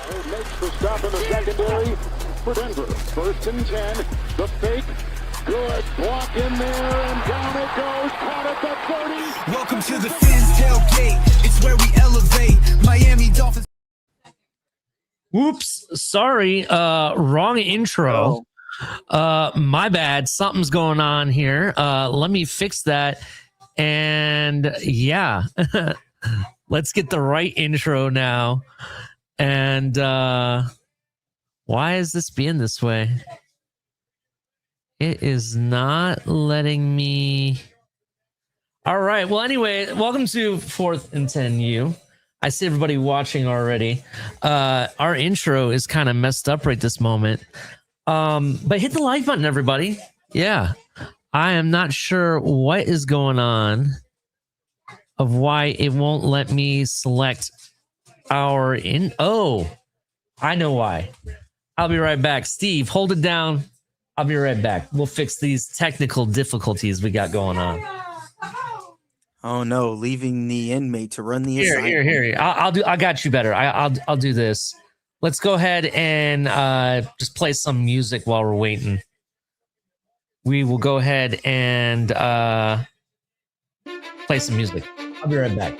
Makes the stop in the secondary for Denver. 1st and 10. The fake. Good block in there, and down it goes. Caught at the 30. Welcome to the Fins tailgate. It's where we elevate. Miami Dolphins. Whoops, sorry, wrong intro. My bad. Something's going on here. Let me fix that. And yeah, let's get the right intro now. And why is this being this way? It is not letting me. All right. Well, anyway, welcome to 4th and 10U. I see everybody watching already. Our intro is kind of messed up right this moment. But hit the like button, everybody. Yeah. I am not sure what is going on of why it won't let me select our in. Oh, I know why. I'll be right back. Steve, hold it down. I'll be right back. We'll fix these technical difficulties we got going on. Oh no, leaving the inmate to run the assignment. Here. I got you better. I'll do this. Let's go ahead and just play some music while we're waiting. We will go ahead and play some music. I'll be right back.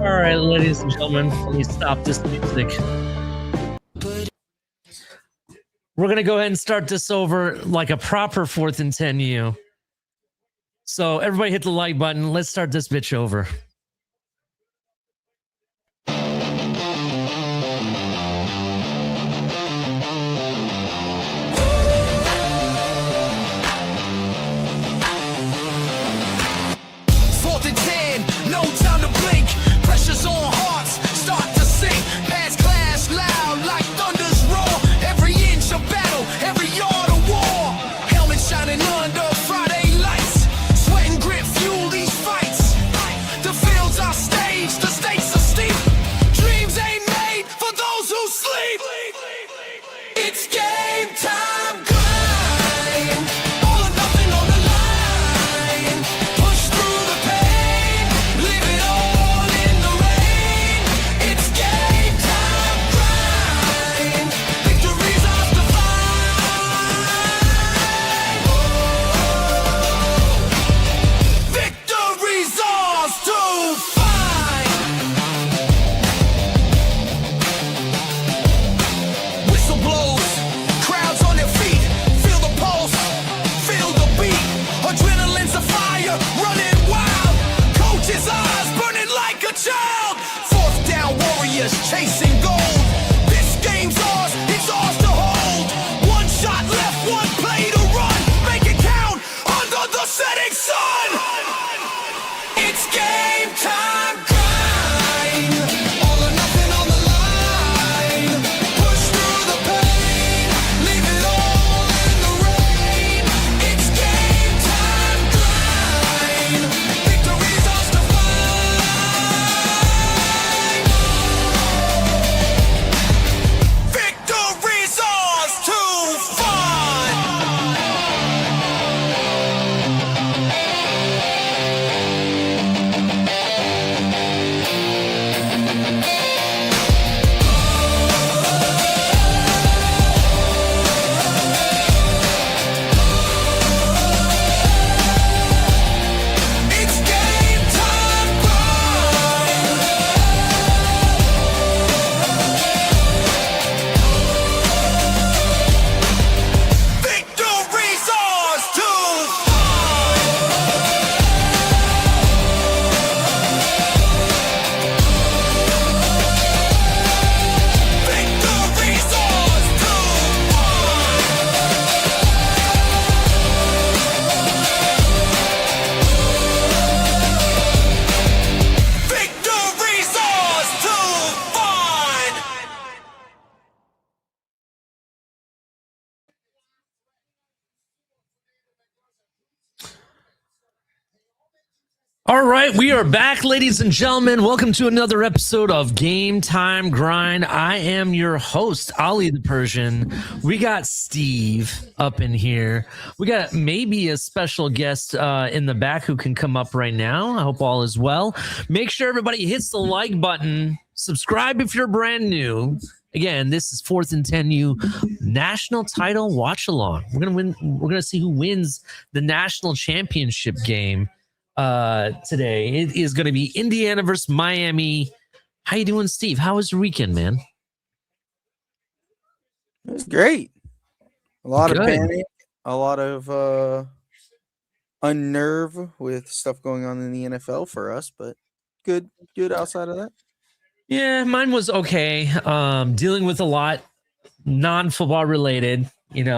All right, ladies and gentlemen, let me stop this music. We're going to go ahead and start this over like a proper 4th and 10U. So everybody hit the like button. Let's start this bitch over. Shining under Friday lights, sweat and grit fuel these fights. The All right, we are back, ladies and gentlemen. Welcome to another episode of Game Time Grind. I am your host, Ali the Persian. We got Steve up in here. We got maybe a special guest in the back who can come up right now. I hope all is well. Make sure everybody hits the like button. Subscribe if you're brand new. Again, this is 4th and 10U national title watch along. We're gonna see who wins the national championship game today. It is going to be Indiana versus Miami. How you doing, Steve? How was your weekend, man? It was great. A lot Good. of panic, a lot of unnerve with stuff going on in the NFL for us, but good outside of that. Yeah, mine was okay. Dealing with a lot non-football related,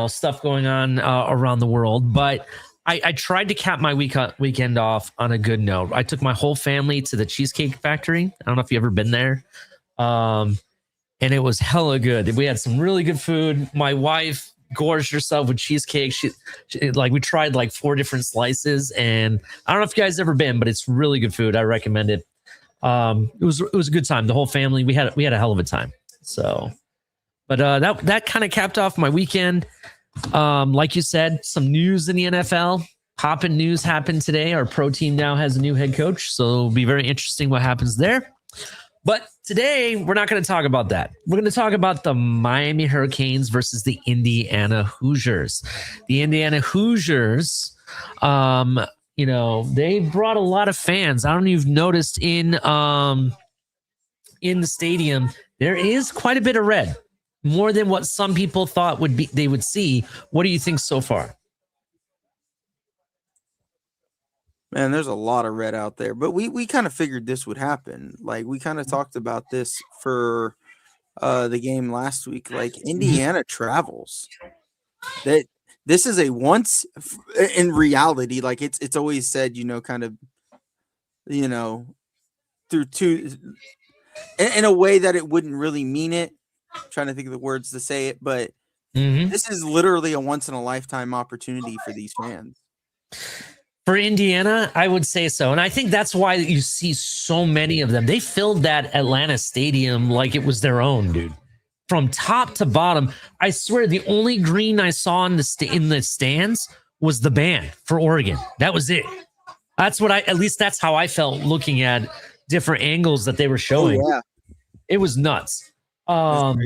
stuff going on around the world, but I tried to cap my weekend off on a good note. I took my whole family to the Cheesecake Factory. I don't know if you've ever been there. And it was hella good. We had some really good food. My wife gorged herself with cheesecake. She we tried like 4 different slices, and I don't know if you guys ever been, but it's really good food. I recommend it. It was a good time. The whole family, we had a hell of a time. So, but that kind of capped off my weekend. Like you said, some news in the NFL. Poppin' news happened today. Our pro team now has a new head coach, so it'll be very interesting what happens there. But today, we're not going to talk about that. We're going to talk about the Miami Hurricanes versus the Indiana Hoosiers. The Indiana Hoosiers, they brought a lot of fans. I don't know if you've noticed in the stadium, there is quite a bit of red. More than what some people thought they would see. What do you think so far? Man, there's a lot of red out there, but we kind of figured this would happen. Like, we kind of talked about this for the game last week. Like, Indiana travels. That this is a once in reality. Like, it's always said, through two in a way that it wouldn't really mean it. Trying to think of the words to say it, but This is literally a once in a lifetime opportunity for these fans. For Indiana, I would say so. And I think that's why you see so many of them. They filled that Atlanta stadium like it was their own, dude. From top to bottom. I swear the only green I saw in the stands was the band for Oregon. That was it. That's at least that's how I felt looking at different angles that they were showing. Oh, yeah. It was nuts. And,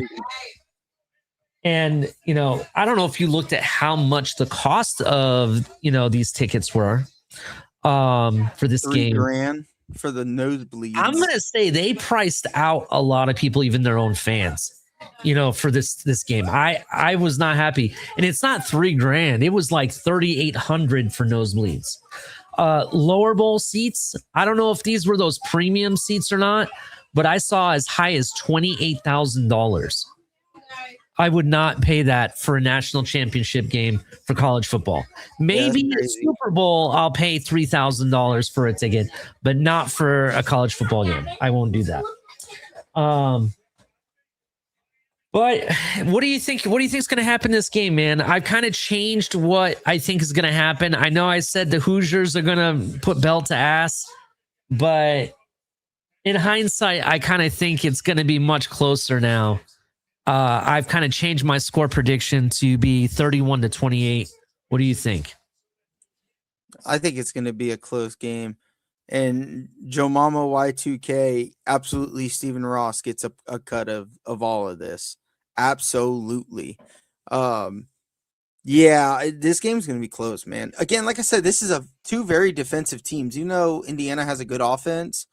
I don't know if you looked at how much the cost of, these tickets were for this game. $3,000 for the nosebleeds. I'm going to say they priced out a lot of people, even their own fans, for this game. I was not happy. And it's not $3,000. It was like $3,800 for nosebleeds. Lower bowl seats. I don't know if these were those premium seats or not, but I saw as high as $28,000. I would not pay that for a national championship game for college football. Maybe a Super Bowl, I'll pay $3,000 for a ticket, but not for a college football game. I won't do that. But what do you think? What do you think is going to happen in this game, man? I've kind of changed what I think is going to happen. I know I said the Hoosiers are going to put belt to ass, but in hindsight, I kind of think it's going to be much closer now. I've kind of changed my score prediction to be 31-28. What do you think? I think it's going to be a close game. And Joe Mama Y2K, absolutely Stephen Ross gets a cut of all of this. Absolutely. Yeah, this game's going to be close, man. Again, like I said, this is two very defensive teams. Indiana has a good offense.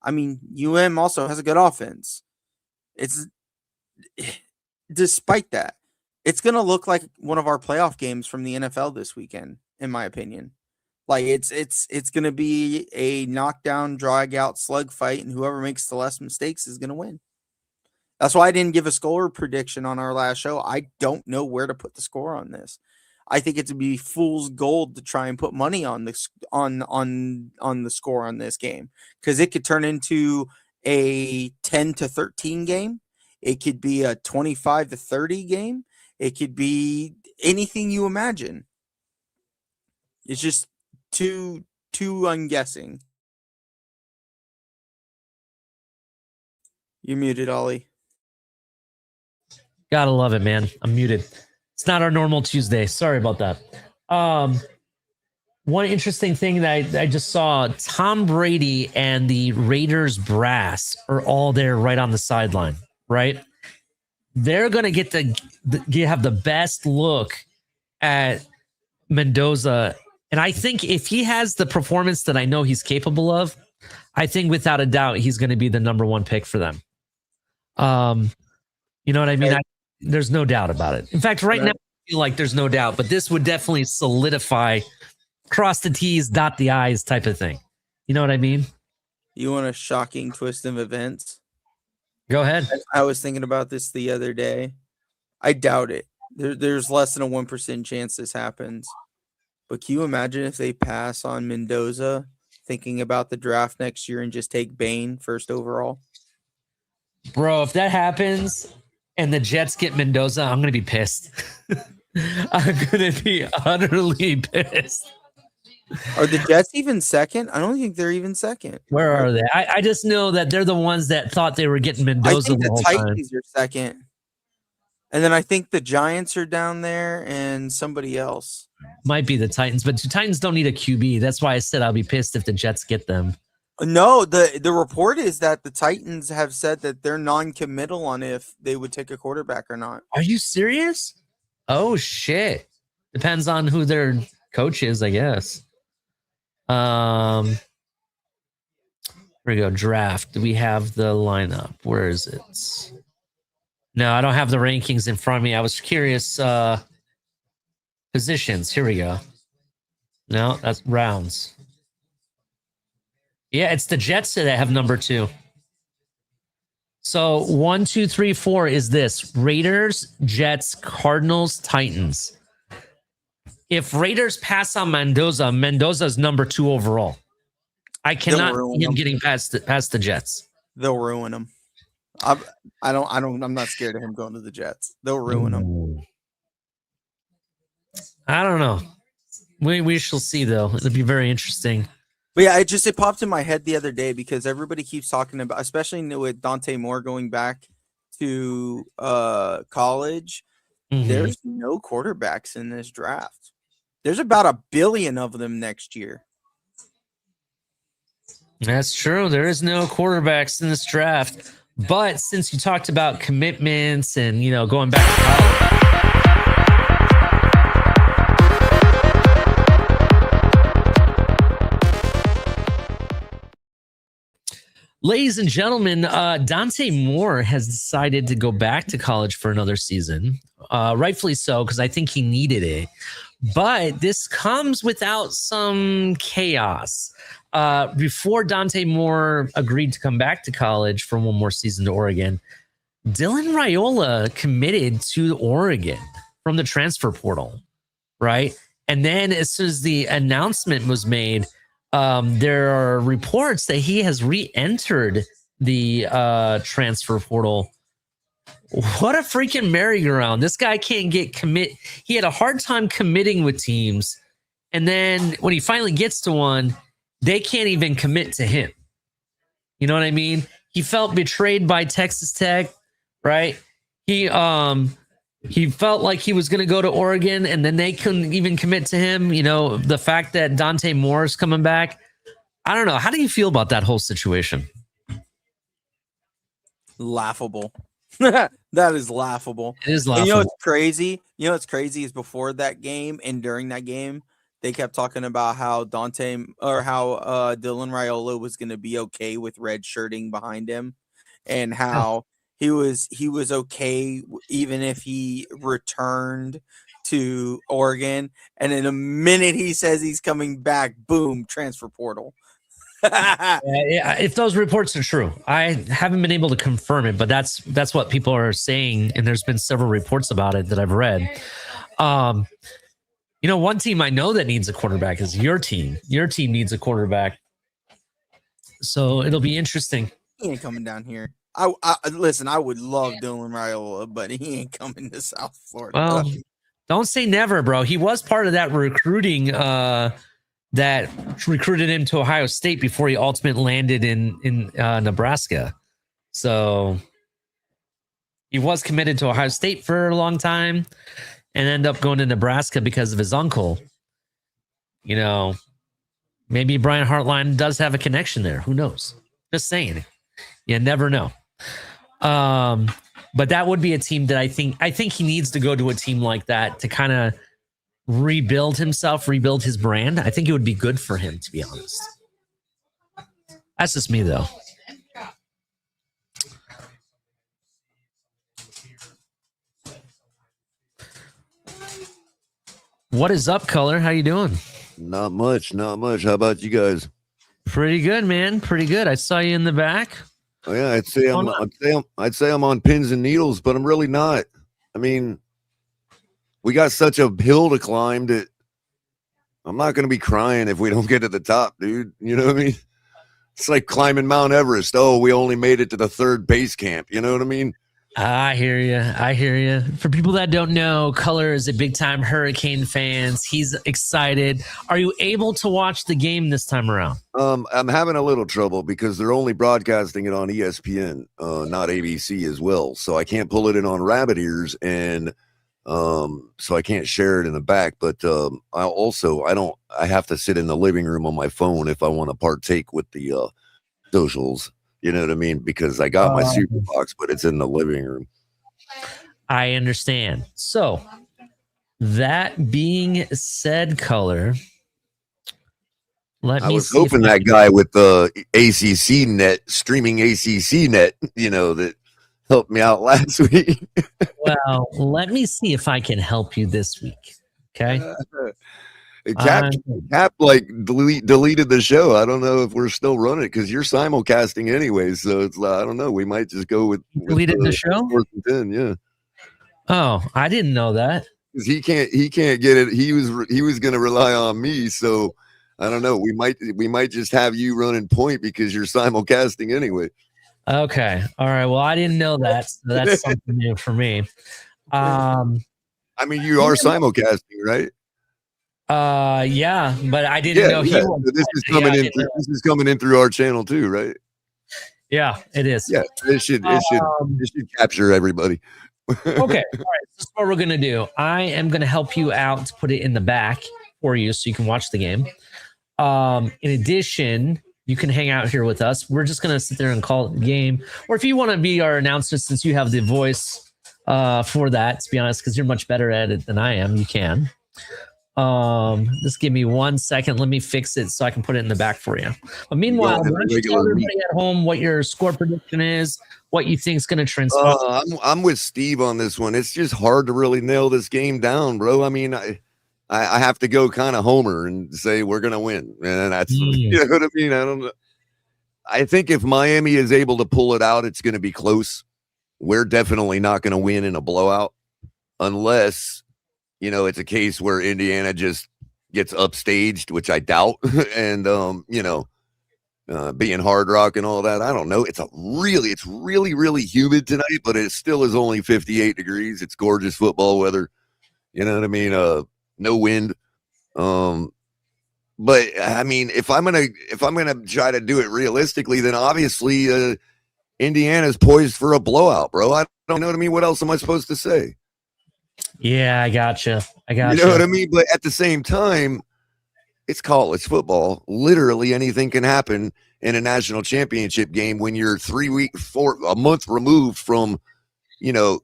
I mean, UM also has a good offense. Despite that, it's going to look like one of our playoff games from the NFL this weekend, in my opinion. Like it's going to be a knockdown, drag out slug fight, and whoever makes the less mistakes is going to win. That's why I didn't give a score prediction on our last show. I don't know where to put the score on this. I think it'd be fool's gold to try and put money on this on the score on this game, because it could turn into a 10-13 game. It could be a 25-30 game. It could be anything you imagine. It's just too unguessing. You muted, Ollie. Gotta love it, man. I'm muted. It's not our normal Tuesday. Sorry about that. One interesting thing that I just saw, Tom Brady and the Raiders brass are all there right on the sideline, right? They're going to get have the best look at Mendoza. And I think if he has the performance that I know he's capable of, I think without a doubt, he's going to be the number one pick for them. You know what I mean? There's no doubt about it. In fact, right now, I feel like there's no doubt, but this would definitely solidify cross the T's, dot the I's type of thing. You know what I mean? You want a shocking twist of events? Go ahead. I was thinking about this the other day. I doubt it. There's less than a 1% chance this happens. But can you imagine if they pass on Mendoza, thinking about the draft next year, and just take Bain first overall? Bro, if that happens and the Jets get Mendoza, I'm going to be pissed. I'm going to be utterly pissed. Are the Jets even second? I don't think they're even second. Where are they? I just know that they're the ones that thought they were getting Mendoza. I think the whole Titans time. are second. And then I think the Giants are down there and somebody else. Might be the Titans, but the Titans don't need a QB. That's why I said I'll be pissed if the Jets get them. No, the report is that the Titans have said that they're non-committal on if they would take a quarterback or not. Are you serious? Oh, shit. Depends on who their coach is, I guess. Here we go. Draft. Do we have the lineup? Where is it? No, I don't have the rankings in front of me. I was curious. Positions. Here we go. No, that's rounds. Yeah, it's the Jets that have number 2. So 1, 2, 3, 4 is this: Raiders, Jets, Cardinals, Titans. If Raiders pass on Mendoza, Mendoza's number 2 overall. I cannot see him getting past the Jets. They'll ruin him. I'm not scared of him going to the Jets. They'll ruin him. I don't know. We shall see, though. It'll be very interesting. But yeah, it popped in my head the other day because everybody keeps talking about, especially with Dante Moore going back to college. Mm-hmm. There's no quarterbacks in this draft. There's about 1 billion of them next year. That's true. There is no quarterbacks in this draft. But since you talked about commitments and, going back to college. Ladies and gentlemen, Dante Moore has decided to go back to college for another season. Rightfully so, because I think he needed it. But this comes without some chaos. Before Dante Moore agreed to come back to college for one more season to Oregon, Dylan Raiola committed to Oregon from the transfer portal, right? And then as soon as the announcement was made, there are reports that he has re-entered the transfer portal. What a freaking merry-go-round. This guy can't get commit. He had a hard time committing with teams. And then when he finally gets to one, they can't even commit to him. You know what I mean? He felt betrayed by Texas Tech, right? He felt like he was going to go to Oregon, and then they couldn't even commit to him. The fact that Dante Moore is coming back. I don't know. How do you feel about that whole situation? Laughable. That is laughable. It is laughable. And what's crazy? What's crazy is before that game and during that game, they kept talking about how Dylan Raiola was going to be okay with red shirting behind him, and how he was okay even if he returned to Oregon. And in a minute he says he's coming back, boom, transfer portal. Yeah, if those reports are true, I haven't been able to confirm it, but that's what people are saying, and there's been several reports about it that I've read. One team I know that needs a quarterback is your team. Your team needs a quarterback, so it'll be interesting. He ain't coming down here. I listen. I would love Dylan Raiola, but he ain't coming to South Florida. Well, don't say never, bro. He was part of that recruiting that recruited him to Ohio State before he ultimately landed in Nebraska. So he was committed to Ohio State for a long time and ended up going to Nebraska because of his uncle. You know, maybe Brian Hartline does have a connection there. Who knows? Just saying. You never know. But that would be a team that I think he needs to go to a team like that to kind of rebuild himself, rebuild his brand. I think it would be good for him, to be honest. That's just me, though. What is up, Color? How you doing? Not much. How about you guys? Pretty good, man. Pretty good. I saw you in the back. Oh yeah, I'd say I'm on pins and needles, but I'm really not. I mean, we got such a hill to climb that I'm not going to be crying if we don't get to the top, dude. You know what I mean? It's like climbing Mount Everest. Oh, we only made it to the third base camp. You know what I mean? I hear you. For people that don't know, Color is a big time Hurricane fan. He's excited. Are you able to watch the game this time around? I'm having a little trouble because they're only broadcasting it on ESPN, not ABC as well. So I can't pull it in on rabbit ears, and so I can't share it in the back. But I have to sit in the living room on my phone if I want to partake with the socials. You know what I mean? Because I got my super box, but it's in the living room. I understand. So that being said, Color, I was hoping that guy with the ACC net, streaming ACC net, that helped me out last week. Well, let me see if I can help you this week. Okay. Cap deleted the show. I don't know if we're still running it because you're simulcasting anyway. So it's I don't know. We might just go with deleted the show. 4th and 10, yeah. Oh, I didn't know that. Because he can't get it. He was going to rely on me. So I don't know. We might just have you running point because you're simulcasting anyway. Okay. All right. Well, I didn't know that. So that's something new for me. I mean, you are simulcasting, right? Yeah, but I didn't know he was. So this is coming in through our channel too, right? Yeah, it is. Yeah, it should capture everybody. Okay, all right. This is what we're gonna do. I am gonna help you out to put it in the back for you so you can watch the game. In addition, you can hang out here with us. We're just gonna sit there and call it the game, or if you want to be our announcer, since you have the voice for that, to be honest, because you're much better at it than I am, you can. Just give me 1 second. Let me fix it so I can put it in the back for you. But meanwhile, why don't you tell everybody at home what your score prediction is, what you think is going to transpire? I'm with Steve on this one. It's just hard to really nail this game down, bro. I mean, I have to go kind of homer and say we're going to win. And that's, you know what I mean? I don't know. I think if Miami is able to pull it out, it's going to be close. We're definitely not going to win in a blowout unless it's a case where Indiana just gets upstaged, which I doubt, and being Hard Rock and all that. I don't know. It's really, really humid tonight, but it still is only 58 degrees. It's gorgeous football weather. You know what I mean? No wind. But I mean, if I'm gonna try to do it realistically, then obviously Indiana's poised for a blowout, bro. I don't know what I mean. What else am I supposed to say? Yeah, I gotcha. You know what I mean? But at the same time, it's college football. Literally anything can happen in a national championship game when you're a month removed from, the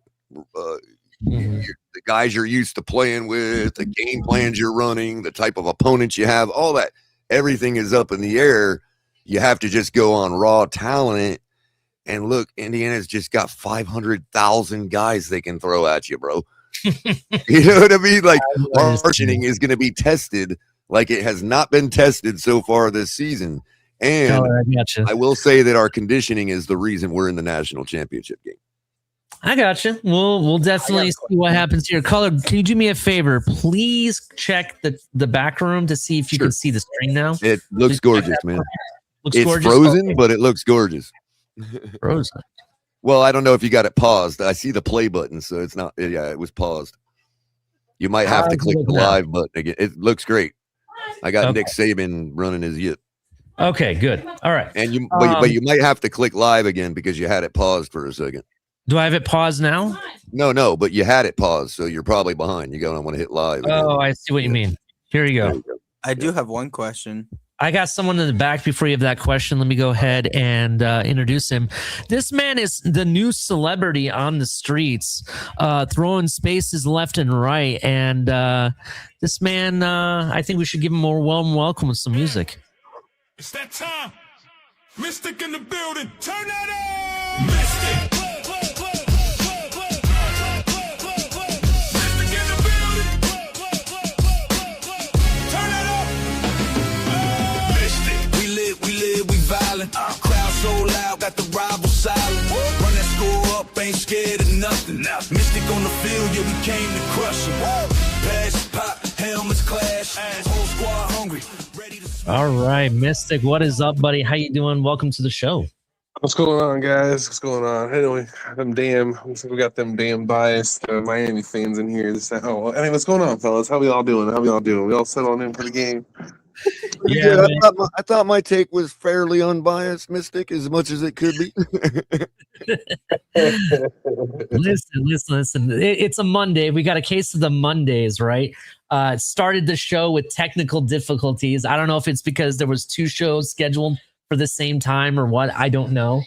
guys you're used to playing with, the game plans you're running, the type of opponents you have, all that. Everything is up in the air. You have to just go on raw talent. And look, Indiana's just got 500,000 guys they can throw at you, bro. You know what I mean? Like, marching is going to be tested like it has not been tested so far this season. And I will say that our conditioning is the reason we're in the national championship game. I gotcha. We'll definitely see what happens here. Color, can you do me a favor? Please check the back room to see if you can see the screen now. It looks gorgeous, man. It's gorgeous. Frozen, but it looks gorgeous. Frozen. Well, I don't know if you got it paused. I see the play button, so it's not. Yeah, it was paused. You might have to click the live button again. It looks great. I got Nick Saban running his yip. Okay, good. All right. And but you might have to click live again because you had it paused for a second. Do I have it paused now? No, but you had it paused, so you're probably behind. You're going to want to hit live again. Oh, I see what you mean. Here you go. I do have one question. I got someone in the back. Before you have that question, let me go ahead and introduce him. This man is the new celebrity on the streets, throwing spaces left and right. And this man, I think we should give him a warm welcome with some music. It's that time. Mystic in the building. Turn that on. Mystic. Mystic in the building. Turn that up. Mystic. We live, we violent. Crowd so loud, got the rival silent. Run that score up, ain't scared of nothing. Mystic on the field, yeah, we came to crush them. Pass, pop, helmets clash. Whole squad hungry, ready to. All right, Mystic, what is up, buddy? How you doing? Welcome to the show. What's going on, guys? What's going on? Anyway, we got them damn biased Miami fans in here. What's going on, fellas? How we all doing? We all settling in for the game? Yeah, I thought my take was fairly unbiased, Mystic, as much as it could be. Listen. It's a Monday. We got a case of the Mondays, right? Started the show with technical difficulties. I don't know if it's because there was 2 shows scheduled for the same time or what. I don't know.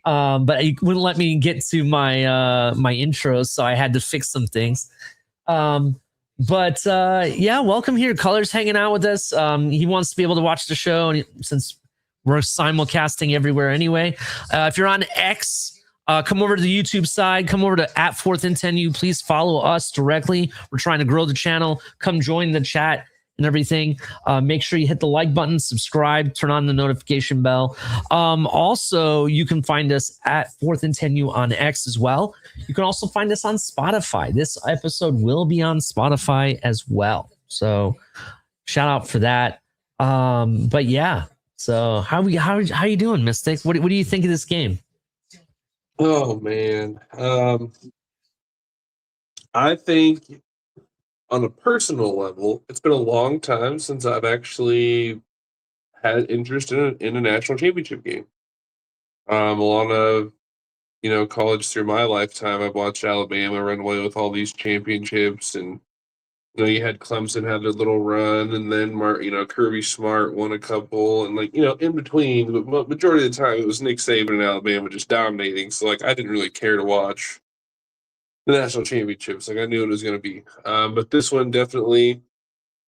But it wouldn't let me get to my my intros, so I had to fix some things. But yeah, welcome here. Color's hanging out with us. He wants to be able to watch the show, and since we're simulcasting everywhere anyway. If you're on X, come over to the YouTube side. Come over to @4th&10U. Please follow us directly. We're trying to grow the channel. Come join the chat and everything. Make sure you hit the like button, subscribe, turn on the notification bell. Also, you can find us at 4th&10U on X as well. You can also find us on Spotify. This episode will be on Spotify as well. So shout out for that. But yeah, so how you doing, Mystic? What do you think of this game? Oh man, I think on a personal level, it's been a long time since I've actually had interest in a national championship game. A lot of college through my lifetime, I've watched Alabama run away with all these championships, and you had Clemson had their little run, and then Kirby Smart won a couple, and in between, but majority of the time it was Nick Saban and Alabama just dominating. So I didn't really care to watch the national championships. I knew it was going to be, but this one definitely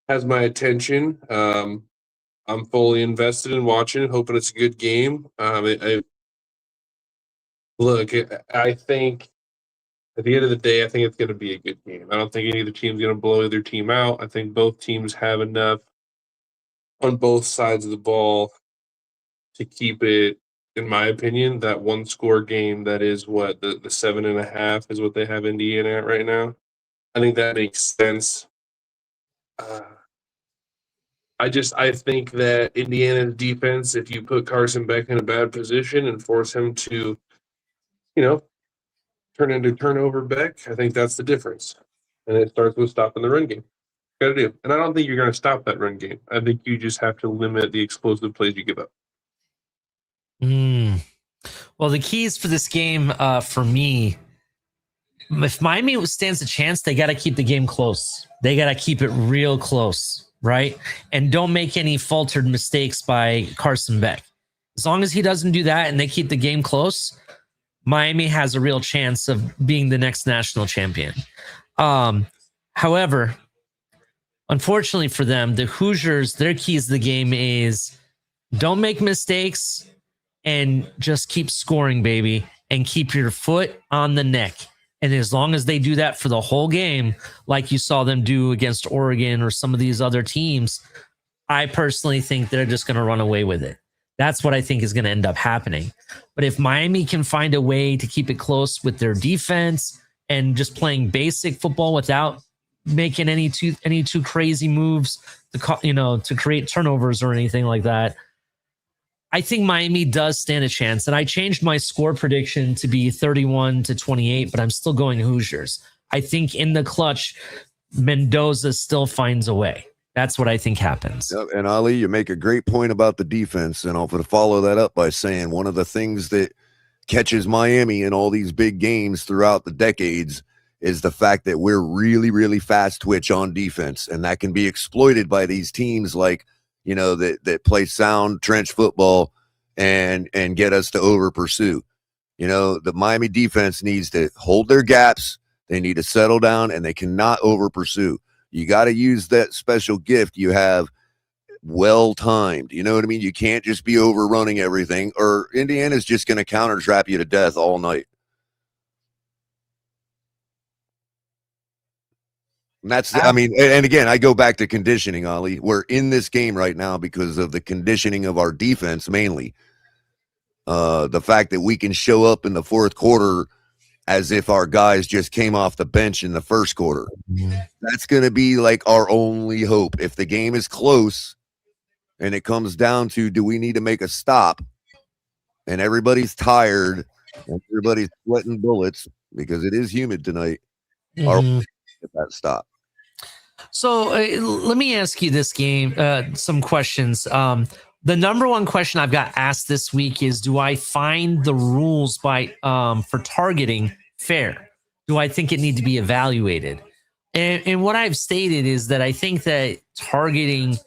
has my attention. I'm fully invested in watching it, hoping it's a good game. I think at the end of the day, I think it's going to be a good game. I don't think any of the team's going to blow either team out. I think both teams have enough on both sides of the ball to keep it, in my opinion, that 1-score game. That is what the 7.5 is what they have Indiana at right now. I think that makes sense. I think that Indiana's defense, if you put Carson Beck in a bad position and force him to, turn into turnover Beck, I think that's the difference. And it starts with stopping the run game. Got to do. And I don't think you're going to stop that run game. I think you just have to limit the explosive plays you give up. Well, the keys for this game, for me, if Miami stands a chance, they got to keep the game close. They got to keep it real close, right? And don't make any faltered mistakes by Carson Beck. As long as he doesn't do that and they keep the game close, Miami has a real chance of being the next national champion. However, unfortunately for them, the Hoosiers, their keys to the game is don't make mistakes and just keep scoring, baby, and keep your foot on the neck. And as long as they do that for the whole game, like you saw them do against Oregon or some of these other teams, I personally think they're just going to run away with it. That's what I think is going to end up happening. But if Miami can find a way to keep it close with their defense and just playing basic football without making any too crazy moves to create turnovers or anything like that, I think Miami does stand a chance. And I changed my score prediction to be 31-28, but I'm still going Hoosiers. I think in the clutch, Mendoza still finds a way. That's what I think happens. Yep, and Ali, you make a great point about the defense, and I'll follow that up by saying one of the things that catches Miami in all these big games throughout the decades is the fact that we're really, really fast twitch on defense, and that can be exploited by these teams like, that play sound trench football and get us to over pursue. The Miami defense needs to hold their gaps. They need to settle down, and they cannot over pursue. You got to use that special gift you have well timed. You know what I mean? You can't just be overrunning everything, or Indiana's just going to counter trap you to death all night. And that's, and again, I go back to conditioning, Ollie. We're in this game right now because of the conditioning of our defense, mainly. The fact that we can show up in the fourth quarter as if our guys just came off the bench in the first quarter. That's going to be like our only hope. If the game is close and it comes down to, do we need to make a stop? And everybody's tired and everybody's sweating bullets because it is humid tonight. Are we get that stop? So let me ask you this game, some questions. The number one question I've got asked this week is, do I find the rules for targeting fair? Do I think it need to be evaluated? And what I've stated is that I think that targeting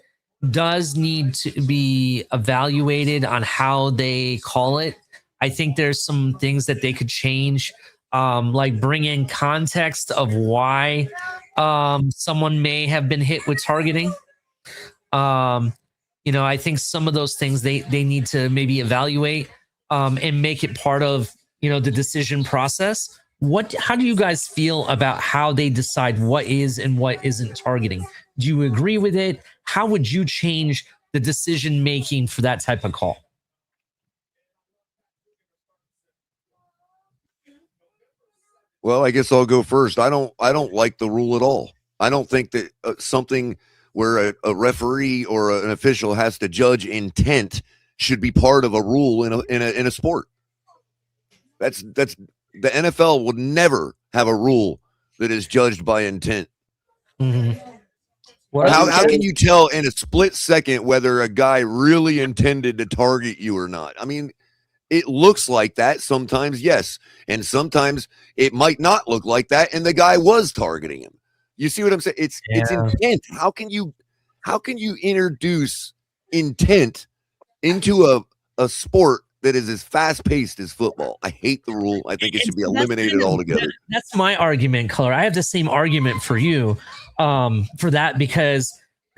does need to be evaluated on how they call it. I think there's some things that they could change, like bring in context of why someone may have been hit with targeting. I think some of those things they need to maybe evaluate and make it part of, the decision process. How do you guys feel about how they decide what is and what isn't targeting? Do you agree with it? How would you change the decision making for that type of call? Well, I guess I'll go first. I don't like the rule at all. I don't think that something where a referee or an official has to judge intent should be part of a rule in a sport. That's the NFL would never have a rule that is judged by intent. Mm-hmm. How can you tell in a split second whether a guy really intended to target you or not? I mean, it looks like that sometimes, yes, and sometimes it might not look like that, and the guy was targeting him. You see what I'm saying? It's intent. How can you introduce intent into a sport that is as fast paced as football? I hate the rule. I think it should be eliminated altogether. That's my argument, Color. I have the same argument for you for that, because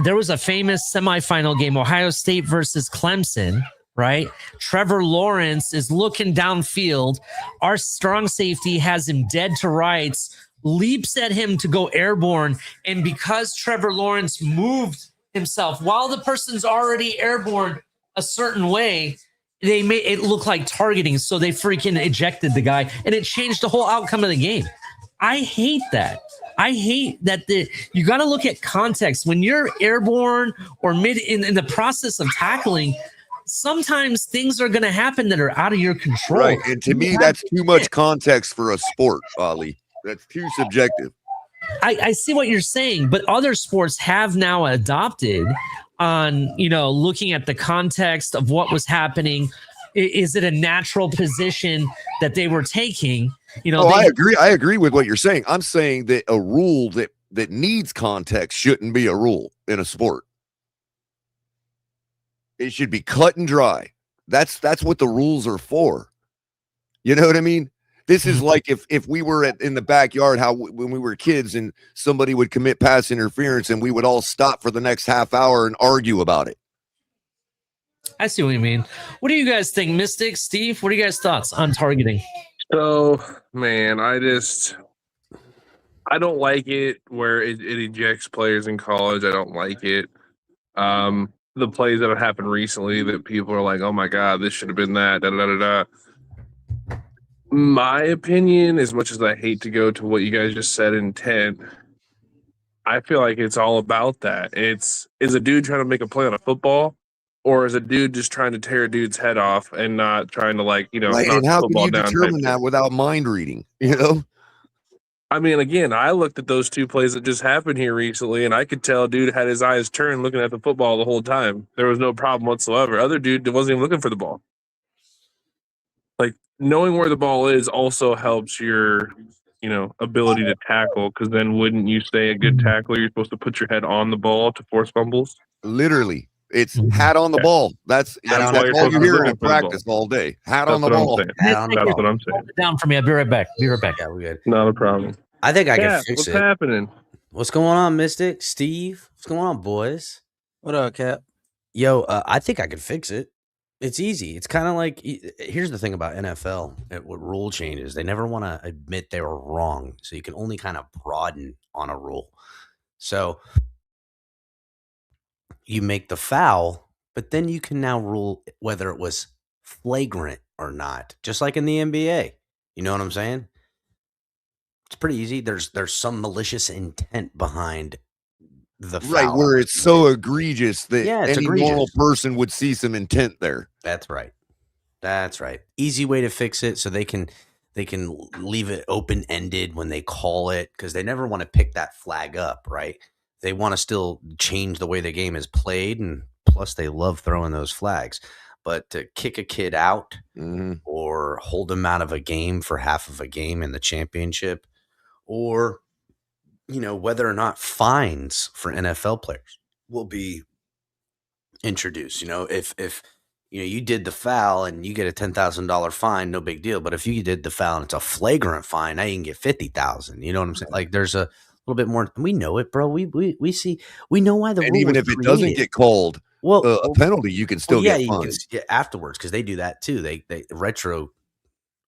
there was a famous semifinal game, Ohio State versus Clemson, right? Trevor Lawrence is looking downfield. Our strong safety has him dead to rights, leaps at him to go airborne. And because Trevor Lawrence moved himself while the person's already airborne a certain way, they made it look like targeting. So they freaking ejected the guy, and it changed the whole outcome of the game. I hate that. I hate that you got to look at context when you're airborne or mid in the process of tackling. Sometimes things are going to happen that are out of your control. Right. And to me, that's too much context for a sport, Ali. That's too subjective. I see what you're saying, but other sports have now adopted on, looking at the context of what was happening. Is it a natural position that they were taking? I agree. I agree with what you're saying. I'm saying that a rule that needs context shouldn't be a rule in a sport. It should be cut and dry. That's what the rules are for. You know what I mean? This is like if we were in the backyard, when we were kids and somebody would commit pass interference and we would all stop for the next half hour and argue about it. I see what you mean. What do you guys think, Mystic, Steve? What are you guys' thoughts on targeting? So, man, I don't like it where it ejects players in college. I don't like it. The plays that have happened recently that people are like, oh my God, this should have been that, da-da-da-da-da. My opinion, as much as I hate to go to what you guys just said, intent, I feel like it's all about that. Is a dude trying to make a play on a football, or is a dude just trying to tear a dude's head off and not trying to right. And how can you determine that without mind reading? I mean, again, I looked at those two plays that just happened here recently, and I could tell dude had his eyes turned looking at the football the whole time. There was no problem whatsoever. Other dude wasn't even looking for the ball. Like, knowing where the ball is also helps your, ability to tackle, because then wouldn't you say a good tackler, you're supposed to put your head on the ball to force fumbles? Literally, it's hat on the ball. That's That's all why you're supposed you to be hear looking in for the ball. practice all day. Hat That's on the what I'm ball. saying. Hat on the That's ball. what I'm saying. Hold it down for me. I'll be right back. Be right back. Yeah, we good. Not a problem. I think I Yeah, can fix what's it. happening? What's going on, Mystic? Steve? What's going on, boys? What up, Cap? Yo, I think I could fix it. It's easy. It's kind of like, here's the thing about NFL with rule changes. They never want to admit they were wrong. So you can only kind of broaden on a rule. So you make the foul, but then you can now rule whether it was flagrant or not, just like in the NBA. You know what I'm saying? It's pretty easy. There's some malicious intent behind the foul. Right, where it's so egregious that it's any egregious. normal person would see some intent there. That's right. That's right. Easy way to fix it so they can leave it open-ended when they call it, because they never want to pick that flag up, right? They want to still change the way the game is played, and plus they love throwing those flags. But to kick a kid out or hold him out of a game for half of a game in the championship, or whether or not fines for NFL players will be introduced. If you did the foul and you get a $10,000 fine, no big deal. But if you did the foul and it's a flagrant fine, now you can get $50,000. You know what I'm saying? Like, there's a little bit more. We know it, bro. We know why the And rule even was if it created. doesn't get called a penalty, you can still get you fined. can get afterwards, because they do that too. They retro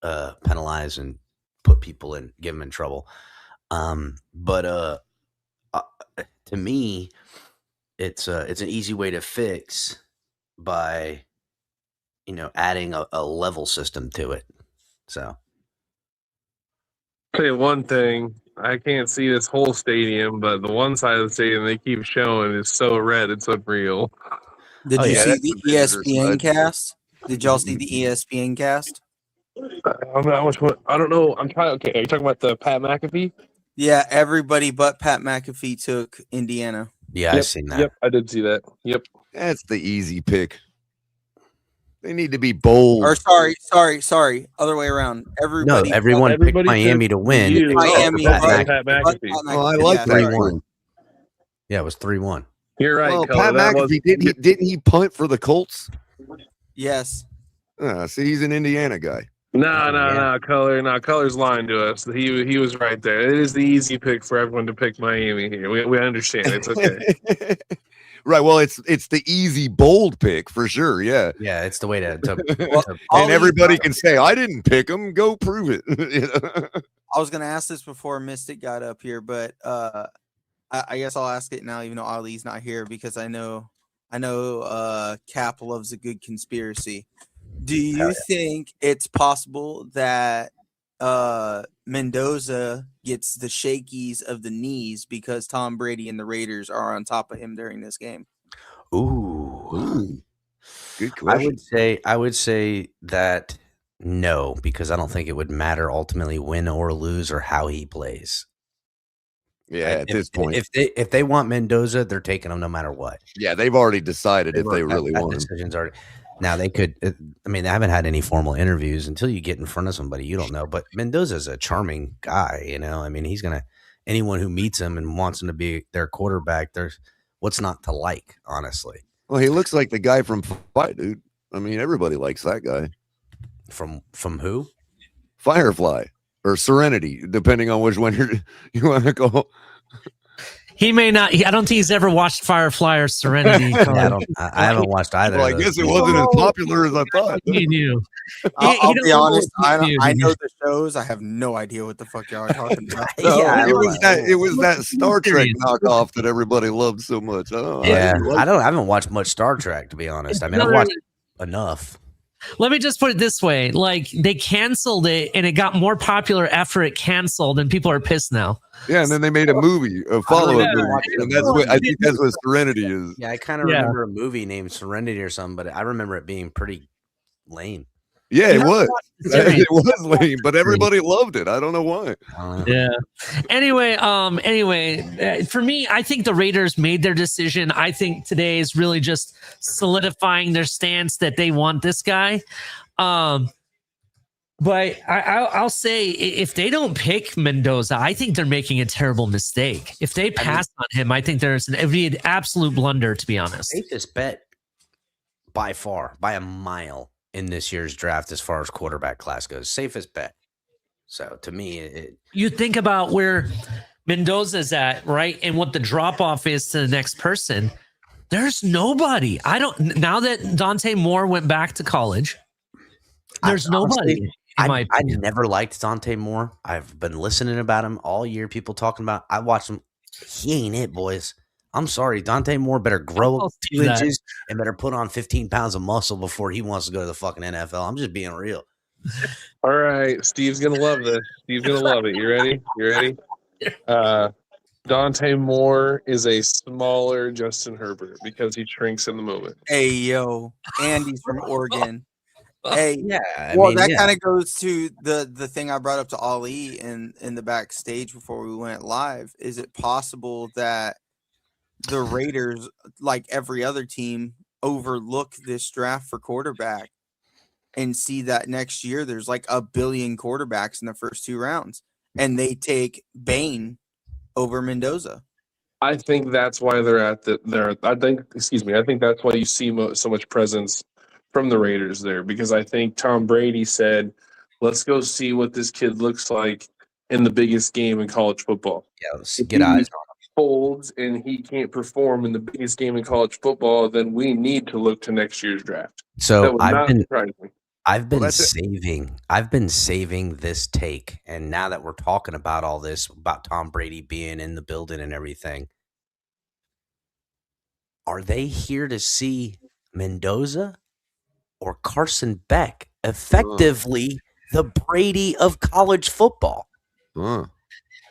penalize and put people in, give them in trouble. But to me, it's an easy way to fix by adding a level system to it. So Tell you one thing, I can't see this whole stadium, but the one side of the stadium they keep showing is so red, it's unreal. Did Oh, you yeah, see that's the the visitor ESPN side. cast? Did y'all see the ESPN cast? I don't know. I'm trying. Okay, are you talking about the Pat McAfee? Yeah, everybody but Pat McAfee took Indiana. yeah, Yep, I've seen that. Yep, I did see that. Yep. That's the easy pick. They need to be bold. Or sorry, other way around. Everybody, everyone picked Everybody Miami took to win. you. Miami, Pat but- Pat but McAfee. Pat Oh, I McAfee, like yeah, that. sorry. 3-1. Yeah, it was 3-1. You're right, Well, Color. Pat That was- McAfee didn't he punt for the Colts? Yes. See, he's an Indiana guy. No, Color's lying to us. He was right there. It is the easy pick for everyone to pick Miami here. We understand. It's okay. Right. Well, it's the easy bold pick for sure. Yeah. Yeah, it's the way to And everybody can say, I didn't pick him. Go prove it. You know? I was gonna ask this before Mystic got up here, but I guess I'll ask it now, even though Ali's not here, because I know Cap loves a good conspiracy. Do you think it's possible that Mendoza gets the shakies of the knees because Tom Brady and the Raiders are on top of him during this game? Ooh. Good question. I would say that no, because I don't think it would matter ultimately win or lose or how he plays. Yeah, at this point. If they want Mendoza, they're taking him no matter what. Yeah, they've already decided if they really that want him. decision's already. Now they could. I mean, they haven't had any formal interviews. Until you get in front of somebody, you don't know. But Mendoza's a charming guy. I mean, he's gonna anyone who meets him and wants him to be their quarterback. There's what's not to like, honestly. Well, he looks like the guy from Firefly, dude. I mean, everybody likes that guy. From who? Firefly or Serenity, depending on which one you want to go. He may not. I don't think he's ever watched Firefly or Serenity. Yeah, I haven't watched either. Well, I of those guess it movies. wasn't as popular as I thought. He knew. I'll He be don't honest. know what he I knew. know the shows. I have no idea what the fuck y'all are talking about. No, Yeah, it was that Star Trek knockoff that everybody loved so much. Yeah, I haven't watched much Star Trek, to be honest. I mean, I've watched enough. Let me just put it this way: like, they canceled it, and it got more popular after it canceled, and people are pissed now. Yeah, and then they made a movie, a follow-up movie, and that's what I think that's what Serenity is. Yeah, I kind of remember a movie named Serenity or something, but I remember it being pretty lame. Yeah, You it have to was. watch the series. It was lame, but everybody loved it. I don't know why. Yeah. Anyway, for me, I think the Raiders made their decision. I think today is really just solidifying their stance that they want this guy. But I'll say if they don't pick Mendoza, I think they're making a terrible mistake. If they pass on him, I think it'd be an absolute blunder, to be honest. Safest bet by far, by a mile in this year's draft as far as quarterback class goes. Safest bet. So to me, You think about where Mendoza's at, right? And what the drop off is to the next person. There's nobody. Now that Dante Moore went back to college, there's nobody. I never liked Dante Moore. I've been listening about him all year. People talking about. I watched him. He ain't it, boys. I'm sorry. Dante Moore better grow 2 inches and better put on 15 pounds of muscle before he wants to go to the fucking NFL. I'm just being real. All right, Steve's gonna love this. Steve's gonna love it. You ready? You ready? Dante Moore is a smaller Justin Herbert because he shrinks in the moment. Hey, yo, Andy's from Oregon. Hey, Yeah. that kind of goes to the thing I brought up to Ali in the backstage before we went live. Is it possible that the Raiders, like every other team, overlook this draft for quarterback and see that next year there's like a billion quarterbacks in the first 2 rounds and they take Bain over Mendoza? I think that's why they're at the. I think that's why you see so much presence from the Raiders there, because I think Tom Brady said, "Let's go see what this kid looks like in the biggest game in college football." Yeah, let's get eyes on him. Folds and he can't perform in the biggest game in college football, then we need to look to next year's draft. So I've been saving this take, and now that we're talking about all this about Tom Brady being in the building and everything, are they here to see Mendoza or Carson Beck, effectively the Brady of college football?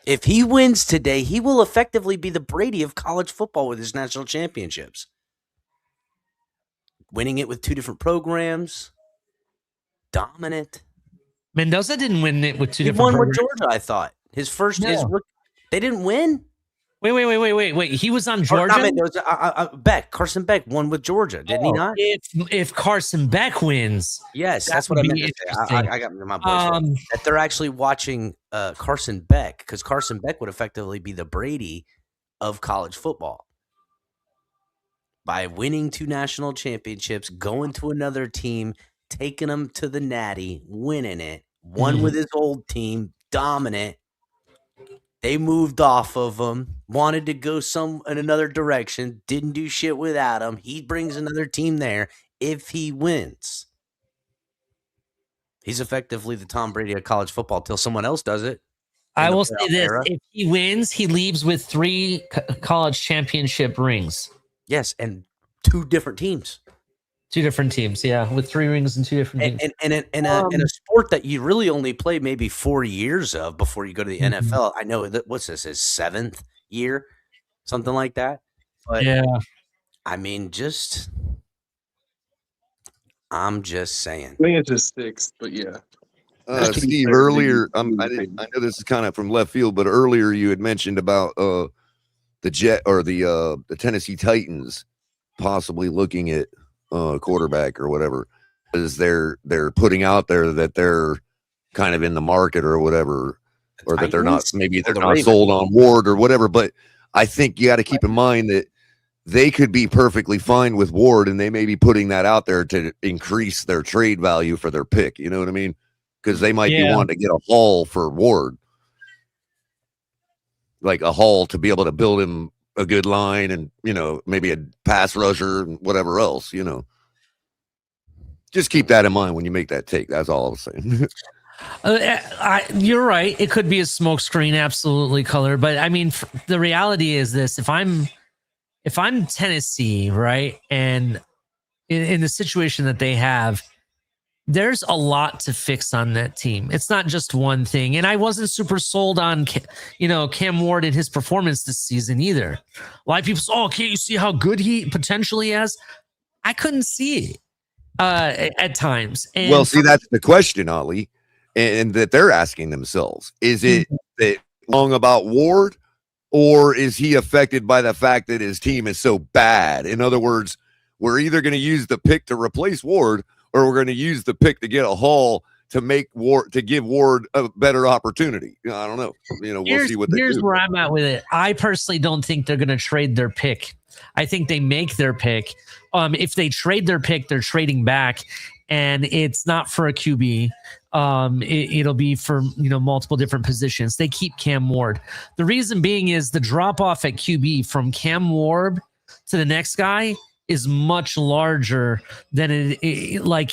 If he wins today, he will effectively be the Brady of college football with his national championships. Winning it with 2 different programs. Dominant. Mendoza didn't win it with 2 He different won programs. with Georgia, I thought. His first they didn't win? Wait. He was on Georgia? Not Mendoza, Beck. Carson Beck won with Georgia, didn't he not? If Carson Beck wins. Yes, that's what I meant to say. I got my boys that they're actually watching Carson Beck, because Carson Beck would effectively be the Brady of college football. By winning 2 national championships, going to another team, taking them to the Natty, winning it, won with his old team, dominant. They moved off of him, wanted to go in another direction, didn't do shit without him. He brings another team there. If he wins, he's effectively the Tom Brady of college football till someone else does it. I will say this. If he wins, he leaves with 3 college championship rings. Yes, and 2 different teams. 2 different teams, yeah, with 3 rings and 2 different teams. And in a sport that you really only play maybe 4 years of before you go to the NFL. I know that his 7th year, something like that. But yeah, I mean, I'm just saying. I think it's just 6, but yeah. Steve, earlier, I know this is kind of from left field, but earlier you had mentioned about the Tennessee Titans possibly looking at quarterback or whatever, because they're putting out there that they're kind of in the market or whatever, or that they're not sold on Ward or whatever. But I think you got to keep in mind that they could be perfectly fine with Ward, and they may be putting that out there to increase their trade value for their pick. You know what I mean? Because they might be wanting to get a haul for Ward, like a haul to be able to build him a good line and, maybe a pass rusher and whatever else, Just keep that in mind when you make that take. That's all I'm saying. You're right. It could be a smokescreen, absolutely, color. But I mean, the reality is this: if I'm Tennessee, right, and in the situation that they have, there's a lot to fix on that team. It's not just one thing. And I wasn't super sold on, Cam Ward and his performance this season either. A lot of people say, can't you see how good he potentially has? I couldn't see it. at times. And Well, see, that's the question, Ollie, and that they're asking themselves. Is it that wrong about Ward, or is he affected by the fact that his team is so bad? In other words, we're either going to use the pick to replace Ward, or we're going to use the pick to get a haul to make Ward, to give Ward a better opportunity. I don't know. We'll see what they do. Here's where I'm at with it. I personally don't think they're going to trade their pick. I think they make their pick. If they trade their pick, they're trading back, and it's not for a QB. It'll be for multiple different positions. They keep Cam Ward. The reason being is the drop off at QB from Cam Ward to the next guy is much larger than it like.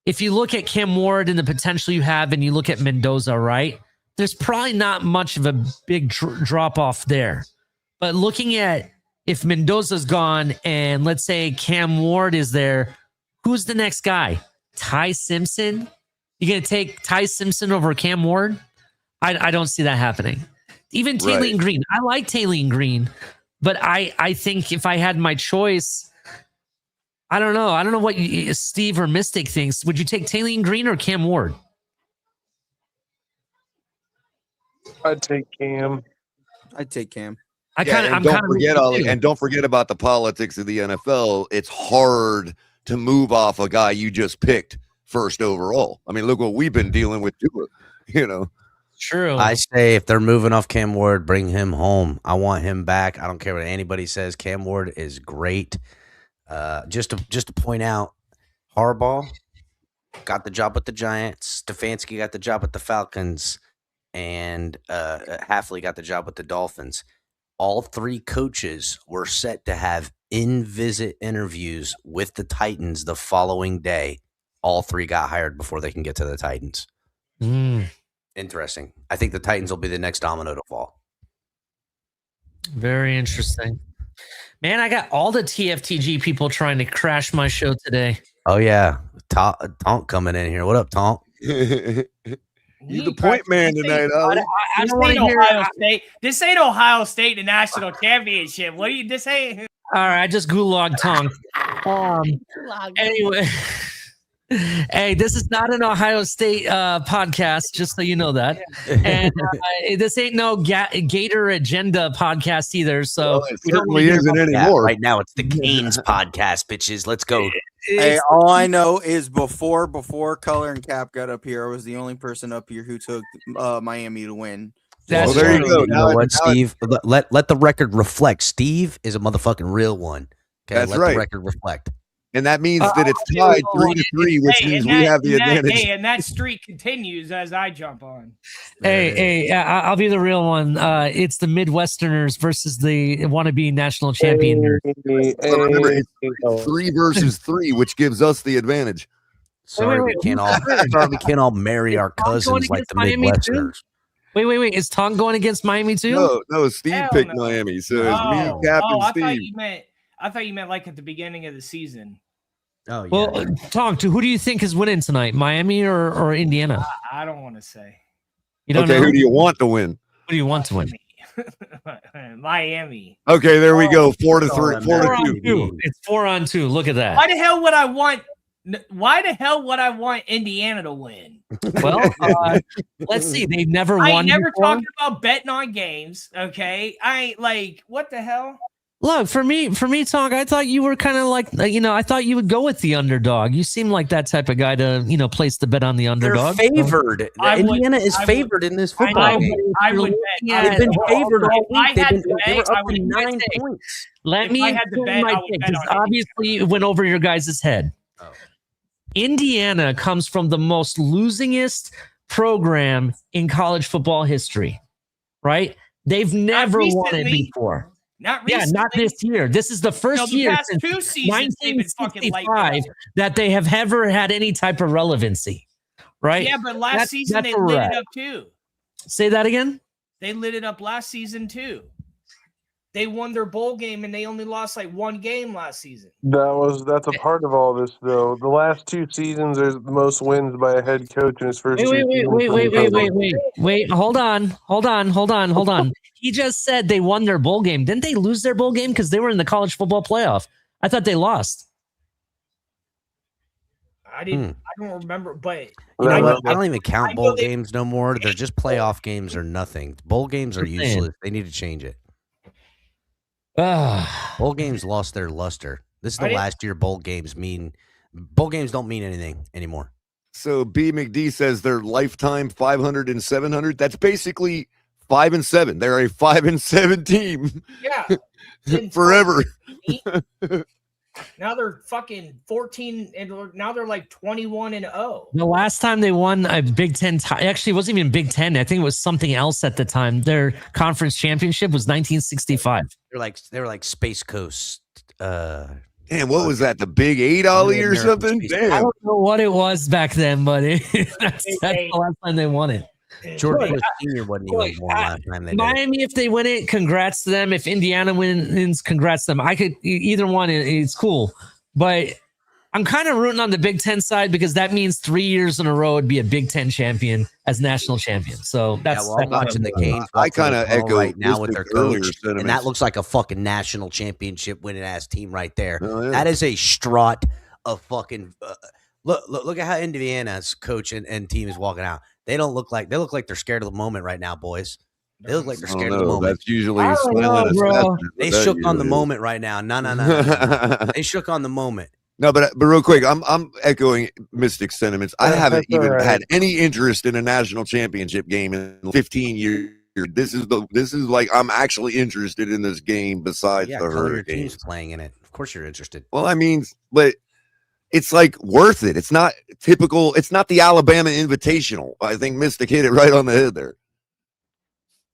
If you look at Cam Ward and the potential you have, and you look at Mendoza, right? There's probably not much of a big drop off there. But looking at if Mendoza's gone and let's say Cam Ward is there, who's the next guy? Ty Simpson? You going to take Ty Simpson over Cam Ward? I don't see that happening. Even Taylor Green. I like Taylor Green, but I think if I had my choice, I don't know. I don't know what Steve or Mystic thinks. Would you take Taylor Green or Cam Ward? I'd take Cam. Don't forget about the politics of the NFL. It's hard to move off a guy you just picked first overall. I mean, look what we've been dealing with too. True. I say if they're moving off Cam Ward, bring him home. I want him back. I don't care what anybody says. Cam Ward is great. Just to point out, Harbaugh got the job with the Giants. Stefanski got the job with the Falcons, and Hafley got the job with the Dolphins. All three coaches were set to have in-visit interviews with the Titans the following day. All three got hired before they can get to the Titans. Interesting. I think the Titans will be the next domino to fall. Very interesting. Man, I got all the TFTG people trying to crash my show today. Oh, yeah. Tonk coming in here. What up, Tonk? You the point man tonight, Ollie. I don't want to hear Ohio State. This ain't Ohio State, the national championship. What do you? This ain't. All right, I just gulagged Tonk. Anyway, hey, this is not an Ohio State podcast, just so you know that. And this ain't no Gator Agenda podcast either. So it certainly isn't anymore. Right now, it's the Canes podcast, bitches. Let's go. Hey, all I know is before Color and Cap got up here, I was the only person up here who took Miami to win. That's there you go. You know what, Steve? Let the record reflect. Steve is a motherfucking real one. Okay, That's let right. the record reflect. And that means that it's tied 3-3, which means we have the advantage. And that streak continues as I jump on. Hey, I'll be the real one. It's the Midwesterners versus the wannabe national champion. Remember, it's 3 versus 3, which gives us the advantage. Sorry, we can't all marry our cousins like the Midwesterners. Wait. Is Tom going against Miami too? No, Steve picked Miami. So it's me, Cap, and Steve. I thought you meant like at the beginning of the season. Oh, yeah. Well, Tom, who do you think is winning tonight, Miami or Indiana? I don't want to say. You don't know? Who do you want to win? Who do you want to win? Miami. Okay, there we go. 4-3. 4-2. It's 4-on-2. Look at that. Why the hell would I want Indiana to win? Well, let's see. They've never won. I never before. talking about betting on games. Okay, I ain't like what the hell. Look, for me, Tonk, I thought you were kind of like, I thought you would go with the underdog. You seem like that type of guy to, place the bet on the underdog. They're favored. Indiana is favored in this football game. I would bet. They've been favored all week. They were up to 9 points. Let me explain my pick, because obviously it went over your guys' head. Oh. Indiana comes from the most losingest program in college football history, right? They've never won it before. Not recently. Yeah, not this year. This is the first year since 2 seasons 1965 that they have ever had any type of relevancy, right? Yeah, but last season they lit it up too. Say that again? They lit it up last season too. They won their bowl game and they only lost like 1 game last season. That's a part of all this though. The last 2 seasons, there's the most wins by a head coach in his first. Wait. Hold on. He just said they won their bowl game. Didn't they lose their bowl game because they were in the college football playoff? I thought they lost. I didn't. I don't remember, but You know I what? know I don't even I count know bowl they- games no more. They're just playoff games or nothing. Bowl games are I'm saying. useless. They need to change it. Ah, Bowl games lost their luster. This is I the didn't- last year bowl games don't mean anything anymore. So B McD says they're lifetime 500 and 700. That's basically 5 and 7. They're a 5 and 7 team yeah, Since forever. now they're fucking 14, and now they're like 21 and 0. the last time they won a Big Ten, actually, it wasn't even Big Ten. I think it was something else at the time. Their conference championship was 1965. They were like Space Coast. Damn, what was that? The Big 8 Ollie or something? I Damn. don't know what it was back then, but that's the last time they won it. George Look, Bush Sr. wasn't even born last time they did it. Miami, if they win it, congrats to them. If Indiana wins, congrats to them. I could either one. It's cool, but I'm kind of rooting on the Big Ten side because that means 3 years in a row would be a Big Ten champion as national champion. So that's I'm watching the Canes. I kinda echo right now with their Mystic's earlier coach, and sentiments. that looks like a fucking national championship winning ass team right there. Oh, yeah. That is a strut of fucking. Look at how Indiana's coach and team is walking out. They look like they're scared of the moment right now, boys. They look like they're I don't scared of the know. moment. That's usually I a don't know, silent bro. assessment. They That shook on the usually is. moment right now. No. They shook on the moment. No, but real quick, I'm echoing Mystic sentiments. I haven't that's all even right. had any interest in a national championship game in 15 years. This is like I'm actually interested in this game besides Yeah, the color your Hurricanes. team's playing in it. Of course, you're interested. Well, I mean, but it's like worth it. It's not typical. It's not the Alabama Invitational. I think Mystic hit it right on the head there.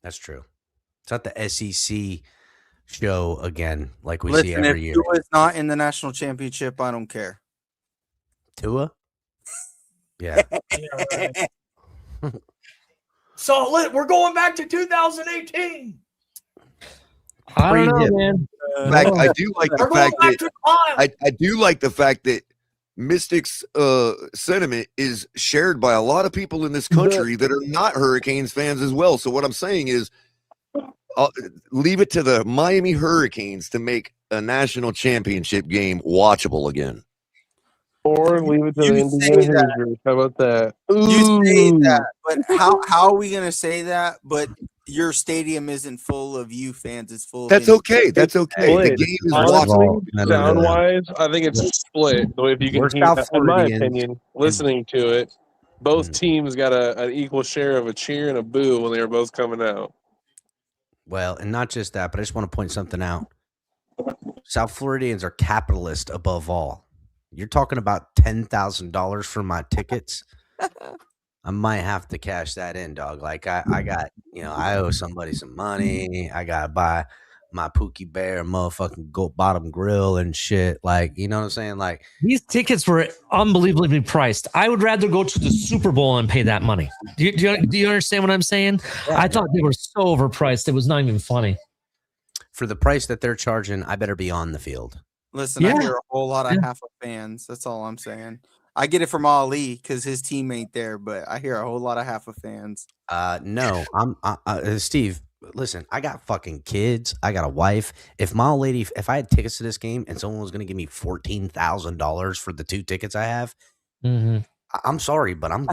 That's true. It's not the SEC show again, like we see Listen, every if year. Tua is not in the national championship, I don't care. Tua? Yeah. Yeah, right. So we're going back to 2018. I don't know, Pretty man. In fact, I do like the We're going fact back that to Kyle. I do like the fact that Mystic's sentiment is shared by a lot of people in this country that are not Hurricanes fans as well. So what I'm saying is, leave it to the Miami Hurricanes to make a national championship game watchable again. Or leave it to You the Indiana say that. Hoosiers. How about that? You say Ooh. that, but how are we gonna say that? But your stadium isn't full of you fans; it's full. That's of okay. That's okay. The Split. game is Honestly, watchable. sound wise, I think it's split. So if you We're can hear, South in my Floridians. opinion, listening to it, both Mhm. teams got an equal share of a cheer and a boo when they were both coming out. Well, and not just that, but I just want to point something out. South Floridians are capitalist above all. You're talking about $10,000 for my tickets. I might have to cash that in, dog. Like I got, I owe somebody some money. I gotta buy my Pookie Bear motherfucking gold bottom grill and shit. Like, you know what I'm saying? Like, These tickets were unbelievably priced. I would rather go to the Super Bowl and pay that money. Do you understand what I'm saying? Yeah. I thought they were so overpriced. It was not even funny. for the price that they're charging, I better be on the field. Listen, Yeah. I hear a whole lot of half of fans. That's all I'm saying. I get it from Ali because his team ain't there, but I hear a whole lot of half of fans. No, Steve. Listen, I got fucking kids. I got a wife. If I had tickets to this game and someone was going to give me $14,000 for the 2 tickets I have, Mm-hmm. I'm sorry, but I'm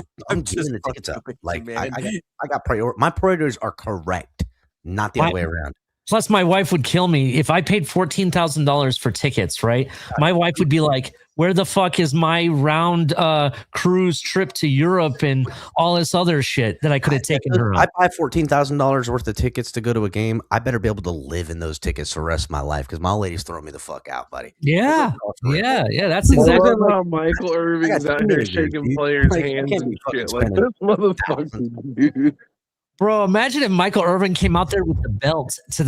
just giving the tickets fucking up. with you, Like man. I got my priorities are correct, not the other way around. Plus, my wife would kill me if I paid $14,000 for tickets. Right? My wife would be like, "Where the fuck is my round cruise trip to Europe and all this other shit that I could have taken her I on?" buy $14,000 worth of tickets to go to a game. I better be able to live in those tickets for the rest of my life because my old lady's throwing me the fuck out, buddy. Yeah, yeah. That's I exactly. love how Michael Irving's out here teenagers, shaking dude. players' Like, I hands can't and be fucking shit. Like spending this motherfucker, dude. Bro, imagine if Michael Irvin came out there with the belt for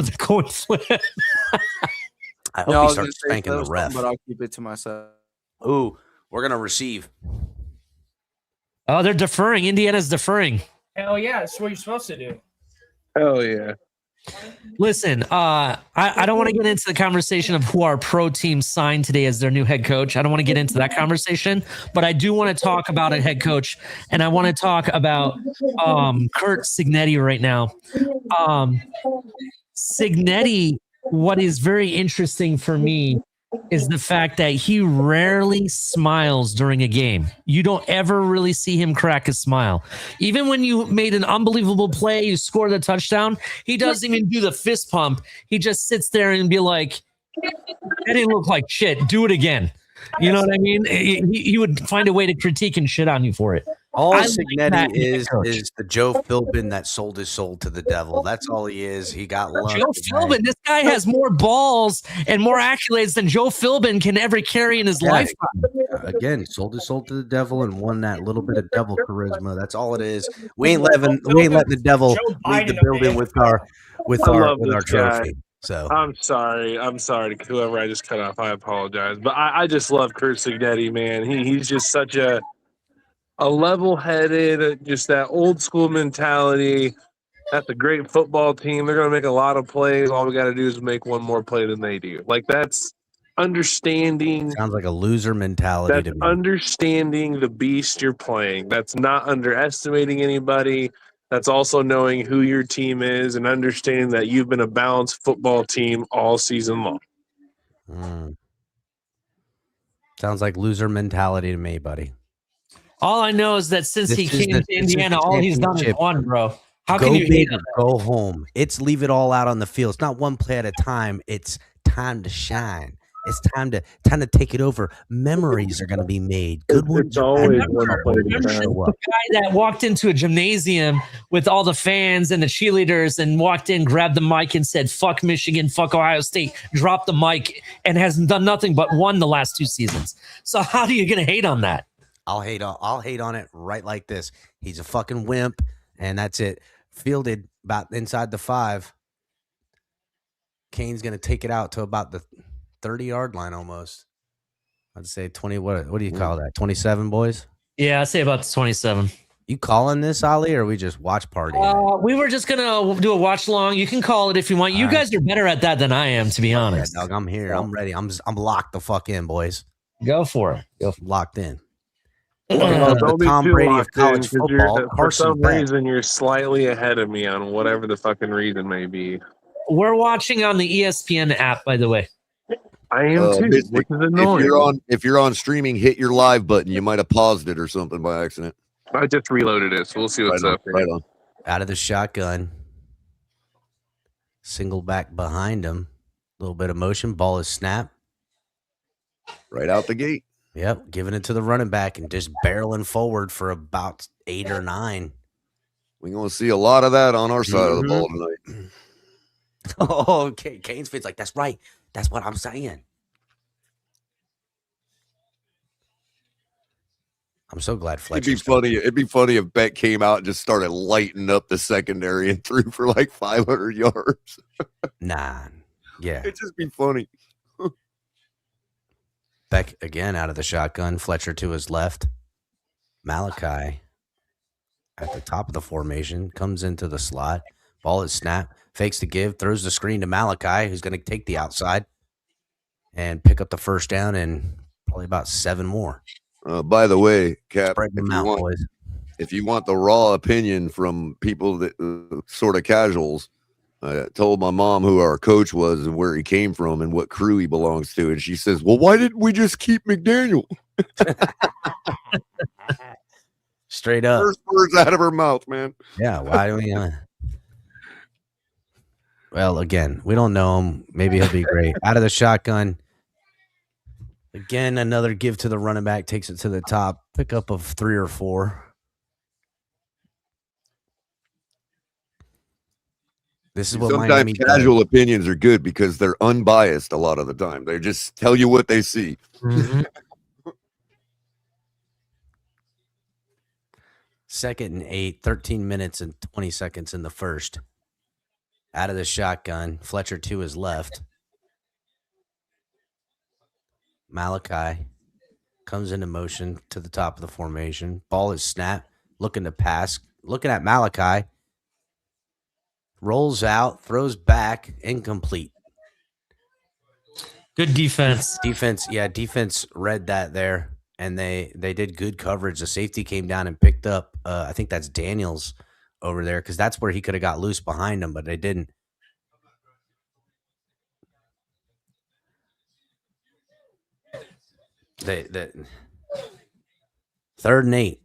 the coin flip. I hope No, I he was starts gonna say spanking the something, ref. but I'll keep it to myself. Ooh, we're gonna receive. Oh, they're deferring. Indiana's deferring. Hell yeah, that's what you're supposed to do. Hell yeah. Listen, I don't want to get into the conversation of who our pro team signed today as their new head coach. I don't want to get into that conversation, but I do want to talk about a head coach, and I want to talk about Kurt Cignetti right now. Cignetti, what is very interesting for me is the fact that he rarely smiles during a game. You don't ever really see him crack a smile. Even when you made an unbelievable play, you scored a touchdown, he doesn't even do the fist pump. He just sits there and be like, that didn't look like shit. Do it again. You know what I mean? He would find a way to critique and shit on you for it. All I like Signetti that in a is the Joe Philbin that sold his soul to the devil. That's all he is. He got love. Joe Philbin, this guy has more balls and more accolades than Joe Philbin can ever carry in his lifetime. Again, sold his soul to the devil and won that little bit of devil charisma. That's all it is. We ain't letting the devil leave the building with our trophy. So I'm sorry to whoever I just cut off. I apologize, but I just love Kurt Signetti, man. He's just such a level-headed, just that old school mentality. That's a great football team. They're going to make a lot of plays. All we got to do is make one more play than they do. Like, that's understanding. Sounds like a loser mentality to me. Understanding the beast you're playing. That's not underestimating anybody. That's also knowing who your team is and understanding that you've been a balanced football team all season long. Sounds like loser mentality to me, buddy. All I know is that since he came to Indiana, all he's done is won, bro. How can you hate him? Go home. It's leave it all out on the field. It's not one play at a time. It's time to shine. It's time to take it over. Memories are going to be made. Good ones. It's always Remember the guy that walked into a gymnasium with all the fans and the cheerleaders and walked in, grabbed the mic and said, fuck Michigan, fuck Ohio State, dropped the mic and hasn't done nothing but won the last 2 seasons. So how are you going to hate on that? I'll hate on it right like this. He's a fucking wimp, and that's it. Fielded about inside the 5. Kane's going to take it out to about the 30-yard line almost. I'd say 20. What do you call that? 27, boys? Yeah, I'd say about 27. You calling this, Ali, or we just watch party? We were just going to do a watch along. You can call it if you want. You guys are better at that than I am, to be honest. Yeah, dog, I'm here. I'm ready. I'm locked the fuck in, boys. Go for it. Locked in. Don't be Tom too Brady of locked college in, 'cause football. for some Carson Beck. reason, you're slightly ahead of me on whatever the fucking reason may be. We're watching on the ESPN app, by the way. I am too, which is annoying. If you're on streaming, hit your live button. You might have paused it or something by accident. I just reloaded it, so we'll see what's up. Right on. Out of the shotgun. Single back behind him. A little bit of motion. Ball is snapped. Right out the gate. Yep, giving it to the running back and just barreling forward for about 8 or 9. We're going to see a lot of that on our side of the ball tonight. Oh, okay. Kane's face like, that's right. That's what I'm saying. I'm so glad Fletcher. It'd be funny if Beck came out and just started lighting up the secondary and threw for like 500 yards. Nah. Yeah. It'd just be funny. Beck again out of the shotgun. Fletcher to his left. Malachi at the top of the formation comes into the slot. Ball is snapped. Fakes the give. Throws the screen to Malachi, who's going to take the outside and pick up the first down and probably about 7 more. By the way, Cap, if you want the raw opinion from people that sort of casuals, I told my mom who our coach was and where he came from and what crew he belongs to. And she says, well, why didn't we just keep McDaniel? Straight up. First words out of her mouth, man. Yeah. Why do we? Well, again, we don't know him. Maybe he'll be great. Out of the shotgun. Again, another give to the running back. Takes it to the top. Pickup of 3 or 4. This is what sometimes casual opinions are good because they're unbiased a lot of the time. They just tell you what they see. Mm-hmm. 2nd and 8, 13 minutes and 20 seconds in the first. Out of the shotgun, Fletcher to his left. Malachi comes into motion to the top of the formation. Ball is snapped, looking to pass, looking at Malachi. Rolls out, throws back, incomplete. Good defense. Defense read that there, and they did good coverage. The safety came down and picked up, I think that's Daniels over there, because that's where he could have got loose behind him, but they didn't. They 3rd and 8.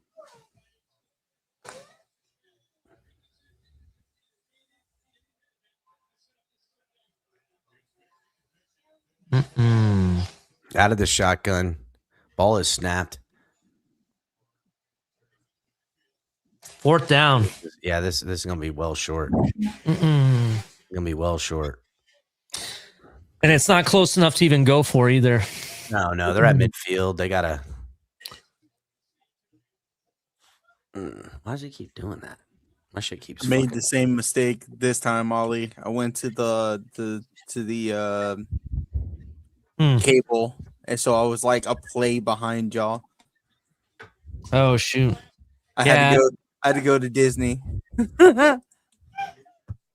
Out of the shotgun. Ball is snapped. 4th down. Yeah, this is gonna be well short. Gonna be well short. And it's not close enough to even go for either. No, they're at midfield. They gotta. Why does he keep doing that? My shit keeps. Made fucking- the same mistake this time, Ollie. I went to the cable, and so I was like a play behind y'all. Oh shoot. I Yeah. had to go to Disney.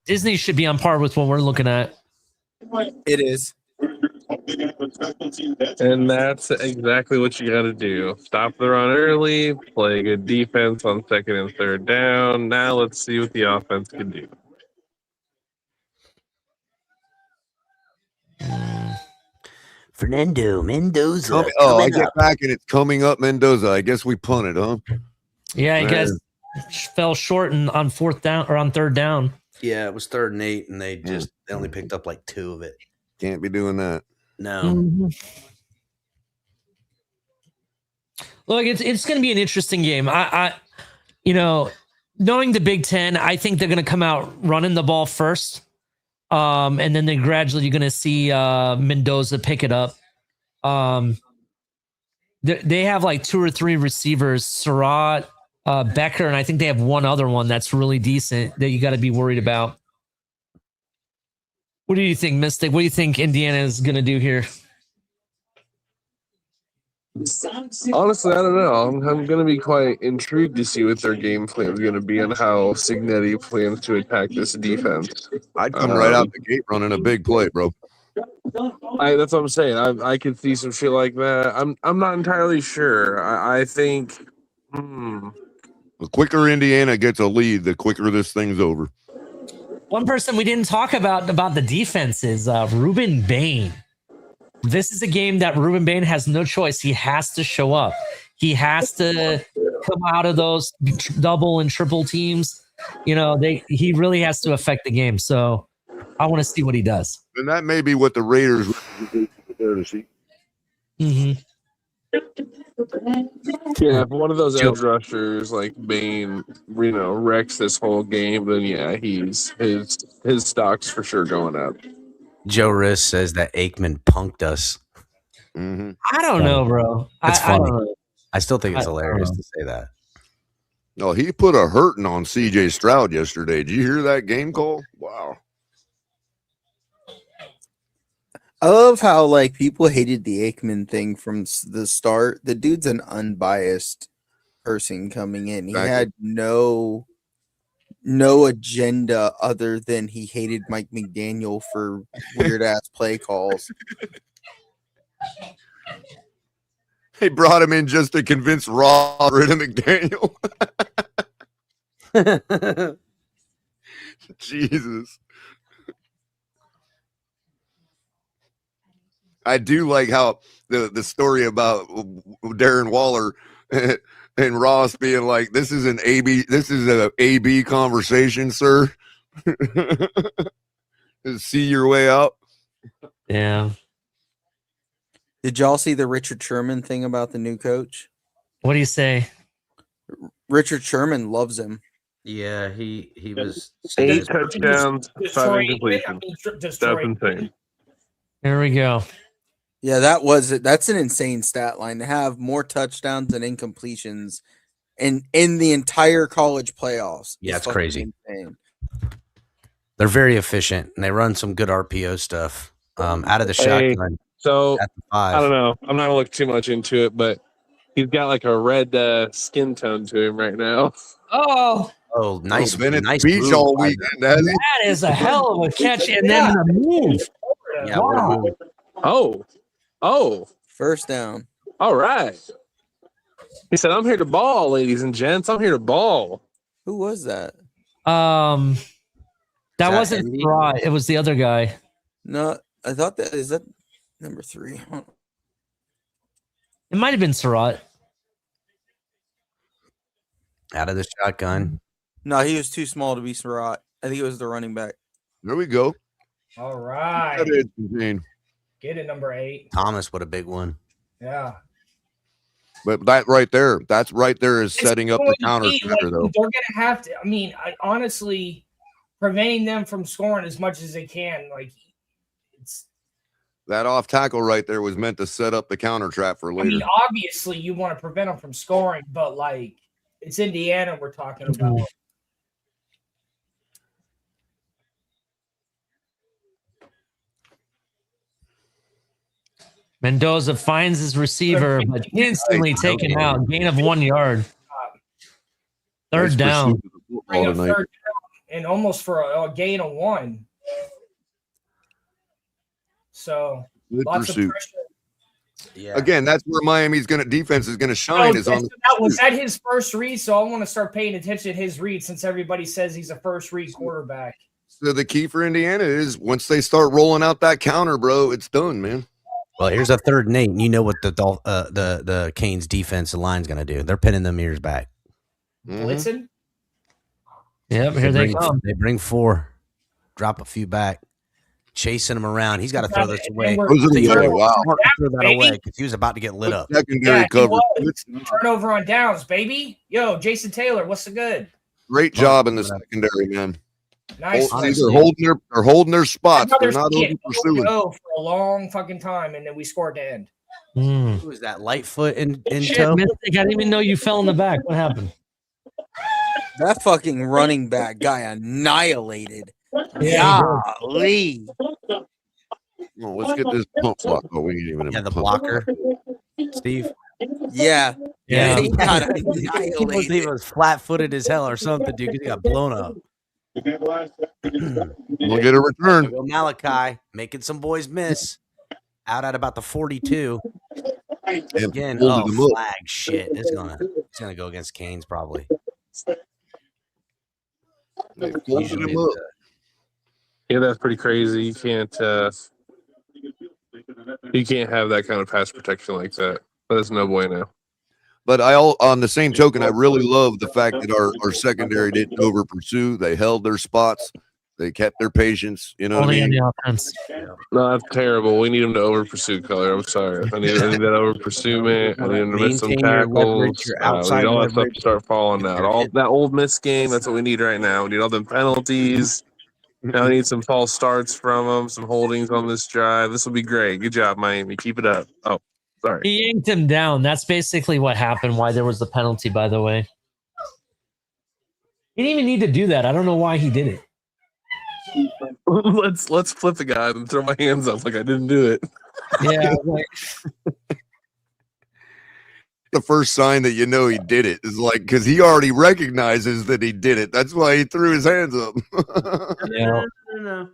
Disney should be on par with what we're looking at. It is. And that's exactly what you got to do. Stop the run early, play good defense on 2nd and 3rd down. Now let's see what the offense can do. Fernando Mendoza. I get back and it's coming up Mendoza. I guess we punted, huh? Yeah, you guys fell short on 4th down or on 3rd down. Yeah, it was 3rd and 8, and they only picked up like 2 of it. Can't be doing that. No. Look, it's going to be an interesting game. I knowing the Big Ten, I think they're going to come out running the ball first, and then you're going to see Mendoza pick it up. They have like 2 or 3 receivers, Surratt, Becker, and I think they have one other one that's really decent that you got to be worried about. What do you think, Mystic? What do you think Indiana is going to do here? Honestly, I don't know. I'm going to be quite intrigued to see what their game plan is going to be and how Signetti plans to attack this defense. I'd come right out the gate running a big play, bro. That's what I'm saying. I could see some shit like that. I'm not entirely sure. I think. The quicker Indiana gets a lead, the quicker this thing's over. One person we didn't talk about the defense is Ruben Bain. This is a game that Ruben Bain has no choice. He has to show up. He has to come out of those double and triple teams. He really has to affect the game. So I want to see what he does. And that may be what the Raiders are there to see. Mm-hmm. Yeah, if one of those edge rushers like Bain, wrecks this whole game, then yeah, his stock's for sure going up. Joe Riss says that Aikman punked us. Mm-hmm. I don't know, bro. It's funny. I don't know. I still think it's hilarious to say that. No, he put a hurting on CJ Stroud yesterday. Did you hear that game call? Wow. I love how like people hated the Aikman thing from the start. The dude's an unbiased person coming in. He had no agenda other than he hated Mike McDaniel for weird ass play calls. They brought him in just to convince Raw rid of McDaniel. Jesus. I do like how the story about Darren Waller and Ross being like, this is an AB conversation, sir. See your way out. Yeah. Did y'all see the Richard Sherman thing about the new coach? What do you say? Richard Sherman loves him. Yeah, he was 8 touchdowns, 5 incompletions. That's insane. There we go. Yeah, that's an insane stat line to have more touchdowns and incompletions in the entire college playoffs. Yeah, it's crazy. Insane. They're very efficient and they run some good RPO stuff. Out of the shotgun. So at the 5. I don't know. I'm not gonna look too much into it, but he's got like a red skin tone to him right now. Oh, nice. Been at nice the beach move all by weekend, them. hasn't he? that is a hell of a catch and then the move. Yeah, what a move. Oh, First down. all right. He said, "I'm here to ball, ladies and gents. I'm here to ball." Who was that? That that wasn't Andy? right. It was the other guy. No, I thought that is that number 3. Huh. It might have been Surratt. Out of the shotgun. No, he was too small to be Surratt. I think it was the running back. There we go. All right. That is insane. Get it, number 8. Thomas, what a big one. Yeah. But that right there, that's right there is setting up the counter center, though. They're going to have to, I mean, honestly, preventing them from scoring as much as they can. Like, it's. That off tackle right there was meant to set up the counter trap for later. I mean, obviously, you want to prevent them from scoring, but, like, it's Indiana we're talking about. Mendoza finds his receiver, but instantly taken out. Gain of 1 yard. Third down. Bring a third down and almost for a gain of 1. So Good lots pursuit. of pressure. Yeah. Again, that's where Miami's defense is gonna shine. Oh, Is on the was that his first read? So I want to start paying attention to his read since everybody says he's a first read quarterback. So the key for Indiana is once they start rolling out that counter, bro, it's done, man. Well, here's a 3rd and 8, and you know what the Canes defensive line's going to do. They're pinning them ears back. Blitzing? Yep, here they come. They bring 4, drop a few back, chasing him around. He's got to throw this away. Wow. Throw that away because he was about to get lit up. Secondary cover. Turnover on downs, baby. Yo, Jason Taylor, what's the good? Great job in the secondary, man. Nice. They're holding their spots. They're not over pursuing. For a long fucking time, and then we scored to end. Who was that? Lightfoot in Shit, toe? Mystic, I didn't even know you fell in the back. What happened? That fucking running back guy annihilated. Yeah, Golly. Well, let's get this pump block. Oh, we ain't even The blocker, Steve. Yeah. Yeah. He got He annihilated. was flat-footed as hell or something, dude. 'Cause he got blown up. We'll get a return. Go Malachi making some boys miss. Out at about the 42. Again, flag shit. It's gonna go against Canes probably. Usually Yeah, that's pretty crazy. You can't have that kind of pass protection like that. That's no bueno. But on the same token, I really love the fact that our secondary didn't over pursue. They held their spots. They kept their patience. You know what I only on mean? the offense. No, that's terrible. We need him to over pursue, Color. I'm sorry. I need that over pursuement. I need him to miss some Maintain your tackles. leverage, your We outside need all that stuff leverage. to start falling out. All that old miss game. That's what we need right now. We need all them penalties. Now we need some false starts from them, some holdings on this drive. This will be great. Good job, Miami. Keep it up. Oh, sorry. He yanked him down. That's basically what happened, why there was the penalty, by the way. He didn't even need to do that. I don't know why he did it. Let's flip the guy and throw my hands up like I didn't do it. Yeah. Like, The first sign that you know he did it is like because he already recognizes that he did it. That's why he threw his hands up. yeah. No.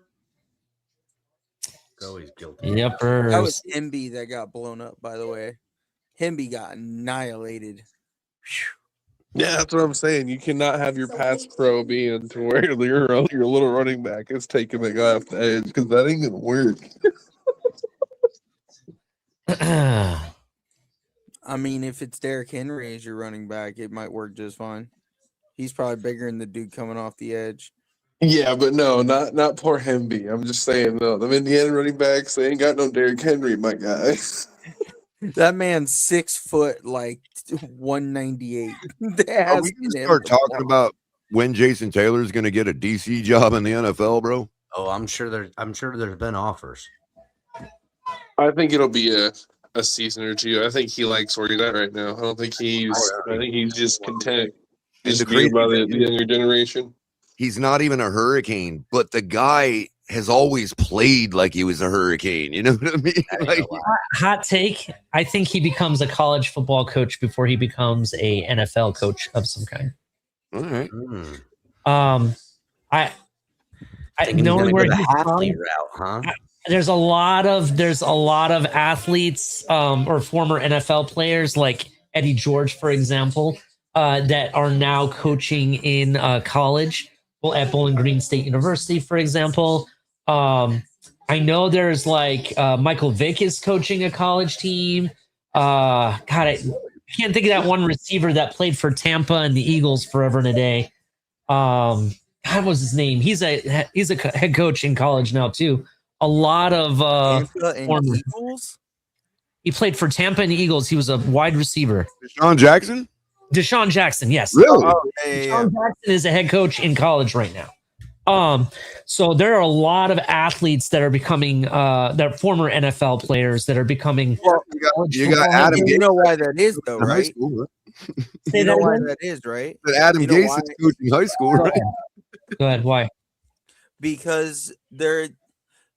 Always guilty. Yepers. That was Hemby that got blown up, by the way. Hemby got annihilated. Yeah, that's what I'm saying. You cannot have your pass pro being to where your little running back is taking the guy off the edge because that ain't gonna work. I mean, if it's Derrick Henry as your running back, it might work just fine. He's probably bigger than the dude coming off the edge. Yeah, but no, not poor Hemby. I'm just saying though, the Indiana running backs, they ain't got no Derrick Henry, my guy. That man's 6 foot, like 198. Are we gonna start talking about when Jason Taylor is going to get a DC job in the NFL, bro? Oh, I'm sure there's been offers. I think it'll be a season or two. I think he likes where he's at right now. I don't think I think he's just content. Just crazy by the thing is- younger generation. He's not even a Hurricane, but the guy has always played like he was a Hurricane. You know what I mean? Like, Hot take. I think he becomes a college football coach before he becomes a NFL coach of some kind. all right. I Thinking knowing he's where gonna go he's the athlete from, route, huh? there's a lot of athletes or former NFL players like Eddie George, for example, that are now coaching in college. Well, at Bowling Green State University, for example. I know there's like Michael Vick is coaching a college team. God, I can't think of that one receiver that played for Tampa and the Eagles forever and a day. God, what was his name? He's a head coach in college now too. A lot of Tampa and former- Eagles. he played for Tampa and Eagles. He was a wide receiver. Deshaun Jackson? Deshaun Jackson, yes. Really? Oh, yeah. Deshaun Jackson is a head coach in college right now. So there are a lot of athletes that are becoming that former NFL players that are becoming. Well, You got Adam you Gase know why that is, though, in high right? school, right? You know why again? that is, right? But Adam You know Gase why? is coaching high school, right? Go ahead. Why? Because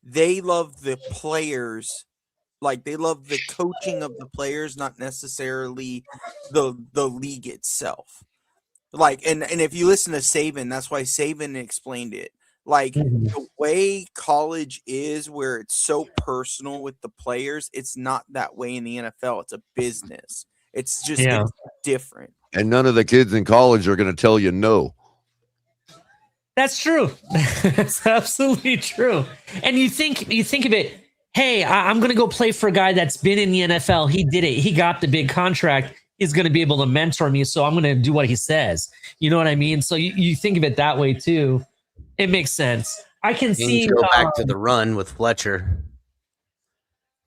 they love the players, like they love the coaching of the players, not necessarily the league itself. Like, and if you listen to Saban, that's why Saban explained it. Like the way college is, where it's so personal with the players, it's not that way in the NFL. It's a business. It's just it's different. And none of the kids in college are going to tell you no. That's true. That's absolutely true. And you think of it, hey, I'm going to go play for a guy that's been in the NFL. He did it. He got the big contract. He's going to be able to mentor me. So I'm going to do what he says. You know what I mean? So you think of it that way too. It makes sense. I can see go back to the run with Fletcher.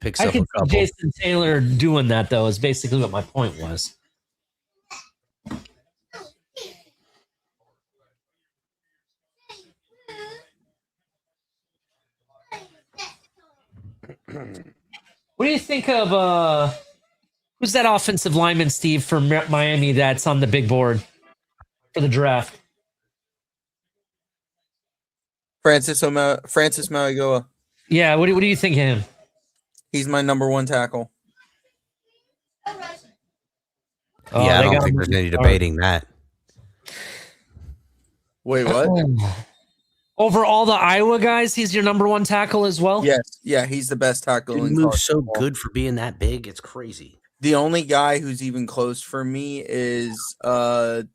Picks I up can a see couple. Jason Taylor doing that though, is basically what my point was. What do you think of who's that offensive lineman, Steve, from Miami that's on the big board for the draft? Francis Mauigoa. Yeah, what do you think of him? He's my number one tackle. Oh, Yeah, I they don't got think him. there's any debating that. Wait, what? Over all the Iowa guys, he's your number one tackle as well? Yes, yeah, he's the best tackle. He in moves college so football. good for being that big. It's crazy. The only guy who's even close for me is Fano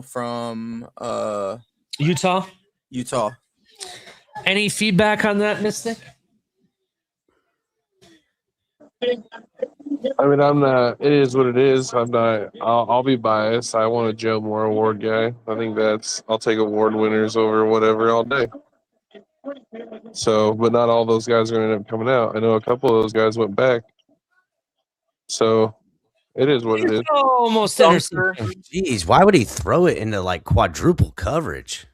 from Utah? Utah. Any feedback on that, Mystic? I mean, I'm not. It is what it is. I'm not. I'll be biased. I want a Joe Moore Award guy. I think I'll take award winners over whatever all day. So, but not all those guys are going to end up coming out. I know a couple of those guys went back. So, it is what it is. Almost Dunker, interception. Jeez, why would he throw it into like quadruple coverage?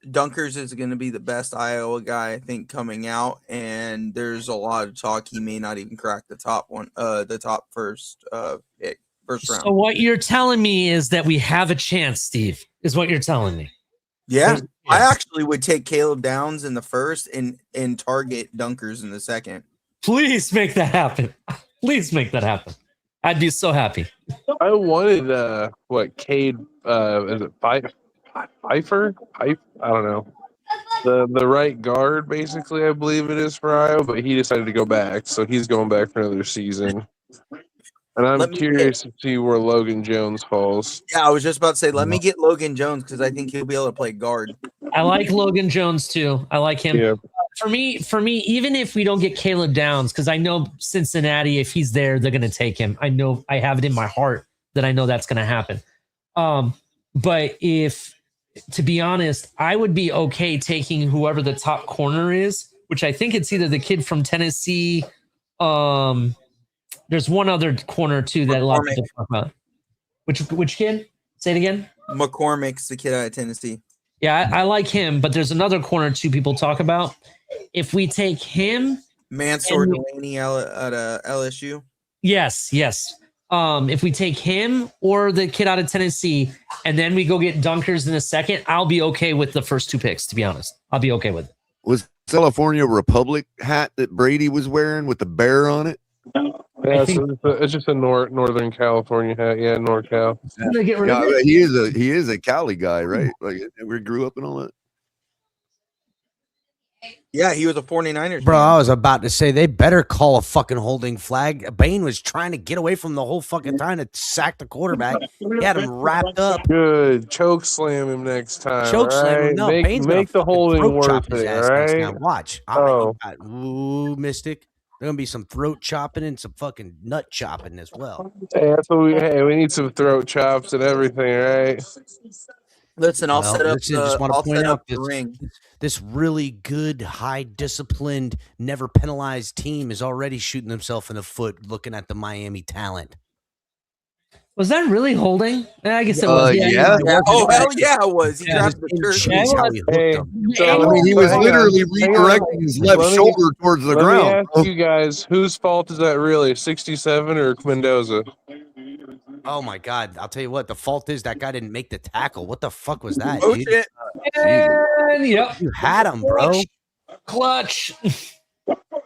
Dunkers is going to be the best Iowa guy, I think, coming out, and there's a lot of talk he may not even crack the top first pick, first round. So what you're telling me is that we have a chance, Steve, is what you're telling me. Yeah, I actually would take Caleb Downs in the first and target Dunkers in the second. Please make that happen. Please make that happen. I'd be so happy. I wanted Cade is it Pfeiffer? I don't know. The right guard, basically, I believe it is for Iowa, but he decided to go back, so he's going back for another season. And I'm curious to see where Logan Jones falls. Yeah, I was just about to say, let me get Logan Jones because I think he'll be able to play guard. I like Logan Jones too. I like him. Yeah. For me, even if we don't get Caleb Downs, because I know Cincinnati, if he's there, they're going to take him. I know, I have it in my heart that I know that's going to happen. But to be honest, I would be okay taking whoever the top corner is, which I think it's either the kid from Tennessee. There's one other corner too that a lot of people talk about. Which kid? Say it again. McCormick's the kid out of Tennessee. Yeah, I like him, but there's another corner two people talk about. If we take him, Mansour Delaney out of LSU. Yes. If we take him or the kid out of Tennessee, and then we go get Dunkers in a second, I'll be okay with the first two picks. To be honest, I'll be okay with it. Was California Republic hat that Brady was wearing with the bear on it? Yeah, it's just a Northern California hat. Yeah, NorCal. Yeah, he is a Cali guy, right? Like we grew up and all that. Yeah, he was a 49ers. Bro, man. I was about to say they better call a fucking holding flag. Bain was trying to get away from the whole fucking time to sack the quarterback. He had him wrapped up. Good. Choke slam him next time. Choke slam him. No, Bain's make the holding chop worth his it, ass all next right? time. Watch. Oh. Ooh, Mystic. There's gonna be some throat chopping and some fucking nut chopping as well. Hey, that's what we need some throat chops and everything, right? Listen, I'll Well, set up listen, just the want to I'll point set out up the ring. this really good, high disciplined, never penalized team is already shooting themselves in the foot looking at the Miami talent. Was that really holding? I guess it was. Yeah. you're Yeah. right. Oh hell yeah, it was. He Yeah, grabbed the In jersey. cheese, Yeah, how he hooked Hey, them. so I mean, he was hang on, literally hang on. redirecting his left Let me- shoulder towards the Let me ground. ask bro. you guys, whose fault is that really? 67 or Mendoza? Oh my God! I'll tell you what. The fault is that guy didn't make the tackle. What the fuck was that, Oh dude? shit. And, yep. You had him, bro. Clutch.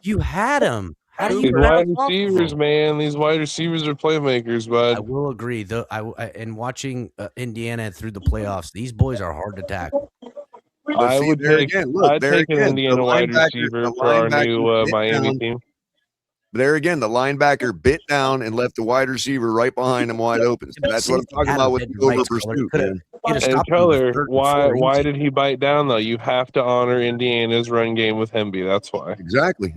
You had him. How do These you wide bounce off of receivers, him? man. These wide receivers are playmakers, I bud. will agree. Though, in watching Indiana through the playoffs, these boys are hard to tackle. But I see, would there take, again, look, I'd there take an again, Indiana wide receiver the for our linebacker new bit Miami down. team. There again, the linebacker bit down and left the wide receiver right behind him wide open. So that's what I'm talking about with the over pursuit, man. And Keller, why did he bite down though? You have to honor Indiana's run game with Hemby. That's why. Exactly.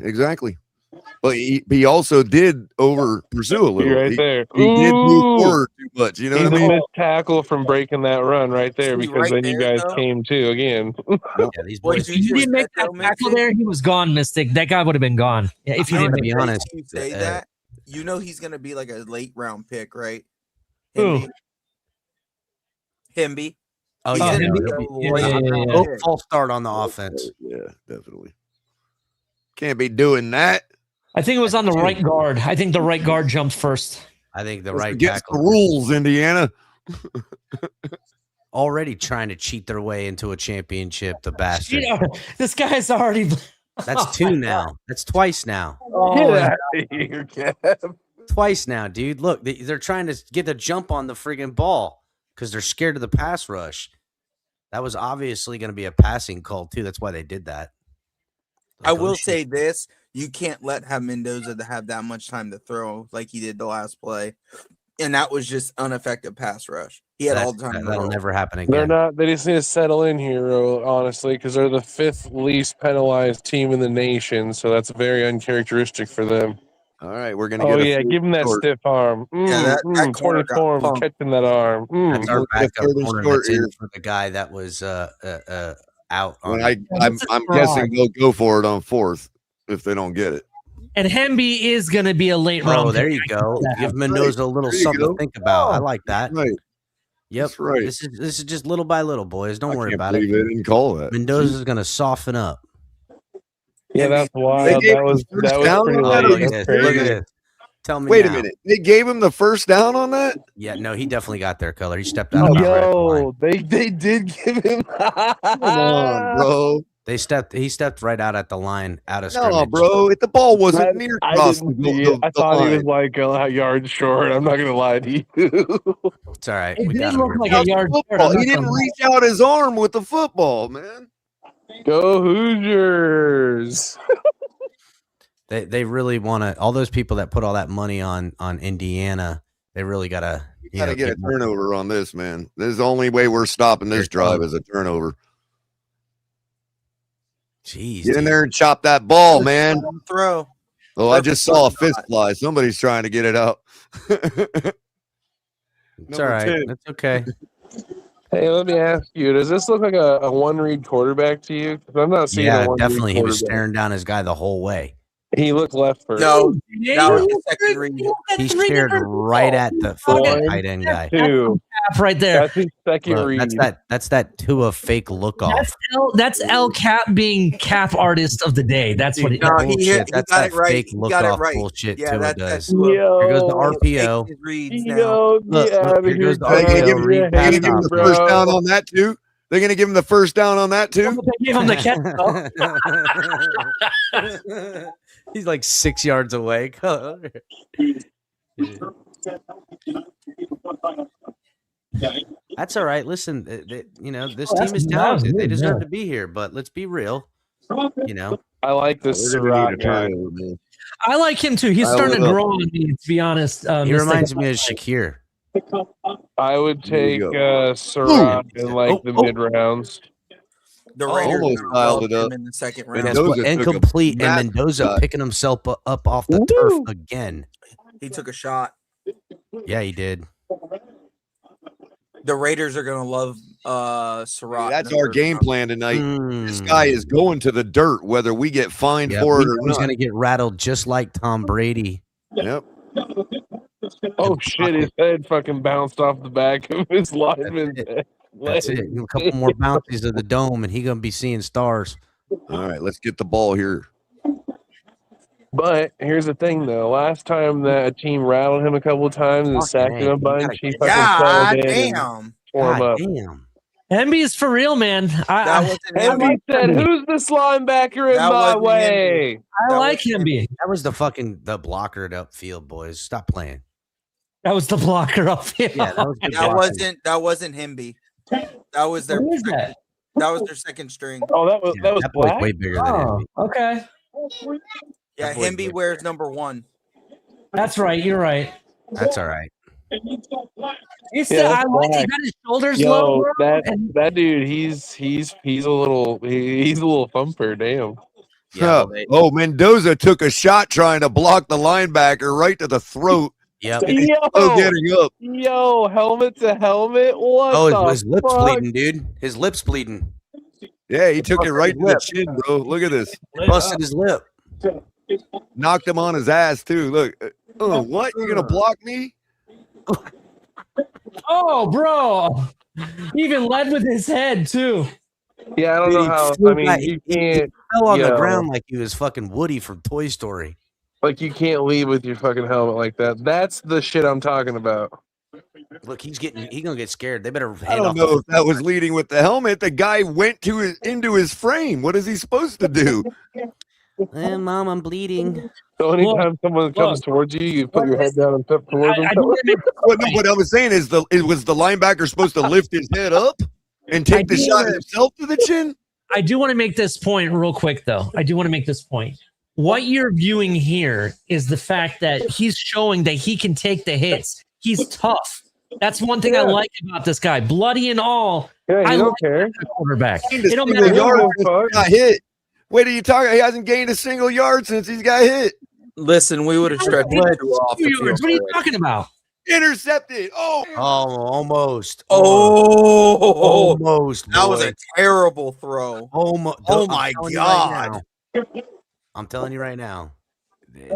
But he also did over pursue a little. You're right there. He did move Ooh. forward too much. You know He's what I mean? a missed tackle from breaking that run right there, See, because right then you there, guys though? came to again. Yeah, these What boys. you If he just didn't make said, that though, tackle Mitchell, there, he was gone, Mystic. That guy would have been gone. Yeah, if he you know didn't what's make be that. crazy honest, you say that? You know he's gonna be like a late round pick, right? Who? Hemby. Oh He's yeah, gonna no, be he'll a be- late yeah, round yeah. pick. false start on the offense. Yeah, definitely. Can't be doing that. I think it was on the right guard. I think the right guard jumped first. I think the That's right against the tackle rules, Indiana. already trying to cheat their way into a championship. The bastard. You know, this guy's already. That's two now. That's twice now. Get out of here, Kev. Twice now, dude. Look, they're trying to get the jump on the friggin' ball because they're scared of the pass rush. That was obviously going to be a passing call too. That's why they did that. I Like, oh, will shit. say this: you can't have Mendoza to have that much time to throw like he did the last play, and that was just unaffected pass rush. He had all the time. That'll never happen They're again. not. They just need to settle in here, honestly, because they're the 5th least penalized team in the nation. So that's very uncharacteristic for them. All right, we're gonna Oh get. yeah, give him that stiff arm. that corner got 24 pumped. catching that arm. That's our Look at backup third and corner short that's in here. for the guy that was out on. When I'm guessing they'll go for it on 4th if they don't get it. And Hemby is going to be a late round. Oh, there pick. you go. Give Mendoza a little There you something go. to think about. I like that. Right. Yep. That's right. This is just little by little, boys. Don't I worry can't about believe it. they didn't call that. Mendoza's gonna soften up. Yeah, that's They wild. gave That him was the first down pretty on that, Oh, or late. look at That's this. Look at crazy. this. Tell me Wait a now. minute. They gave him the first down on that? Yeah, no, he definitely got there, Color. He stepped out. About right at the line. Yo, they did give him. Come on, bro. He stepped right out at the line, out of No, scrimmage. bro. The ball wasn't near I across didn't the, see it. the, I the thought he line. was like a yard short. I'm not gonna lie to you. It's all right. It We did got him look here. like a yard short. Football. I'm He not didn't gonna lie. reach out his arm with the football, man. Go Hoosiers! They really want to. All those people that put all that money on Indiana, they really gotta. You gotta get a turnover on this, man. This is the only way we're stopping this drive is a turnover. Jeez, Get in dude. there and chop that ball, man. Throw. Oh, I just saw a fist fly. Somebody's trying to get it out. It's all right. Two. That's okay. Hey, let me ask you: does this look like a one-read quarterback to you? 'Cause I'm not seeing a Yeah, one-read definitely. He was quarterback. staring down his guy the whole way. He looked left first. No, Yeah, that was you the look second good. read. You look at He three stared different right people. at the fucking One, tight end guy. Two. Cap right there. That's his second Look, read. that's that Tua fake look off. That's L Cap being Cap artist of the day. That's what he. No, he Bullshit. hit. He That's got that it right. fake He look got it off right. bullshit Yeah, Tua that's does. Yo, Here goes the Taking RPO. his reads now. Yo, Look, get out of here here, goes the Are they gonna RPO. give him, Read they're gonna pass give him the stop. first down on that too? They're gonna give him the first down on that too? They gave him the catch. He's like 6 yards away. That's all right. Listen, this Oh, team is that was talented. They good, deserve yeah. to be here, but let's be real. I like this They're gonna need Surratt a guy. turnover, man. I like him too. He's I starting to will. grow on me, to be honest. He Mystic. reminds me of Shakir. I would There you take go. Surratt in like Oh, the oh. mid rounds. The Raiders almost gonna dialed love it up. him in the second And round. Guess what? Mendoza took a Incomplete, and massive Mendoza shot. picking himself up off the turf again. He took a shot. Yeah, he did. The Raiders are gonna love Surratt. That's in the our first game round. plan tonight. This guy is going to the dirt, whether we get fined Yeah, for we it or know he's not. going to get rattled just like Tom Brady. Yep. Oh shit! His head fucking bounced off the back of his lineman's head. That's it. A couple more bounties of the dome, and he's going to be seeing stars. All right, let's get the ball here. But here's the thing, though. Last time that a team rattled him a couple of times and sacked him a bunch, he fucking God settled in and damn. tore him up. Damn. Hemby is for real, man. That I wasn't Hemby him. said, "Who's this linebacker in That my wasn't way?" that like wasn't Hemby. That was the blockered upfield, boys. Stop playing. That was the blocker up here. Yeah, that was good That wasn't Himby. That was their Who is that? that was their second string. Oh, that was that boy's black. way bigger than Oh, him. okay. Yeah, That boy's Himby big. wears number 1. That's right. You're right. That's all right. You said that's I like he black. got his shoulders low, Yo, bro. And that dude, he's a little thumper. Damn. Yeah, Oh, Mendoza took a shot trying to block the linebacker right to the throat. Yep. Oh, getting up. Yo, helmet to helmet. What? Oh, the his lips fuck? bleeding, dude. His lips bleeding. Yeah, he took it right to the chin, bro. Look at this. Busted his lip. Knocked him on his ass, too. Look. Oh, what? You're going to block me? oh, bro. He even led with his head too. Yeah, I don't know how. I mean, you can't. Fell on the yo. ground like he was fucking Woody from Toy Story. Like, you can't leave with your fucking helmet like that. That's the shit I'm talking about. Look, he's gonna get scared. They better I don't know if that was leading with the helmet. The guy went into his frame. What is he supposed to do? Mom, I'm bleeding. So anytime someone comes towards you, you put your head down and step towards them. What I was saying is was the linebacker supposed to lift his head up and take the shot himself to the chin? I do want to make this point real quick, though. I do want to make this point. What you're viewing here is the fact that he's showing that he can take the hits. He's tough. That's one thing I like about this guy. Bloody and all. Yeah, I you don't like care. the quarterback. It don't matter. got hit. Wait, are you talking? He hasn't gained a single yard since he's got hit. Listen, we would have stretched him off the field. What are you talking about? Intercepted. Oh, almost. Almost. That was boy. a terrible throw. Almost. Oh my God. I'm telling you right now.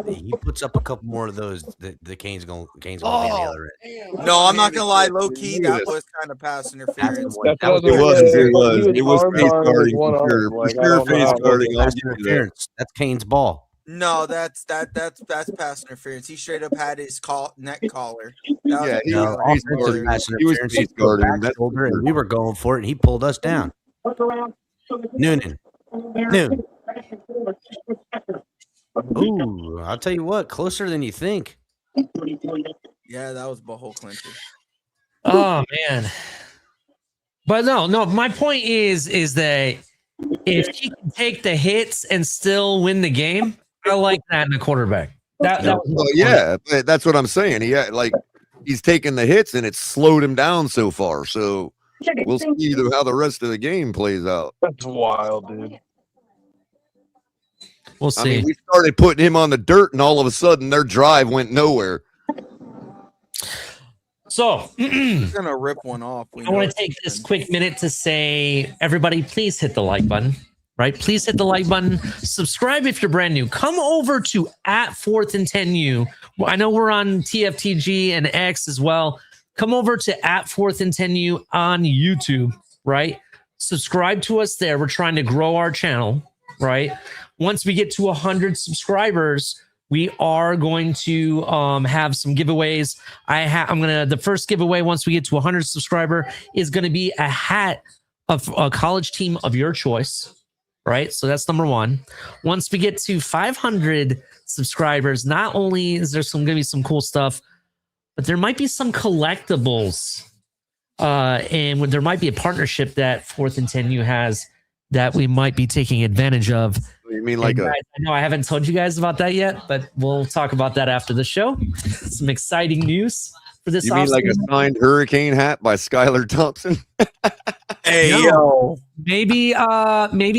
He puts up a couple more of those. The Canes gonna be on the other end. No, I'm not gonna lie. Low key, that was kind of pass interference. It was face guarding for sure. For sure, face guarding. Pass interference. That's Cane's ball. No, that's pass interference. He straight up had his neck collar. Yeah, he was face guarding. He was face guarding. Shoulder, and we were going for it, and he pulled us down. Noonan. Ooh, I'll tell you what, closer than you think. Yeah, that was butthole clincher. Oh man. But no, my point is that if he can take the hits and still win the game, I like that in a quarterback. That was yeah, but that's what I'm saying. He's taking the hits and it's slowed him down so far. So we'll see how the rest of the game plays out. That's wild, dude. We'll see. I mean, we started putting him on the dirt, and all of a sudden, their drive went nowhere. So, He's gonna rip one off. I want to take this quick minute to say, everybody, please hit the like button. Right? Please hit the like button. Subscribe if you're brand new. Come over to @4th and 10U. I know we're on TFTG and X as well. Come over to @4th and 10U on YouTube. Right? Subscribe to us there. We're trying to grow our channel. Right? Once we get to 100 subscribers, we are going to have some giveaways. The first giveaway once we get to 100 subscriber is going to be a hat of a college team of your choice, right? So that's number one. Once we get to 500 subscribers, not only is there going to be some cool stuff, but there might be some collectibles, and there might be a partnership that 4th and 10U has that we might be taking advantage of. You mean I know I haven't told you guys about that yet, but we'll talk about that after the show. Some exciting news for this. You mean like a signed hurricane hat by Skylar Thompson? Hey, No. yo. Maybe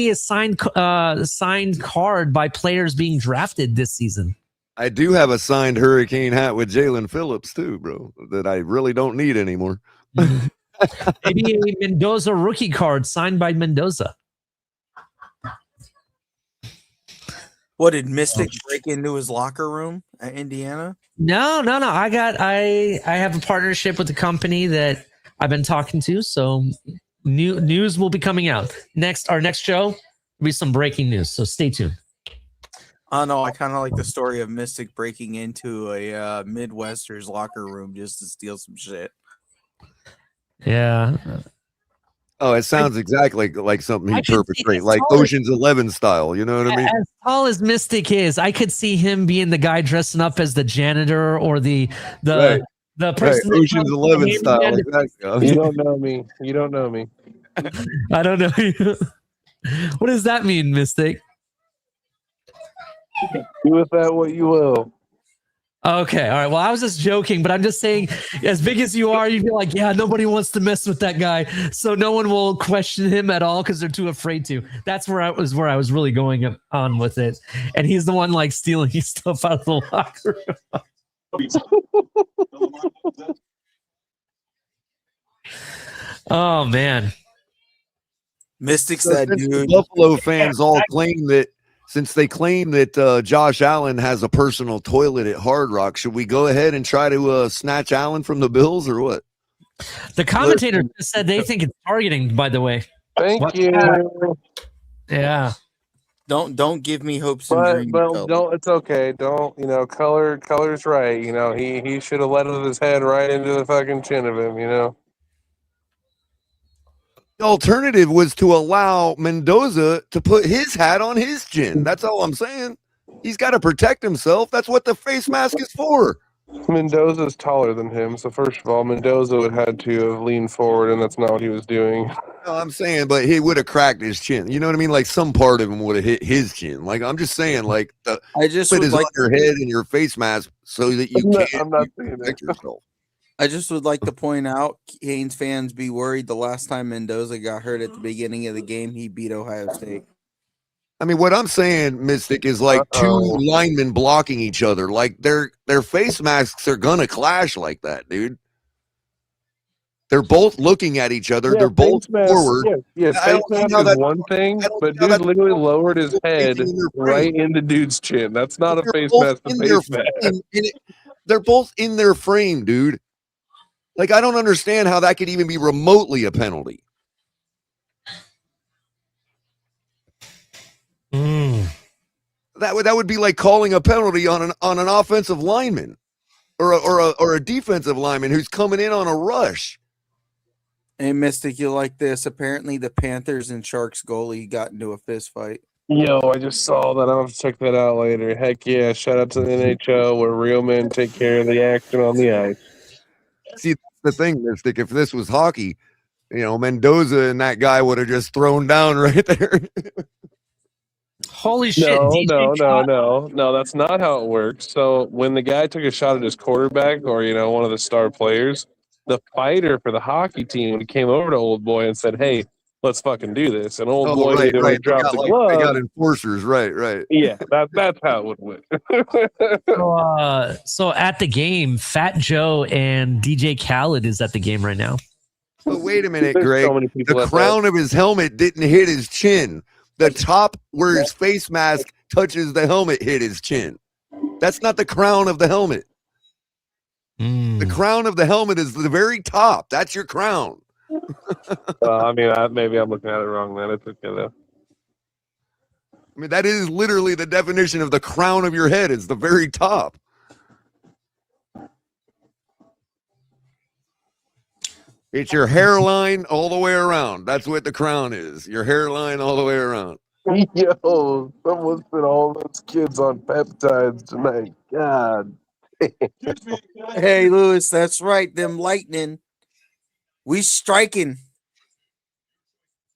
a signed card by players being drafted this season. I do have a signed hurricane hat with Jalen Phillips too, bro, that I really don't need anymore. Maybe a Mendoza rookie card signed by Mendoza. What did Mystic break into his locker room at Indiana? No. I have a partnership with a company that I've been talking to, so news will be coming out. Our next show will be some breaking news, so stay tuned. Oh no, I kind of like the story of Mystic breaking into a Midwester's locker room just to steal some shit. Yeah. Oh, it sounds exactly like something I he'd could see perpetrate, this like totally- Ocean's 11 style. You know what I mean? As tall as Mystic is, I could see him being the guy dressing up as the janitor or the Right. person. Right. Ocean's 11 style. Exactly. You don't know me. You don't know me. I don't know. What does that mean, Mystic? Do with that what you will. Okay, all right. Well, I was just joking, but I'm just saying, as big as you are, you'd be like, yeah, nobody wants to mess with that guy, so no one will question him at all because they're too afraid to. That's where I was really going on with it, and he's the one like stealing his stuff out of the locker room. Oh man, Mystic's So that since the dude. Buffalo fans all claim that, since they claim that Josh Allen has a personal toilet at Hard Rock, should we go ahead and try to snatch Allen from the Bills or what? the commentator just said they think it's targeting. By the way, Thank you. yeah. Don't give me hopes and But dreams. don't. It's okay. Don't. Color's right. He should have let his head right into the fucking chin of him. The alternative was to allow Mendoza to put his hat on his chin. That's all I'm saying. He's got to protect himself. That's what the face mask is for. Mendoza's taller than him, so first of all, Mendoza would have had to have leaned forward, and that's not what he was doing. No, I'm saying, but he would have cracked his chin. You know what I mean? Like some part of him would have hit his chin. Like I'm just saying, like the I just put would his like on your head and your face mask so that you I'm not saying protect that. yourself. I just would like to point out, Canes fans, be worried. The last time Mendoza got hurt at the beginning of the game, he beat Ohio State. I mean, what I'm saying, Mystic, is like two linemen blocking each other. Like their face masks are gonna clash like that, dude. They're both looking at each other. They're both forward. Yeah, I face don't see mask how is that- one thing, I don't but see how dude that's literally lowered his head facing in their right frame. into dude's chin. That's not a They're face both mask. A in their face mask. frame, they're both in their frame, dude. Like I don't understand how that could even be remotely a penalty. That would be like calling a penalty on an offensive lineman or a defensive lineman who's coming in on a rush. Hey, Mystic, you like this? Apparently, the Panthers and Sharks goalie got into a fist fight. Yo, I just saw that. I'll have to check that out later. Heck yeah. Shout out to the NHL where real men take care of the action on the ice. See, that's the thing, Mystic. If this was hockey, Mendoza and that guy would have just thrown down right there. Holy shit! No. That's not how it works. So when the guy took a shot at his quarterback or one of the star players, the fighter for the hockey team came over to Old Boy and said, "Hey, let's fucking do this." And Old Boy right. They dropped got, the they glove. got enforcers, right. Yeah, that's how it would work. So at the game, Fat Joe and DJ Khaled is at the game right now. But wait a minute, There's Greg. so many people The at crown of his helmet didn't hit his chin. The top where his face mask touches the helmet hit his chin. That's not the crown of the helmet. The crown of the helmet is the very top. That's your crown. Maybe I'm looking at it wrong, man. It's okay though. I mean, that is literally the definition of the crown of your head. It's the very top. It's your hairline all the way around. That's what the crown is. Your hairline all the way around. Yo, someone put all those kids on peptides tonight. God. Hey, Lewis, that's right. Them lightning. We striking.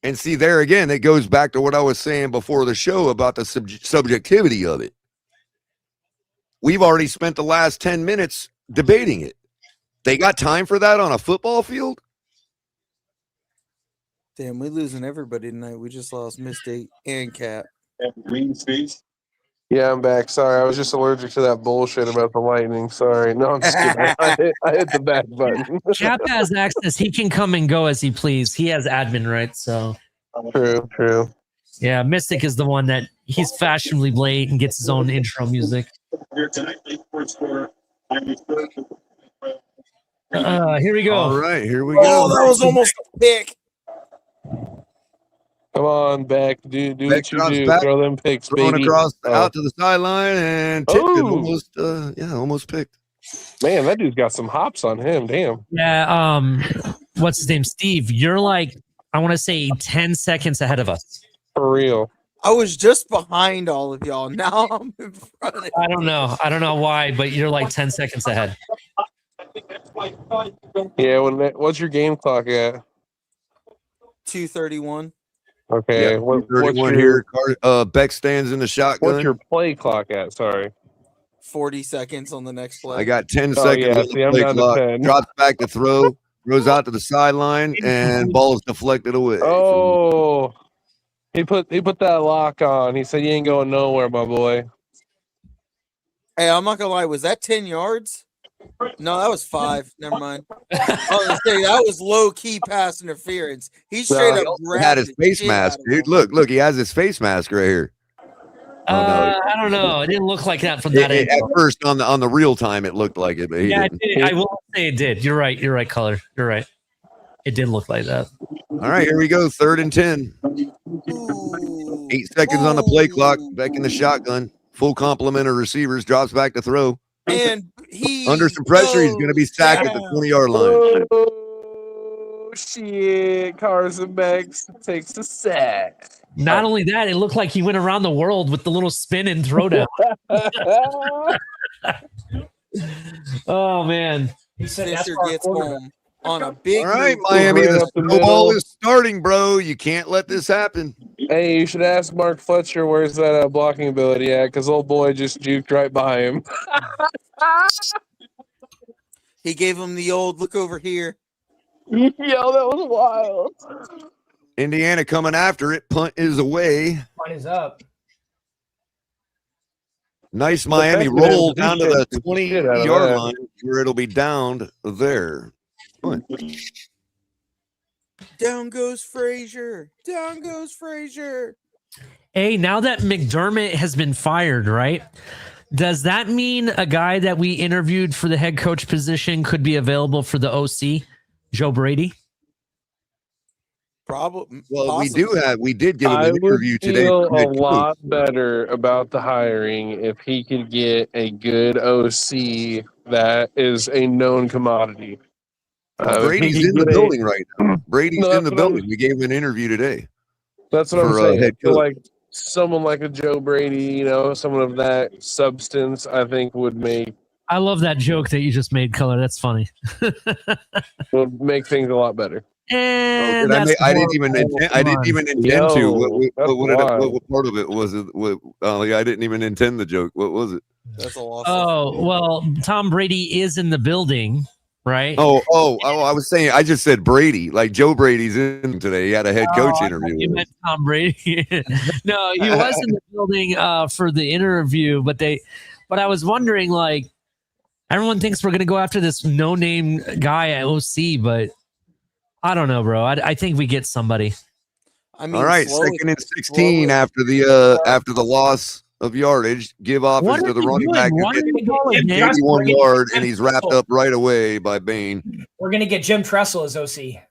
And see, there again, it goes back to what I was saying before the show about the subjectivity of it. We've already spent the last 10 minutes debating it. They got time for that on a football field? Damn, we losing everybody tonight. We just lost Mystic and Cap. Yeah, I'm back. Sorry, I was just allergic to that bullshit about the lightning. Sorry. No, I'm just kidding. I hit the back button. Cap has access. He can come and go as he please. He has admin rights. So True. yeah, Mystic is the one that he's fashionably late and gets his own intro music. Here we go. All right, here we Oh, go. that was almost a pick. Come on, Beck. Do Beck what you drops do. back, Throw them picks, Throwing baby. across Oh. out to the sideline and tipped it. Oh. Almost picked. Man, that dude's got some hops on him. Damn. Yeah. What's his name? Steve. You're like, I want to say 10 seconds ahead of us. For real. I was just behind all of y'all. Now I'm in front of I don't know. I don't know why, but you're like 10 seconds ahead. Yeah, what's your game clock at? 231. Okay. Yeah, What's 31 your, here. Beck stands in the shotgun. what's your play clock at? Sorry. 40 seconds on the next play. I got 10 Oh, seconds yeah, on see, the I'm play down to clock. 10. Drops back to throw. Throws out to the sideline and ball is deflected away. Oh, he put that lock on. He said, "You ain't going nowhere, my boy." Hey, I'm not gonna lie. Was that 10 yards? No, that was 5. Never mind. I was gonna say that was low key pass interference. He straight up He grabbed had his the face shit mask, out of him. dude. Look, he has his face mask right here. Oh, no. I don't know. It didn't look like that from that At angle. first, on the real time, it looked like it, but he Yeah, didn't. it did. I will say it did. You're right. You're right, Color. You're right. It did look like that. All right, here we go. 3rd and 10. Ooh. 8 seconds on the play clock. Ooh. Back in the shotgun. Full complement of receivers. Drops back to throw. And he Under some pressure, he's going to be sacked at the 20-yard line. Oh shit! Carson Banks takes a sack. Not only that, it looked like he went around the world with the little spin and throwdown. Oh man. He said that's Fisher our gets quarterback. home on a big All right, move. Miami, Right the up the snowball middle. is starting, bro. You can't let this happen. Hey, you should ask Mark Fletcher where's that blocking ability at, because old boy just juked right by him. He gave him the old look over here. Yo, that was wild. Indiana coming after it. Punt is away. Mine is up. Nice Miami fact that roll it down to was the the shit out of 20-yard that. line where it'll be downed there. Punt. Down goes Frazier. Down goes Frazier. Hey, now that McDermott has been fired, right? Does that mean a guy that we interviewed for the head coach position could be available for the OC, Joe Brady? Probably. Well, we did give him I an would interview today. feel for a head coach. lot better about the hiring if he could get a good OC that is a known commodity. Well, if he Brady's could in the get a- building right now. Brady's No, in the that's what I'm- building. We gave him an interview today. That's what I'm for, saying. I head feel coach. like someone like a Joe Brady, someone of that substance, I think would make I love that joke that you just made, Color. That's funny. things a lot better. And Did I, that's I didn't even intend. I didn't even intend to. What part of it was it? I didn't even intend the joke. What was it? That's a loss. Oh, well, Tom Brady is in the building, right? Oh! I was saying. I just said Brady. Like Joe Brady's in today. He had a head coach I interview. thought You with meant Tom Brady. No, he was in the building for the interview, but I was wondering, like, everyone thinks we're gonna go after this no-name guy at OC, but I don't know, bro. I think we get somebody. I mean, All right, slowly- 2nd and 16 after the loss of yardage. Give offense What to are the we running doing? back. who Why gets are we going, Jim man? Tressel. 81 yard, and he's wrapped up right away by Bain. We're gonna get Jim Tressel as OC.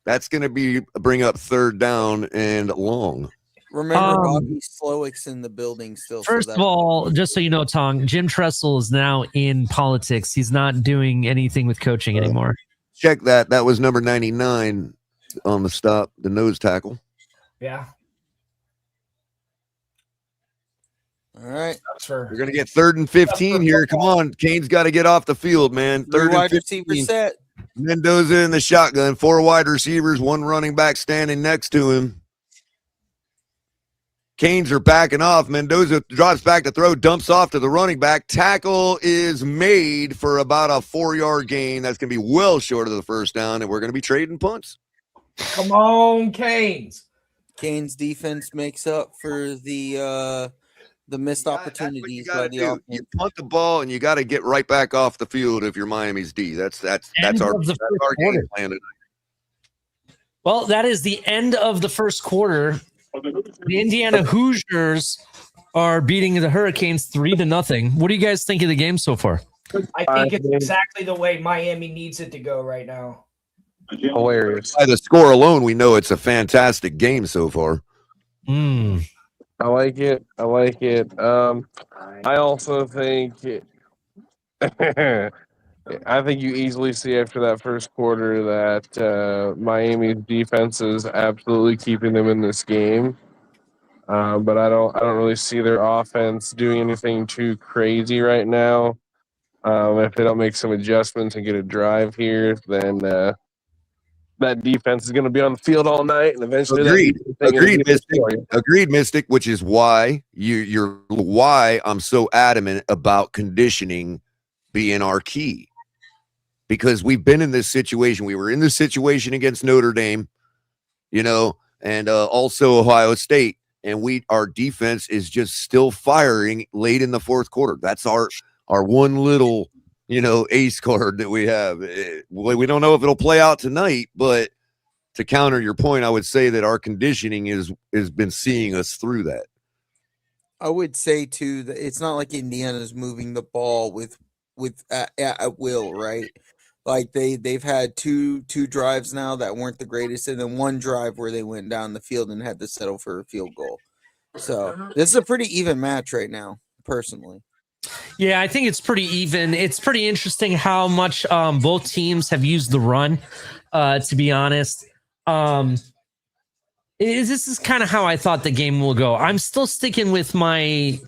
That's going to bring up 3rd down and long. Remember, Bobby Slowick's in the building still. First of all, just so you know, Tong, Jim Tressel is now in politics. He's not doing anything with coaching anymore. Check that. That was number 99 on the stop, the nose tackle. Yeah. all right. We're going to get 3rd and 15 here. Come on. Kane's got to get off the field, man. 3rd Wide and receiver 15. set. Mendoza in the shotgun. 4 wide receivers, 1 running back standing next to him. Canes are backing off. Mendoza drops back to throw, dumps off to the running back. Tackle is made for about a 4-yard gain. That's going to be well short of the first down, and we're going to be trading punts. Come on, Canes. Kane's defense makes up for the missed That's what opportunities you by got to the do. offense. You punt the ball, and you got to get right back off the field if you're Miami's D. That's End our of the that's first our game quarter. plan tonight. Well, that is the end of the first quarter. The Indiana Hoosiers are beating the Hurricanes 3-0. What do you guys think of the game so far? I think it's exactly the way Miami needs it to go right now. Hilarious. By the score alone, we know it's a fantastic game so far. Mm. I like it. I like it. I also think I think you easily see after that first quarter that Miami's defense is absolutely keeping them in this game. But I don't really see their offense doing anything too crazy right now. If they don't make some adjustments and get a drive here, then that defense is going to be on the field all night, and eventually Agreed, Mystic. Which is why you're why I'm so adamant about conditioning being our key, because we've been in this situation. We were in this situation against Notre Dame, and also Ohio State, and our defense is just still firing late in the fourth quarter. That's our one little ace card that we have. We don't know if it'll play out tonight, but to counter your point, I would say that our conditioning has been seeing us through that. I would say too that it's not like Indiana's moving the ball with at will, right? Like they've had two drives now that weren't the greatest, and then one drive where they went down the field and had to settle for a field goal. So this is a pretty even match right now, personally. Yeah, I think it's pretty even. It's pretty interesting how much both teams have used the run, to be honest. This is kind of how I thought the game will go. I'm still sticking with my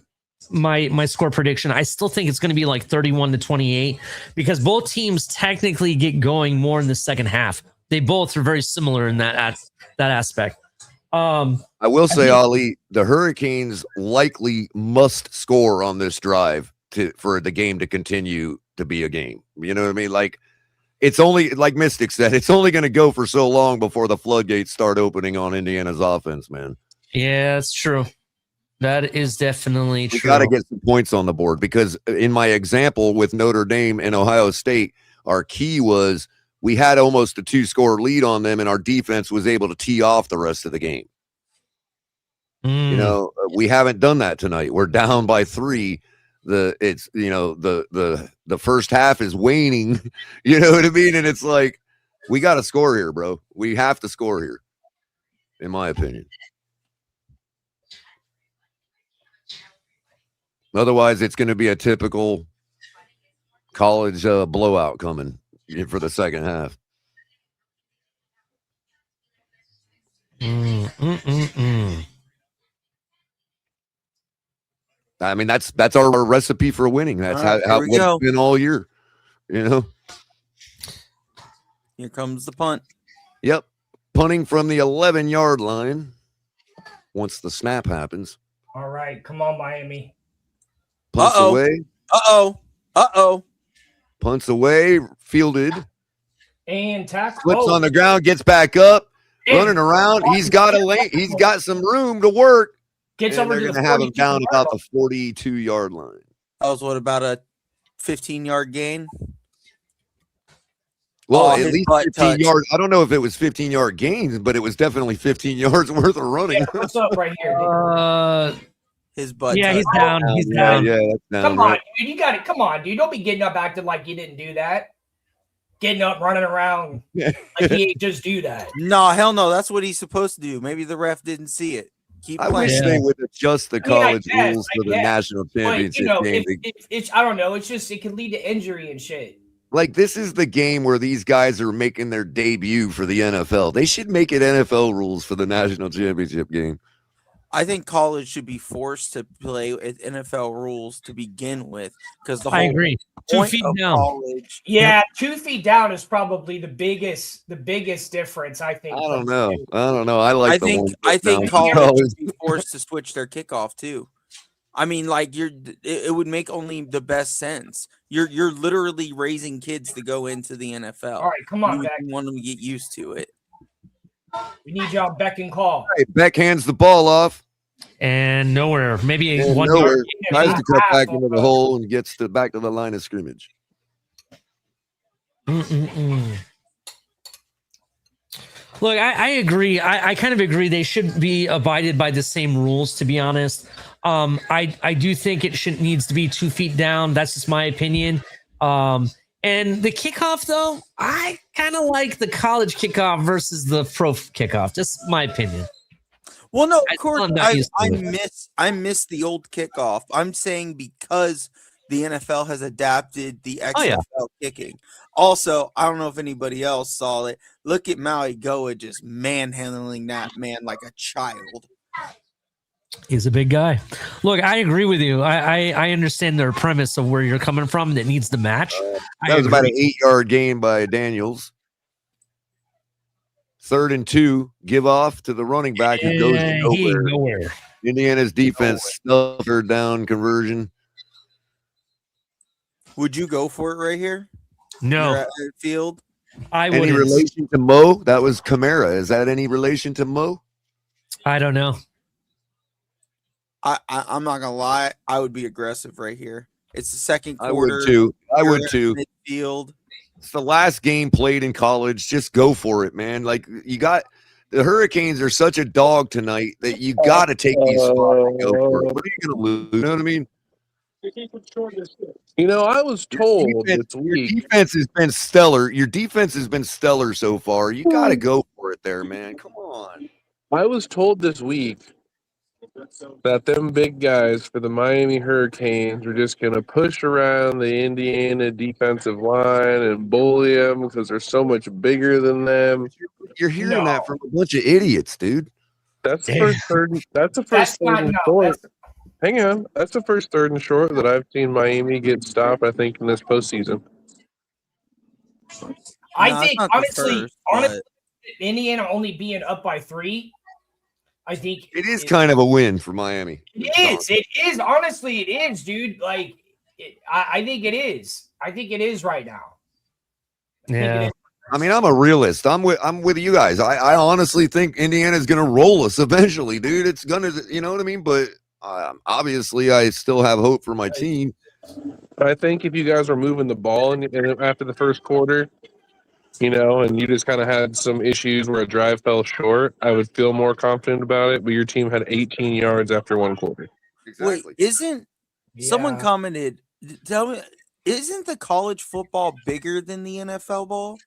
score prediction. I still think it's going to be like 31-28 because both teams technically get going more in the second half. They both are very similar in that aspect. I will say, Ali, the Hurricanes likely must score on this drive for the game to continue to be a game. You know what I mean? Like, it's only, like Mystic said, it's only going to go for so long before the floodgates start opening on Indiana's offense, man. Yeah, that's true. That is definitely true. We got to get some points on the board because in my example with Notre Dame and Ohio State, our key was we had almost a 2-score lead on them, and our defense was able to tee off the rest of the game. We haven't done that tonight. We're down by 3. The first half is waning. You know what I mean? And it's like, we got to score here, bro. We have to score here, in my opinion. Otherwise, it's going to be a typical college blowout coming for the second half. I mean, that's our recipe for winning. That's how it's been all year. Here comes the punt. Yep. Punting from the 11-yard line once the snap happens. All right. Come on, Miami. Punts away. Punts away. Fielded. And tackle. Flips on the ground. Gets back up. Running around. He's got a lane. He's got some room to work. Gets over they're to going the to have him down about the 42-yard line. That was what, about a 15-yard gain? Well, at least 15 yards. I don't know if it was 15-yard gains, but it was definitely 15 yards worth of running. Yeah, what's up right here? His butt. Yeah, he's down. He's down. Yeah, that's down. Come on, dude. You got it. Come on, dude. Don't be getting up acting like you didn't do that. Getting up, running around like he ain't just do that. No, hell no. That's what he's supposed to do. Maybe the ref didn't see it. I wish they would adjust the college rules for the national championship game. I don't know. It's just it can lead to injury and shit. Like, this is the game where these guys are making their debut for the NFL. They should make it NFL rules for the national championship game. I think college should be forced to play with NFL rules to begin with, because I agree. 2 feet down. College, yeah, 2 feet down is probably the biggest difference. I think. I don't know. I think college should be forced to switch their kickoff too. I mean, like it would make only the best sense. You're literally raising kids to go into the NFL. All right, come on, you want them to get used to it. We need you on beck and call. Hey, Beck hands the ball off. And nowhere. Maybe And 1 nowhere. yard. Tries to cut back into the hole and gets back to the line of scrimmage. Look, I agree. I kind of agree. They should be abided by the same rules, to be honest. I do think it needs to be 2 feet down. That's just my opinion. And the kickoff, though, I kind of like the college kickoff versus the pro kickoff. Just my opinion. Well, no, of course, I'm not used to I miss the old kickoff. I'm saying because the NFL has adapted the XFL kicking. Also, I don't know if anybody else saw it. Look at Maui Goa just manhandling that man like a child. He's a big guy. Look, I agree with you. I understand their premise of where you're coming from that needs the match. That was about an 8-yard gain by Daniels. 3rd and 2, give off to the running back who goes nowhere. Indiana's defense stuffed her down conversion. Would you go for it right here? No. You're at field. Any relation to Mo? That was Kamara. Is that any relation to Mo? I don't know. I'm not gonna lie. I would be aggressive right here. It's the second quarter. I would too. Midfield. It's the last game played in college. Just go for it, man. Like the Hurricanes are such a dog tonight that you got to take these spots and go for it. What are you going to lose? You know what I mean? You know, I was told this week. Your defense has been stellar. Your defense has been stellar so far. You got to go for it there, man. Come on. I was told this week that them big guys for the Miami Hurricanes are just going to push around the Indiana defensive line and bully them because they're so much bigger than them. You're hearing that from a bunch of idiots, dude. That's the first third. That's the first third and short. Hang on, that's the first 3rd and short that I've seen Miami get stopped. I think in this postseason. I think honestly, Indiana only being up by 3. I think it is kind of a win for Miami. It is. Honestly, it is, dude. Like, I think it is. I think it is right now. Yeah. I mean, I'm a realist. I'm with you guys. I honestly think Indiana's going to roll us eventually, dude. It's going to, you know what I mean? But obviously, I still have hope for my team. But I think if you guys were moving the ball and after the first quarter, you know, and you just kind of had some issues where a drive fell short, I would feel more confident about it. But your team had 18 yards after 1 quarter. Exactly. Wait, someone commented? Tell me, isn't the college football bigger than the NFL ball?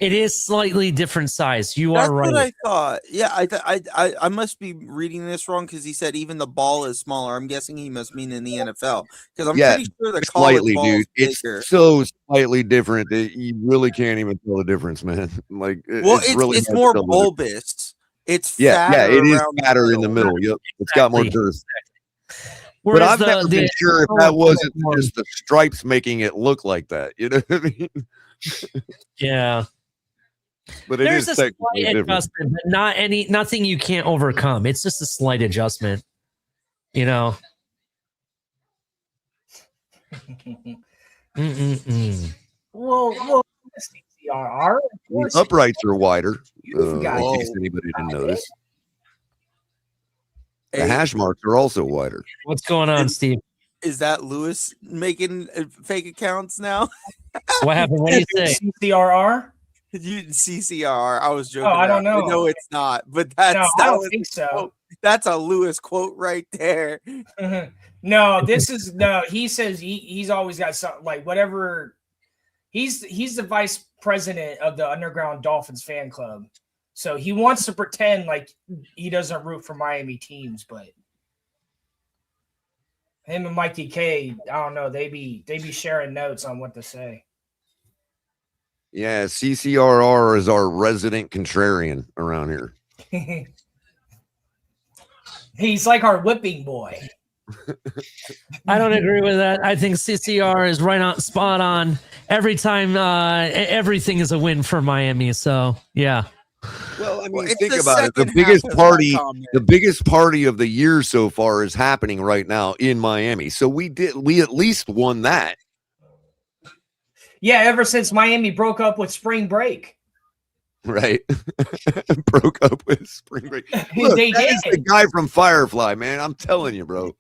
It is slightly different size. That's are right. What I thought. Yeah, I must be reading this wrong because he said even the ball is smaller. I'm guessing he must mean in the NFL because I'm pretty sure the college ball is bigger. It's so slightly different that you really can't even tell the difference, man. Like, it's more bulbous. It's fatter. It is fatter in the middle. Yep, it's got more girth. But I've never been sure if that wasn't just the stripes making it look like that. You know what I mean? Yeah. But there's a slight adjustment, but nothing you can't overcome. It's just a slight adjustment, you know. Well, CCRR. The uprights are wider. In case anybody didn't notice. The hash marks are also wider. What's going on, Steve? Is that Lewis making fake accounts now? What happened? What do you say? CCRR? CCRR. I was joking. Oh, I don't know. No, it's not. But I don't think so. That's a Lewis quote right there. No, he says he's always got something like whatever. He's the vice president of the Underground Dolphins fan club. So he wants to pretend like he doesn't root for Miami teams, but him and Mikey K, I don't know, they be sharing notes on what to say. Yeah, CCRR is our resident contrarian around here. He's like our whipping boy. I don't agree with that. I think CCR is right on spot on every time. Everything is a win for Miami. So yeah. Well, I mean, think about it. The biggest party of the year so far is happening right now in Miami. So we at least won that. Yeah, ever since Miami broke up with spring break. Right. Broke up with Spring Break. Look, They that is did. the guy from Firefly, man. I'm telling you, bro.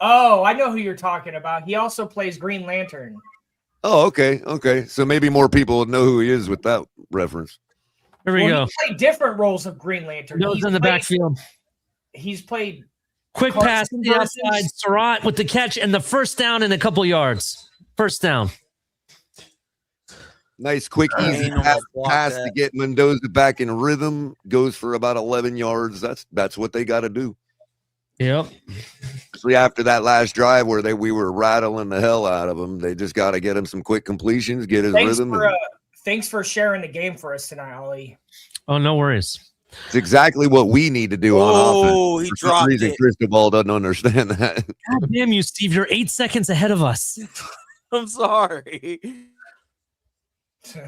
Oh, I know who you're talking about. He also plays Green Lantern. Oh, okay. Okay. So maybe more people would know who he is with that reference. Here we go. He played different roles of Green Lantern. Nose in the backfield. He's played Quick pass to cartoon the versions. outside. Surratt with the catch and the first down in a couple yards. First down. Nice, quick, easy Ain't no pass, block pass that. to get Mendoza back in rhythm. Goes for about 11 yards. That's what they got to do. Yep. Especially after that last drive where we were rattling the hell out of him. They just got to get him some quick completions, get his rhythm. Thanks for sharing the game for us tonight, Ollie. Oh, no worries. It's exactly what we need to do on offense. Oh, he For some dropped reason, it. Cristobal doesn't understand that. God damn you, Steve. You're 8 seconds ahead of us. I'm sorry.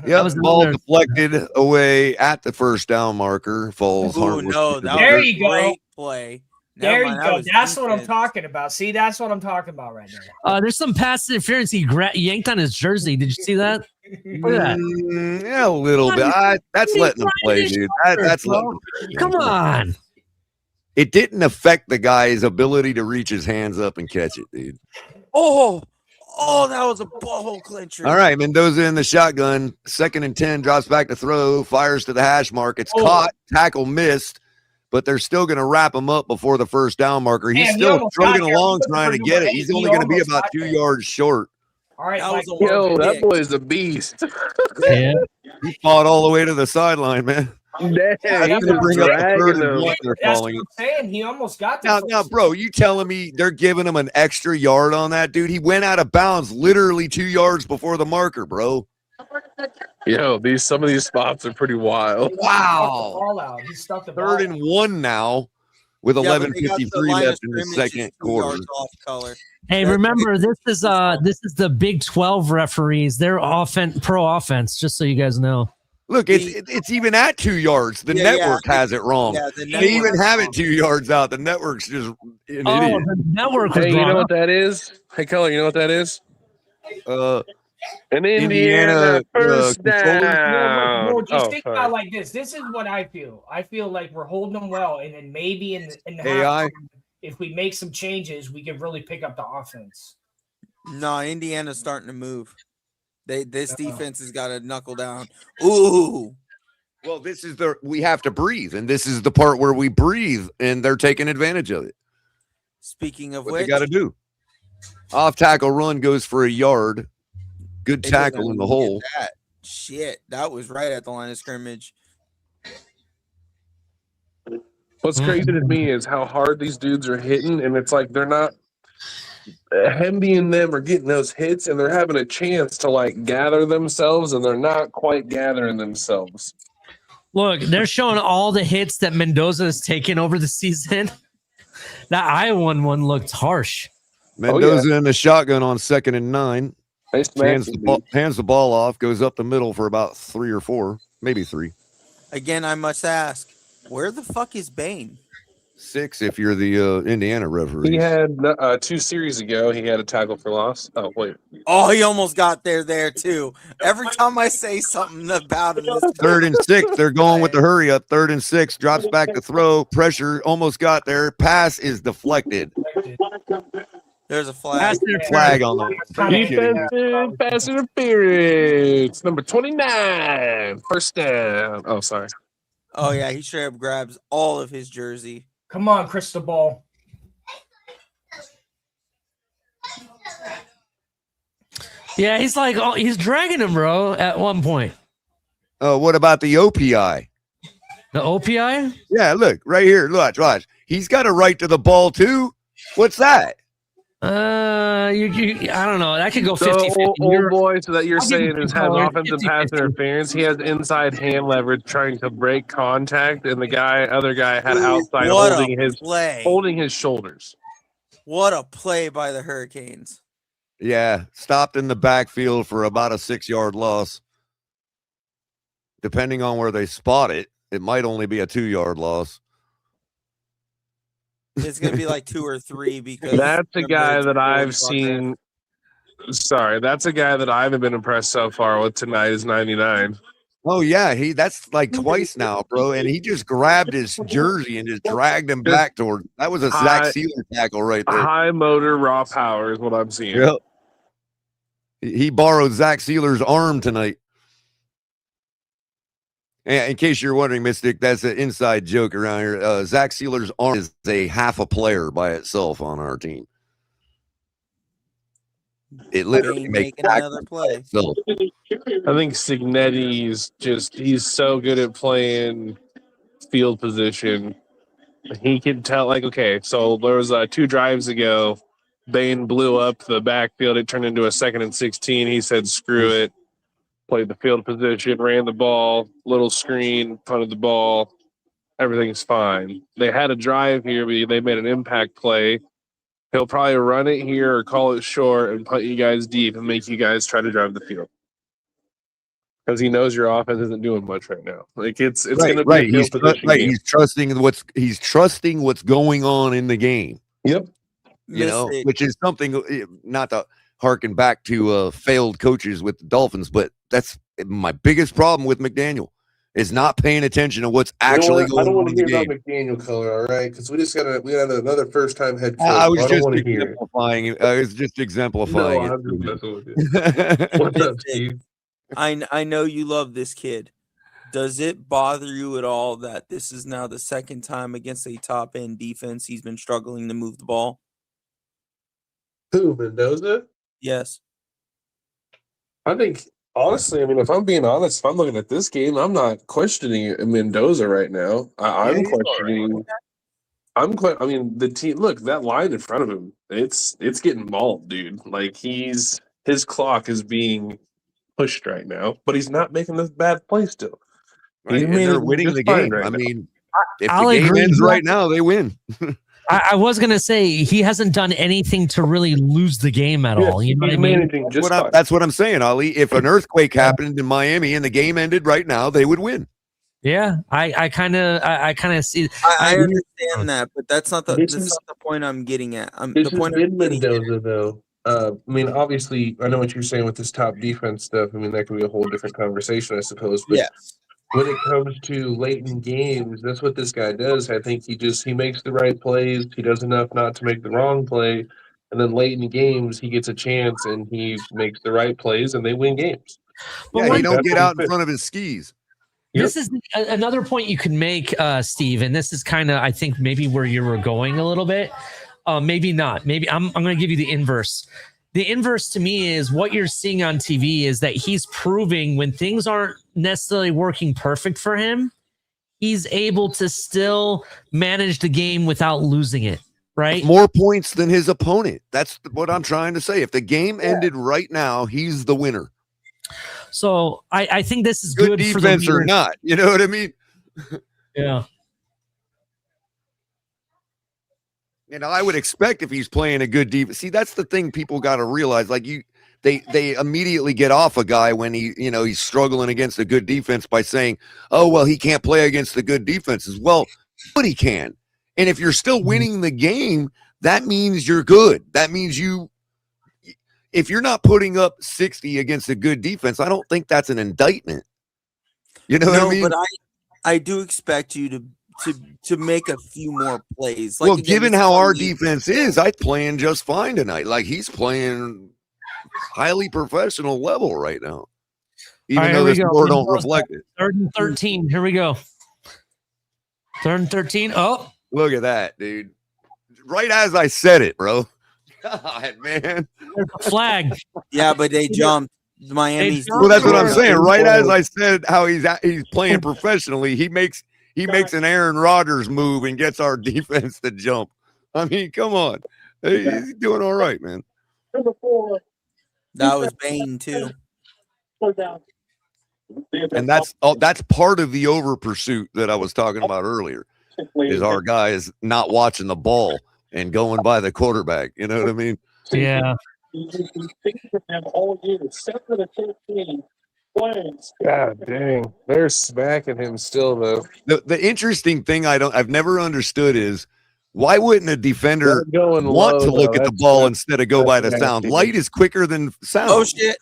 Yeah, was ball another- deflected away at the first down marker. Falls Ooh, harmless. no, to the that There was you a go. great play. There Never you mind, that go. was That's what I'm defense. talking about. See, that's what I'm talking about right there. There's some pass interference. He yanked on his jersey. Did you see that? Look at that. Yeah, a little bit. That's letting them play, dude. That's letting them play. Come on. It didn't affect the guy's ability to reach his hands up and catch it, dude. Oh, that was a butthole clincher. All right, Mendoza in the shotgun. 2nd and 10, drops back to throw, fires to the hash mark. It's caught, tackle missed, but they're still going to wrap him up before the first down marker. He's Man, he still almost got struggling there. along He trying to was get it. number He's eight. only He going to be almost about got 2 there. yards short. All right, That Mike. was a Yo, long that pick. boy's a beast. Yeah. He fought all the way to the sideline, man. Damn, That's he's going to just bring up the dragging 3rd and them. 1 they're That's calling what it. I'm saying. He almost got there. Now, bro, you telling me they're giving him an extra yard on that, dude? He went out of bounds literally 2 yards before the marker, bro. Yo, some of these spots are pretty wild. Wow. He stuck the ball 3rd and 1 now with Yeah, but they got the 11:53 line of left in the scrimmage second just 2 quarter. yards off color. Hey, remember this is the Big 12 referees. They're pro offense, just so you guys know. Look, it's even at 2 yards. The Yeah, network has it wrong. Yeah, the They even network- have it 2 yards out. The network's just an idiot. The network was Hey, you brought know up. what that is? Hey, Keller, you know what that is? An Indiana, Indiana first controllers? down. No, just Oh, think sorry. about it like this. This is what I feel. I feel like we're holding them well, and then maybe in the AI? halftime, if we make some changes, we can really pick up the offense. No, Indiana's starting to move. This defense has got to knuckle down. Ooh. Well, we have to breathe, and this is the part where we breathe, and they're taking advantage of it. Speaking of What they which, got to do. Off tackle run goes for a yard. Good they didn't tackle in the even hole. get that. Shit, that was right at the line of scrimmage. What's crazy to me is how hard these dudes are hitting, and it's like they're not Hemby and them are getting those hits, and they're having a chance to like gather themselves, and they're not quite gathering themselves. Look, they're showing all the hits that Mendoza has taken over the season. That Iowa one looked harsh. Mendoza in the shotgun on 2nd and 9. Hands the ball off, goes up the middle for about 3 or 4, maybe 3. Again, I must ask, where the fuck is Bane? 6 if you're the Indiana referee. He had 2 series ago. He had a tackle for loss. Oh wait, Oh, he almost got there too. Every time I say something about him, this 3rd and 6. They're going with the hurry up. 3rd and 6. Drops back to throw. Pressure. Almost got there. Pass is deflected. there's a flag. Flag on the defensive pass interference. Number 29. First down. Oh, sorry. Oh yeah, he straight up grabs all of his jersey. Come on, Cristobal. Yeah, he's like, he's dragging him, bro, at one point. What about the OPI? The OPI? Yeah, look right here. Watch. He's got a right to the ball too. What's that? I don't know. That could go 50-50. So, old boy, so that you're I'll give you saying is two has colors, offensive 50-50. pass interference. He has inside hand leverage trying to break contact, and the other guy had outside What holding a his play. shoulders. What a play by the Hurricanes. Yeah, stopped in the backfield for about a 6-yard loss. Depending on where they spot it, it might only be a 2-yard loss. It's gonna be like 2 or 3 because That's a guy that I've Buckner. seen. Sorry, that's a guy that I haven't been impressed so far with tonight is 99. Oh yeah, that's like twice now, bro. And he just grabbed his jersey and just dragged him back toward. That was a Zach Sealer tackle right there. High motor, raw power is what I'm seeing. Yep. He borrowed Zach Sealer's arm tonight. And in case you're wondering, Mystic, that's an inside joke around here. Zach Sealer's arm is a half a player by itself on our team. It literally makes another play. So I think Signetti's he's so good at playing field position. He can tell, like, okay, so there was 2 drives ago, Bain blew up the backfield. It turned into a 2nd and 16. He said, screw it. Played the field position, ran the ball, little screen, punted the ball. Everything's fine. They had a drive here, but they made an impact play. He'll probably run it here or call it short and put you guys deep and make you guys try to drive the field. Because he knows your offense isn't doing much right now. Like it's right, going to right. be He's trusting what's going on in the game. Yep. You know, which is something, not to harken back to failed coaches with the Dolphins, but that's my biggest problem with McDaniel is not paying attention to what's actually going on. I don't want to hear about McDaniel color, all right? Because we had another first time head coach. I was just exemplifying. I was just exemplifying it. What's up, Steve? I know you love this kid. Does it bother you at all that this is now the second time against a top end defense he's been struggling to move the ball? Who, Mendoza? Yes. I think, honestly, I mean, if I'm being honest, if I'm looking at this game, I'm not questioning Mendoza right now. I'm questioning. I mean, the team. Look, that line in front of him. It's getting mauled, dude. Like his clock is being pushed right now, but he's not making this bad play still. Right, and they're winning the game. Right, I mean, if I'll the game agree. ends right now, they win. I was gonna say he hasn't done anything to really lose the game at all. You know what I mean? That's what I'm saying, Ali. If an earthquake happened in Miami and the game ended right now, they would win. Yeah, I kind of see. I understand that, but that's not the point I'm getting at. The point in Mendoza, though. I mean, obviously, I know what you're saying with this top defense stuff. I mean, that could be a whole different conversation, I suppose. But when it comes to late in games, that's what this guy does. I think he makes the right plays. He does enough not to make the wrong play. And then late in games, he gets a chance and he makes the right plays and they win games. Yeah, he don't get out in front of his skis. This is another point you can make, Steve, and this is kind of, I think, maybe where you were going a little bit. Maybe not. Maybe I'm going to give you the inverse. The inverse to me is what you're seeing on TV is that he's proving when things aren't necessarily working perfect for him, he's able to still manage the game without losing it, right? More points than his opponent. That's what I'm trying to say. If the game ended right now, he's the winner. So I think this is good defense for the or not. You know what I mean? Yeah. You know, I would expect if he's playing a good defense. See, that's the thing people got to realize. Like they immediately get off a guy when he's struggling against a good defense by saying, "Oh, well, he can't play against the good defenses." Well, but he can. And if you're still winning the game, that means you're good. That means if you're not putting up 60 against a good defense, I don't think that's an indictment. You know what I mean? But I do expect you to make a few more plays. Well, given how our defense is, I'm playing just fine tonight. Like he's playing highly professional level right now. Even though the score don't reflect it. 3rd and 13. Here we go. 3rd and 13. Oh, look at that, dude. Right as I said it, bro. God, man. There's a flag. Yeah, but they jumped. Miami's. Well, that's what I'm saying. Right as I said how he's playing professionally, he makes an Aaron Rodgers move and gets our defense to jump. I mean, come on. He's doing all right, man. That was Bain too. And that's part of the over pursuit that I was talking about earlier. Is our guy is not watching the ball and going by the quarterback. You know what I mean? Yeah. God dang. They're smacking him still, though. The interesting thing I've never understood is why wouldn't a defender want to look at the ball instead of go by the sound? Light is quicker than sound. Oh, shit.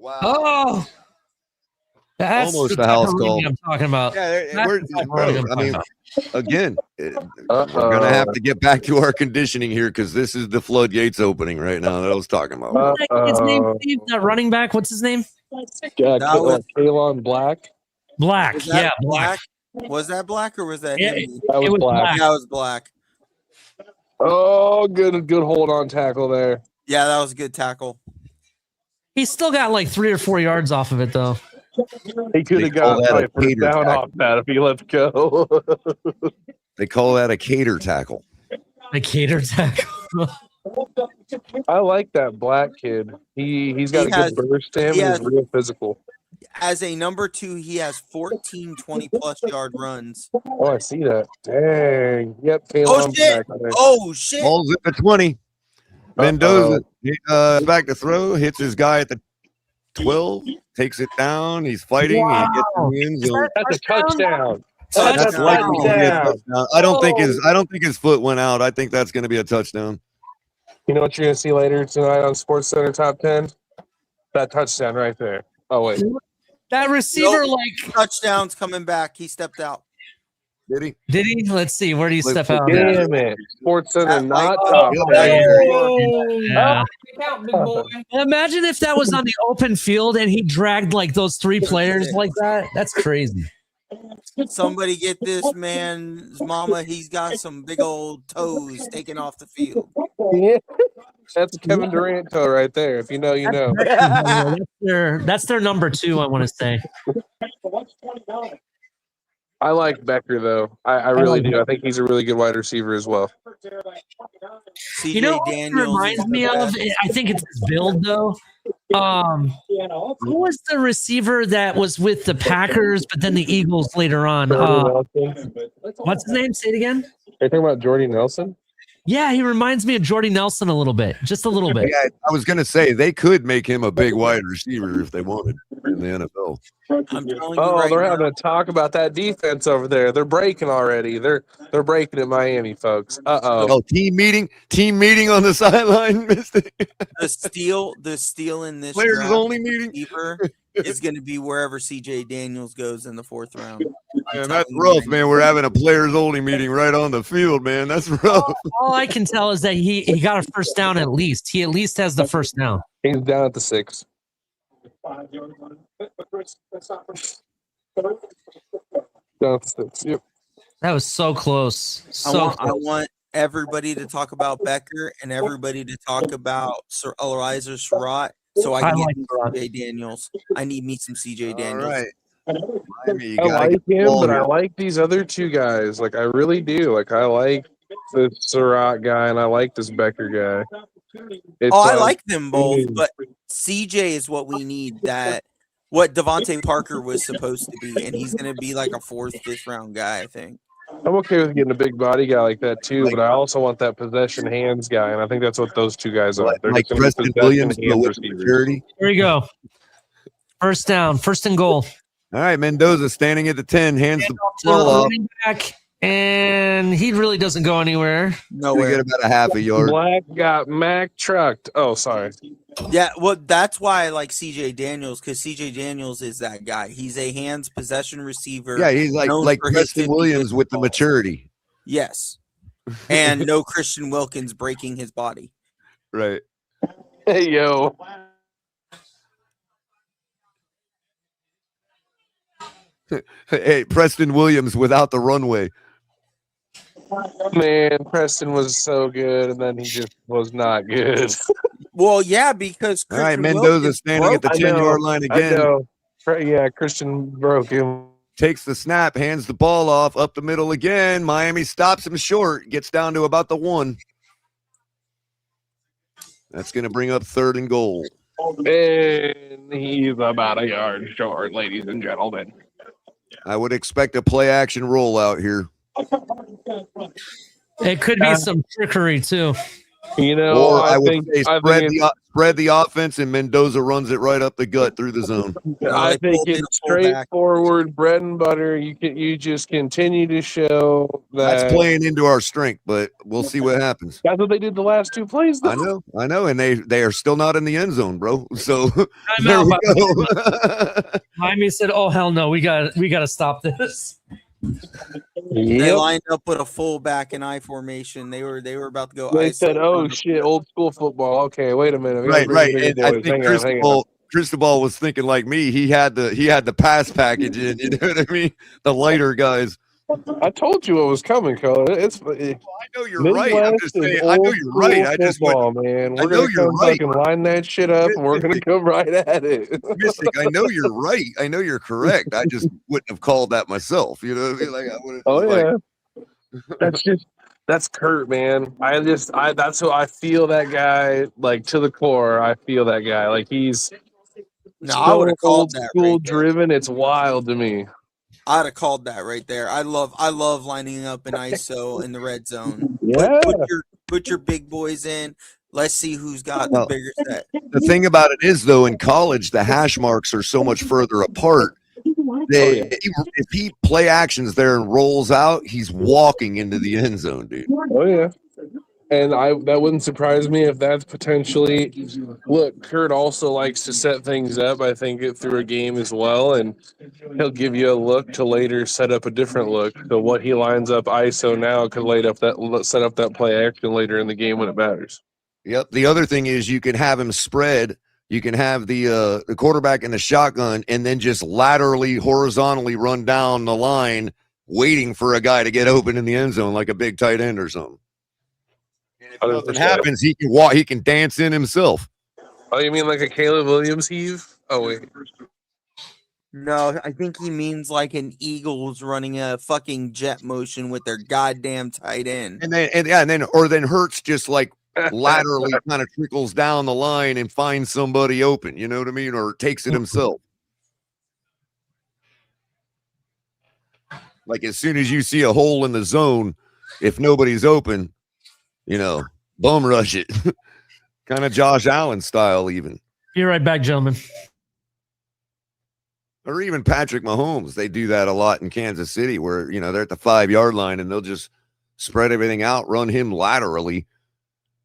wow. Oh, that's Almost the a type house of running call. I'm talking about. Yeah, That's we're, the type of bro, running I'm I talking mean, about. again, we're going to have to get back to our conditioning here because this is the floodgates opening right now that I was talking about. What's that kid's name, Steve? That running back? What's his name? Kalon Black. Black. Was that Yeah, Black? Was that Black or was that Yeah, him? That was it was Black. Black. Yeah, it was Black. Oh, good hold on tackle there. Yeah, that was a good tackle. He still got like 3 or 4 yards off of it, though. He could They have call got that a probably first cater down tackle. off that if he let go. They call that a cater tackle. A cater tackle. I like that Black kid. He's got He a has- good burst to him he and has- he's real physical. As a number 2, he has 14 20-plus yard runs. Oh, I see that. Dang. Yep. Oh, Kalon shit. Black there. Oh, shit. Ball's at the 20. Mendoza back to throw, hits his guy at the 12, takes it down. He's fighting. Wow. He gets in the end zone. That's a touchdown. That's likely to be a touchdown. touchdown. I don't think his foot went out. I think that's going to be a touchdown. You know what you're going to see later tonight on Sports Center Top 10? That touchdown right there. Oh, wait. That receiver, Nope. like, Touchdowns coming back. He stepped out. Did he? did he? Let's see. Where do you step out? Damn it. Sports Center That not like- top Oh, 10. Yeah. Count, big boy. Imagine if that was on the open field and he dragged like those 3 players like that. That's crazy. Somebody get this man's mama. He's got some big old toes taken off the field. Yeah. That's Kevin Durant toe right there. If you know, you know. That's their number 2, I want to say. I like Becker, though. I really do. I think he's a really good wide receiver as well. CJ You know what it Daniels reminds is the me of? best. I think it's his build, though. Who was the receiver that was with the Packers, but then the Eagles later on? What's his name? Say it again. Are you talking about Jordy Nelson? Yeah, he reminds me of Jordy Nelson a little bit, just a little bit. Yeah, I was going to say they could make him a big wide receiver if they wanted in the NFL. I'm telling you Oh, right they're now. having a talk about that defense over there. They're breaking already. They're breaking at Miami, folks. Oh, team meeting on the sideline, Mister. The steal in this Players draft only meeting. receiver is going to be wherever CJ Daniels goes in the 4th round. Man, that's rough, man. We're having a players only meeting right on the field, man. That's rough. All I can tell is that he got a first down at least. He at least has the first down. He's down at the 6. Down at the 6. Yep. That was so close. I want everybody to talk about Becker and everybody to talk about Sir Eliza Surratt so I can like get Surratt. CJ Daniels. I need me some CJ All Daniels. right. Miami, you I gotta like get the him, ball but I here. like these other 2 guys. Like, I really do. Like, I like the Surratt guy, and I like this Becker guy. It's, I like them both, but CJ is what we need. What Devontae Parker was supposed to be, and he's going to be like a 4th, 5th round guy, I think. I'm okay with getting a big body guy like that too, but I also want that possession hands guy, and I think that's what those 2 guys are. They're Like just gonna be Preston possession Williams, but hands with receivers. maturity. Here we go. First down, first and goal. All right, Mendoza standing at the 10, hands the To the ball off. running back, and he really doesn't go anywhere. We Nowhere. get about a half a yard. Black got Mac trucked. Oh, sorry. Yeah, well, that's why I like CJ Daniels, because CJ Daniels is that guy. He's a hands possession receiver. Yeah, he's like known for his Preston 50 Williams with the balls. maturity. Yes. And no Christian Wilkins breaking his body. Right. Hey, yo. Hey, Preston Williams without the runway. Man, Preston was so good, and then he just was not good. Well, yeah, because All right, Christian Mendoza Wilkins standing at the I know, 10-yard line I again. know. Yeah, Christian broke him. Takes the snap, hands the ball off, up the middle again. Miami stops him short, gets down to about the 1. That's going to bring up 3rd and goal. And he's about a yard short, ladies and gentlemen. I would expect a play action rollout here. It could be some trickery too. You know, Or I would say I spread the offense, and Mendoza runs it right up the gut through the zone. I think it's straightforward bread and butter. You just continue to show that That's playing into our strength, but we'll see what happens. That's what they did the last 2 plays. Though. I know, and they are still not in the end zone, bro. So there we go. Miami said, "Oh hell no, we got to stop this." They lined up with a fullback in I formation. They were about to go. They said, "Oh shit, old school football." Okay, wait a minute. Right. And I think Cristobal was thinking like me. He had the pass package in. You know what I mean? The lighter guys. I told you what was coming, Colin. I know you're right. I'm just saying. I know you're right. I just man. We're gonna come back and line that shit up, and we're gonna come right at it. Mystic, I know you're right. I know you're correct. I just wouldn't have called that myself. You know what I mean? Like I would have. Oh yeah. That's Kurt, man. That's who I feel that guy like to the core. I feel that guy like he's. No, I would have called that. School driven. It's wild to me. I'd have called that right there. I love lining up in ISO in the red zone. Yeah. Put your big boys in. Let's see who's got the bigger set. The thing about it is, though, in college, the hash marks are so much further apart. If he play actions there and rolls out, he's walking into the end zone, dude. Oh yeah. And that wouldn't surprise me if that's potentially look, Kurt also likes to set things up, I think, through a game as well. And he'll give you a look to later set up a different look. So what he lines up ISO now could set up that play action later in the game when it matters. Yep. The other thing is you can have him spread. You can have the quarterback in the shotgun and then just laterally, horizontally run down the line, waiting for a guy to get open in the end zone like a big tight end or something. If nothing happens, he can walk. He can dance in himself. Oh, you mean like a Caleb Williams heave? Oh wait, no, I think he means like an Eagles running a fucking jet motion with their goddamn tight end. And then Hurts just like laterally kind of trickles down the line and finds somebody open. You know what I mean? Or takes it himself. Like as soon as you see a hole in the zone, if nobody's open. You know, bum rush it. Kind of Josh Allen style, even. Be right back, gentlemen. Or even Patrick Mahomes. They do that a lot in Kansas City where, you know, they're at the 5-yard line and they'll just spread everything out, run him laterally,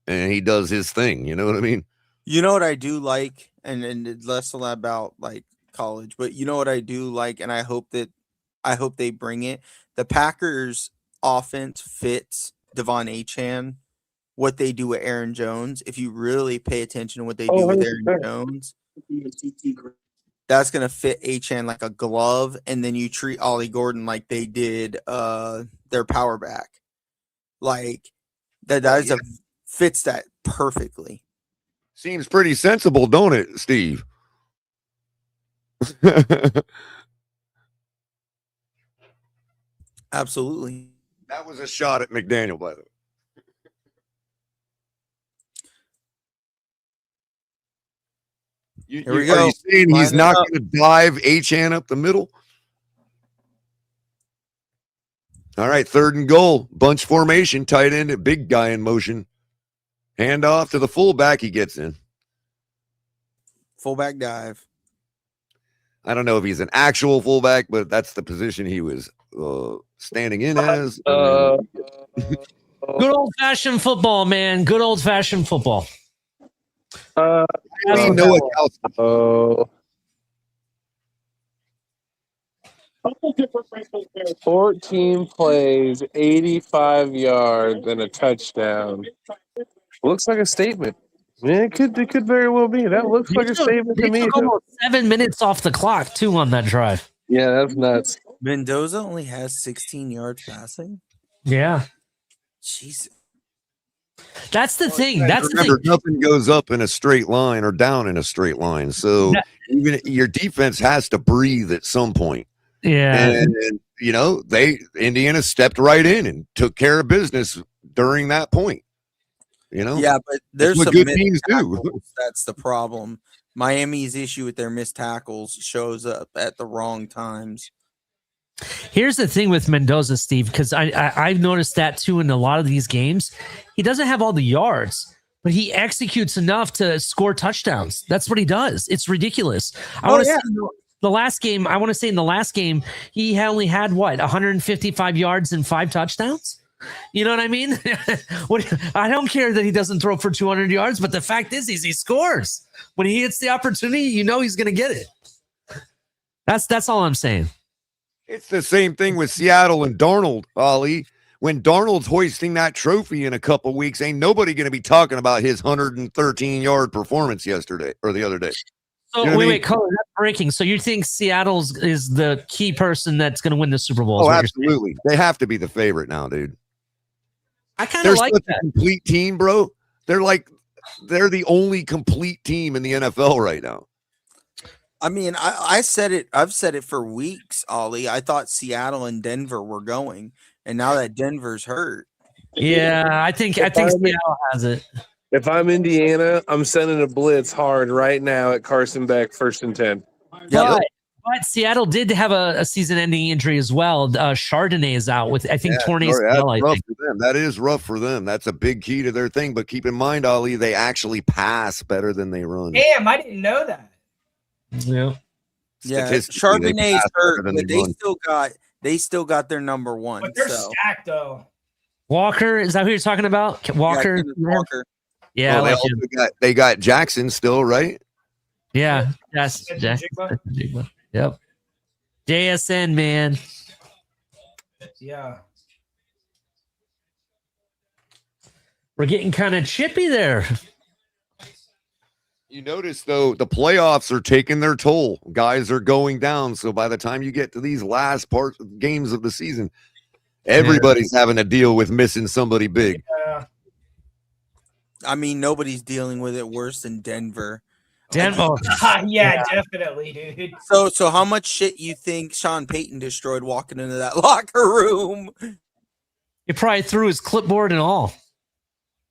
and he does his thing. You know what I mean? You know what I do like, and less about like college, but you know what I do like, and I hope they bring it. The Packers offense fits Devon Achane. What they do with Aaron Jones, if you really pay attention to what they do with Aaron Jones, that's going to fit Achane like a glove, and then you treat Ollie Gordon like they did their power back. Like, fits that perfectly. Seems pretty sensible, don't it, Steve? Absolutely. That was a shot at McDaniel, by the way. Here we go. Are you saying he's not going to dive Achane up the middle? All right, 3rd and goal. Bunch formation, tight end, a big guy in motion. Hand off to the fullback. He gets in. Fullback dive. I don't know if he's an actual fullback, but that's the position he was standing in as. Good old-fashioned football, man. Good old-fashioned football. 14 plays, 85 yards, and a touchdown. Looks like a statement. Yeah, it could very well be. That looks like a statement to me. Almost 7 minutes off the clock too on that drive. Yeah, that's nuts. Mendoza only has 16 yards passing. Yeah. Jesus. That's the thing. That's Remember, the thing. Nothing goes up in a straight line or down in a straight line. So even your defense has to breathe at some point. Yeah. And you know, Indiana stepped right in and took care of business during that point. You know? Yeah, but there's some good teams do. That's the problem. Miami's issue with their missed tackles shows up at the wrong times. Here's the thing with Mendoza, Steve, because I've noticed that too in a lot of these games. He doesn't have all the yards, but he executes enough to score touchdowns. That's what he does. It's ridiculous. I want to say the last game. I want to say in the last game he only had 155 yards and 5 touchdowns. You know what I mean? I don't care that he doesn't throw for 200 yards, but the fact is he scores when he hits the opportunity. You know he's going to get it. That's all I'm saying. It's the same thing with Seattle and Darnold, Ollie. When Darnold's hoisting that trophy in a couple weeks, ain't nobody going to be talking about his 113-yard performance yesterday or the other day. So, wait, Colin, that's breaking. So you think Seattle is the key person that's going to win the Super Bowl? Oh, absolutely. They have to be the favorite now, dude. I kind of like that. A complete team, bro. They're the only complete team in the NFL right now. I mean, I said it. I've said it for weeks, Ollie. I thought Seattle and Denver were going, and now that Denver's hurt. Yeah, I think Seattle has it. If I'm Indiana, I'm sending a blitz hard right now at Carson Beck, 1st and 10. But Seattle did have a season-ending injury as well. Chardonnay is out with, I think, torn ACL. Rough for them. That is rough for them. That's a big key to their thing. But keep in mind, Ollie, they actually pass better than they run. Damn, I didn't know that. Yeah. Chardonnay's hurt, but they still got their number one. But they're stacked though. Walker, is that who you're talking about? Walker. Walker. Yeah, well, they got Jackson still, right? Yeah. Yes. Yep. JSN, man. Yeah. We're getting kind of chippy there. You notice, though, the playoffs are taking their toll. Guys are going down. So by the time you get to these last games of the season, everybody's having to deal with missing somebody big. Yeah. I mean, nobody's dealing with it worse than Denver. Yeah, definitely, dude. So how much shit you think Sean Payton destroyed walking into that locker room? He probably threw his clipboard and all.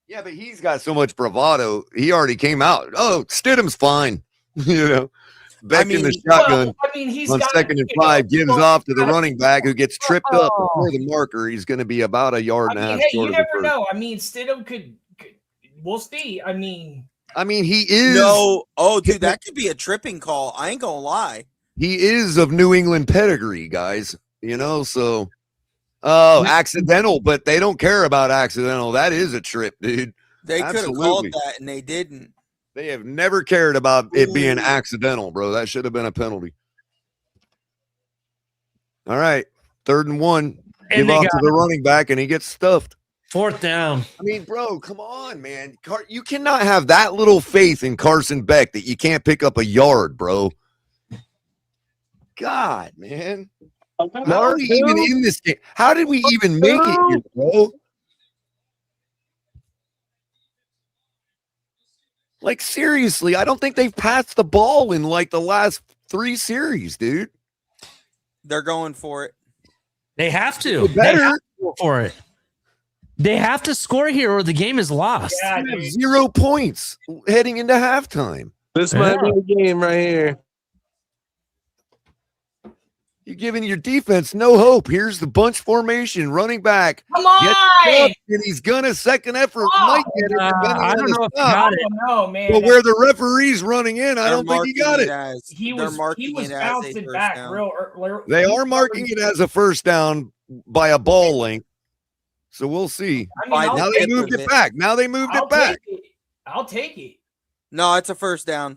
Yeah, but he's got so much bravado. He already came out. Oh, Stidham's fine. Beck in the shotgun on 2nd and 5 gives off to the running back who gets tripped up before the marker. He's going to be about a yard and a half short. You never know. I mean, Stidham could. We'll see. I mean, he is. No. Oh, dude, that could be a tripping call. I ain't gonna lie. He is of New England pedigree, guys. So. Oh, accidental, but they don't care about accidental. That is a trip, dude. They could have called that, and they didn't. They have never cared about it being accidental, bro. That should have been a penalty. All right, 3rd and 1. Give off to the running back, and he gets stuffed. 4th down. I mean, bro, come on, man. You cannot have that little faith in Carson Beck that you can't pick up a yard, bro. God, man. How are we even in this game? How did we even make it here, bro? Like, seriously, I don't think they've passed the ball in like the last 3 series, dude. They're going for it. They have to. They have to go for it. They have to score here or the game is lost. Yeah, 0 points heading into halftime. This might be the game right here. You're giving your defense no hope. Here's the bunch formation, running back. Come on! And he's gonna second effort. Might get it. I don't know if he got it. No, man. But where the referee's running in, I don't think he got it. He was bouncing back real. They are marking it as a first down by a ball length. So we'll see. Now they moved it back. I'll take it. No, it's a first down.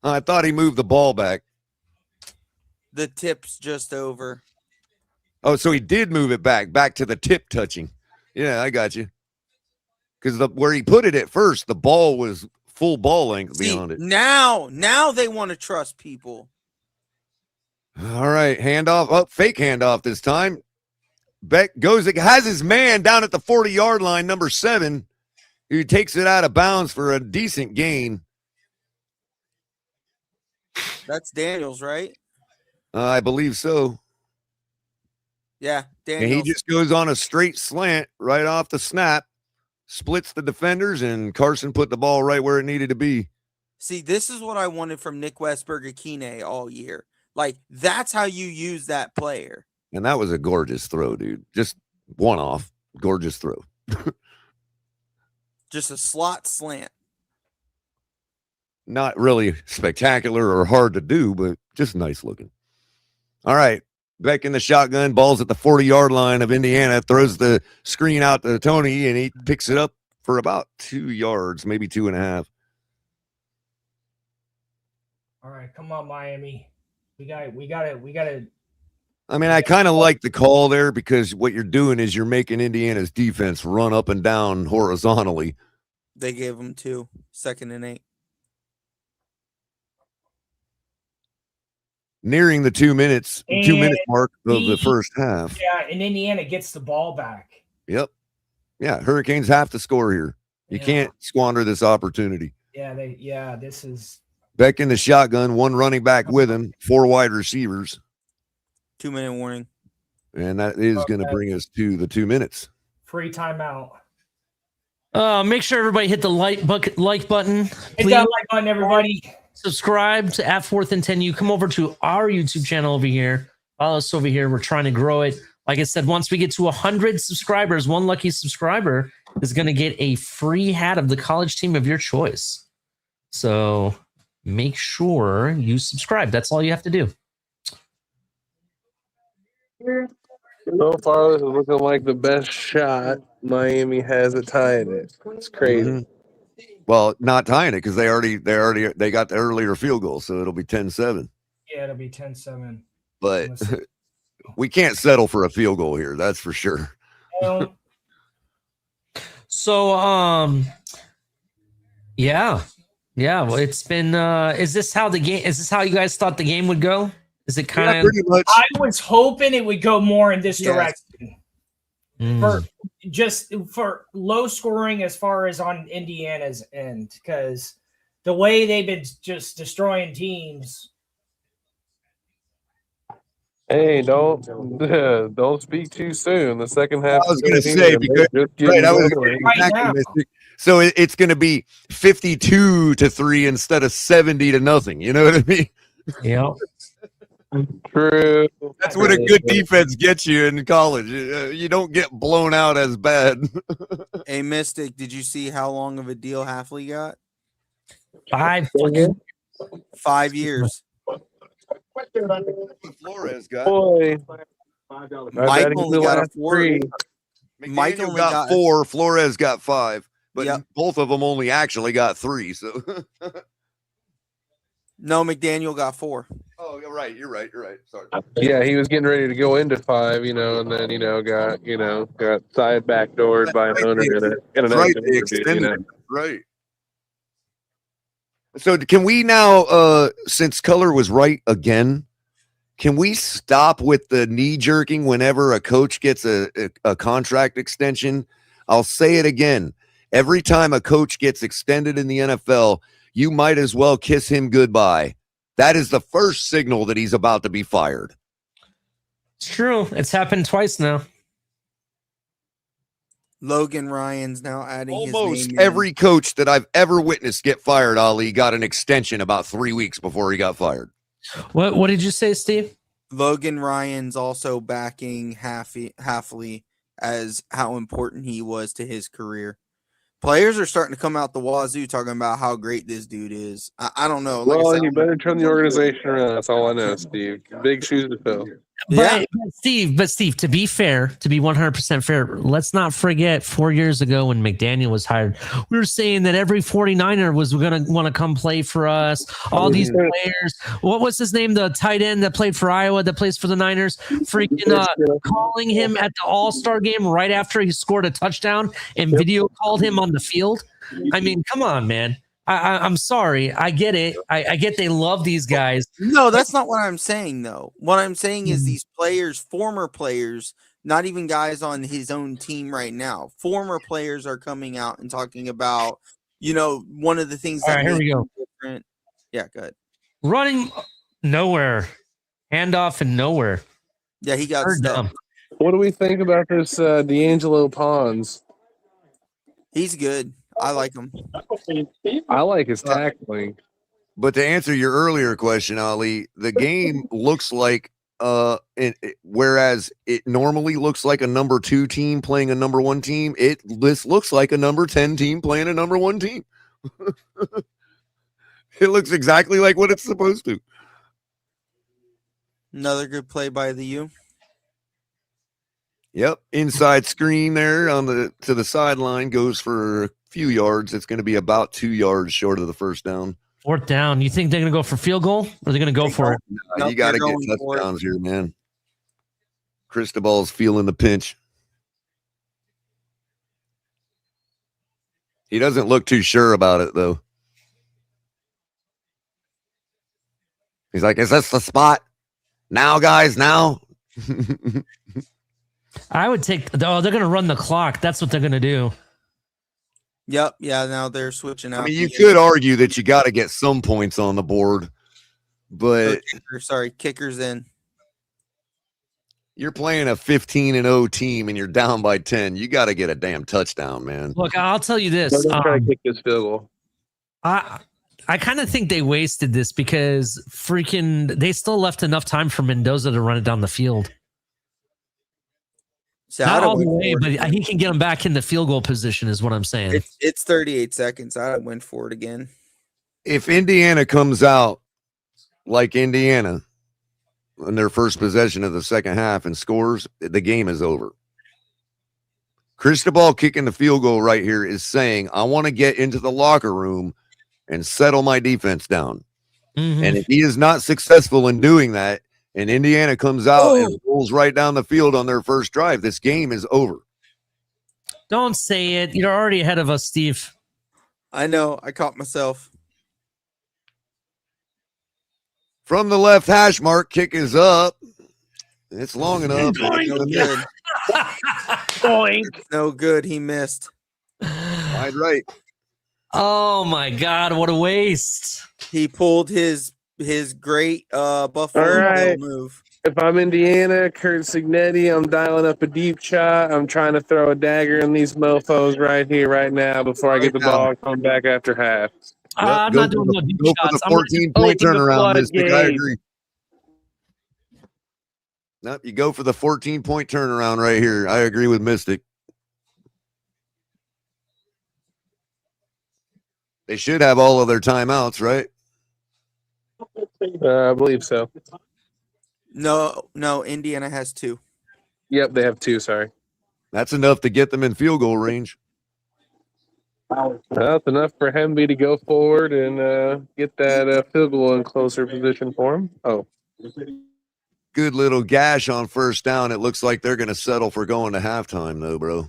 I thought he moved the ball back. The tip's just over. Oh, so he did move it back to the tip touching. Yeah, I got you. Because where he put it at first, the ball was full ball length beyond it. Now they want to trust people. All right, handoff. Oh, fake handoff this time. Beck has his man down at the 40-yard line, number 7, who takes it out of bounds for a decent gain. That's Daniels, right? I believe so. Yeah, Daniels. And he just goes on a straight slant right off the snap, splits the defenders, and Carson put the ball right where it needed to be. See, this is what I wanted from Nick Westberg-Akine all year. Like, that's how you use that player. And that was a gorgeous throw, dude. Just one off. Gorgeous throw. Just a slot slant. Not really spectacular or hard to do, but just nice looking. All right. Back in the shotgun, ball's at the 40-yard line of Indiana, throws the screen out to Tony, and he picks it up for about 2 yards, maybe 2.5. All right, come on, Miami. We got it. I mean, I kind of like the call there because what you're doing is you're making Indiana's defense run up and down horizontally. They gave him 2, 2nd and 8. Nearing the 2 minute mark of the first half. Yeah, and Indiana gets the ball back. Yep. Yeah, Hurricanes have to score here. You can't squander this opportunity. Yeah, this is Beck in the shotgun, 1 running back with him, 4 wide receivers. 2-minute warning. And that is going to bring us to the 2 minutes. free timeout. Make sure everybody hit the like button. Hit that like button, everybody. Subscribe to at 4th and 10. You come over to our YouTube channel over here. Follow us over here. We're trying to grow it. Like I said, once we get to 100 subscribers, one lucky subscriber is going to get a free hat of the college team of your choice. So make sure you subscribe. That's all you have to do. So far, this is looking like the best shot Miami has at tying it. It's crazy. Mm-hmm. Well, not tying it because they got the earlier field goal, so it'll be 10-7. Yeah, it'll be 10-7. But we can't settle for a field goal here. That's for sure. So, yeah. Well, it's been. Is this how you guys thought the game would go? Is it kind of? Pretty much. I was hoping it would go more in this direction. For low scoring as far as on Indiana's end, because the way they've been just destroying teams. Hey, don't speak too soon. The second half. I was going to say because so it's going to be 52-3 instead of 70-0. You know what I mean? Yeah. True. That's what a good defense gets you in college. You don't get blown out as bad. Hey, Mystic, did you see how long of a deal Halfley got? 5 years. Flores got. Boy. Mike only got a 4. Mike only got 4. Flores got 5. But both of them only actually got 3. So. No, McDaniel got 4. Oh, you're right. Sorry. Yeah, he was getting ready to go into 5, and then got side backdoored by an owner in an extended. Right. So can we now, since Color was right again, can we stop with the knee jerking whenever a coach gets a contract extension? I'll say it again. Every time a coach gets extended in the NFL, you might as well kiss him goodbye. That is the first signal that he's about to be fired. It's true. It's happened twice now. Logan Ryan's now adding almost his name every coach that I've ever witnessed get fired, Ali, got an extension about 3 weeks before he got fired. What did you say, Steve? Logan Ryan's also backing Halfley as how important he was to his career. Players are starting to come out the wazoo talking about how great this dude is. I don't know. Well, you better turn the organization around. That's all I know, Steve. Big shoes to fill. But Steve, to be fair, to be 100% fair, let's not forget 4 years ago when McDaniel was hired, we were saying that every 49er was going to want to come play for us. All these players. What was his name? The tight end that played for Iowa, that plays for the Niners, freaking calling him at the All-Star game right after he scored a touchdown and video called him on the field. I mean, come on, man. I'm sorry. I get it. I get they love these guys. No, that's not what I'm saying, though. What I'm saying is these players, former players, not even guys on his own team right now, former players are coming out and talking about, one of the things that here we go. Different. Yeah, good. Running nowhere. Handoff and nowhere. Yeah, he got stuck. What do we think about this D'Angelo Pons? He's good. I like him. I like his tackling. But to answer your earlier question, Ali, the game looks like whereas it normally looks like a number 2 team playing a number 1 team, this looks like a number 10 team playing a number 1 team. It looks exactly like what it's supposed to. Another good play by the U. Yep, inside screen there to the sideline goes for a few yards. It's going to be about 2 yards short of the first down. 4th down. You think they're going to go for field goal, or are they going to go for it? No, you got to get touchdowns here, man. Cristobal's feeling the pinch. He doesn't look too sure about it, though. He's like, is this the spot? Now, guys, now? I would take. Oh, they're going to run the clock. That's what they're going to do. Yep. Yeah. Now they're switching out. I mean, you could argue that you got to get some points on the board, but kicker's in. You're playing a 15-0 team and you're down by 10. You got to get a damn touchdown, man. Look, I'll tell you this. They're trying to kick this field goal. I kind of think they wasted this because they still left enough time for Mendoza to run it down the field. So not all the way, but he can get them back in the field goal position is what I'm saying. It's 38 seconds. I went for it again. If Indiana comes out like Indiana in their first possession of the second half and scores, the game is over. Cristobal kicking the field goal right here is saying, I want to get into the locker room and settle my defense down. Mm-hmm. And if he is not successful in doing that, and Indiana comes out and rolls right down the field on their first drive, this game is over. Don't say it. You're already ahead of us, Steve. I know. I caught myself. From the left hash mark, kick is up. It's long enough. No good. No good. He missed. Wide right. Oh my God! What a waste. He pulled his great Buffalo move. If I'm Indiana, Kurt Signetti, I'm dialing up a deep shot. I'm trying to throw a dagger in these mofos right here, right now, before I get the ball and come back after half. I'm not doing no deep shots. Go for the 14-point turnaround, Mystic. I agree. Nope, you go for the 14-point turnaround right here. I agree with Mystic. They should have all of their timeouts, right? I believe so. No, Indiana has 2. Yep, they have 2, sorry. That's enough to get them in field goal range. That's enough for Hemby to go forward and get that field goal in closer position for him. Oh. Good little gash on first down. It looks like they're going to settle for going to halftime, though, bro.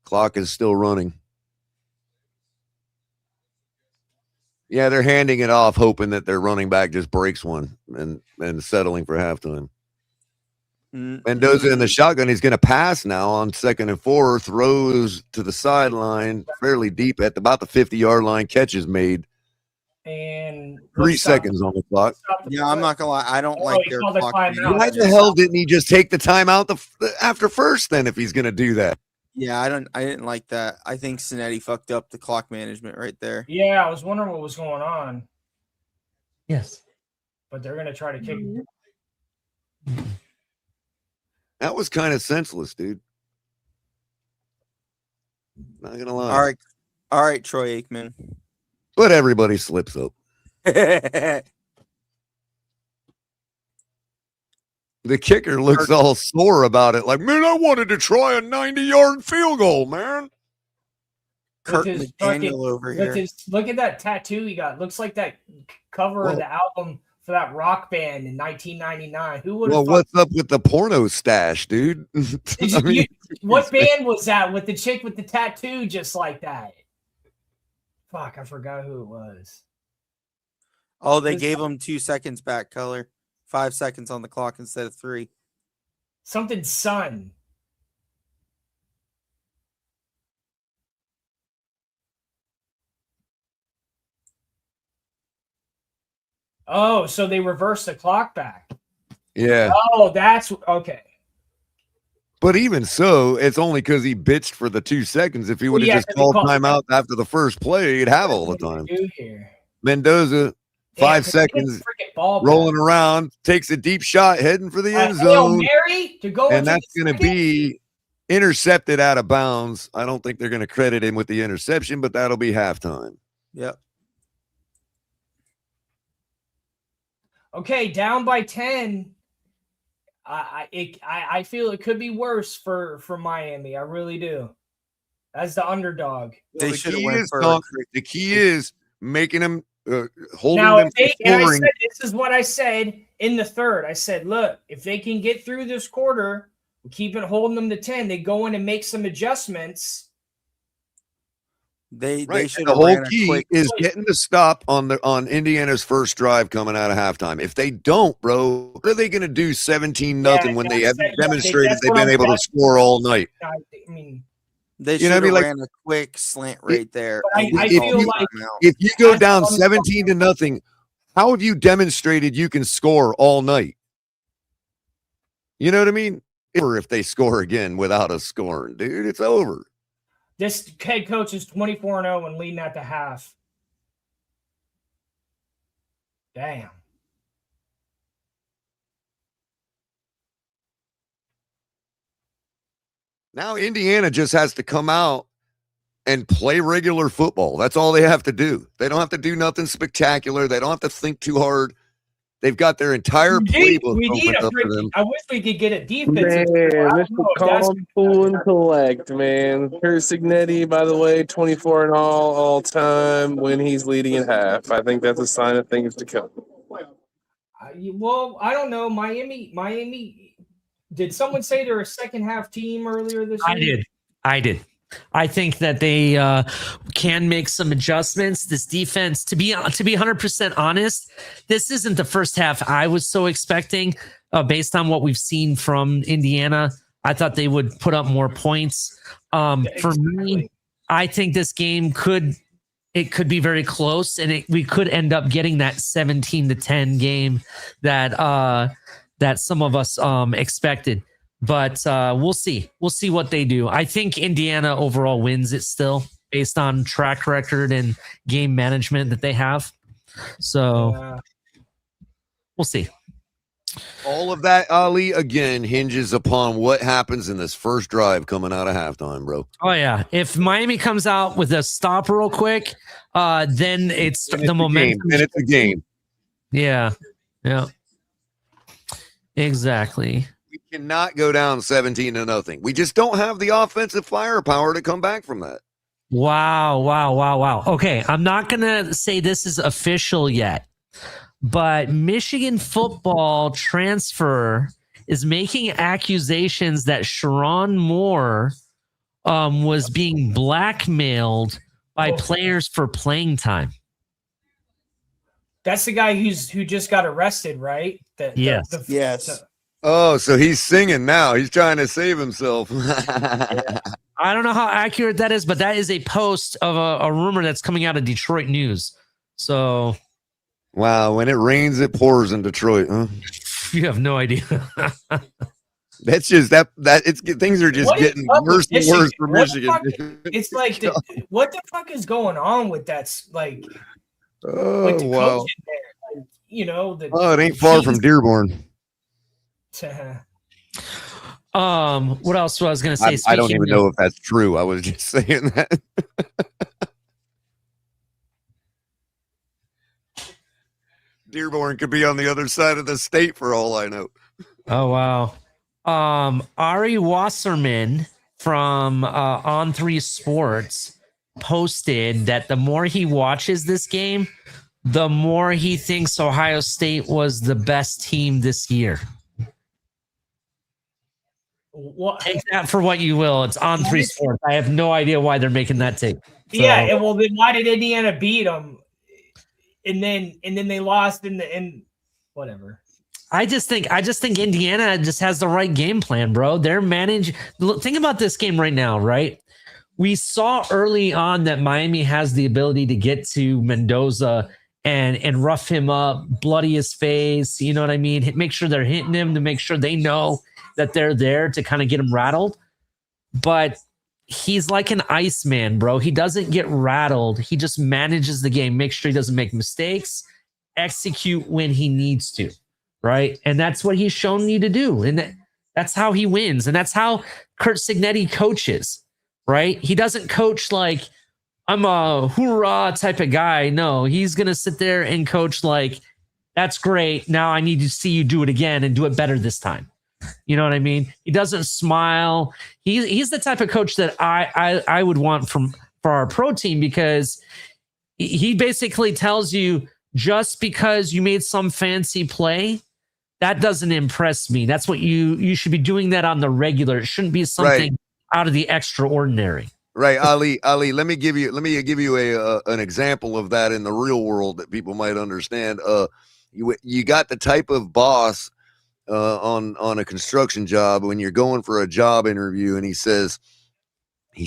Clock is still running. Yeah, they're handing it off, hoping that their running back just breaks one and settling for halftime. Mendoza in the shotgun. He's going to pass now on 2nd and 4. Throws to the sideline, fairly deep at about the 50-yard line. Catch is made. And 3 seconds on the clock. Yeah, I'm not gonna lie. I don't like their clock. Why the hell didn't he just take the timeout after first? Then, if he's going to do that. Yeah, I didn't like that. I think Cincinnati fucked up the clock management right there. Yeah, I was wondering what was going on. Yes. But they're gonna try to kick. That was kind of senseless, dude. Not gonna lie. All right, Troy Aikman. But everybody slips up. The kicker looks all sore about it. Like, man, I wanted to try a 90-yard field goal, man. Kurt McDaniel over here. Look at that tattoo he got. Looks like that cover of the album for that rock band in 1999. Who would have? Well, what's up with the porno stash, dude? What band was that with the chick with the tattoo just like that? Fuck, I forgot who it was. Oh, they gave him 2 seconds back, Color. 5 seconds on the clock instead of 3. Something Sun. Oh, so they reversed the clock back. Yeah. Oh, that's okay. But even so, it's only because he bitched for the 2 seconds. If he would have just called timeout after the first play, he'd have all the time. Here. Mendoza, Damn, 5 'cause he gets seconds, freaking ball rolling back. around, takes a deep shot, heading for the end Hail zone, Mary to go and into that's the going to second? be intercepted out of bounds. I don't think they're going to credit him with the interception, but that'll be halftime. Yep. Okay, down by 10. I feel it could be worse for Miami. I really do. As the underdog. Well, They the should have key went is, for Tom, the key is making them holding Now, them if they, to and I scoring. said this is what I said in the third. I said, look, if they can get through this quarter, keep it holding them to 10, they go in and make some adjustments. They Right. should The have whole ran a key quick. is getting the stop on Indiana's first drive coming out of halftime. If they don't, bro, what are they going to do 17-0 when they have demonstrated they've been able to score all night? I mean, They You should know what I have mean? Like, ran a quick slant right there. But and I called feel a like timeout. if you go That's down what I'm 17-0, how have you demonstrated you can score all night? You know what I mean? Or if they score again without us scoring, dude, it's over. this head coach is 24-0 and leading at the half. Damn. Now Indiana just has to come out and play regular football. That's all they have to do. They don't have to do nothing spectacular. They don't have to think too hard. They've got their entire playbook We need opened a up for them. I wish we could get a defense. Man, Mr. Calm, cool, and collect, man. Kurt Signetti, by the way, 24 and all time when he's leading at half. I think that's a sign of things to come. Well, I don't know. Miami. Did someone say they're a second half team earlier this year? I did. I think that they can make some adjustments. This defense, to be 100% honest, this isn't the first half I was so expecting. Based on what we've seen from Indiana, I thought they would put up more points. For me, I think this game could be very close, and we could end up getting that 17-10 game that some of us expected. But we'll see. We'll see what they do. I think Indiana overall wins it still based on track record and game management that they have. So we'll see. All of that, Ali, again, hinges upon what happens in this first drive coming out of halftime, bro. Oh, yeah. If Miami comes out with a stop real quick, then it's the momentum. Then it's a game. Yeah. Yeah. Exactly. We cannot go down 17-0. We just don't have the offensive firepower to come back from that. Wow. Okay, I'm not going to say this is official yet, but Michigan football transfer is making accusations that Sharon Moore was being blackmailed by players for playing time. That's the guy who just got arrested, right? Yes. Yes. Oh, so he's singing now. He's trying to save himself. I don't know how accurate that is, but that is a post of a rumor that's coming out of Detroit News. So, wow, when it rains, it pours in Detroit, huh? You have no idea. That's just that it's things are just getting worse and worse for Michigan. It's like, what the fuck is going on with that? Like, oh, the wow. coach in there, like, you know, it ain't far from Dearborn. What else was I was going to say? I don't even know if that's true. I was just saying that. Dearborn could be on the other side of the state for all I know. Oh, wow. Ari Wasserman from On3 Sports posted that the more he watches this game, the more he thinks Ohio State was the best team this year. Take that for what you will. It's On3 Sports. I have no idea why they're making that take. So, yeah, and well, then why did Indiana beat them? And then they lost in the end. Whatever. I just think Indiana just has the right game plan, bro. They're managed. Think about this game right now, right? We saw early on that Miami has the ability to get to Mendoza and rough him up, bloody his face. You know what I mean? Make sure they're hitting him to make sure they know that they're there to kind of get him rattled. But he's like an Iceman, bro. He doesn't get rattled. He just manages the game, make sure he doesn't make mistakes, execute when he needs to, right? And that's what he's shown you to do. And that's how he wins. And that's how Kurt Signetti coaches, right? He doesn't coach like, I'm a hoorah type of guy. No, he's going to sit there and coach like, that's great. Now I need to see you do it again and do it better this time. You know what I mean? He doesn't smile. He's the type of coach that I would want for our pro team, because he basically tells you, just because you made some fancy play, that doesn't impress me. That's what you should be doing that on the regular. It shouldn't be something out of the extraordinary. Right, Ali, let me give you an example of that in the real world that people might understand. You got the type of boss on a construction job when you're going for a job interview, and he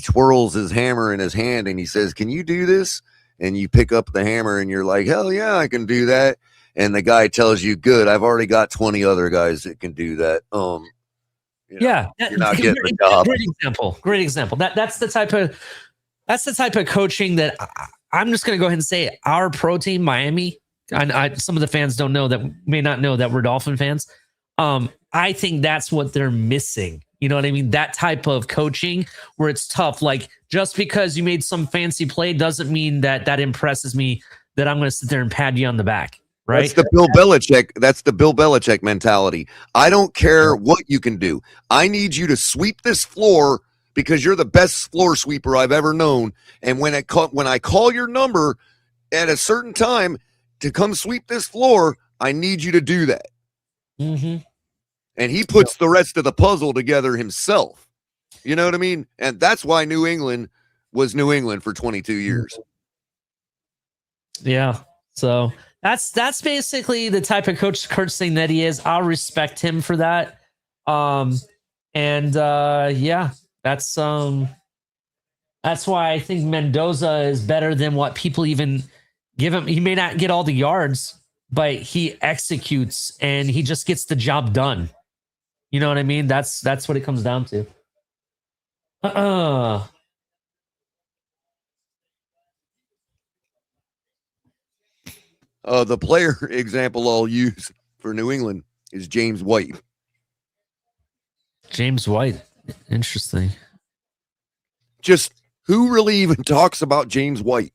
twirls his hammer in his hand and he says, "Can you do this?" And you pick up the hammer and you're like, "Hell yeah, I can do that." And the guy tells you, "Good, I've already got 20 other guys that can do that." Yeah, you're not getting the job. Great example. That's the type of coaching that I'm just going to go ahead and say our pro team, Miami. Some of the fans may not know that we're Dolphin fans. I think that's what they're missing. You know what I mean? That type of coaching where it's tough. Like, just because you made some fancy play doesn't mean that impresses me, that I'm going to sit there and pat you on the back. Right? That's the Bill Belichick. That's the Bill Belichick mentality. I don't care what you can do. I need you to sweep this floor because you're the best floor sweeper I've ever known. And when I call your number at a certain time to come sweep this floor, I need you to do that. Mm-hmm. And he puts the rest of the puzzle together himself. You know what I mean? And that's why New England was New England for 22 years. Yeah. So that's basically the type of coach Kurt Signetti is. I'll respect him for that. That's why I think Mendoza is better than what people even give him. He may not get all the yards, but he executes and he just gets the job done. You know what I mean? That's what it comes down to. The player example I'll use for New England is James White. James White. Interesting. Just who really even talks about James White?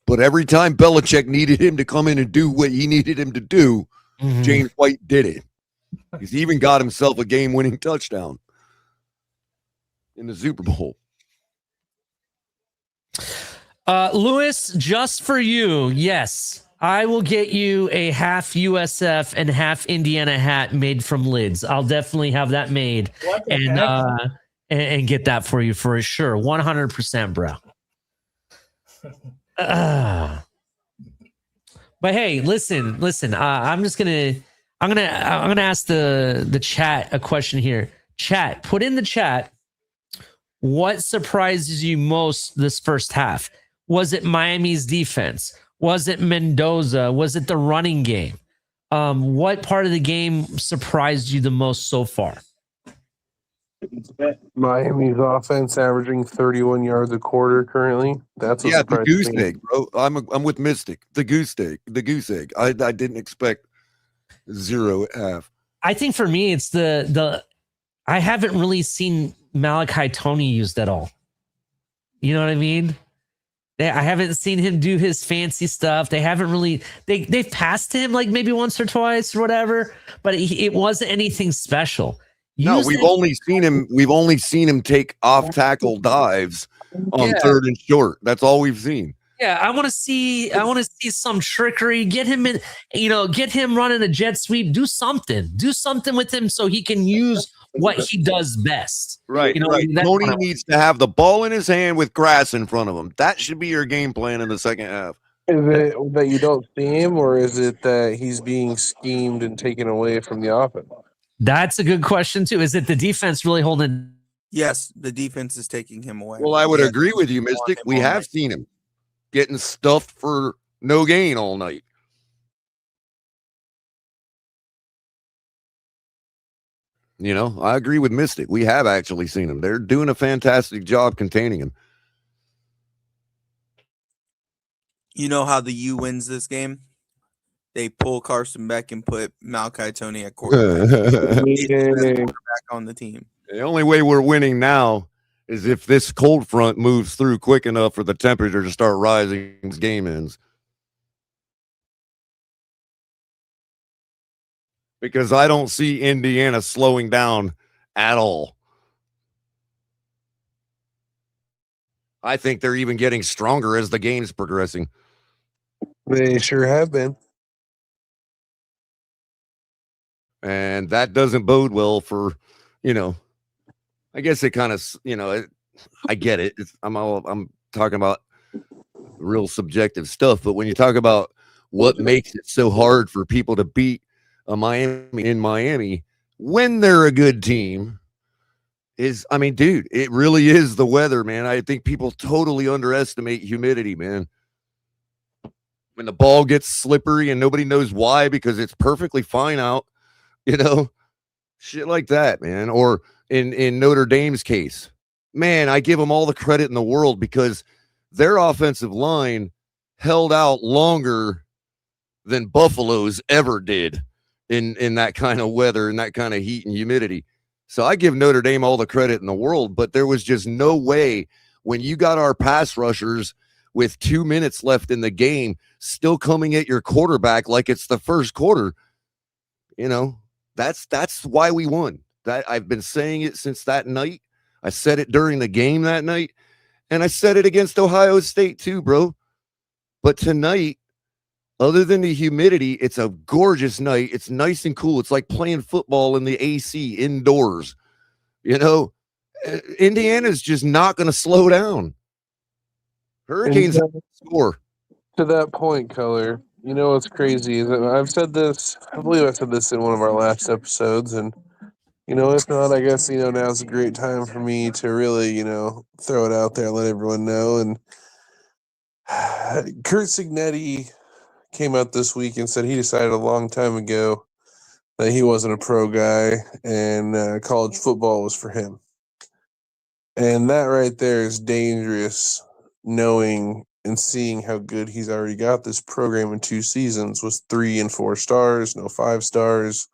But every time Belichick needed him to come in and do what he needed him to do, James White did it. He's even got himself a game-winning touchdown in the Super Bowl. Lewis, just for you, yes, I will get you a half USF and half Indiana hat made from lids. I'll definitely have that made and get that for you for sure. 100%, bro. But hey, listen. I'm gonna ask the chat a question here. Chat, put in the chat, what surprises you most this first half? Was it Miami's defense? Was it Mendoza? Was it the running game? What part of the game surprised you the most so far? Miami's offense averaging 31 yards a quarter currently. That's a the goose egg, bro. I'm with Mystic. The goose egg. I didn't expect 0 at half. I think for me, it's the I haven't really seen Malachi Tony used at all. You know what I mean? I haven't seen him do his fancy stuff. They haven't really they've passed him like maybe once or twice or whatever, but it wasn't anything special. No, we've only seen him take off tackle dives on 3rd and short. That's all we've seen. Yeah, I want to see some trickery. Get him in, get him running a jet sweep. Do something with him so he can use what he does best. Right. Tony needs to have the ball in his hand with grass in front of him. That should be your game plan in the second half. Is it that you don't see him, or is it that he's being schemed and taken away from the offense? That's a good question too. Is it the defense really holding? Yes, the defense is taking him away. Well, I would agree with you, Mystic. We have seen him getting stuffed for no gain all night. You know, I agree with Mystic. We have actually seen him. They're doing a fantastic job containing him. You know how the U wins this game? They pull Carson Beck and put Malachi Tony at quarterback. He's the best quarterback on the team. The only way we're winning now is if this cold front moves through quick enough for the temperature to start rising as game ends. Because I don't see Indiana slowing down at all. I think they're even getting stronger as the game's progressing. They sure have been. And that doesn't bode well for, you know, I guess it kind of, you know, I get it. I'm talking about real subjective stuff. But when you talk about what makes it so hard for people to beat a Miami in Miami when they're a good team is, I mean, dude, it really is the weather, man. I think people totally underestimate humidity, man. When the ball gets slippery and nobody knows why because it's perfectly fine out, you know, shit like that, man. Or in Notre Dame's case, man, I give them all the credit in the world because their offensive line held out longer than Buffalo's ever did in that kind of weather and that kind of heat and humidity. So I give Notre Dame all the credit in the world, but there was just no way when you got our pass rushers with 2 minutes left in the game still coming at your quarterback like it's the first quarter. You know, that's why we won. That I've been saying it since that night. I said it during the game that night, and I said it against Ohio State too, bro. But tonight, other than the humidity, it's a gorgeous night. It's nice and cool. It's like playing football in the AC indoors. You know, Indiana's just not going to slow down. Hurricanes score. To that point, Color, you know what's crazy is that I've said this, I believe I said this in one of our last episodes, and you know, if not, I guess, you know, now's a great time for me to really, you know, throw it out there and let everyone know. And Kurt Signetti came out this week and said he decided a long time ago that he wasn't a pro guy and college football was for him. And that right there is dangerous, knowing and seeing how good he's already got this program in 2 seasons with 3 and 4 stars, no 5 stars,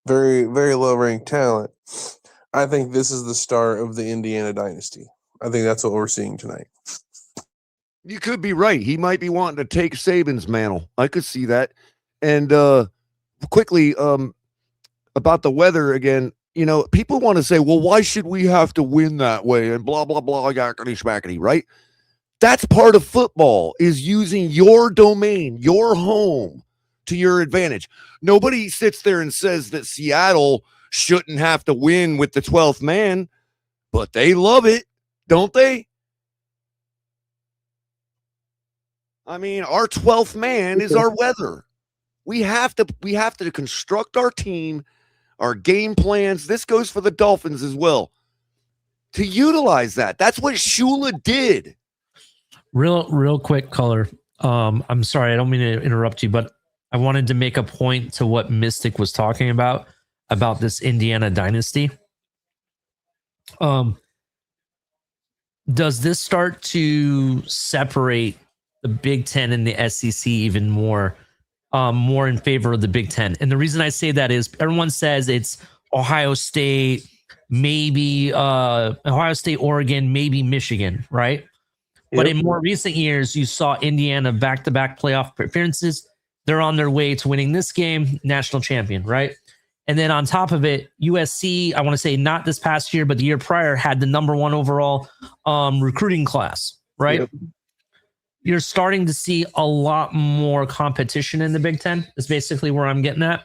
very, very low ranked talent. I think this is the start of the Indiana dynasty. I think that's what we're seeing tonight. You could be right. He might be wanting to take Saban's mantle. I could see that. And quickly, about the weather again, you know, people want to say, well, why should we have to win that way? And blah, blah, blah, yakety schmackety, right? That's part of football, is using your domain, your home, to your advantage. Nobody sits there and says that Seattle shouldn't have to win with the 12th man, but they love it, don't they? I mean, our 12th man is our weather. We have to construct our team, our game plans. This goes for the Dolphins as well, to utilize that. That's what Shula did. Real quick, Color. I'm sorry, I don't mean to interrupt you, but I wanted to make a point to what Mystic was talking about this Indiana dynasty. Does this start to separate the Big Ten and the SEC even more in favor of the Big Ten? And the reason I say that is everyone says it's Ohio State, maybe Ohio State, Oregon, maybe Michigan, right? Yep. But in more recent years, you saw Indiana back-to-back playoff appearances. They're on their way to winning this game, national champion, right? And then on top of it, USC, I want to say not this past year, but the year prior, had the #1 overall recruiting class, right? Yep. You're starting to see a lot more competition in the Big Ten, is basically where I'm getting at.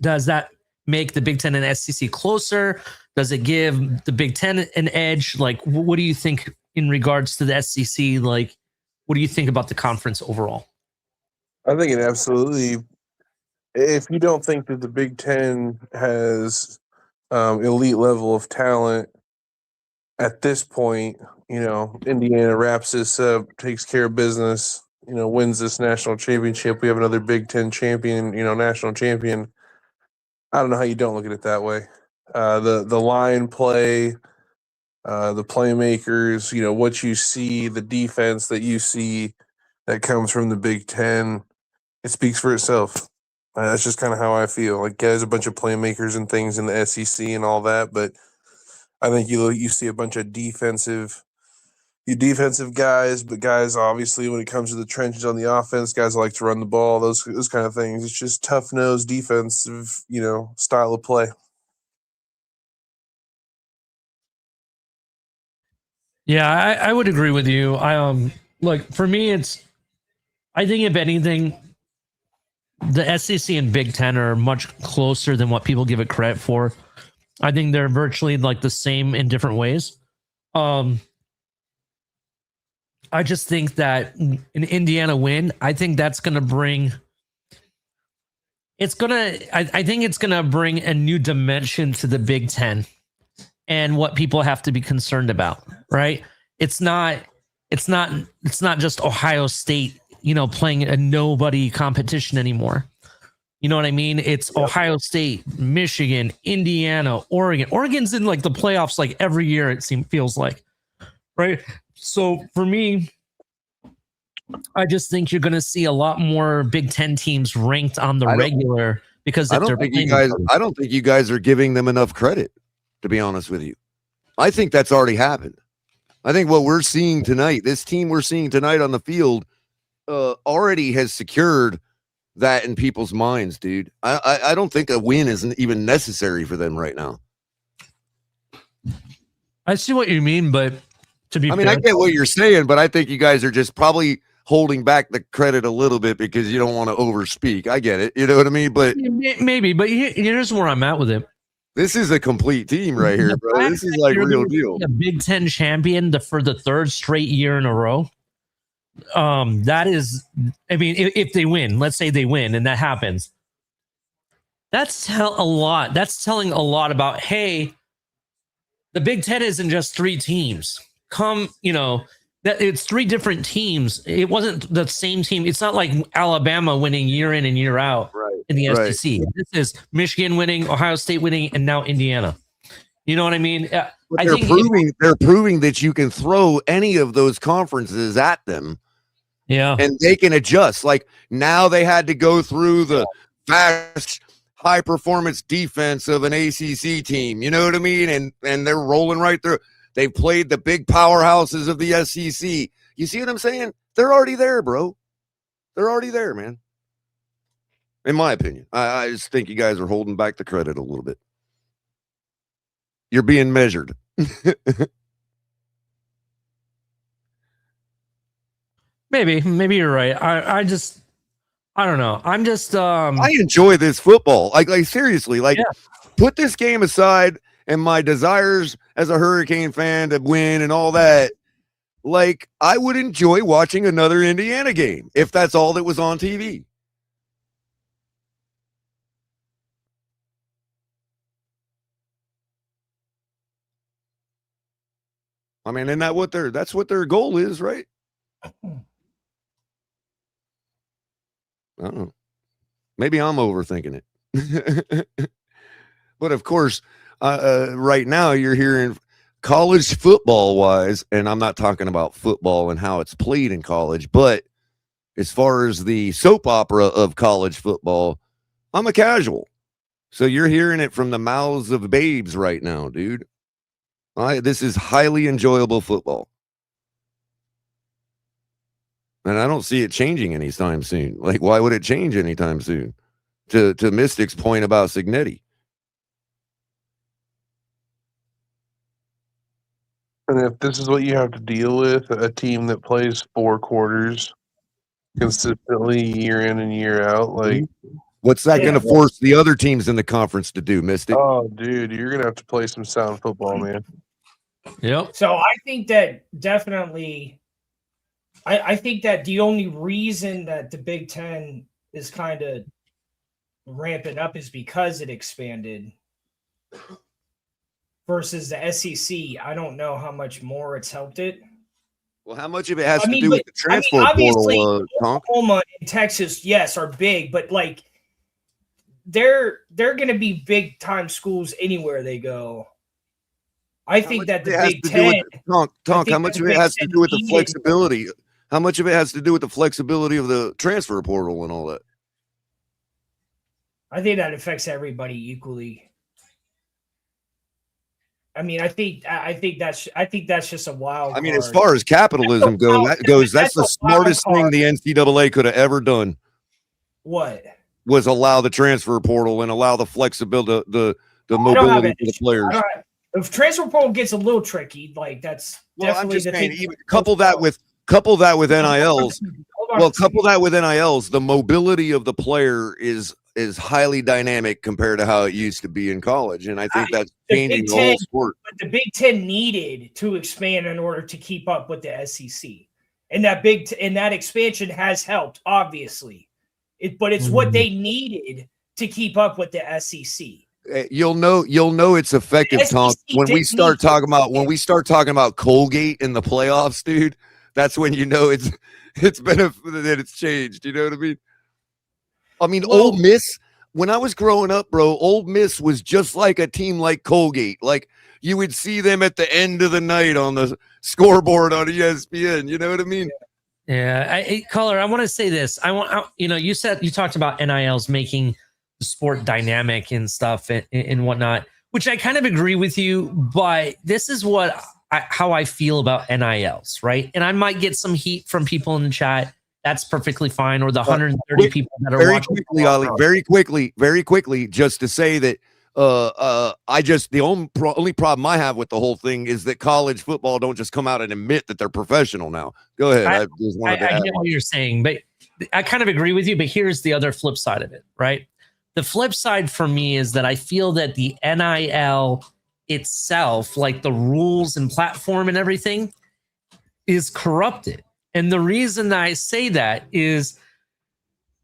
Does that make the Big Ten and SEC closer? Does it give the Big Ten an edge? Like, what do you think in regards to the SEC? Like, what do you think about the conference overall? I think it absolutely. If you don't think that the Big Ten has elite level of talent at this point, you know, Indiana wraps this up, takes care of business, you know, wins this national championship. We have another Big Ten champion, you know, national champion. I don't know how you don't look at it that way. The line play, the playmakers, what you see, the defense that you see that comes from the Big Ten, it speaks for itself. That's just kind of how I feel. Like, there's a bunch of playmakers and things in the SEC and all that, but I think you see a bunch of defensive guys, but guys, obviously, when it comes to the trenches on the offense, guys like to run the ball, those kind of things. It's just tough-nosed defensive, style of play. Yeah, I would agree with you. Like for me, I think if anything, the SEC and Big Ten are much closer than what people give it credit for. I think they're virtually like the same in different ways. I just think that an Indiana win, I think that's going to bring. I think it's going to bring a new dimension to the Big Ten and what people have to be concerned about, right? It's not just Ohio State, playing a nobody competition anymore. You know what I mean? It's Ohio State, Michigan, Indiana, Oregon. Oregon's in like the playoffs like every year, feels like, right? So for me, I just think you're going to see a lot more Big Ten teams ranked on the regular because I don't think you guys are giving them enough credit, to be honest with you. I think that's already happened. I think what we're seeing tonight, this team we're seeing tonight on the field, already has secured that in people's minds, dude. I don't think a win isn't even necessary for them right now. I see what you mean, but I get what you're saying, but I think you guys are just probably holding back the credit a little bit because you don't want to overspeak. I get it. You know what I mean? But maybe, but here's where I'm at with it. This is a complete team right here, bro. This is like real deal. A Big Ten champion for the third straight year in a row. That is, I mean, if they win, let's say they win and that happens, that's telling a lot about, hey, the Big Ten isn't just three teams. That it's three different teams. It wasn't the same team. It's not like Alabama winning year in and year out in the SEC. This is Michigan winning, Ohio State winning, and now Indiana. You know what I mean? They're proving that you can throw any of those conferences at them. Yeah. And they can adjust. Like now they had to go through the fast, high performance defense of an ACC team. You know what I mean? And they're rolling right through. They've played the big powerhouses of the SEC. You see what I'm saying? They're already there, bro. They're already there, man. In my opinion, I just think you guys are holding back the credit a little bit. You're being measured. Maybe you're right. I don't know. I'm just I enjoy this football. Like seriously, put this game aside and my desires as a Hurricane fan to win and all that. Like I would enjoy watching another Indiana game if that's all that was on TV. I mean, isn't that that's what their goal is, right? I don't know. Maybe I'm overthinking it. But of course, right now you're hearing college football wise, and I'm not talking about football and how it's played in college, but as far as the soap opera of college football, I'm a casual. So you're hearing it from the mouths of babes right now, dude. This is highly enjoyable football. And I don't see it changing anytime soon. Like, why would it change anytime soon? To Mystic's point about Signetti. And if this is what you have to deal with, a team that plays 4 quarters consistently year in and year out, like what's that going to force the other teams in the conference to do, Mystic? Oh, dude, you're going to have to play some sound football, man. Yep. So I think that definitely I think that the only reason that the Big Ten is kind of ramping up is because it expanded versus the SEC. I don't know how much more it's helped it. Well, how much of it has to do with the transfer portal, Tonk? Oklahoma and Texas, yes, are big, but like they're going to be big time schools anywhere they go. I think that the Big Ten. Tonk, how much of it has to do with the flexibility? How much of it has to do with the flexibility of the transfer portal and all that? I think that affects everybody equally. I mean, I think that's just a wild. I mean, as far as capitalism goes, that's the smartest thing the NCAA could have ever done. What? Was allow the transfer portal and allow the flexibility, the mobility for the players. If transfer portal gets a little tricky, like that's definitely I'm just saying, couple that with NILs. Well, couple that with NILs, the mobility of the player is highly dynamic compared to how it used to be in college, and I think that's changing the whole sport. But the Big Ten needed to expand in order to keep up with the SEC, and that expansion has helped, obviously. But it's what they needed to keep up with the SEC. You'll know it's effective, Tom, when we start talking about Colgate in the playoffs, dude. That's when you know it's benefited and it's changed. You know what I mean? I mean, Ole Miss, when I was growing up, bro, Ole Miss was just like a team like Colgate. Like you would see them at the end of the night on the scoreboard on ESPN. You know what I mean? Yeah. Caller, I want to say this. You talked about NILs making the sport dynamic and stuff and whatnot, which I kind of agree with you, but this is how I feel about NILs, right? And I might get some heat from people in the chat. That's perfectly fine. Or the 130 people that are watching. Very quickly, just to say that the only problem I have with the whole thing is that college football don't just come out and admit that they're professional now. Go ahead. I get what you're saying, but I kind of agree with you. But here's the other flip side of it, right? The flip side for me is that I feel that the NIL itself, like the rules and platform and everything, is corrupted. And the reason that I say that is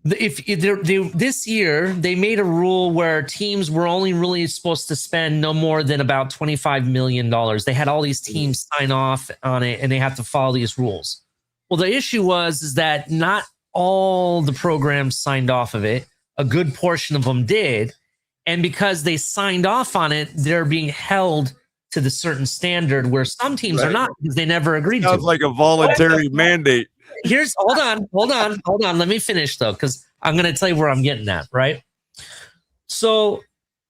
this year, they made a rule where teams were only really supposed to spend no more than about $25 million. They had all these teams sign off on it, and they have to follow these rules. Well, the issue is that not all the programs signed off of it. A good portion of them did. And because they signed off on it, they're being held to the certain standard where some teams are not because they never agreed to it. Sounds like a voluntary mandate. Hold on. Let me finish though, because I'm going to tell you where I'm getting at, right? So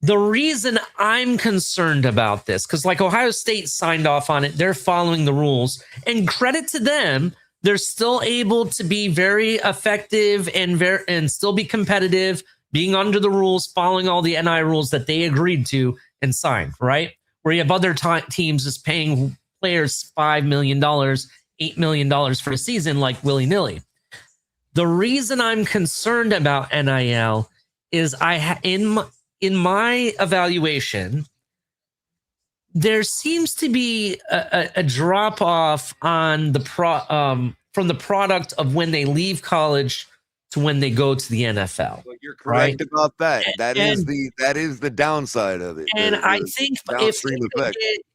the reason I'm concerned about this, because like Ohio State signed off on it, they're following the rules, and credit to them, they're still able to be very effective and still be competitive, being under the rules, following all the NI rules that they agreed to and signed, right? Where you have other teams just paying players $5 million, $8 million for a season, like willy-nilly. The reason I'm concerned about NIL is in my evaluation, there seems to be a drop off on the from the product of when they leave college to when they go to the NFL. Well, you're correct about that. That is the downside of it. And I think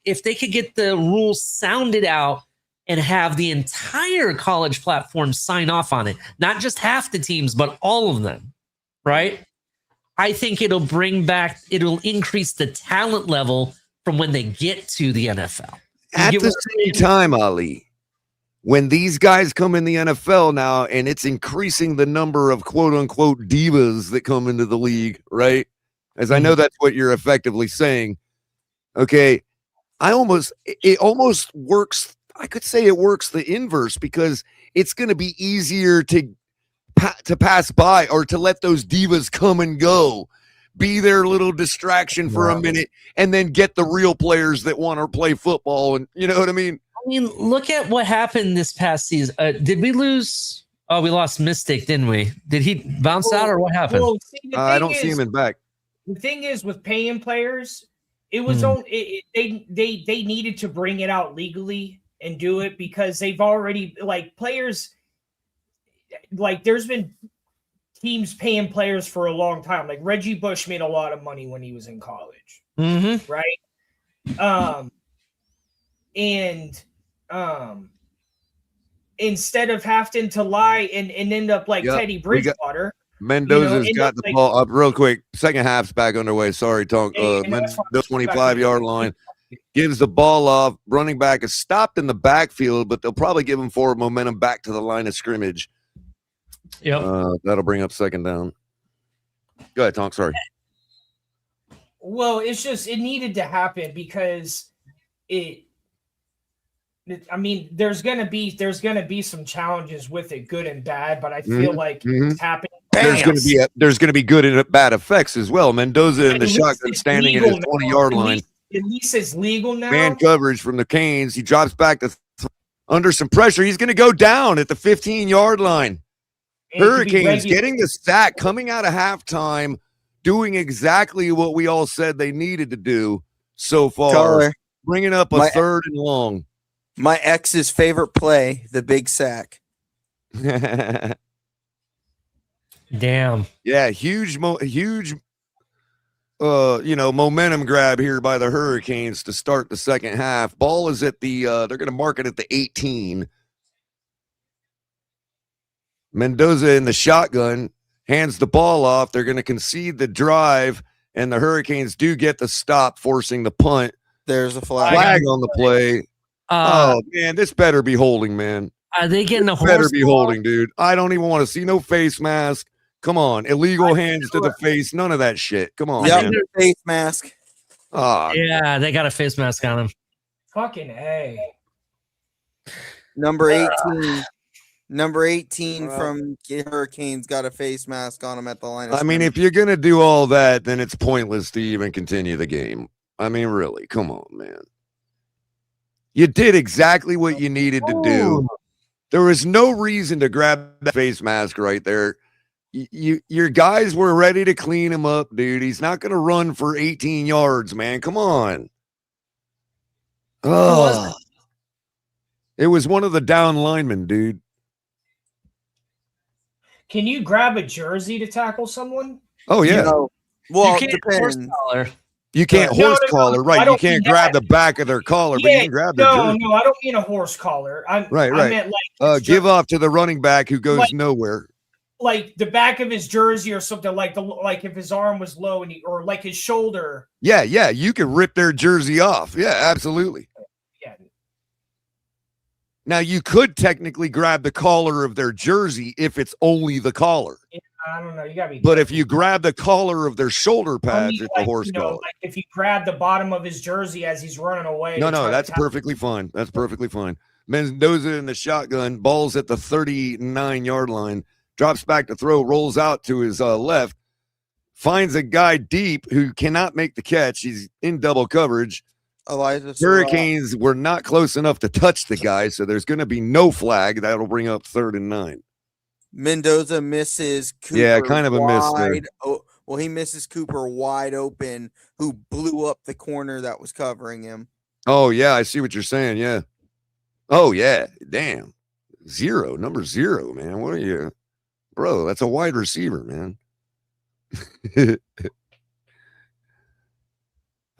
if they could get the rules sounded out and have the entire college platform sign off on it, not just half the teams, but all of them, right? I think it'll increase the talent level from when they get to the NFL. At the same time, Ali, when these guys come in the NFL now, and it's increasing the number of quote unquote divas that come into the league, right? As I know that's what you're effectively saying. Okay. It almost works. I could say it works the inverse, because it's going to be easier to pass by or to let those divas come and go, be their little distraction for a minute, and then get the real players that want to play football. And you know what I mean? I mean, look at what happened this past season. Did we lose? Oh, we lost Mystic, didn't we? Did he bounce out, or what happened? Well, I don't see him in back. The thing is, with paying players, it was they needed to bring it out legally and do it, because they've already, like, players, like, there's been teams paying players for a long time. Like Reggie Bush made a lot of money when he was in college, right? Instead of having to lie and end up like Teddy Bridgewater, Mendoza's end got up the like, ball up real quick. Second half's back underway. Sorry, Tonk. hey, that's fine. The 25-yard line gives the ball off. Running back is stopped in the backfield, but they'll probably give him forward momentum back to the line of scrimmage. Yep. That'll bring up second down. Go ahead, Tonk. Sorry. Well, it's just it needed to happen because I mean, there's gonna be some challenges with it, good and bad, but I feel like it's happening. There's gonna be good and bad effects as well. Mendoza in the shotgun standing at his 20-yard line. At least it's legal now. Man coverage from the Canes. He drops back to under some pressure. He's gonna go down at the 15-yard line. Hurricanes getting the sack, coming out of halftime, doing exactly what we all said they needed to do so far. Bringing up a third and long. My ex's favorite play, the big sack. Damn. Yeah, huge momentum grab here by the Hurricanes to start the second half. Ball is at the they're going to mark it at the 18. Mendoza in the shotgun hands the ball off. They're going to concede the drive, and the Hurricanes do get the stop, forcing the punt. There's a flag. Flag on the play. Oh, man, this better be holding, man. Are they getting a horse? Better be holding, dude. I don't even want to see no face mask. Come on. Illegal hands to the face. None of that shit. Come on, man. Face mask. Yeah, they got a face mask on him. Fucking A. Number 18. Number 18 from Hurricanes got a face mask on him at the line. I mean, if you're going to do all that, then it's pointless to even continue the game. I mean, really, come on, man. You did exactly what you needed to do. There was no reason to grab that face mask right there. Your guys were ready to clean him up, dude. He's not going to run for 18 yards, man. Come on. Oh, it was one of the down linemen, dude. Can you grab a jersey to tackle someone? Oh, yeah. Well, you can't horse collar. You can't horse collar, right? You can't grab the back of their collar, but you can grab their jersey. No, I don't mean a horse collar. I meant like give off to the running back who goes nowhere. Like the back of his jersey or something, like if his arm was low and or like his shoulder. Yeah, you can rip their jersey off. Yeah, absolutely. Yeah. Now you could technically grab the collar of their jersey if it's only the collar. Yeah, I don't know. You gotta be. But if you grab the collar of their shoulder pads, it's a horse collar. Like if you grab the bottom of his jersey as he's running away. No, that's perfectly fine. That's perfectly fine. Mendoza in the shotgun, balls at the 39-yard line, drops back to throw, rolls out to his left, finds a guy deep who cannot make the catch. He's in double coverage. Hurricanes were not close enough to touch the guy, so there's going to be no flag. That'll bring up 3rd and 9. Mendoza misses Cooper. Yeah, kind of a miss there. Well, he misses Cooper wide open, who blew up the corner that was covering him. Oh, yeah, I see what you're saying. Yeah. Oh, yeah. Damn. Number 0, man. What are you? Bro, that's a wide receiver, man.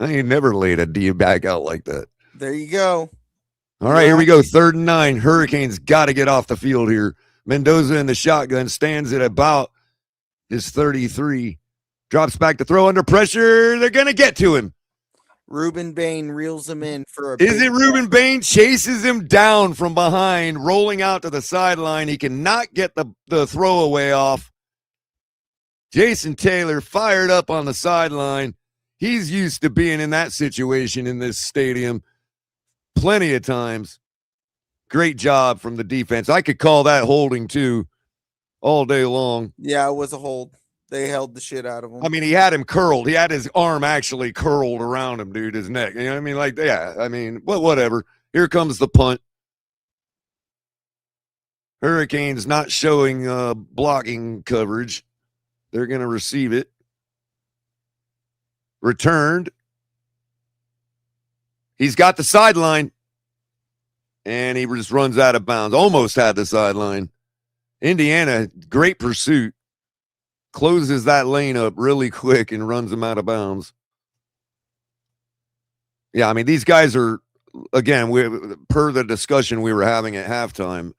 I ain't never laid a D back out like that. There you go. All right, here we go. 3rd and 9. Hurricanes got to get off the field here. Mendoza in the shotgun stands at about his 33. Drops back to throw under pressure. They're going to get to him. Reuben Bain reels him in for a. Is it Reuben Bain? Chases him down from behind, rolling out to the sideline. He cannot get the throwaway off. Jason Taylor fired up on the sideline. He's used to being in that situation in this stadium plenty of times. Great job from the defense. I could call that holding too all day long. Yeah, it was a hold. They held the shit out of him. I mean, he had him curled. He had his arm actually curled around him, dude, his neck. You know what I mean? Like, yeah, I mean, whatever. Here comes the punt. Hurricanes not showing blocking coverage. They're going to receive it. Returned. He's got the sideline. And he just runs out of bounds. Almost had the sideline. Indiana, great pursuit. Closes that lane up really quick and runs them out of bounds. Yeah, I mean, these guys are, again, per the discussion we were having at halftime,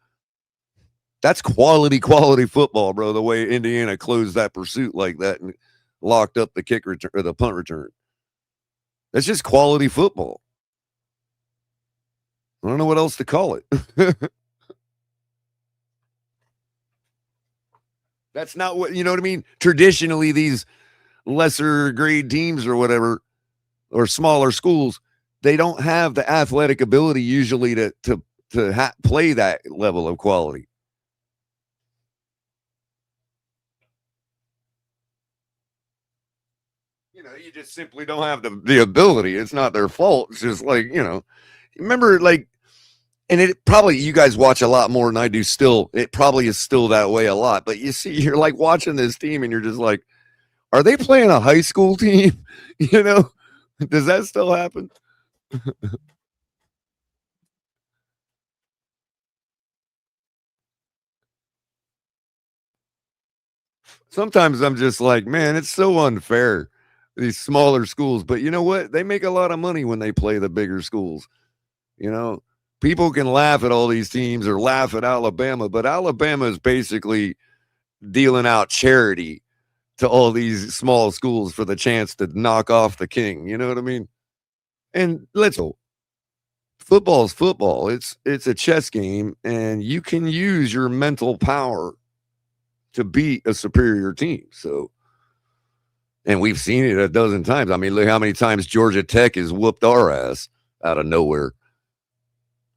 That's quality football, bro. The way Indiana closed that pursuit like that and locked up the kick return or the punt return. That's just quality football. I don't know what else to call it. That's not what, you know what I mean? Traditionally, these lesser grade teams or whatever, or smaller schools, they don't have the athletic ability usually to play that level of quality. You know, you just simply don't have the ability. It's not their fault. It's just like, you know, remember, like, and it probably, you guys watch a lot more than I do still. It probably is still that way a lot. But you see, you're like watching this team and you're just like, are they playing a high school team? You know, does that still happen? Sometimes I'm just like, man, it's so unfair, these smaller schools. But you know what? They make a lot of money when they play the bigger schools. You know, people can laugh at all these teams or laugh at Alabama, but Alabama is basically dealing out charity to all these small schools for the chance to knock off the king. You know what I mean? And let's go. Football is football. It's a chess game, and you can use your mental power to beat a superior team. So, and we've seen it a dozen times. I mean, look how many times Georgia Tech has whooped our ass out of nowhere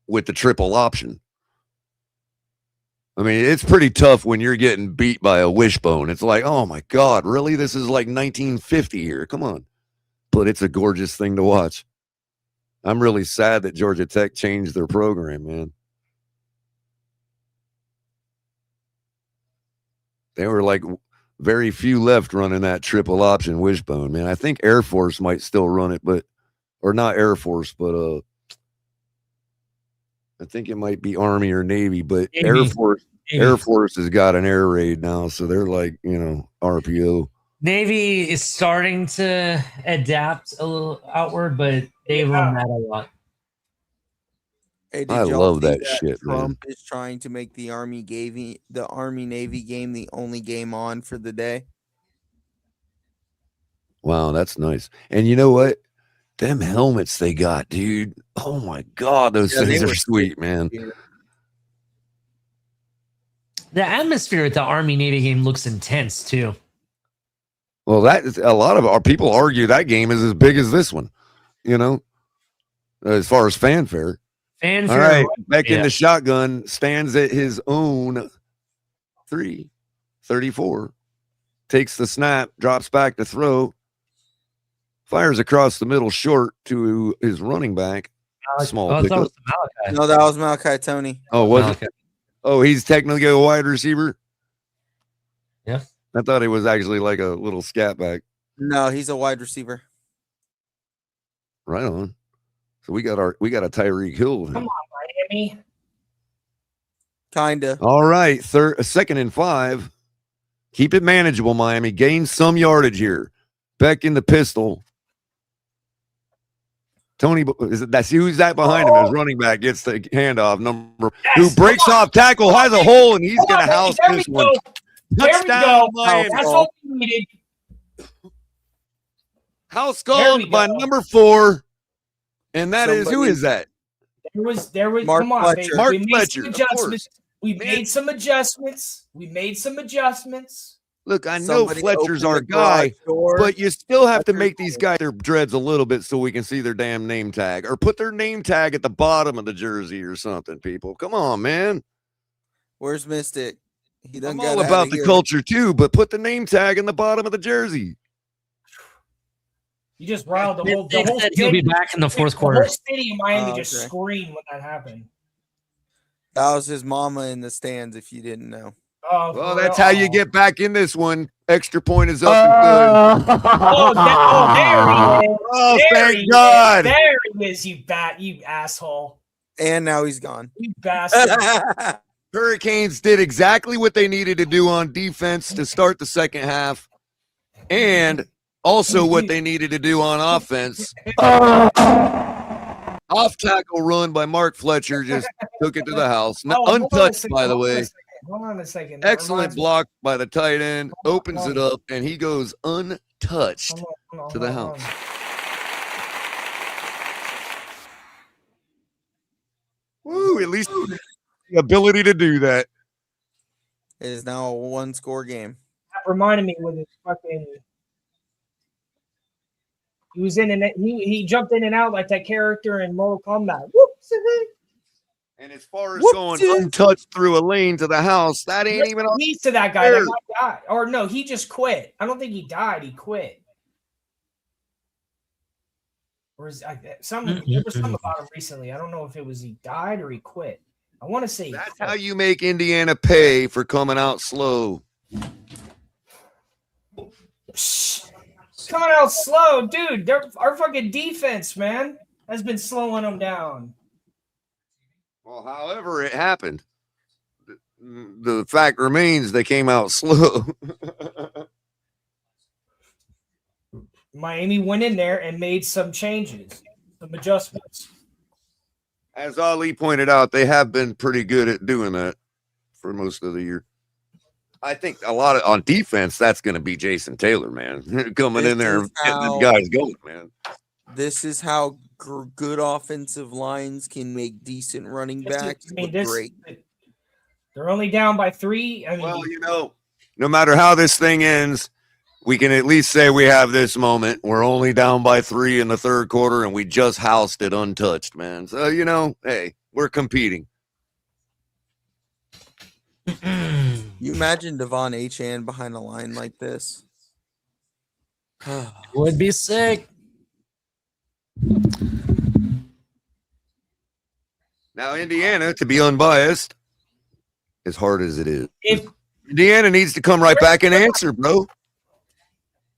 with the triple option. I mean, it's pretty tough when you're getting beat by a wishbone. It's like, oh my God, really? This is like 1950 here. Come on. But it's a gorgeous thing to watch. I'm really sad that Georgia Tech changed their program, man. They were like very few left running that triple option wishbone, man. I think Air Force might still run it, but, or not Air Force, but I think it might be Army or Navy, but Navy. Air Force has got an air raid now, so they're like, you know, RPO. Navy is starting to adapt a little outward, but they run that a lot. Hey, I love that shit, Trump man. is trying to make the Army Navy game the only game on for the day. Wow, that's nice. And you know what? Them helmets they got, dude. Oh my God, those things are sweet, man. The atmosphere at the Army Navy game looks intense too. Well, that is, a lot of our people argue that game is as big as this one, you know, as far as fanfare. All right, back in the shotgun, stands at his own 3-34, takes the snap, drops back to throw, fires across the middle short to his running back. Small pickup. No, that was Malachi Tony. Oh, was it? Oh, he's technically a wide receiver? Yeah. I thought he was actually like a little scat back. No, he's a wide receiver. Right on. So we got a Tyreek Hill. Come on, Miami. Kinda. All right, second and 5. Keep it manageable, Miami. Gain some yardage here. Back in the pistol. Tony, who's that behind him? His running back gets the handoff. Who breaks off tackle, has a hole, and he's going to house this one. Touchdown, Miami. That's what we needed. House called by number 4. And that is, who is that? There was Mark come on, Fletcher. baby. Mark We made Fletcher, some of adjustments. We Man. made some adjustments. We made some adjustments. Look, I know Somebody Fletcher's open our the garage guy, door. but you still have to Fletcher's make these guys their dreads a little bit so we can see their damn name tag, or put their name tag at the bottom of the jersey or something, people. Come on, man. Where's Mystic? He I'm done all got about outta the here. culture too, but put the name tag in the bottom of the jersey. You just riled the whole Said he'll be back in the fourth quarter. The whole city of Miami Oh, just okay. screamed when that happened. That was his mama in the stands, if you didn't know. Oh, Well, for that's real? how you get back in this one. Extra point is up and good. there he is. Oh, There thank he God. Is. There he is, you asshole. And now he's gone. You bastard. Hurricanes did exactly what they needed to do on defense to start the second half, and also what they needed to do on offense. Off tackle run by Mark Fletcher just took it to the house. Oh, hold on a Untouched, second, by the hold on a way. second. Hold on a second. That Excellent reminds me- block by the tight end. Hold on, Opens hold it on. up, and he goes untouched Hold on, to the hold on. house. Woo! At least the ability to do that. It is now a 1-score game. That reminded me with his fucking. He was in and he jumped in and out like that character in Mortal Kombat. Whoops! And as far as Whoopsies. going untouched through a lane to the house, that ain't even on. He's to that guy. That guy died. Or no, he just quit. I don't think he died. He quit. Or is there was something about him recently. I don't know if it was he died or he quit. I want to say That's how you make Indiana pay for coming out slow. coming out slow, dude. Our fucking defense, man, has been slowing them down. Well, however it happened, the fact remains they came out slow. Miami went in there and made some changes, some adjustments. As Ali pointed out, they have been pretty good at doing that for most of the year. I think a lot of on defense, that's going to be Jason Taylor, man, coming in there and getting them guys going, man. This is how good offensive lines can make decent running backs. Great. They're only down by 3. I mean, Well, you know, no matter how this thing ends, we can at least say we have this moment. We're only down by 3 in the third quarter, and we just housed it untouched, man. So, you know, hey, we're competing. You imagine Devon Achane behind a line like this? Would be sick. Now, Indiana, to be unbiased, as hard as it is, Indiana needs to come right back and answer, bro.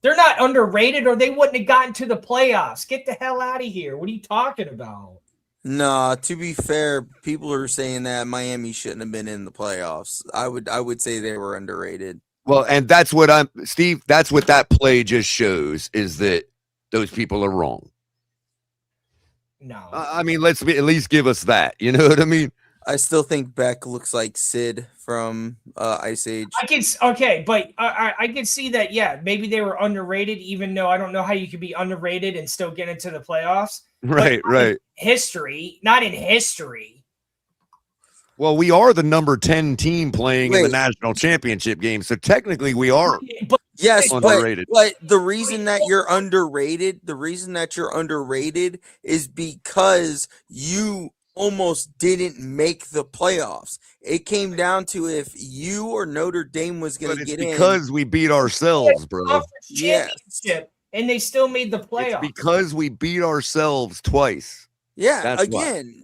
They're not underrated, or they wouldn't have gotten to the playoffs. Get the hell out of here. What are you talking about? Nah, to be fair, people are saying that Miami shouldn't have been in the playoffs. I would say they were underrated. Well, and that's what Steve, that's what that play just shows, is that those people are wrong. No. I mean, at least give us that. You know what I mean? I still think Beck looks like Sid from Ice Age. But I can see that. Yeah, maybe they were underrated, even though I don't know how you could be underrated and still get into the playoffs. Right. Not in history. Well, we are the number 10 team playing in the national championship game, so technically we are. Yes, underrated. But the reason that you're underrated, is because you almost didn't make the playoffs. It came down to if you or Notre Dame was going to get in. Because we beat ourselves, bro. Yes. And they still made the playoffs. It's because we beat ourselves twice. Yeah, That's again,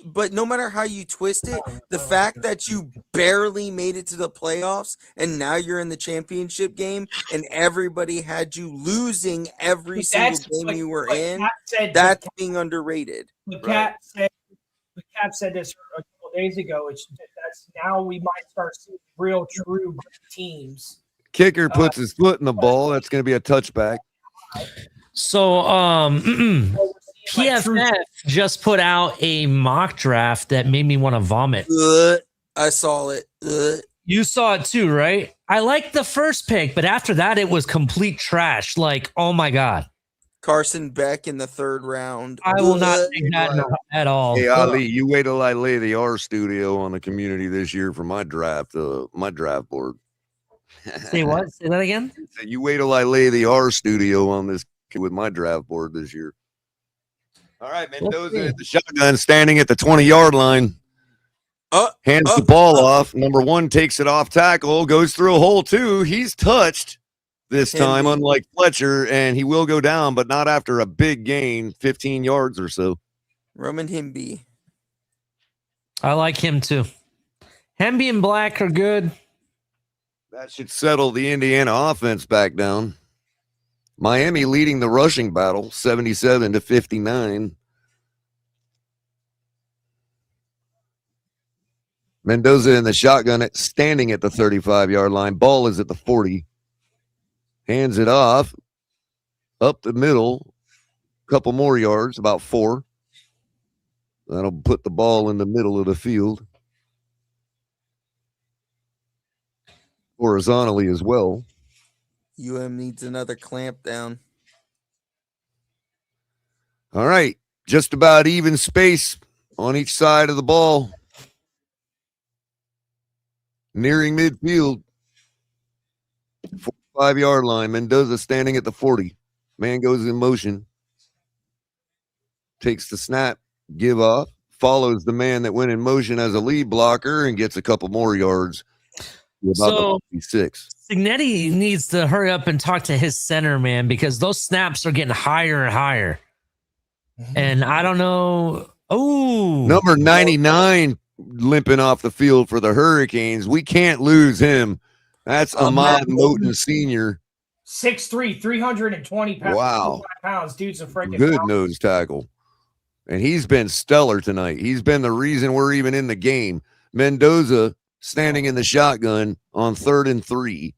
but no matter how you twist it, the fact that you barely made it to the playoffs and now you're in the championship game and everybody had you losing every single game you were in, that's being underrated. Cap said this a couple days ago. That's now we might start seeing real, true great teams. Kicker puts his foot in the ball. That's going to be a touchback. So, PFF just put out a mock draft that made me want to vomit. I saw it. You saw it too, right? I liked the first pick, but after that, it was complete trash. Like, oh my God. Carson Beck in the 3rd round. I will not take that at all. Hey, Ali, you wait till I lay the R studio on the community this year for my draft board. Say what? Say that again? You wait till I lay the R studio on this with my draft board this year. All right, Mendoza at the shotgun, standing at the 20-yard line. Hands the ball off. Number 1 takes it off tackle, goes through a hole 2. He's touched this time, unlike Fletcher, and he will go down, but not after a big gain, 15 yards or so. Roman Himby. I like him too. Hemby and Black are good. That should settle the Indiana offense back down. Miami leading the rushing battle, 77-59. Mendoza in the shotgun, standing at the 35-yard line. Ball is at the 40. Hands it off, up the middle, couple more yards, about 4. That'll put the ball in the middle of the field. horizontally as well. needs another clamp down. All right. Just about even space on each side of the ball. Nearing midfield. 45-yard line. Mendoza standing at the 40. Man goes in motion. Takes the snap. Give off. Follows the man that went in motion as a lead blocker and gets a couple more yards. So 56. Signetti needs to hurry up and talk to his center, man, because those snaps are getting higher and higher. And I don't know. Oh, Number 99 limping off the field for the Hurricanes. We can't lose him. That's Ahmad Moten Sr. 6'3", 320 pounds. Wow. Pounds. Dude's a freaking Good mountain. nose tackle. And he's been stellar tonight. He's been the reason we're even in the game. Mendoza standing in the shotgun on 3rd and 3.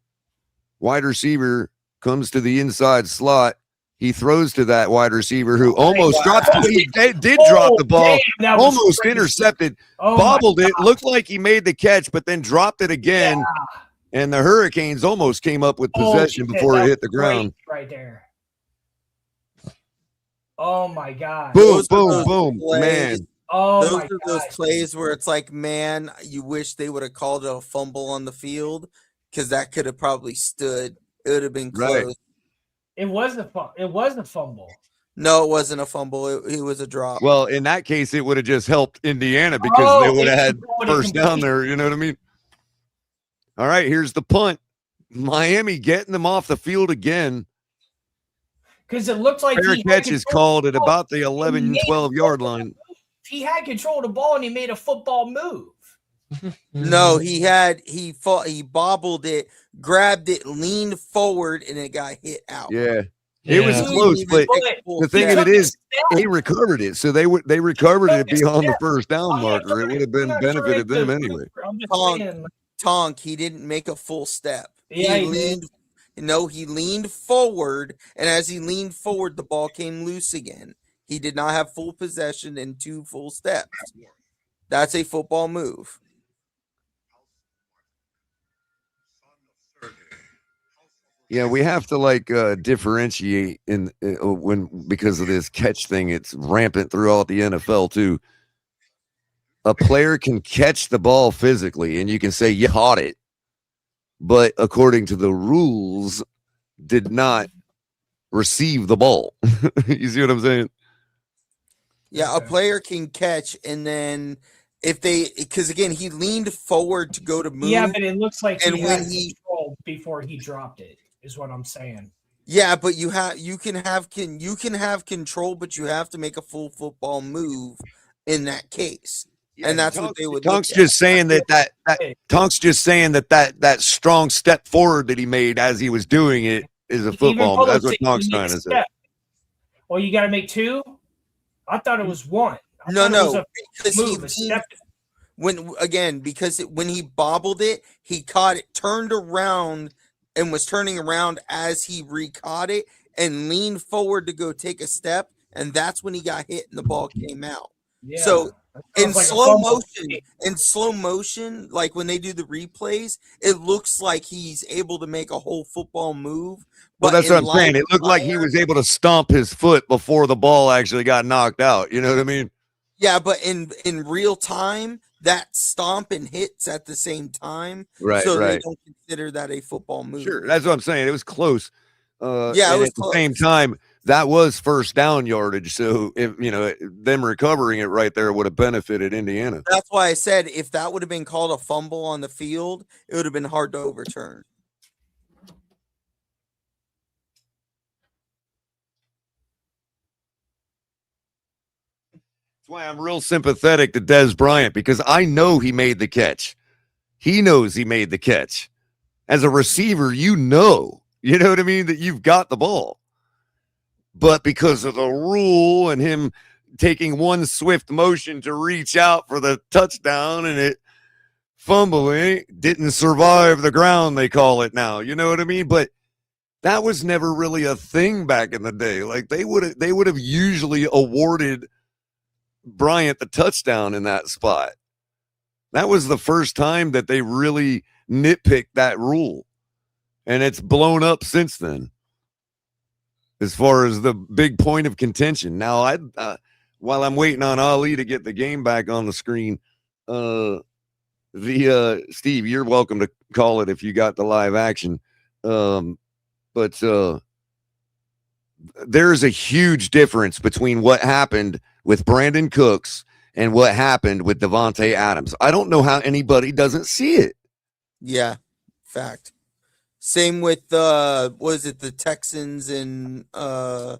Wide receiver comes to the inside slot. He throws to that wide receiver who almost dropped it. He did drop the ball. Damn, that was Almost crazy. intercepted. Oh my Bobbled it. God. Looked like he made the catch, but then dropped it again. Yeah. And the Hurricanes almost came up with possession Holy shit, before that it hit the was great ground. right there. Oh my God. Boom, Those are boom, those boom. plays. Man. Oh Those my are those God. plays where it's like, man, you wish they would have called it a fumble on the field because that could have probably stood. It would have been Right. close. It was a fumble. No, it wasn't a fumble. It was a drop. Well, in that case, it would have just helped Indiana because they would have had first down there. You know what I mean? All right, here's the punt. Miami getting them off the field again. Because it looked like Fair he catch had is control called of at the ball. about the 11, 12-yard line. He had control of the ball and he made a football move. No, he bobbled it, grabbed it, leaned forward, and it got hit out. Yeah. It was Yeah. close, but the thing of it is, he recovered it. So they recovered it beyond the first down marker. It would have been benefited them anyway. I'm just Tonk, saying, Tonk, he didn't make a full step. Yeah, he he leaned forward, and as he leaned forward, the ball came loose again. He did not have full possession in 2 full steps. That's a football move. Yeah, we have to differentiate because of this catch thing. It's rampant throughout the NFL too. A player can catch the ball physically, and you can say you caught it, but according to the rules, did not receive the ball. You see what I'm saying? Yeah, a player can catch, and then because again, he leaned forward to go to move. yeah, but it looks like And he when had control before he dropped it, is what I'm saying. Yeah, but you can have control, but you have to make a full football move in that case. And that's what they would Tonk's look at. just saying Tonk's just saying that strong step forward that he made as he was doing it is a football. That's what Tonk's trying to say. Well, you got to make 2. I thought it was 1. No, because when he bobbled it, he caught it, turned around, and was turning around as he re-caught it and leaned forward to go take a step, and that's when he got hit and the ball came out. Yeah. So in like a slow fumble. motion, like when they do the replays, it looks like he's able to make a whole football move. Well, that's what I'm saying. It looked like fire- he was able to stomp his foot before the ball actually got knocked out. You know what I mean? Yeah, but in real time, that stomp and hits at the same time. Right, So they right. don't consider that a football move. Sure, that's what I'm saying. It was close. Yeah, it and was at the same time, that was first down yardage. So if them recovering it right there would have benefited Indiana. That's why I said if that would have been called a fumble on the field, it would have been hard to overturn. That's why I'm real sympathetic to Des Bryant, because I know he made the catch. He knows he made the catch. As a receiver, you know what I mean, that you've got the ball. But because of the rule and him taking one swift motion to reach out for the touchdown and it fumbling, didn't survive the ground, they call it now. You know what I mean? But that was never really a thing back in the day. Like they would have usually awarded Bryant the touchdown in that spot. That was the first time that they really nitpicked that rule, and it's blown up since then. As far as the big point of contention. Now, while I'm waiting on Ali to get the game back on the screen, Steve, you're welcome to call it if you got the live action. But there's a huge difference between what happened with Brandon Cooks and what happened with Devontae Adams. I don't know how anybody doesn't see it. Yeah, fact. Same with the Texans and there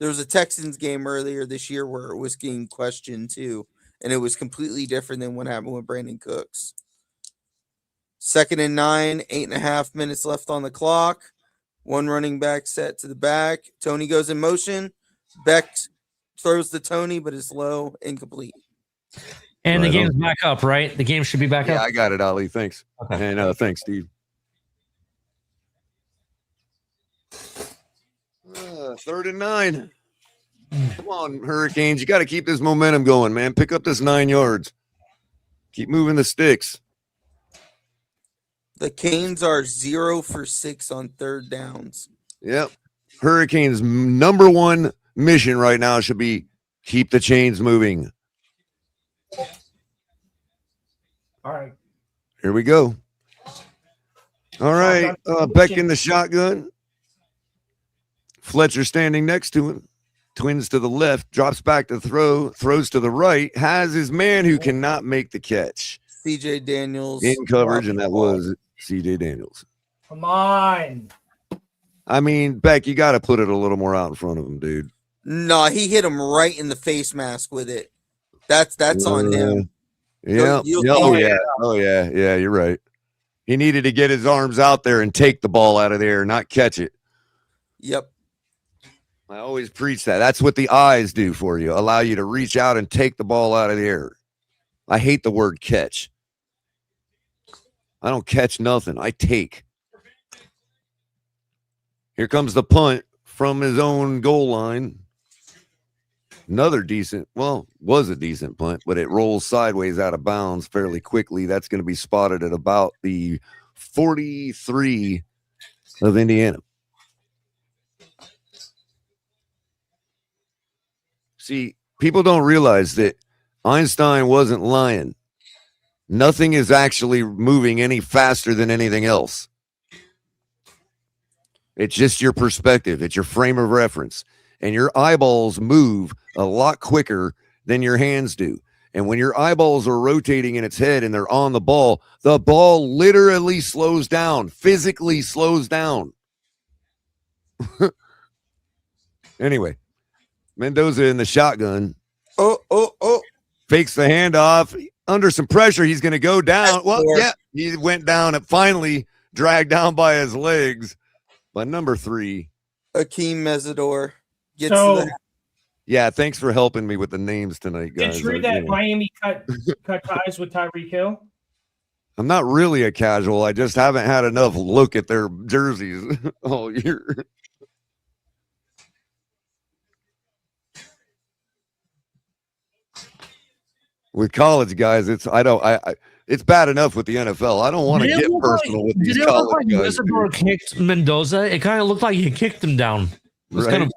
was a Texans game earlier this year where it was getting questioned too, and it was completely different than what happened with Brandon Cooks. 2nd and 9, 8.5 minutes left on the clock. One running back set to the back. Tony goes in motion. Beck throws to Tony, but it's low, incomplete. And the game's back up, right? The game should be back up. Yeah, I got it, Ali. Thanks. Okay. And thanks, Steve. 3rd and 9. Come on, Hurricanes. You got to keep this momentum going, man. Pick up this 9 yards. Keep moving the sticks. The Canes are 0 for 6 on 3rd downs. Yep. Hurricanes' number one mission right now should be keep the chains moving. All right. Here we go. All right. Beck in the shotgun. Fletcher standing next to him. Twins to the left. Drops back to throw. Throws to the right. Has his man who cannot make the catch. CJ Daniels. In coverage, and that was CJ Daniels. Come on. I mean, Beck, you got to put it a little more out in front of him, dude. No, he hit him right in the face mask with it. That's on him. Yeah. Oh, yeah. You're right. He needed to get his arms out there and take the ball out of there, not catch it. Yep. I always preach that. That's what the eyes do for you. Allow you to reach out and take the ball out of the air. I hate the word catch. I don't catch nothing. I take. Here comes the punt from his own goal line. Another decent, was a decent punt, but it rolls sideways out of bounds fairly quickly. That's going to be spotted at about the 43 of Indiana. See, people don't realize that Einstein wasn't lying. Nothing is actually moving any faster than anything else. It's just your perspective. It's your frame of reference. And your eyeballs move a lot quicker than your hands do. And when your eyeballs are rotating in its head and they're on the ball literally slows down, physically slows down. Anyway, Mendoza in the shotgun. Oh. Fakes the handoff. Under some pressure, he's going to go down. He went down and finally dragged down by his legs by number 3. Akeem Mesidor. Yeah, thanks for helping me with the names tonight, guys. It's true that Miami cut ties with Tyreek Hill? I'm not really a casual. I just haven't had enough look at their jerseys all year. With college guys, it's bad enough with the NFL. I don't want to get personal with these college guys. Isidore kicked Mendoza. It kind of looked like he kicked him down. It was kind of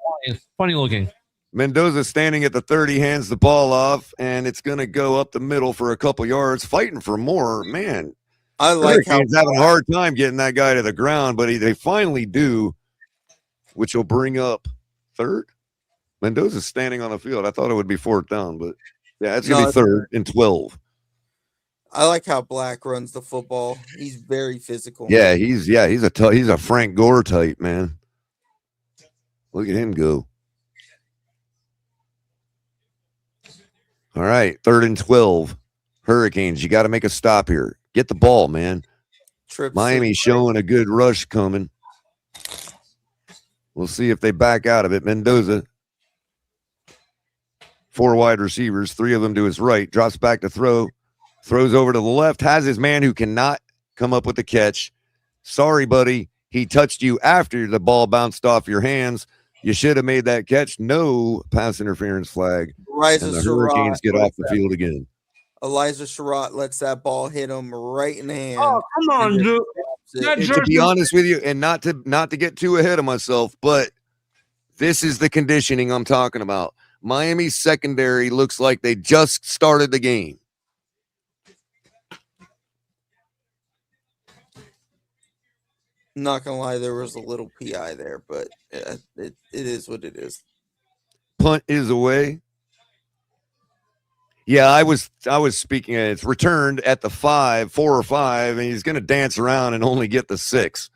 funny looking. Mendoza standing at the 30, hands the ball off, and it's going to go up the middle for a couple yards, fighting for more. Man, I like how he's having a hard time getting that guy to the ground, but they finally do, which will bring up 3rd. Mendoza's standing on the field. I thought it would be 4th down, but yeah, it's going to be 3rd and 12. I like how Black runs the football. He's very physical. Yeah, he's a Frank Gore type, man. Look at him go. All right, 3rd and 12. Hurricanes, you got to make a stop here. Get the ball, man. Miami showing a good rush coming. We'll see if they back out of it. Mendoza, 4 wide receivers, 3 of them to his right, drops back to throw, throws over to the left, has his man who cannot come up with the catch. Sorry, buddy. He touched you after the ball bounced off your hands. You should have made that catch. No pass interference flag. And the Hurricanes get off the field again. Elijah Sherratt lets that ball hit him right in the hand. Oh, come on, and just dude. drops it. That And to jersey- be honest with you, and not to get too ahead of myself, but this is the conditioning I'm talking about. Miami's secondary looks like they just started the game. Not gonna lie, there was a little PI there, but it is what it is. Punt is away. Yeah, I was speaking. It's returned at the 4 or 5, and he's going to dance around and only get the 6.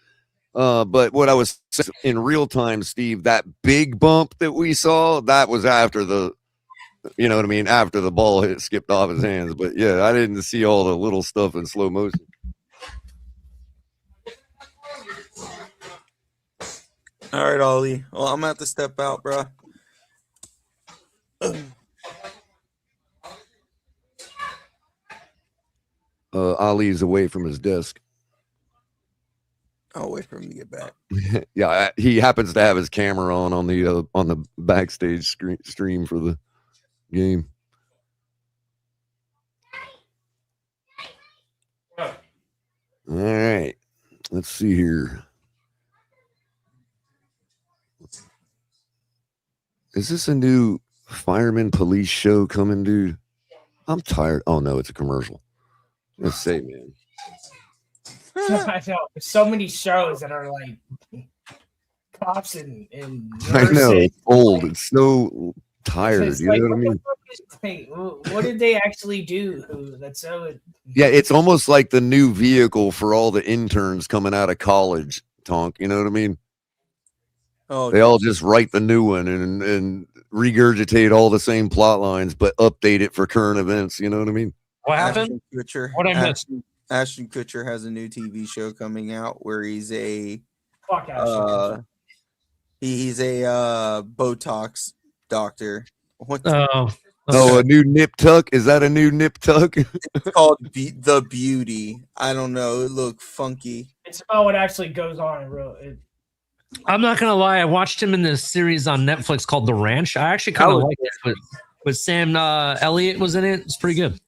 But what I was saying in real time, Steve, that big bump that we saw, that was after the, you know what I mean, after the ball skipped off his hands. But yeah, I didn't see all the little stuff in slow motion. All right, Ollie. Well, I'm gonna have to step out, bro. Ali's away from his desk. I'll wait for him to get back. Yeah, he happens to have his camera on the backstage stream for the game. All right, let's see here. Is this a new fireman police show coming, dude? I'm tired. Oh no, it's a commercial. Let's say, man. I know. There's so many shows that are like cops and I know nurses. it's old. It's so tired. It's You like, know what I what the mean? fuck is- what did they actually do? That's so. Yeah, it's almost like the new vehicle for all the interns coming out of college, Tonk. You know what I mean? Oh, They all just write the new one and regurgitate all the same plot lines, but update it for current events. You know what I mean? What happened? Kutcher. What I missed? Ashton Kutcher has a new TV show coming out where he's a Fuck out. he's a Botox doctor. What's Oh, a new nip tuck? Is that a new nip tuck? it's called? The Beauty. I don't know. It looked funky. It's about what actually goes on in real. I'm not gonna lie. I watched him in this series on Netflix called The Ranch. I actually kind of liked it, but Sam Elliott was in it. It's pretty good.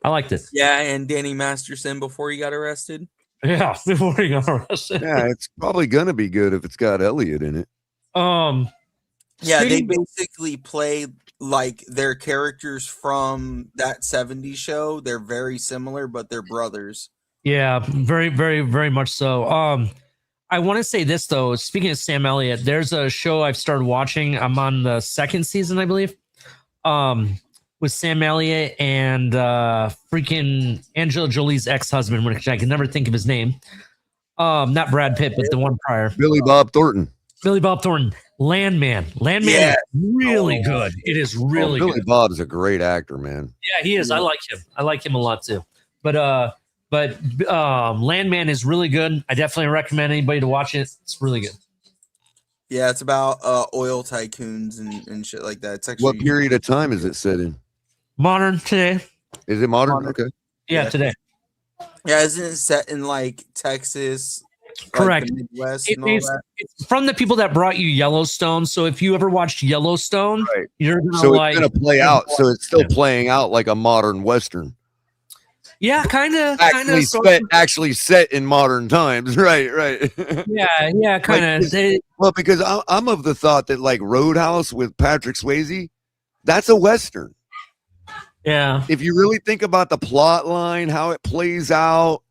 I liked it. Yeah, and Danny Masterson before he got arrested. Yeah, before he got arrested. Yeah, it's probably gonna be good if it's got Elliot in it. Yeah, they speaking- basically play like their characters from that 70s show. They're very similar, but they're brothers. Yeah, very, very, very much so. I want to say this though. Speaking of Sam Elliott, there's a show I've started watching. I'm on the 2nd season, I believe. With Sam Elliott and freaking Angela Jolie's ex-husband, which I can never think of his name. Not Brad Pitt, but the one prior. Billy Bob Thornton. Billy Bob Thornton. Landman. Landman Yeah. is really good. It is really Billy good. Bob's a great actor, man. Yeah, he is. I like him. I like him a lot too. But Landman is really good. I definitely recommend anybody to watch it. It's really good. Yeah, it's about oil tycoons and shit like that. It's actually What period of time is it set in? Modern today. Is it modern? Okay. Yeah, Yeah. today. Yeah, isn't it set in like Texas? like, Correct. the Midwest It and all is- that? It's from the people that brought you Yellowstone. So if you ever watched Yellowstone, Right. you're gonna So like. it's gonna play out. So it's still playing out like a modern western. Yeah, kind of. Actually set in modern times. Right. Right. Yeah, kind of. Well, because I'm of the thought that like Roadhouse with Patrick Swayze, that's a western. Yeah. If you really think about the plot line, how it plays out,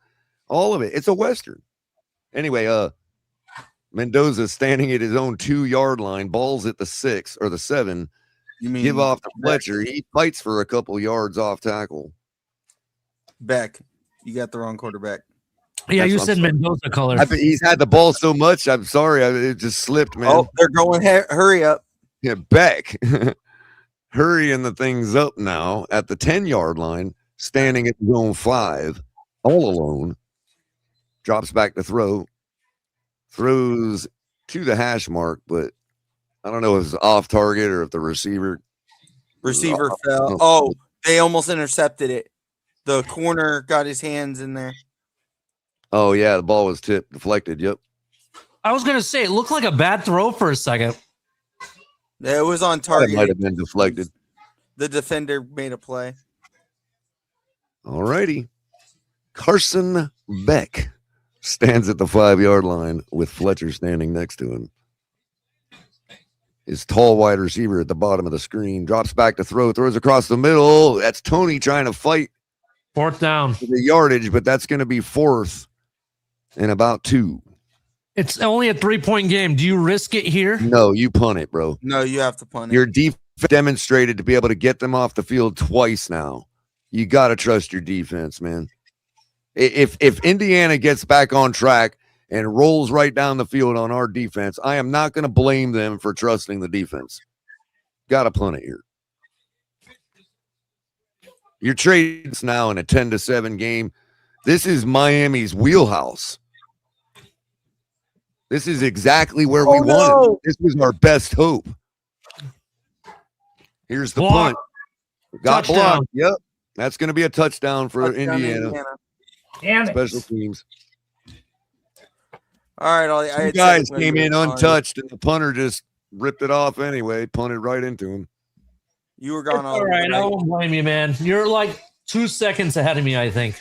all of it, it's a western. Anyway, Mendoza standing at his own 2-yard line, balls at the 6 or the 7. You mean Give off to Fletcher. He fights for a couple yards off tackle. Beck? You got the wrong quarterback. Yeah, That's you what I'm said saying. Mendoza color. He's had the ball so much. I'm sorry, it just slipped, man. Oh, they're going. Hurry up! Yeah, Beck, hurrying the things up now at the 10-yard line, standing at zone 5, all alone. Drops back to throw, throws to the hash mark, but I don't know if it's off target or if the receiver fell. Oh, they almost intercepted it. The corner got his hands in there. Oh yeah, the ball was tipped, deflected. Yep. I was gonna say it looked like a bad throw for a second. It was on It target. might have been deflected. The defender made a play. All righty. Carson Beck stands at the 5-yard line with Fletcher standing next to him. His tall wide receiver at the bottom of the screen drops back to throw, throws across the middle. That's Tony trying to fight 4th down. for the yardage, but that's going to be 4th and about 2. It's only a 3-point game. Do you risk it here? No, you punt it, bro. No, you have to punt it. Your defense demonstrated to be able to get them off the field twice now. You got to trust your defense, man. If Indiana gets back on track and rolls right down the field on our defense, I am not going to blame them for trusting the defense. Got to punt it here. Your trades now in a 10-7 game. This is Miami's wheelhouse. This is exactly where we wanted. This was our best hope. Here's the punt. Got blocked. Yep. That's going to be a touchdown for Indiana. Damn it. Special teams. All right, Ollie. You guys came in untouched, and the punter just ripped it off anyway, punted right into him. You were gone all right. I won't blame you, man. You're like 2 seconds ahead of me, I think.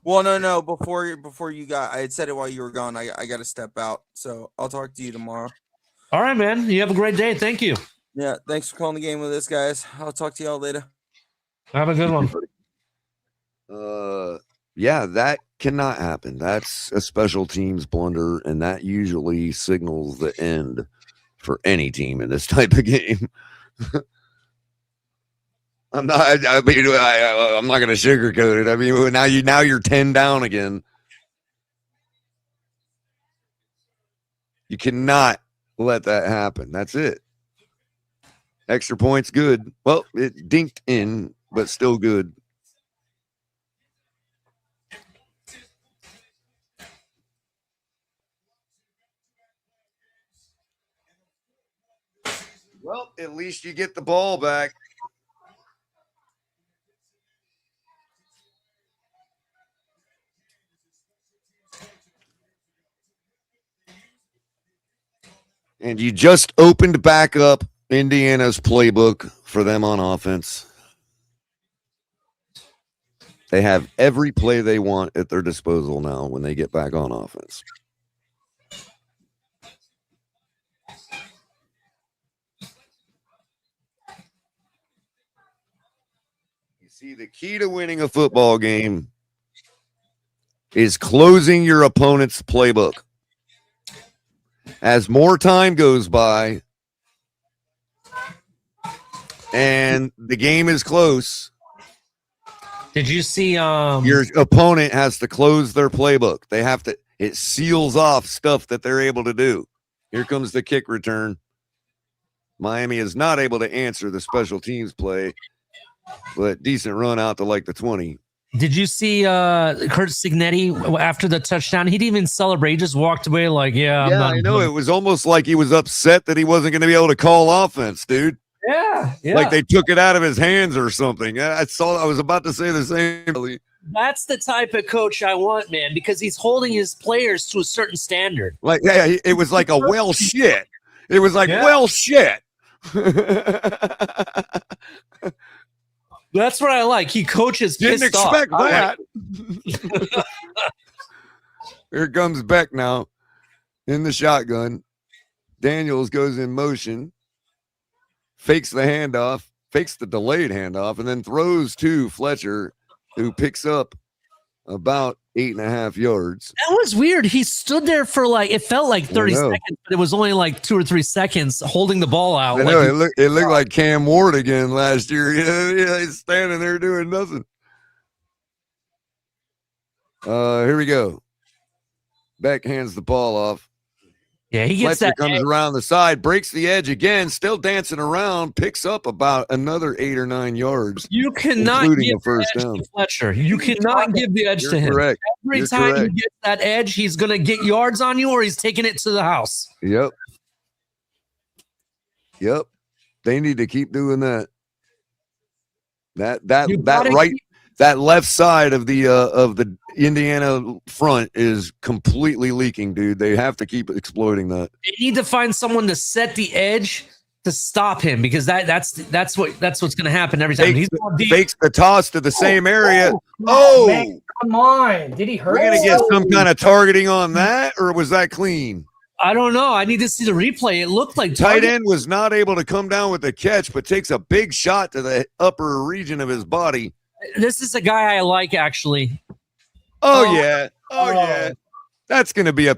Well, no. Before you got, I had said it while you were gone. I got to step out, so I'll talk to you tomorrow. All right, man. You have a great day. Thank you. Yeah, thanks for calling the game with us, guys. I'll talk to y'all later. Have a good one. Yeah, that cannot happen. That's a special teams blunder, and that usually signals the end for any team in this type of game. I'm not going to sugarcoat it. I mean, now you're 10 down again. You cannot let that happen. That's it. Extra points, good. Well, it dinked in, but still good. Well, at least you get the ball back. And you just opened back up Indiana's playbook for them on offense. They have every play they want at their disposal now when they get back on offense. You see, the key to winning a football game is closing your opponent's playbook. As more time goes by and the game is close, did you see your opponent has to close their playbook. They have to, it seals off stuff that they're able to do. Here comes the kick return. Miami is not able to answer the special teams play, but decent run out to like the 20. Did you see Kurt Signetti after the touchdown? He didn't even celebrate. He just walked away like, yeah, I know. It was almost like he was upset that he wasn't going to be able to call offense, dude. Yeah. Like they took it out of his hands or something. I was about to say the same. That's the type of coach I want, man, because he's holding his players to a certain standard. Like, yeah, it was like a well shit. It was like, well shit. That's what I like. He coaches. Didn't expect off. that. Here comes Beck now in the shotgun. Daniels goes in motion, fakes the handoff, fakes the delayed handoff, and then throws to Fletcher, who picks up about 8.5 yards. That was weird. He stood there for like, it felt like 30 seconds, but it was only like 2 or 3 seconds holding the ball out. I know, it looked like Cam Ward again last year. Yeah, he's standing there doing nothing. Here we go. Beck hands the ball off. Yeah, he gets Fletcher that. Comes around the side, breaks the edge again, still dancing around, picks up about another 8 or 9 yards. You cannot give the edge to Fletcher. You cannot give the edge to him. Correct. Every time he gets that edge, he's going to get yards on you or he's taking it to the house. Yep. They need to keep doing that. That left side of the Indiana front is completely leaking, dude. They have to keep exploiting that. They need to find someone to set the edge to stop him because that's what's going to happen every time. Fakes the toss to the same area. Man, come on. Did he hurt? We're going to get some kind of targeting on that, or was that clean? I don't know. I need to see the replay. It looked like tight end was not able to come down with the catch, but takes a big shot to the upper region of his body. This is a guy I like, actually. Oh yeah. That's going to be a.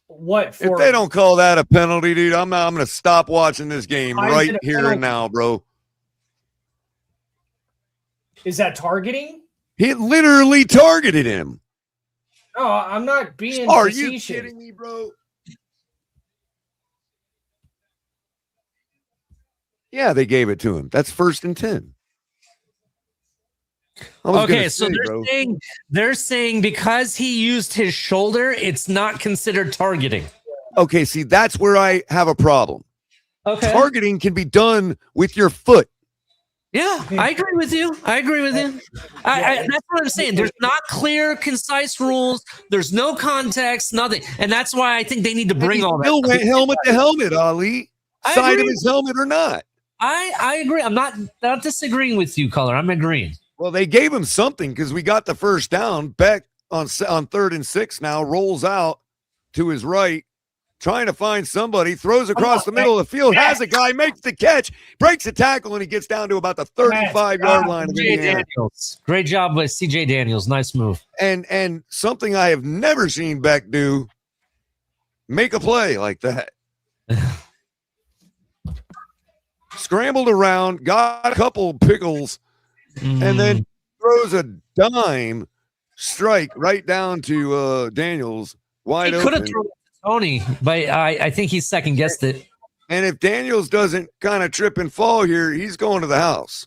What? If they don't call that a penalty, dude, I'm going to stop watching this game right here and now, bro. Is that targeting? He literally targeted him. No, I'm not being Are facetious. you kidding me, bro? Yeah, they gave it to him. That's 1st and 10. Okay, so they're saying because he used his shoulder, it's not considered targeting. Okay, see, that's where I have a problem. Okay. Targeting can be done with your foot. Yeah, I agree with you. That's what I'm saying. There's not clear, concise rules. There's no context, nothing. And that's why I think they need to bring all that. Still went helmet to helmet, Ali. Side of his helmet or not. I agree. I'm not disagreeing with you, Color. I'm agreeing. Well, they gave him something because we got the first down. Beck on 3rd and 6 now rolls out to his right, trying to find somebody, throws across the middle of the field, has a guy, makes the catch, breaks a tackle, and he gets down to about the 35-yard line of Indiana. Great job by CJ Daniels. Nice move. And something I have never seen Beck do, make a play like that. Scrambled around, got a couple pickles, and then throws a dime strike right down to Daniels, wide open. Could have thrown Tony, but I think he second guessed it. And if Daniels doesn't kind of trip and fall here, he's going to the house.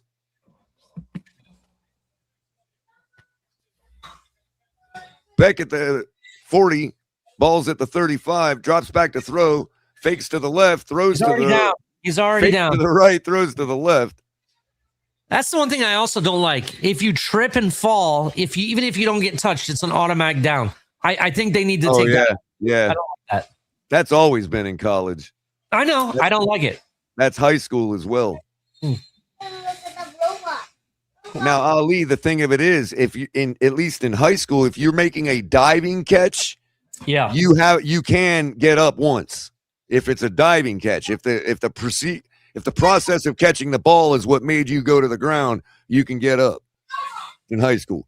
Beck at the 40, balls at the 35, drops back to throw, fakes to the left, throws to the down. He's already down. To the right, throws to the left. That's the one thing I also don't like. If you trip and fall, even if you don't get touched, it's an automatic down. I think they need to take that. Yeah. I don't like that. That's always been in college. I know. I don't like it. That's high school as well. Now, Ali, the thing of it is, if you at least in high school, if you're making a diving catch, you can get up once. If it's a diving catch, if the process of catching the ball is what made you go to the ground, you can get up in high school.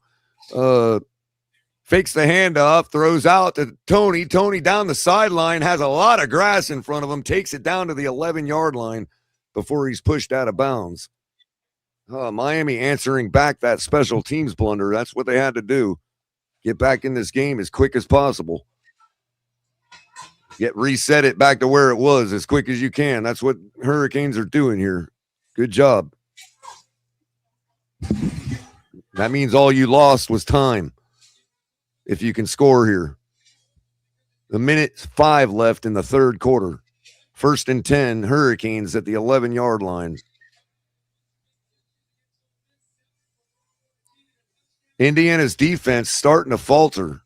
Fakes the handoff, throws out to Tony. Tony down the sideline, has a lot of grass in front of him, takes it down to the 11-yard line before he's pushed out of bounds. Miami answering back that special teams blunder. That's what they had to do. Get back in this game as quick as possible. Reset it back to where it was as quick as you can. That's what Hurricanes are doing here. Good job. That means all you lost was time. If you can score here. The minute 5 left in the third quarter. 1st and 10, Hurricanes at the 11-yard line. Indiana's defense starting to falter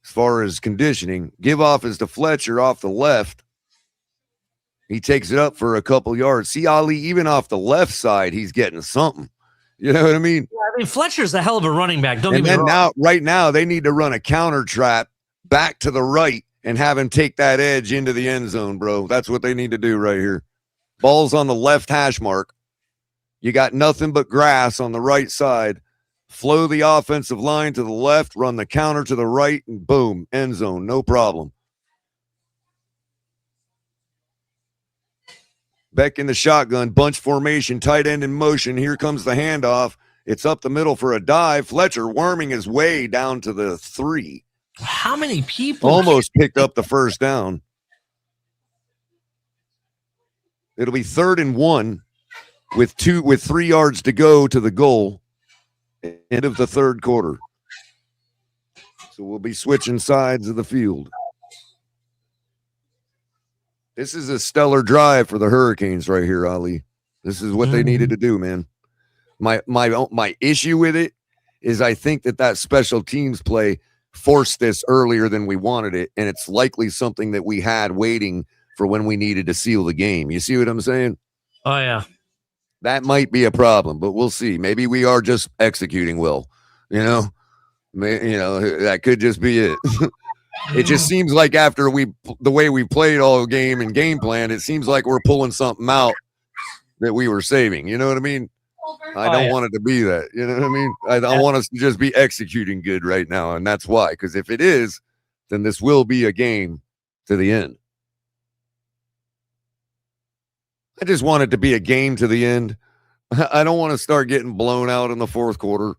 as far as conditioning. Give off is to Fletcher off the left. He takes it up for a couple yards. See, Ali, even off the left side, he's getting something. You know what I mean? Yeah, I mean, Fletcher's a hell of a running back. Don't get me wrong. Right now, they need to run a counter trap back to the right and have him take that edge into the end zone, bro. That's what they need to do right here. Ball's on the left hash mark. You got nothing but grass on the right side. Flow the offensive line to the left, run the counter to the right, and boom, end zone, no problem. Beck in the shotgun, bunch formation, tight end in motion. Here comes the handoff. It's up the middle for a dive. Fletcher worming his way down to the 3. How many people? Almost picked up the first down. It'll be 3rd and 1 with 3 yards to go to the goal. End of the third quarter. So we'll be switching sides of the field. This is a stellar drive for the Hurricanes right here, Ali. This is what they needed to do, man. My issue with it is I think that special teams play forced this earlier than we wanted it, and it's likely something that we had waiting for when we needed to seal the game. You see what I'm saying? Oh yeah. That might be a problem, but we'll see. Maybe we are just executing well. You know, that could just be it. It just seems like after the way we played all game and game plan, it seems like we're pulling something out that we were saving. You know what I mean? I don't want it to be that. You know what I mean? I want us to just be executing good right now, and that's why. Because if it is, then this will be a game to the end. I just want it to be a game to the end. I don't want to start getting blown out in the fourth quarter.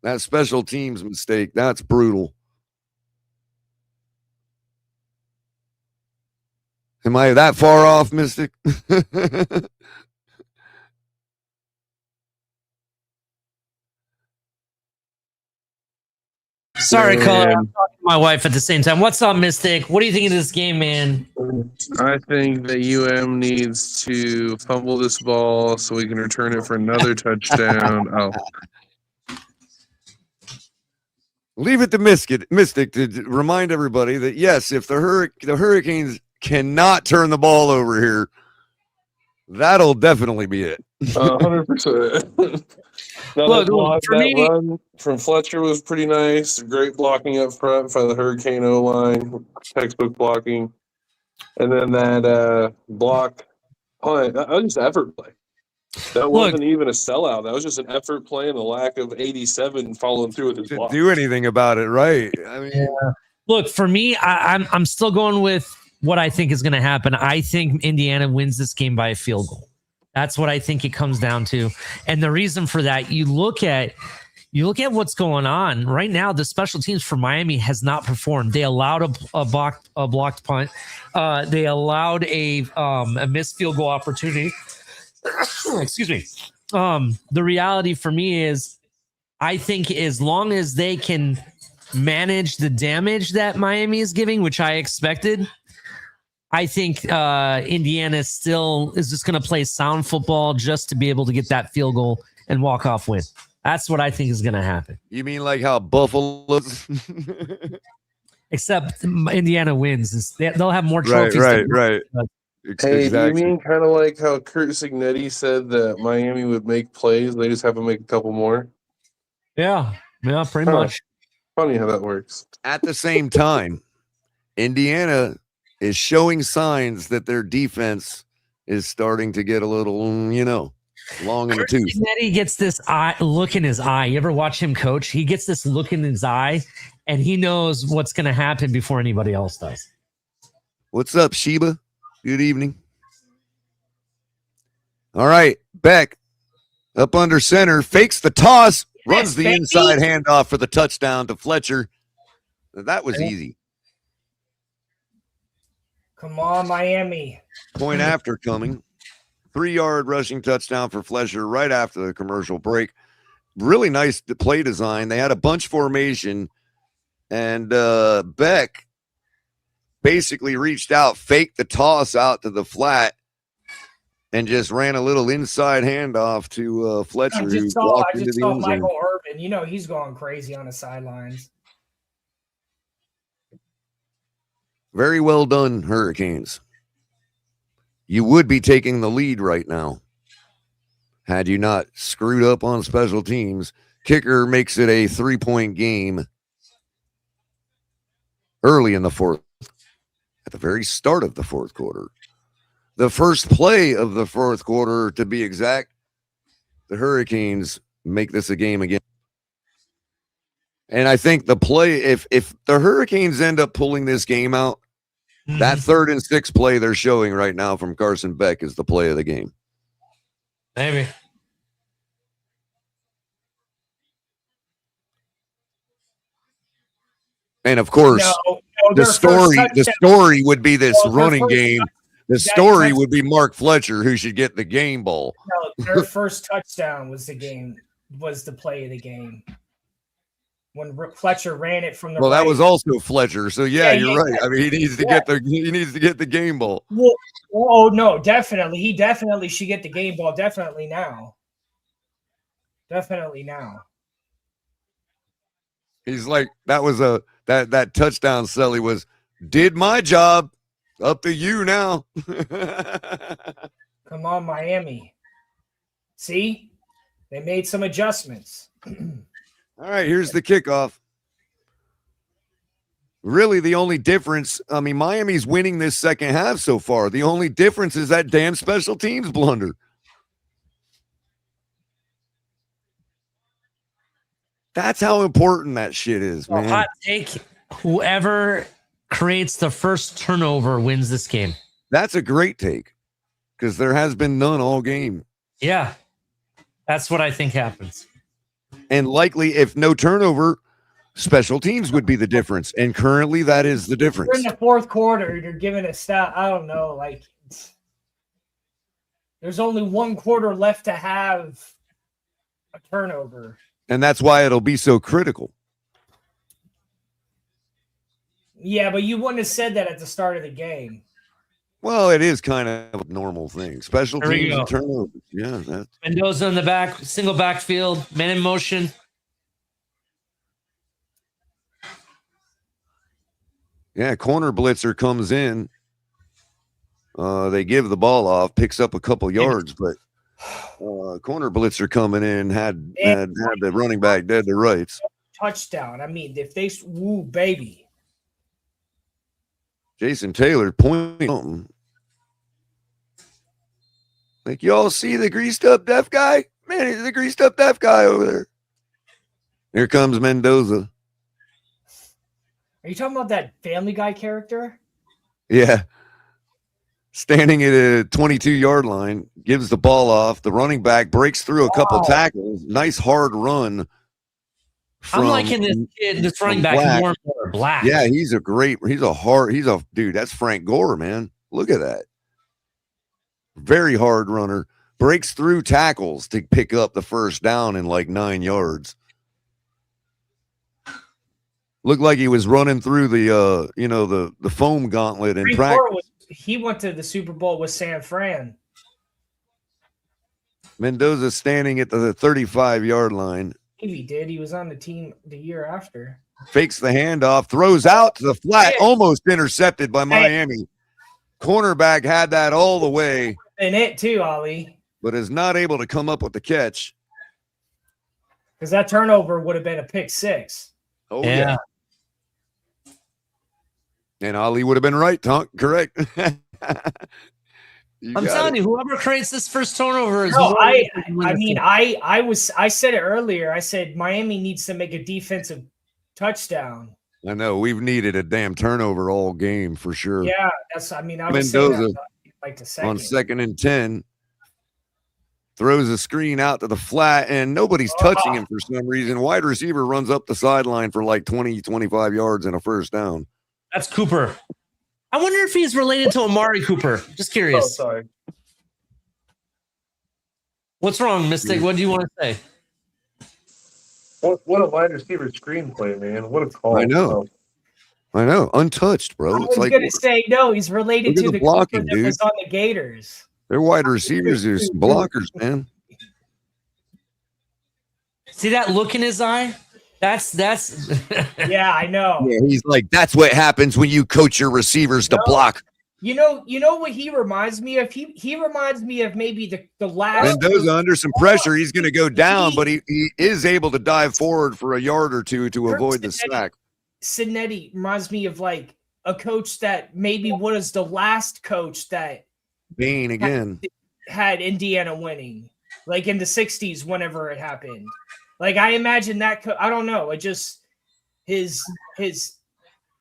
That special teams mistake, that's brutal. Am I that far off, Mystic? Sorry, caller. I'm talking to my wife at the same time. What's up, Mystic? What do you think of this game, man? I think that UM needs to fumble this ball so we can return it for another touchdown. Oh, Leave it to Mystic to remind everybody that, yes, if the Hurricanes cannot turn the ball over here, that'll definitely be it. 100%. Look, for me, run from Fletcher was pretty nice. Great blocking up front for the Hurricane O-line, textbook blocking. And then that block punt, that was just effort play. That wasn't even a sellout. That was just an effort play and the lack of 87 following through with his block. Do anything about it, right? I mean, look, for me, I'm still going with what I think is going to happen. I think Indiana wins this game by a field goal. That's what I think it comes down to. And the reason for that, you look at what's going on right now. The special teams for Miami has not performed. They allowed a blocked punt. They allowed a missed field goal opportunity. Excuse me. The reality for me is, I think as long as they can manage the damage that Miami is giving, which I expected, I think Indiana still is just going to play sound football just to be able to get that field goal and walk off win. That's what I think is going to happen. You mean like how Buffalo? Except Indiana wins. They'll have more trophies. Right. Hey, do you mean kind of like how Kurt Signetti said that Miami would make plays? They just have to make a couple more? Yeah, pretty much. Funny how that works. At the same time, Indiana is showing signs that their defense is starting to get a little, long in the tooth. He gets this look in his eye. You ever watch him coach? He gets this look in his eye, and he knows what's going to happen before anybody else does. What's up, Sheba? Good evening. All right, Beck up under center, fakes the toss, runs the inside handoff for the touchdown to Fletcher. That was easy. Come on, Miami. Point after coming. 3-yard rushing touchdown for Fletcher right after the commercial break. Really nice play design. They had a bunch formation, and Beck basically reached out, faked the toss out to the flat, and just ran a little inside handoff to Fletcher. I just saw Michael Irvin. He's going crazy on the sidelines. Very well done, Hurricanes. You would be taking the lead right now had you not screwed up on special teams. Kicker makes it a 3-point game early in the fourth, at the very start of the fourth quarter. The first play of the fourth quarter, to be exact, the Hurricanes make this a game again. And I think the play, if the Hurricanes end up pulling this game out, that 3rd and 6 play they're showing right now from Carson Beck is the play of the game. Maybe. And of course, the story would be this running game. The story would be Mark Fletcher, who should get the game ball. No, their first touchdown was the play of the game. When Fletcher ran it from the that was also Fletcher. So you're right. I mean, he needs to get the game ball. Well, no, definitely. He definitely should get the game ball. Definitely now. He's like, that was that touchdown, Sully, was did my job, Up to you now. Come on, Miami. See? They made some adjustments. All right, here's the kickoff. Really, the only difference, I mean, Miami's winning this second half so far. The only difference is that damn special teams blunder. That's how important that shit is, man. Hot take. Whoever creates the first turnover wins this game. That's a great take because there has been none all game. Yeah. That's what I think happens. And likely, if no turnover, special teams would be the difference. And currently, that is the We're in difference. the fourth quarter. You're giving a stat. I don't know. Like, there's only one quarter left to have a turnover. And that's why it'll be so critical. Yeah, but you wouldn't have said that at the start of the game. Well, it is kind of a normal thing. Special There we teams go. and turnovers. Yeah. That's, Mendoza in the back, single backfield, man in motion. yeah, corner blitzer comes in. They give the ball off, picks up a couple yards, but corner blitzer coming in had the running back dead to rights. Touchdown. I mean, if they woo baby. Jason Taylor pointing something. Like, y'all see the greased up deaf guy? Man, he's the greased up deaf guy over there. Here comes Mendoza. Are you talking about that Family Guy character? Yeah. Standing at a 22-yard line, gives the ball off. The running back breaks through a couple tackles. Nice hard run. I'm liking this kid, this running back Black. more and more. Black. Yeah, dude, that's Frank Gore, man. Look at that. Very hard runner. Breaks through tackles to pick up the first down in like 9 yards. Looked like he was running through the foam gauntlet in Frank practice. Gore he went to the Super Bowl with San Fran. Mendoza standing at the 35-yard line. He did. He was on the team the year after. Fakes the handoff, throws out to the flat, almost intercepted by Miami. Cornerback had that all the way. And it too, Ollie. But is not able to come up with the catch. Because that turnover would have been a pick six. Oh, yeah. And Ali would have been right, Tonk. Correct. I'm telling you, whoever creates this first turnover is. No, I said it earlier. I said Miami needs to make a defensive touchdown. I know we've needed a damn turnover all game for sure. Yeah, I was saying that like the second. On 2nd and 10, throws a screen out to the flat, and nobody's touching him for some reason. Wide receiver runs up the sideline for like 20, 25 yards and a first down. That's Cooper. I wonder if he's related to Amari Cooper. Just curious. Oh, sorry. What's wrong, Mystic? What do you want to say? What a wide receiver screenplay, man. What a call. I know. Untouched, bro. I was going to say, no, he's related to the blocking, Cooper that dude. was on the Gators. Their wide receivers are some blockers, man. See that look in his eye? That's Yeah, I know. Yeah, he's like, that's what happens when you coach your receivers to block. You know what he reminds me of? He reminds me of maybe the last Mendoza under some pressure. He's going to go down, but he is able to dive forward for a yard or two to avoid the sack. Cincinnati reminds me of like a coach that maybe was the last coach that Bain again had Indiana winning, like in the 60s whenever it happened. Like I imagine that I don't know, it just his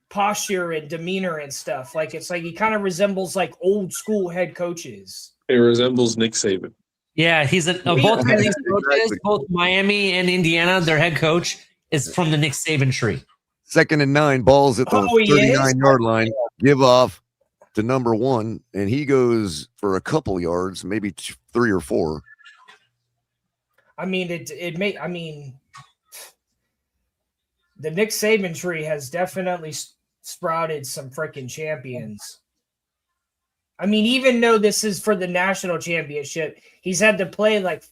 posture and demeanor and stuff. Like it's like he kind of resembles like old school head coaches. It resembles Nick Saban. Yeah, he's both of these coaches, both Miami and Indiana. Their head coach is from the Nick Saban tree. 2nd and 9, balls at the 39-yard line. Give off to number 1, and he goes for a couple yards, maybe 3 or 4. I mean, the Nick Saban tree has definitely sprouted some freaking champions. I mean, even though this is for the national championship, he's had to play like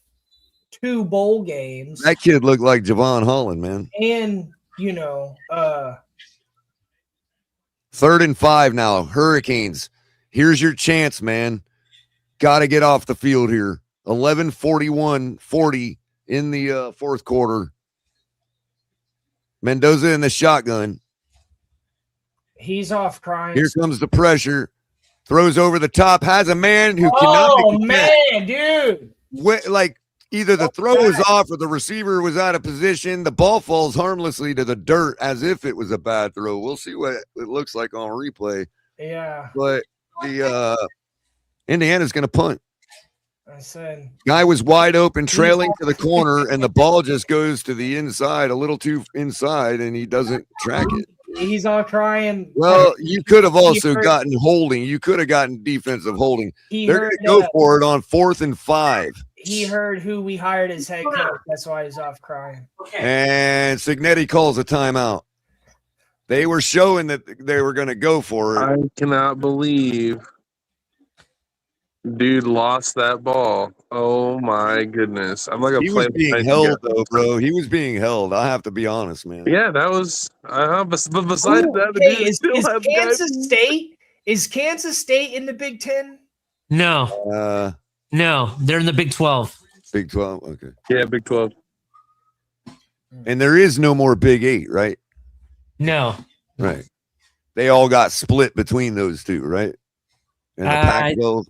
2 bowl games. That kid looked like Javon Holland, man. And, 3rd and 5 now. Hurricanes. Here's your chance, man. Got to get off the field here. 11:41-40 in the fourth quarter. Mendoza in the shotgun. He's off crying. Here comes the pressure. Throws over the top. Has a man who Oh, cannot. man, dude. Like either the throw was off or the receiver was out of position. The ball falls harmlessly to the dirt as if it was a bad throw. We'll see what it looks like on replay. Yeah. But the Indiana's going to punt. I said. Guy was wide open, trailing to the corner, and the ball just goes to the inside, a little too inside, and he doesn't track it. He's all crying. Well, you could have also gotten holding. You could have gotten defensive holding. They're going to go for it on 4th and 5. He heard who we hired as head coach. That's why he's off crying. And Signetti calls a timeout. They were showing that they were going to go for it. I cannot believe dude lost that ball. Oh my goodness! I'm like a He was being held though, bro. He was being held. I have to be honest, man. Yeah, that was. But besides that, the Hey, dude is still had the guy- Kansas State? Is Kansas State in the Big Ten? No, no, they're in the Big 12. Big 12. Okay. Yeah, Big 12. And there is no more Big 8, right? No. Right. They all got split between those two, right? And the Pac-12.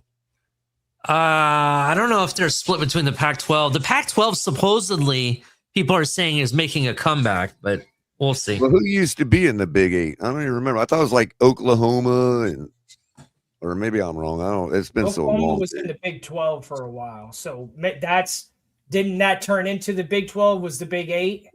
I don't know if they're split between the Pac-12. The Pac-12 supposedly people are saying is making a comeback, but we'll see. Well, who used to be in the Big 8? I don't even remember. I thought it was like Oklahoma, or maybe I'm wrong. I don't. It's been so long. Oklahoma was in the Big 12 for a while, so didn't that turn into the Big 12? Was the Big 8?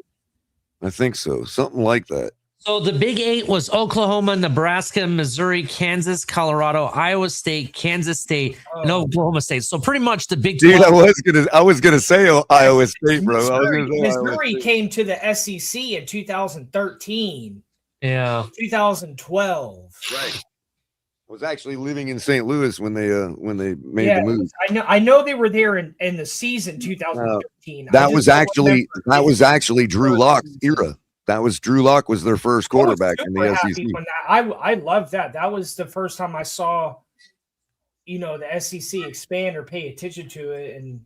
I think so. Something like that. So the Big 8 was Oklahoma, Nebraska, Missouri, Kansas, Colorado, Iowa State, Kansas State, and Oklahoma State. So pretty much the Big 12. Dude, I was gonna say Iowa State, bro. Missouri came to the SEC in 2013. Yeah. 2012. Right. I was actually living in St. Louis when they made the move. I know they were there in the season 2013. That was actually Drew Lock's era. That was Drew Lock was their first quarterback in the SEC. I love that. That was the first time I saw, the SEC expand or pay attention to it, and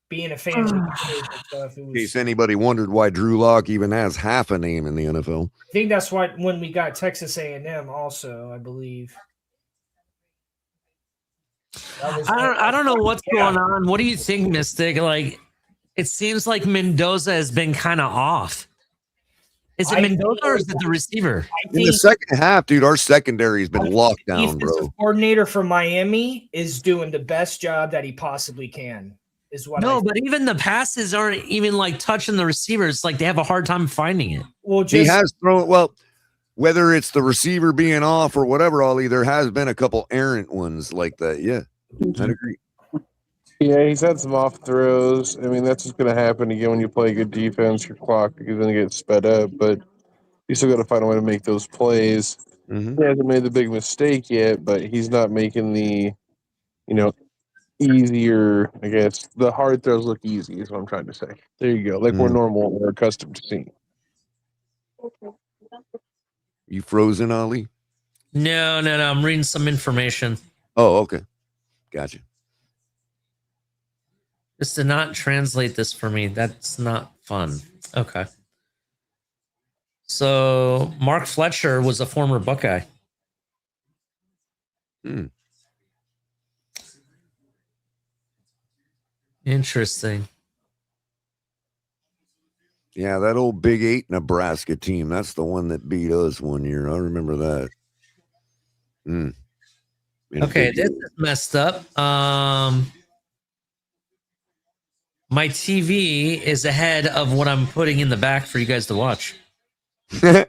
being a fan of the stuff. In case anybody wondered why Drew Lock even has half a name in the NFL. I think that's why when we got Texas A&M also, I believe. I don't know what's going on. What do you think, Mystic? Like, it seems like Mendoza has been kind of off. Is it Mendoza or is it the receiver? In the second half, dude, our secondary has been locked down, bro. The coordinator for Miami is doing the best job that he possibly can. But even the passes aren't even like touching the receivers. Like they have a hard time finding it. Well, he has thrown. Well, whether it's the receiver being off or whatever, Ollie, there has been a couple errant ones like that. Yeah, I'd agree. Yeah, he's had some off throws. I mean, that's just going to happen again when you play good defense. Your clock is going to get sped up, but you still got to find a way to make those plays. Mm-hmm. He hasn't made the big mistake yet, but he's not making the, easier. I guess the hard throws look easy. Is what I'm trying to say. There you go. Like we're normal, we're accustomed to seeing. You frozen, Ollie? No. I'm reading some information. Oh, okay, gotcha. This did not translate this for me. That's not fun. Okay. So Mark Fletcher was a former Buckeye. Interesting. Yeah, that old Big 8 Nebraska team. That's the one that beat us one year. I remember that. Okay, this is messed up. My TV is ahead of what I'm putting in the back for you guys to watch. Here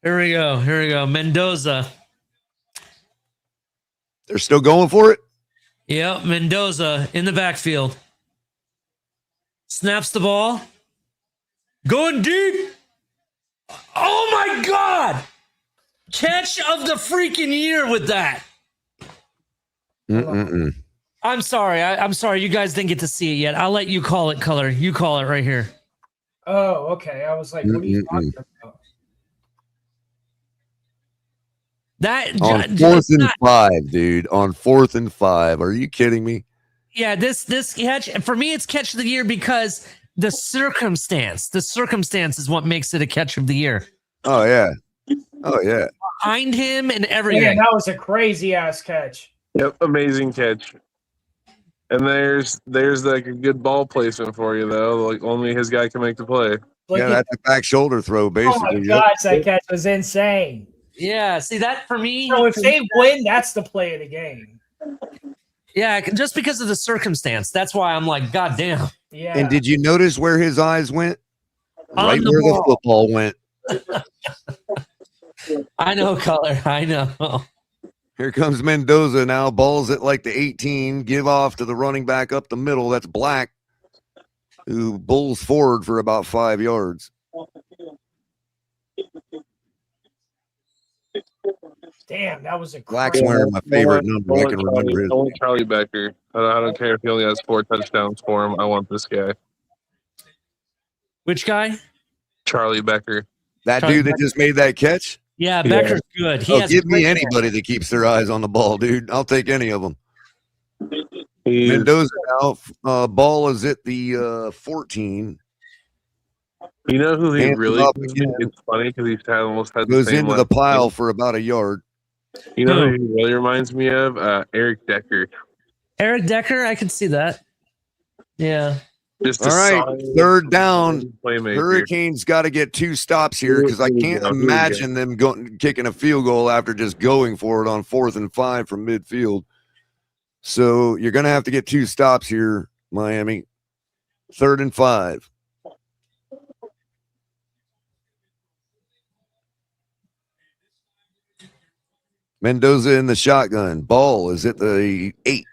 we go. Mendoza. They're still going for it? Yep, Mendoza in the backfield. Snaps the ball. Going deep. Oh my God. Catch of the freaking year with that. I'm sorry. I'm sorry. You guys didn't get to see it yet. I'll let you call it color. You call it right here. Oh, okay. I was like, what are you talking about? On 4th and 5, dude. On 4th and 5. Are you kidding me? Yeah, this catch for me, it's catch of the year because the circumstance is what makes it a catch of the year. Oh yeah. Oh yeah. Behind him and everything. Man, that was a crazy ass catch. Yep, amazing catch. And there's like a good ball placement for you though. Like only his guy can make the play. Yeah, that's a back shoulder throw, basically. Oh my gosh, that catch was insane. Yeah, see that for me. So if they win, that's the play of the game. Yeah, just because of the circumstance. That's why I'm like, God damn. Yeah. And did you notice where his eyes went? Right where the football went. I know, Color. I know. Here comes Mendoza now. Ball's at like the 18. Give off to the running back up the middle. That's Black, who bulls forward for about 5 yards. Damn, that was a Black's wearing my favorite number. I can remember I want Charlie Becker. I don't care if he only has 4 touchdowns for him. I want this guy. Which guy? Charlie Becker. That dude that just made that catch? Yeah, Becker's good. He has give me great anybody that keeps their eyes on the ball, dude. I'll take any of them. He's- Mendoza now. Ball is at the 14. You know who he Hands really up is? again. It's funny because he's almost had the Goes same into the last pile name. for about a yard. You know who he really reminds me of? Eric Decker. Eric Decker, I can see that. Yeah. Just All right, solid 3rd down. playmaker. Hurricanes got to get 2 stops here because I Here we can't go, here we imagine them kicking a field goal after just going for it on 4th and 5 from midfield. So you're going to have to get 2 stops here, Miami. 3rd and 5. Mendoza in the shotgun. Ball is at the 8.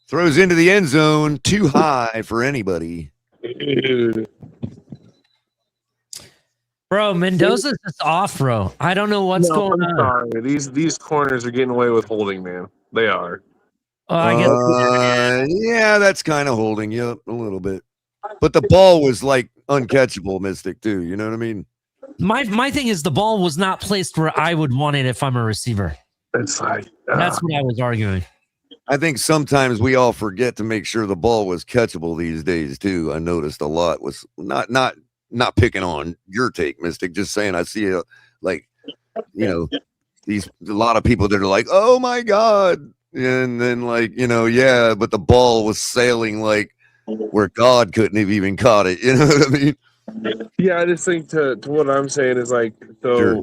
Throws into the end zone. Too high for anybody. Dude. Bro, Mendoza's just off, bro. I don't know what's going I'm on. sorry. These corners are getting away with holding, man. They are. I guess Yeah, that's kind of holding you up a little bit. But the ball was like uncatchable, Mystic, too. You know what I mean? my thing is the ball was not placed where I would want it if I'm a receiver. It's like That's what I was arguing. I think sometimes we all forget to make sure the ball was catchable these days, too. I noticed a lot was not picking on your take, Mystic, just saying I see a lot of people that are like, oh my God. And then but the ball was sailing like where God couldn't have even caught it. You know what I mean? Yeah, I just think to what I'm saying is like, so Sure.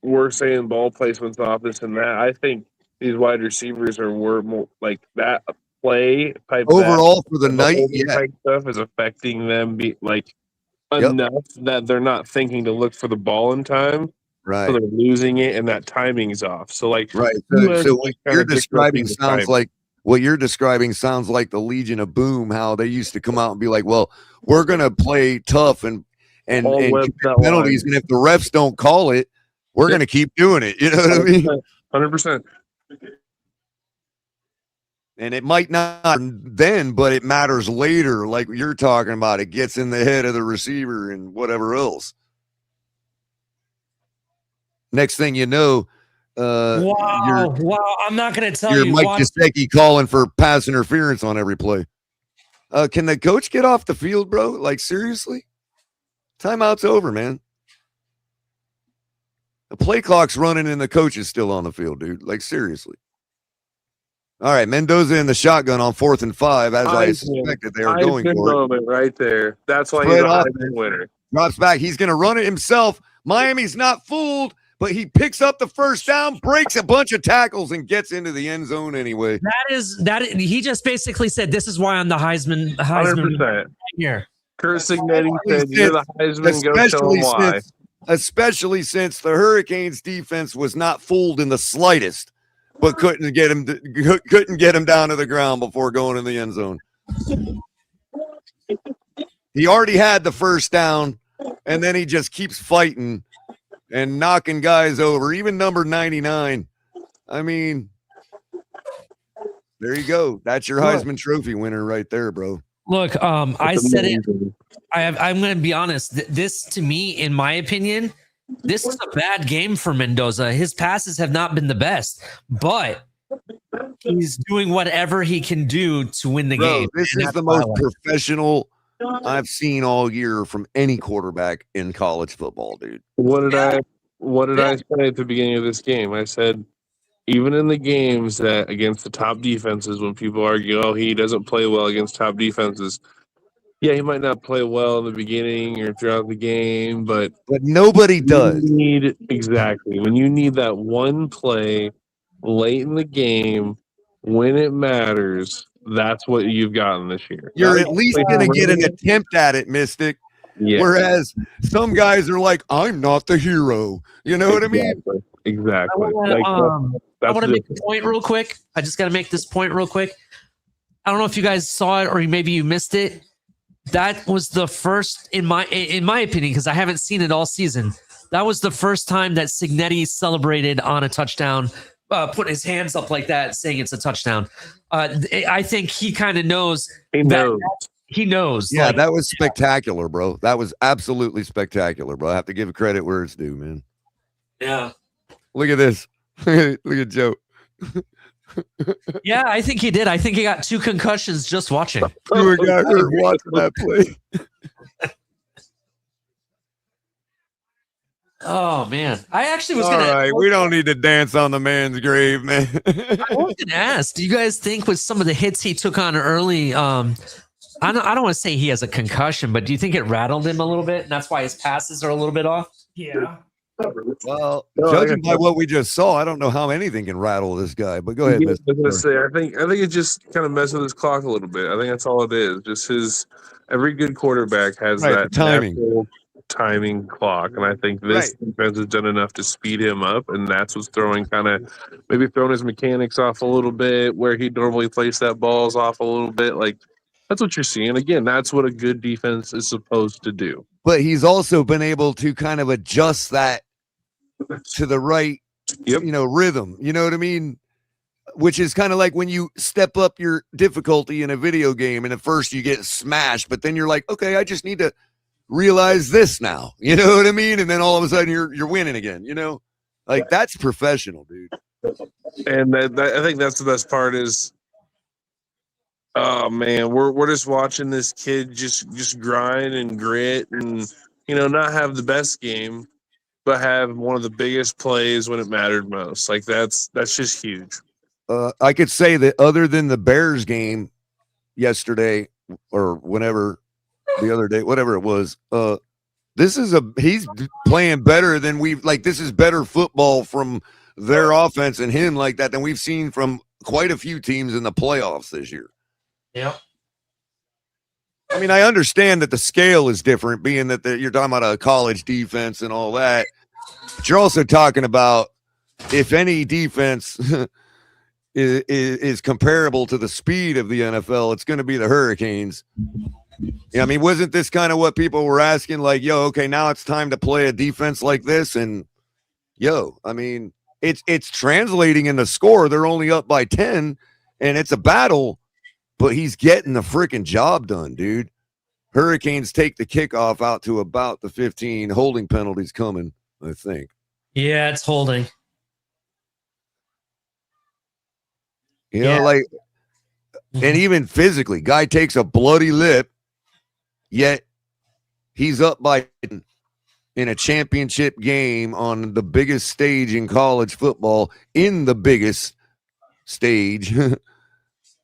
we're saying ball placements off this and that. I think these wide receivers were more like that play type Overall for the night, holding yeah. type stuff is affecting them Yep. enough that they're not thinking to look for the ball in time. Right. So they're losing it and that timing's off. So like Right. So what you're describing sounds like the Legion of Boom, how they used to come out and be like, well, we're gonna play tough and All web keep that penalties, line. and if the refs don't call it, we're gonna keep doing it. You know what I mean? 100%. And it might not then, but it matters later, like you're talking about. It gets in the head of the receiver and whatever else. Next thing you know, Wow. I'm not going to tell you're you. Mike Gesicki calling for pass interference on every play. Can the coach get off the field, bro? Like, seriously? Timeout's over, man. The play clock's running and the coach is still on the field, dude. Like, seriously. All right, Mendoza in the shotgun on 4th and 5, as I suspected they were going for it. Moment right there. That's why Spread he's a up. Heisman winner. Drops back. He's going to run it himself. Miami's not fooled, but he picks up the first down, breaks a bunch of tackles, and gets into the end zone anyway. He just basically said, this is why I'm the Heisman 100%. right here. Kurt Signetti said, you're the Heisman, go tell him why. Especially since the Hurricanes defense was not fooled in the slightest, but couldn't get him down to the ground before going in the end zone. He already had the first down, and then he just keeps fighting and knocking guys over, even number 99. I mean, there you go. That's your Heisman Trophy winner right there, bro. Look, I said it. I'm going to be honest. This, to me, in my opinion, this is a bad game for Mendoza. His passes have not been the best, but he's doing whatever he can do to win the game. This And is that's the what I most like. professional I've seen all year from any quarterback in college football, dude. What did Yeah. I say at the beginning of this game? I said, even in the games that against the top defenses, when people argue, oh, he doesn't play well against top defenses. Yeah, he might not play well in the beginning or throughout the game, but nobody does. Exactly. When you need that one play late in the game when it matters, that's what you've gotten this year. You're at least going to get an attempt at it, Mystic. Yeah. Whereas some guys are like, I'm not the hero. You know what I mean? Exactly. I want to make a point real quick. I just got to make this point real quick. I don't know if you guys saw it or maybe you missed it. That was the first, in my opinion, because I haven't seen it all season. That was the first time that Signetti celebrated on a touchdown, put his hands up like that, saying it's a touchdown. I think he kind of knows. He knows. He knows. Yeah, like, that was spectacular, bro. That was absolutely spectacular, bro. I have to give credit where it's due, man. Yeah. Look at this. Look at Joe. Yeah, I think he did. I think he got 2 concussions just watching. You got hurt watching that play. Oh man, I actually was All gonna. right, we don't need to dance on the man's grave, man. I was gonna ask. Do you guys think with some of the hits he took on early, I don't want to say he has a concussion, but do you think it rattled him a little bit, and that's why his passes are a little bit off? Yeah. Well, judging by what we just saw, I don't know how anything can rattle this guy. But go ahead, I was Mr. gonna say, I think it just kind of messes with his clock a little bit. I think that's all it is. Just his every good quarterback has Right, that the timing. natural timing clock, and I think this defense has done enough to speed him up, and that's what's throwing his mechanics off a little bit, where he normally place that balls off a little bit. Like that's what you're seeing. Again, that's what a good defense is supposed to do. But he's also been able to kind of adjust that to the right, rhythm. You know what I mean? Which is kind of like when you step up your difficulty in a video game, and at first you get smashed, but then you're like, okay, I just need to realize this now. You know what I mean? And then all of a sudden you're winning again. You know, like that's professional, dude. And I think that's the best part is, oh man, we're just watching this kid just grind and grit, and not have the best game, but have one of the biggest plays when it mattered most. Like that's just huge. I could say that other than the Bears game yesterday or whenever the other day, whatever it was, he's playing better than this is better football from their offense and him like that than we've seen from quite a few teams in the playoffs this year. Yeah. I mean, I understand that the scale is different, being that you're talking about a college defense and all that. But you're also talking about if any defense is comparable to the speed of the NFL, it's going to be the Hurricanes. Yeah, I mean, wasn't this kind of what people were asking? Like, yo, okay, now it's time to play a defense like this, and I mean, it's translating in the score. They're only up by 10, and it's a battle. But he's getting the freaking job done, dude. Hurricanes take the kickoff out to about the 15. Holding penalties coming, I think. Yeah, it's holding. You know, and even physically, guy takes a bloody lip, yet he's up by in a championship game on the biggest stage in college football, in the biggest stage.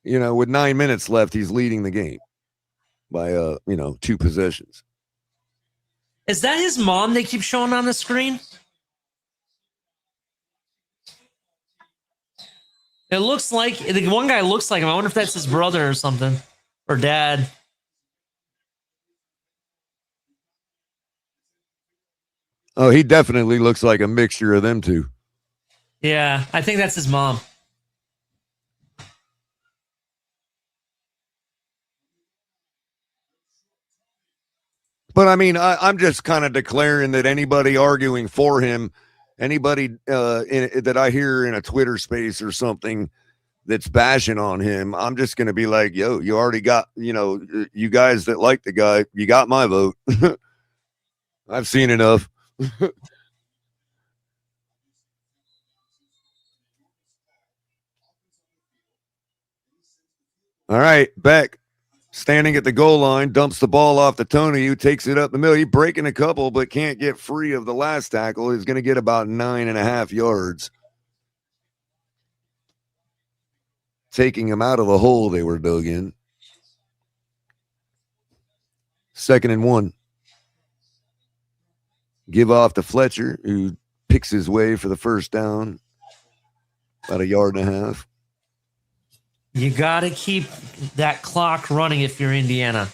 With 9 minutes left, he's leading the game by 2 possessions. Is that his mom they keep showing on the screen? It looks like the one guy looks like him. I wonder if that's his brother or something, or dad. Oh, he definitely looks like a mixture of them two. Yeah, I think that's his mom. But I mean, I'm just kind of declaring that anybody arguing for him, anybody that I hear in a Twitter space or something that's bashing on him, I'm just going to be like, yo, you already got, you guys that like the guy, you got my vote. I've seen enough. All right, Beck standing at the goal line, dumps the ball off to Tony, who takes it up the middle. He's breaking a couple, but can't get free of the last tackle. He's going to get about 9.5 yards. Taking him out of the hole they were dug in. 2nd and 1. Give off to Fletcher, who picks his way for the first down. About 1.5 yards. You got to keep that clock running if you're Indiana.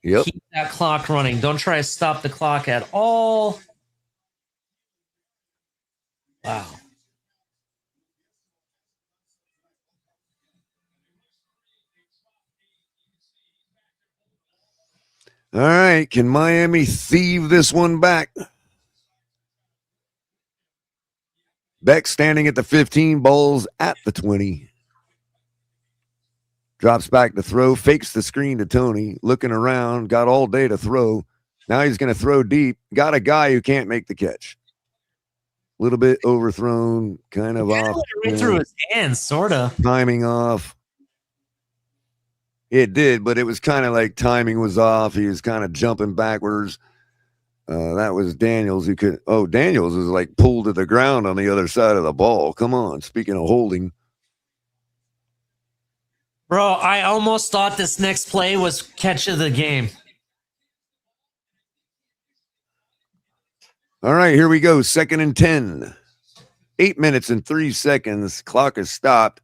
Yep. Keep that clock running. Don't try to stop the clock at all. Wow. All right. Can Miami thieve this one back? Beck standing at the 15, balls at the 20. Drops back to throw, fakes the screen to Tony, looking around, got all day to throw. Now he's going to throw deep. Got a guy who can't make the catch. A little bit overthrown, kind of off. Right through his hands, sort of. Timing off. It did, but it was kind of like timing was off. He was kind of jumping backwards. That was Daniels who could. Oh, Daniels was like pulled to the ground on the other side of the ball. Come on. Speaking of holding. Bro, I almost thought this next play was catch of the game. All right, here we go. 2nd and 10. 8 minutes and 3 seconds. Clock is stopped.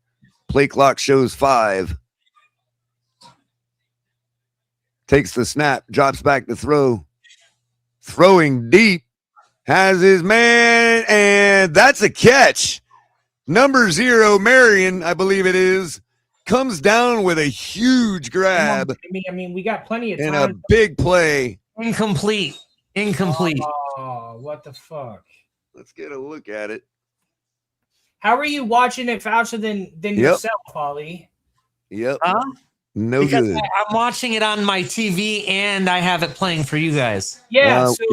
Play clock shows 5. Takes the snap, drops back to throw. Throwing deep. Has his man, and that's a catch. Number 0, Marion, I believe it is, comes down with a huge grab. I mean, we got plenty of time. And a big play. Incomplete. Oh, what the fuck? Let's get a look at it. How are you watching it faster than yourself, Ollie? Yep. Huh? No because good. I'm watching it on my TV and I have it playing for you guys. Yeah. So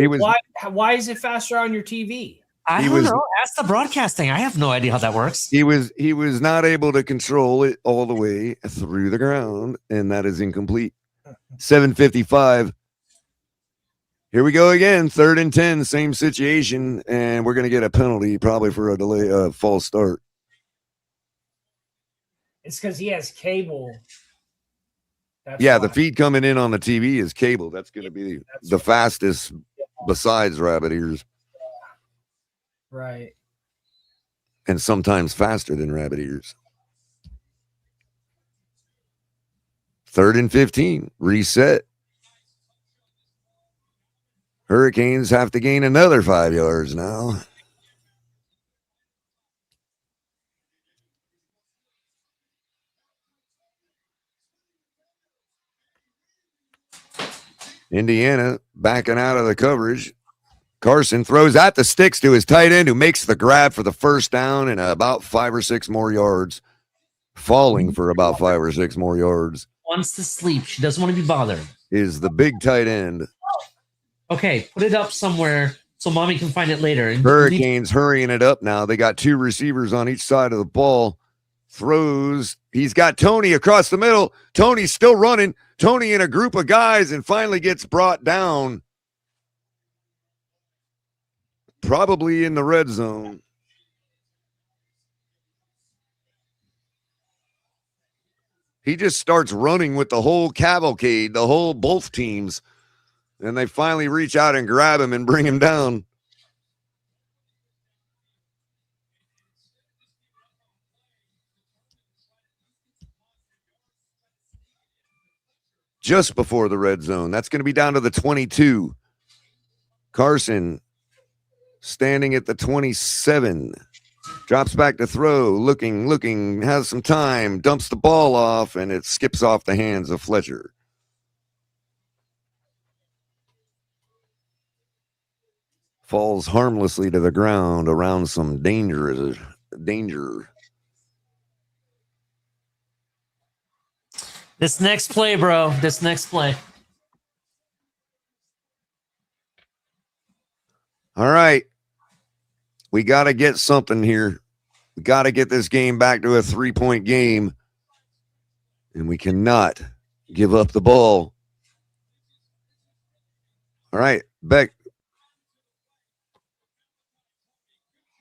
why is it faster on your TV? I don't know. Ask the broadcasting. I have no idea how that works. He was not able to control it all the way through the ground, and that is incomplete. 7:55. Here we go again. 3rd and 10, same situation, and we're going to get a penalty probably for a delay, false start. It's because he has cable. That's yeah, why. the feed coming in on the TV is cable. That's going to be the fastest besides rabbit ears. Right. And sometimes faster than rabbit ears. 3rd and 15, reset. Hurricanes have to gain another 5 yards now. Indiana backing out of the coverage. Carson throws at the sticks to his tight end, who makes the grab for the first down and about 5 or 6 more yards. Falling for about 5 or 6 more yards. Wants to sleep. She doesn't want to be bothered. Is the big tight end. Okay, put it up somewhere so mommy can find it later. Hurricanes hurrying it up now. They got 2 receivers on each side of the ball. Throws. He's got Tony across the middle. Tony's still running. Tony in a group of guys and finally gets brought down. Probably in the red zone. He just starts running with the whole cavalcade, both teams. And they finally reach out and grab him and bring him down. Just before the red zone. That's going to be down to the 22. Carson standing at the 27. Drops back to throw. Looking, has some time. Dumps the ball off, and it skips off the hands of Fletcher. Falls harmlessly to the ground around some danger. This next play, bro. This next play. All right. We got to get something here. We got to get this game back to a 3-point game. And we cannot give up the ball. All right, Beck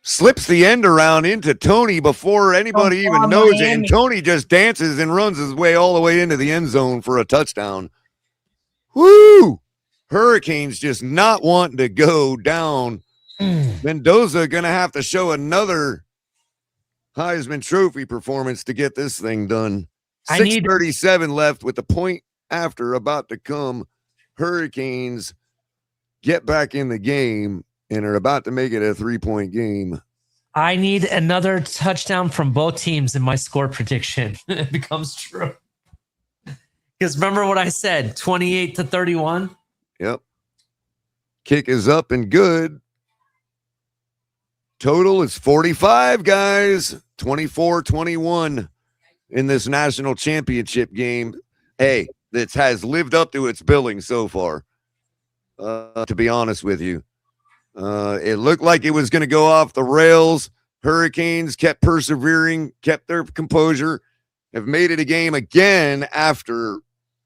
slips the end around into Tony before anybody even knows it. And Tony just dances and runs his way all the way into the end zone for a touchdown. Woo! Hurricanes just not wanting to go down. Mendoza going to have to show another Heisman Trophy performance to get this thing done. 6:37 left with the point after about to come. Hurricanes get back in the game and are about to make it a 3-point game. I need another touchdown from both teams in my score prediction. It becomes true. Because remember what I said, 28-31? Yep. Kick is up and good. Total is 45, guys. 24-21 in this national championship game. Hey, that has lived up to its billing so far, to be honest with you. It looked like it was going to go off the rails. Hurricanes kept persevering, kept their composure, have made it a game again after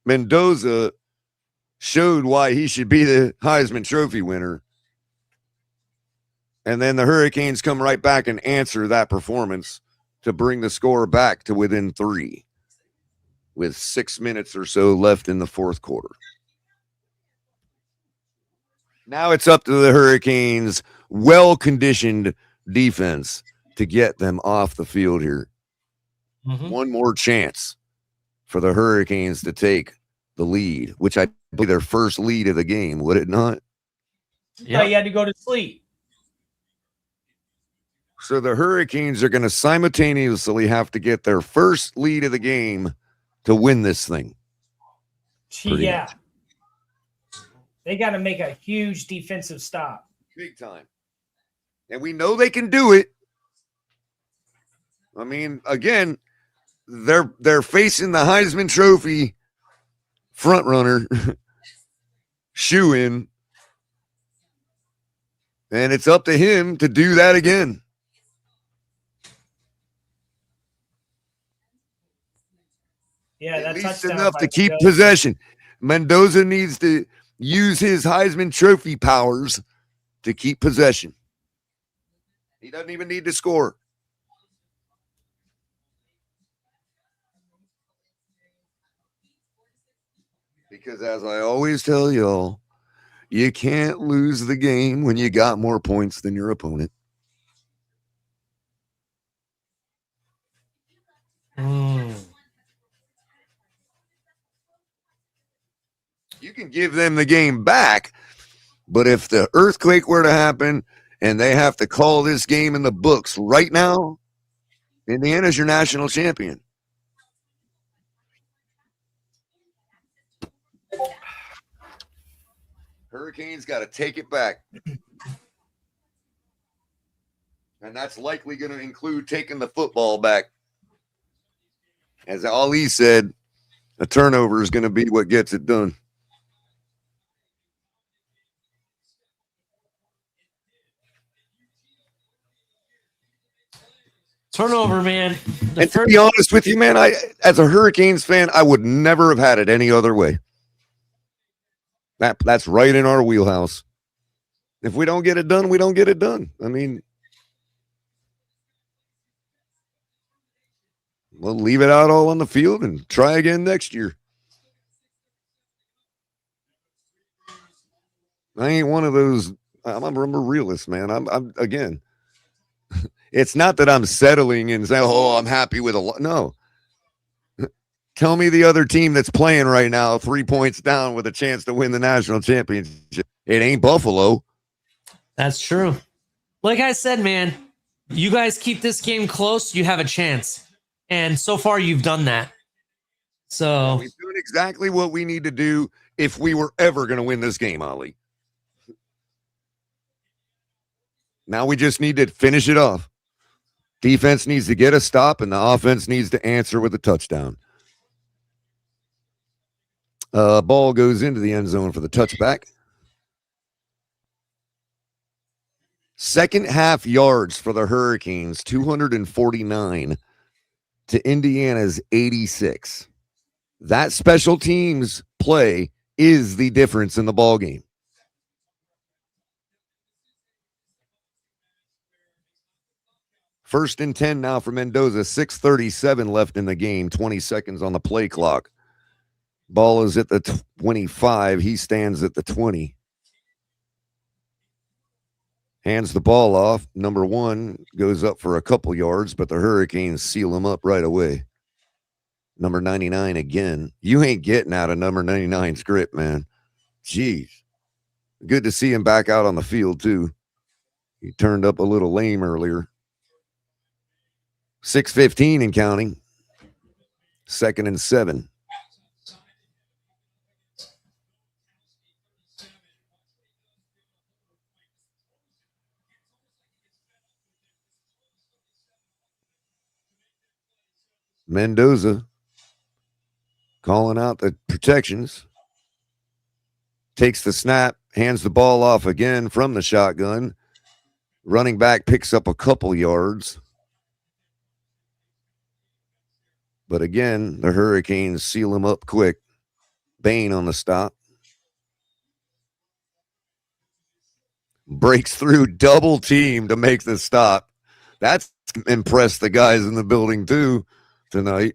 Mendoza showed why he should be the Heisman Trophy winner. And then the Hurricanes come right back and answer that performance to bring the score back to within 3 with 6 minutes or so left in the fourth quarter. Now it's up to the Hurricanes' well-conditioned defense to get them off the field here. One more chance for the Hurricanes to take the lead, which I believe their first lead of the game, would it not? Yeah, you had to go to sleep. So the Hurricanes are going to simultaneously have to get their first lead of the game to win this thing. Yeah. They got to make a huge defensive stop. Big time. And we know they can do it. I mean, again, they're facing the Heisman Trophy front runner, shoe-in, and it's up to him to do that again. Yeah, at that's least enough to keep possession. Mendoza needs to use his Heisman Trophy powers to keep possession. He doesn't even need to score. Because as I always tell y'all, you can't lose the game when you got more points than your opponent. You can give them the game back, but if the earthquake were to happen and they have to call this game in the books right now, Indiana's your national champion. Hurricanes got to take it back. And that's likely going to include taking the football back. As Ali said, a turnover is going to be what gets it done. Turnover, man. And to be honest with you, man, as a Hurricanes fan, I would never have had it any other way. That's right in our wheelhouse. If we don't get it done, we don't get it done. I mean, we'll leave it out all on the field and try again next year. I ain't one of those. I'm a realist, man. I'm again. It's not that I'm settling and saying, "Oh, I'm happy with a lot." No. Tell me the other team that's playing right now, 3 points down with a chance to win the national championship. It ain't Buffalo. That's true. Like I said, man, you guys keep this game close, you have a chance. And so far, you've done that. So we're doing exactly what we need to do if we were ever going to win this game, Ali. Now we just need to finish it off. Defense needs to get a stop, and the offense needs to answer with a touchdown. Ball goes into the end zone for the touchback. Second half yards for the Hurricanes, 249 to Indiana's 86. That special teams play is the difference in the ball game. First and 10 now for Mendoza. 6:37 left in the game. 20 seconds on the play clock. Ball is at the 25. He stands at the 20. Hands the ball off. Number 1 goes up for a couple yards, but the Hurricanes seal him up right away. Number 99 again. You ain't getting out of number 99's grip, man. Jeez. Good to see him back out on the field, too. He turned up a little lame earlier. 6:15 and counting. 2nd and 7. Mendoza calling out the protections. Takes the snap, hands the ball off again from the shotgun. Running back picks up a couple yards. But again, the Hurricanes seal him up quick. Bain on the stop. Breaks through, double team to make the stop. That's impressed the guys in the building too tonight.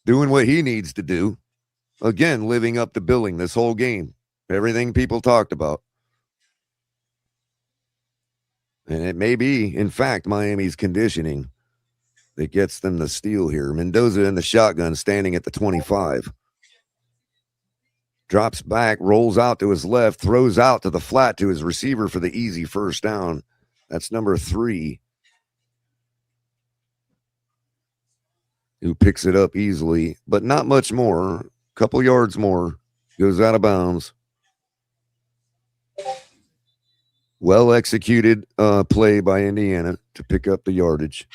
Doing what he needs to do. Again, living up to billing this whole game. Everything people talked about. And it may be, in fact, Miami's conditioning that gets them the steal here. Mendoza in the shotgun, standing at the 25. Drops back, rolls out to his left, throws out to the flat to his receiver for the easy first down. That's number 3. Who picks it up easily, but not much more. Couple yards more. Goes out of bounds. Well executed play by Indiana to pick up the yardage.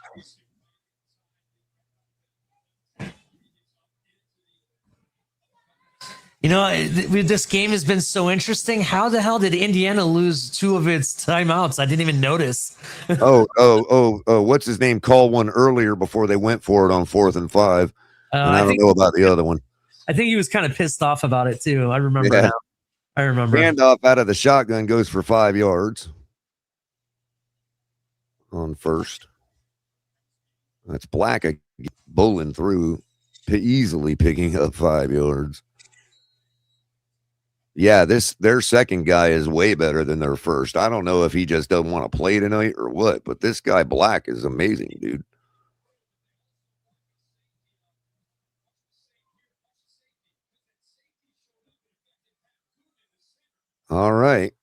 You know, this game has been so interesting. How the hell did Indiana lose 2 of its timeouts? I didn't even notice. What's his name? Called one earlier before they went for it on 4th and 5. And I don't know about the other one. I think he was kind of pissed off about it too. I remember now. I remember. Handoff out of the shotgun goes for 5 yards on first. That's Black bowling through, easily picking up 5 yards. Yeah, their second guy is way better than their first. I don't know if he just doesn't want to play tonight or what, but this guy Black is amazing, dude. All right.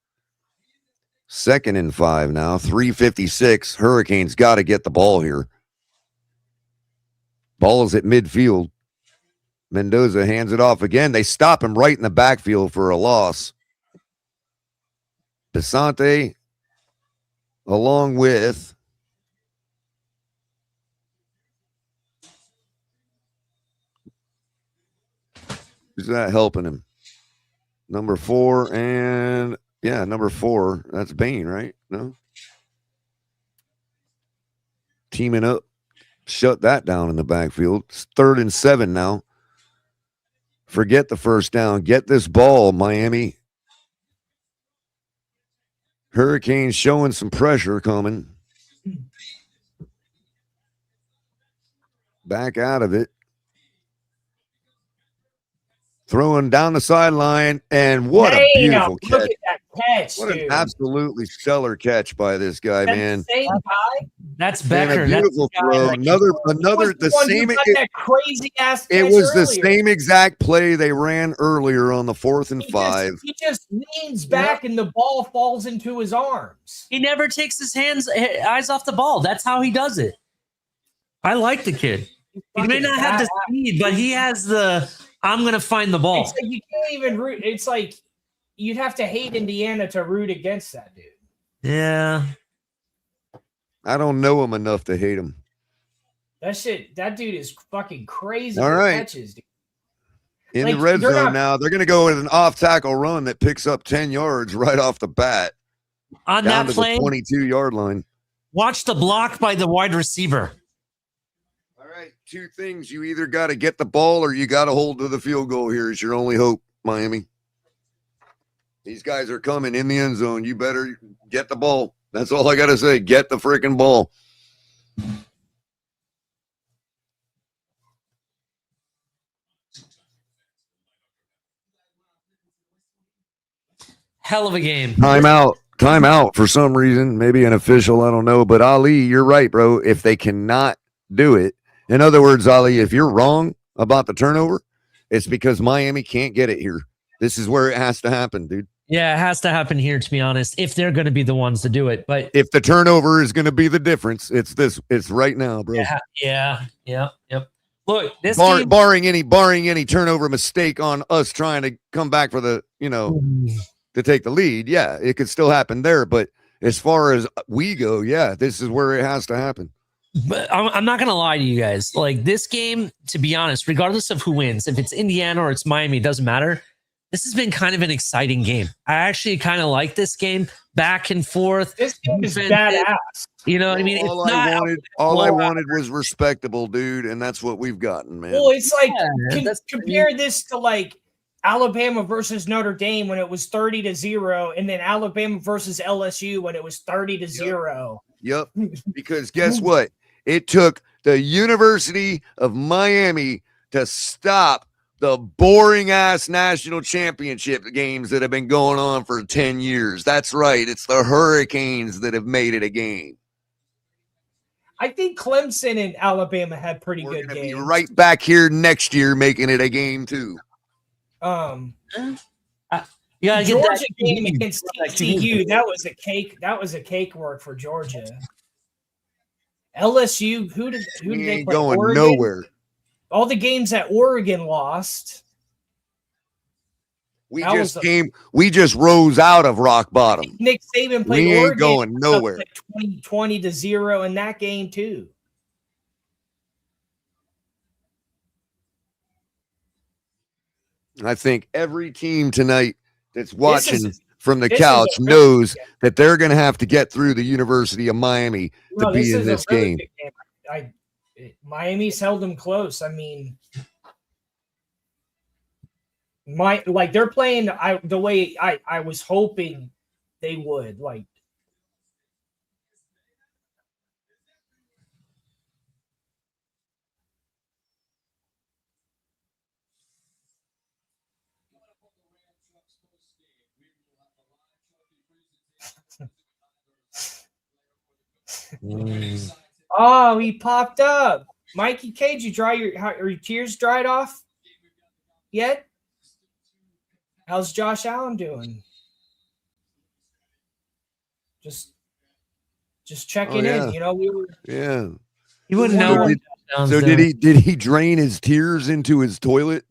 2nd and 5 now. 3:56. Hurricanes got to get the ball here. Ball is at midfield. Mendoza hands it off again. They stop him right in the backfield for a loss. Pisante along with who's that helping him? Number 4 and number 4. That's Bain, right? No. Teaming up. Shut that down in the backfield. It's 3rd and 7 now. Forget the first down. Get this ball, Miami. Hurricanes showing some pressure coming. Back out of it. Throwing down the sideline, and what a beautiful catch. Look at that catch, What dude. an absolutely stellar catch by this guy, man. Same guy. That's Man, Becker. a beautiful throw. Another, the same. That crazy ass. It was the same exact play they ran earlier on the 4th and 5. He just leans back and the ball falls into his arms. He never takes his eyes off the ball. That's how he does it. I like the kid. He may not have the speed, but he has the I'm going to find the ball. It's like you can't even root. It's like you'd have to hate Indiana to root against that dude. Yeah. I don't know him enough to hate him. That dude is fucking crazy. All right. Catches, dude. In the red zone now, they're going to go with an off-tackle run that picks up 10 yards right off the bat. On down that to play, the 22-yard line. Watch the block by the wide receiver. All right, two things. You either got to get the ball or you got to hold to the field goal here. Is your only hope, Miami. These guys are coming in the end zone. You better get the ball. That's all I got to say. Get the freaking ball. Hell of a game. Timeout for some reason. Maybe an official, I don't know. But Ali, you're right, bro. If they cannot do it, in other words, Ali, if you're wrong about the turnover, it's because Miami can't get it here. This is where it has to happen, dude. Yeah, it has to happen here, to be honest, if they're going to be the ones to do it. But if the turnover is going to be the difference, it's right now, bro. Yep. Look, this game, barring any turnover mistake on us trying to come back for the, to take the lead, yeah, it could still happen there. But as far as we go, yeah, this is where it has to happen. But I'm not going to lie to you guys. Like, this game, to be honest, regardless of who wins, if it's Indiana or it's Miami, it doesn't matter. This has been kind of an exciting game. I actually kind of like this game, back and forth. This game is badass. You know what I mean? All I wanted was respectable, dude, and that's what we've gotten, man. Well, it's like compare this to like Alabama versus Notre Dame when it was 30-0, and then Alabama versus LSU when it was 30-0. Yep. Because guess what? It took the University of Miami to stop the boring ass national championship games that have been going on for 10 years. That's right. It's the Hurricanes that have made it a game. I think Clemson and Alabama had pretty We're good games. be right back here next year making it a game too. Georgia Georgia game against TCU, that was a cake. That was a cake work for Georgia. LSU, who did they play? Going Oregon? nowhere. All the games that Oregon lost. We just rose out of rock bottom. Nick Saban played we ain't Oregon going nowhere. 20-0 in that game too. I think every team tonight that's watching from the couch knows that they're going to have to get through the University of Miami to be in this game. Miami's held them close. I mean, they're playing the way I was hoping they would. Like, oh, he popped up. Mikey K, did you dry your tears dried off yet? How's Josh Allen doing? Just checking in. You know, we were. Yeah. You wouldn't know. So did he drain his tears into his toilet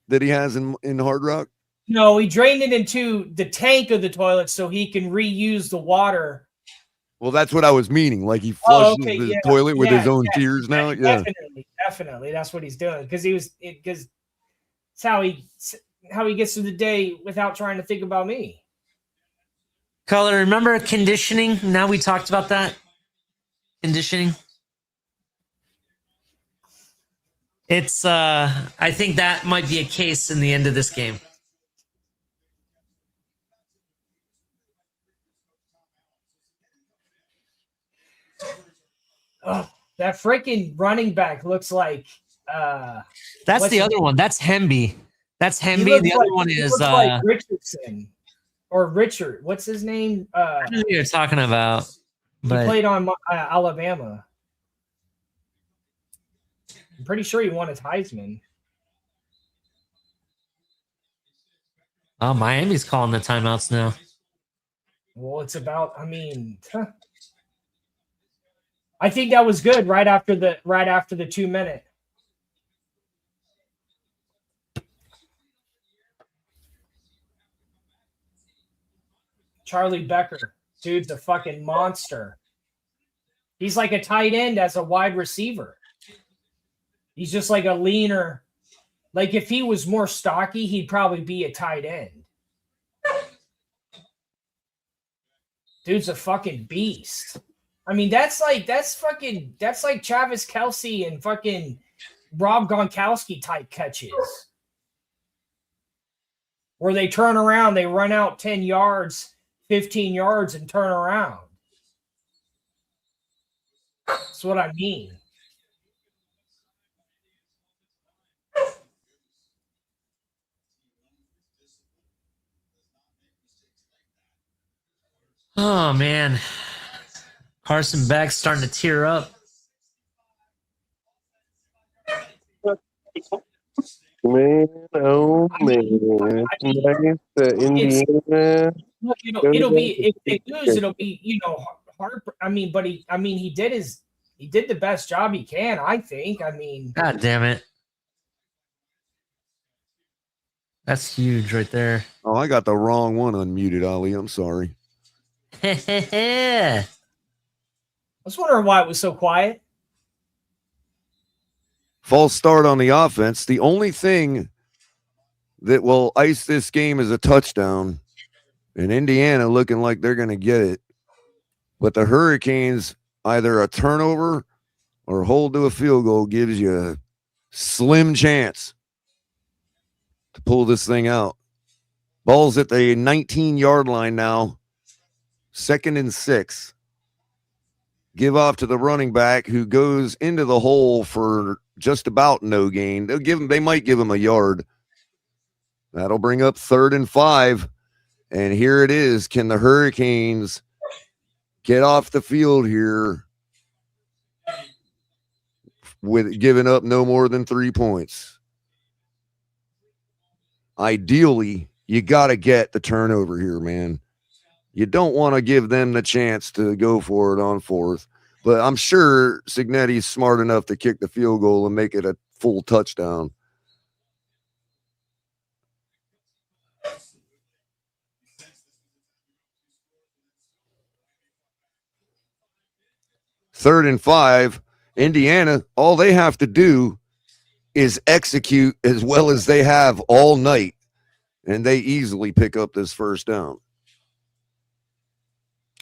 that he has in Hard Rock? No, he drained it into the tank of the toilet so he can reuse the water. Well, that's what I was meaning. Like he flushes the toilet with his own tears now. Yeah, definitely. That's what he's doing because it's how he gets through the day without trying to think about me. Color, remember conditioning? Now we talked about that. Conditioning. It's I think that might be a case in the end of this game. Oh, that freaking running back looks like that's the other one. That's Hemby. That's Hemby. The other one is like Richardson or Richard. What's his name? I don't know who you're talking about. But he played on Alabama. I'm pretty sure he won his Heisman. Oh, Miami's calling the timeouts now. Well, it's about. I mean, I think that was good right after the 2 minute. Charlie Becker, dude's a fucking monster. He's like a tight end as a wide receiver. He's just like a leaner. Like if he was more stocky, he'd probably be a tight end. Dude's a fucking beast. I mean, that's like Travis Kelsey and fucking Rob Gronkowski type catches. Where they turn around, they run out 10 yards, 15 yards, and turn around. That's what I mean. Oh man, Carson Beck's starting to tear up. Man, oh man, nice Indiana. Look, it'll be if they lose, it'll be hard. I mean, but he did the best job he can. I think. I mean, God damn it, that's huge right there. Oh, I got the wrong one unmuted, Ali. I'm sorry. I was wondering why it was so quiet. False start on the offense. The only thing that will ice this game is a touchdown. And Indiana looking like they're going to get it. But the Hurricanes, either a turnover or hold to a field goal gives you a slim chance to pull this thing out. Ball's at the 19-yard line now. 2nd and 6. Give off to the running back who goes into the hole for just about no gain. They might give him a yard. That'll bring up 3rd and 5. And here it is. Can the Hurricanes get off the field here with giving up no more than 3 points? Ideally, you got to get the turnover here, man. You don't want to give them the chance to go for it on 4th. But I'm sure Cignetti's smart enough to kick the field goal and make it a full touchdown. Third and 5, Indiana, all they have to do is execute as well as they have all night, and they easily pick up this first down.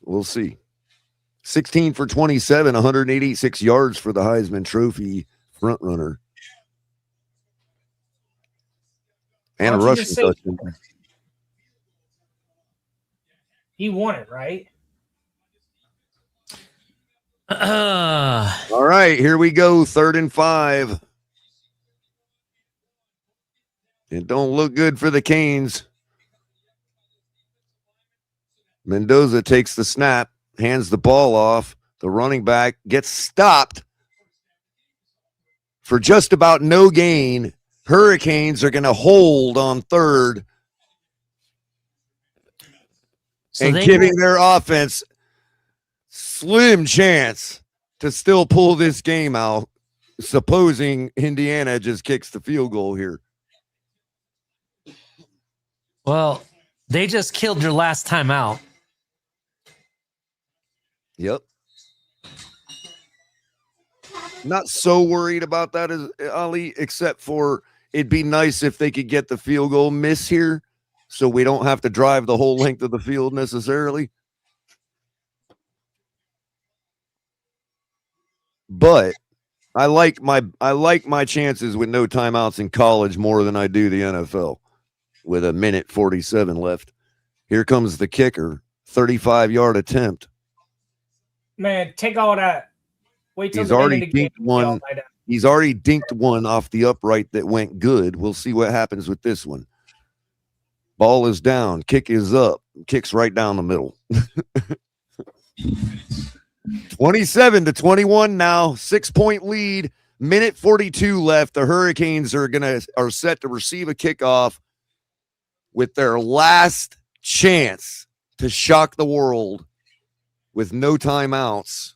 We'll see. 16 for 27, 186 yards for the Heisman Trophy front runner. And a rushing touchdown. He won it, right? All right, here we go. 3rd and 5. It don't look good for the Canes. Mendoza takes the snap, hands the ball off. The running back gets stopped for just about no gain. Hurricanes are going to hold on 3rd and giving their offense slim chance to still pull this game out, supposing Indiana just kicks the field goal here. Well, they just killed your last time out. Yep. Not so worried about that as Ali, except for it'd be nice if they could get the field goal miss here so we don't have to drive the whole length of the field necessarily. But I like my chances with no timeouts in college more than I do the NFL with 1:47 left. Here comes the kicker, 35-yard attempt. Man, take all that. Wait till He's already dinked one. He's already dinked one off the upright that went good. We'll see what happens with this one. Ball is down. Kick is up. Kicks right down the middle. 27-21 now. 6-point lead. 1:42 left. The Hurricanes are set to receive a kickoff with their last chance to shock the world with no timeouts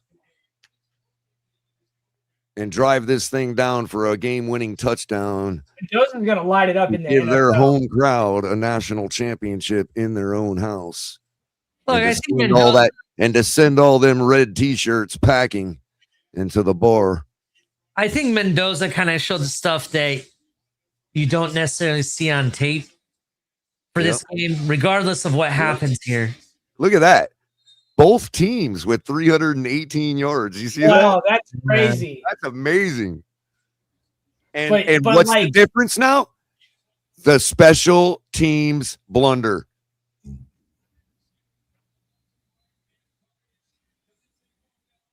and drive this thing down for a game-winning touchdown. Joseph's going to light it up in the give NFL. their home crowd a national championship in their own house. Look, and I to think send all that and to send all them red T-shirts packing into the bar. I think Mendoza kind of showed the stuff that you don't necessarily see on tape for this game, regardless of what happens here. Look at that. both teams with 318 yards. You see that? Oh, that's crazy. That's amazing. And But what's the like, difference now? The special teams blunder.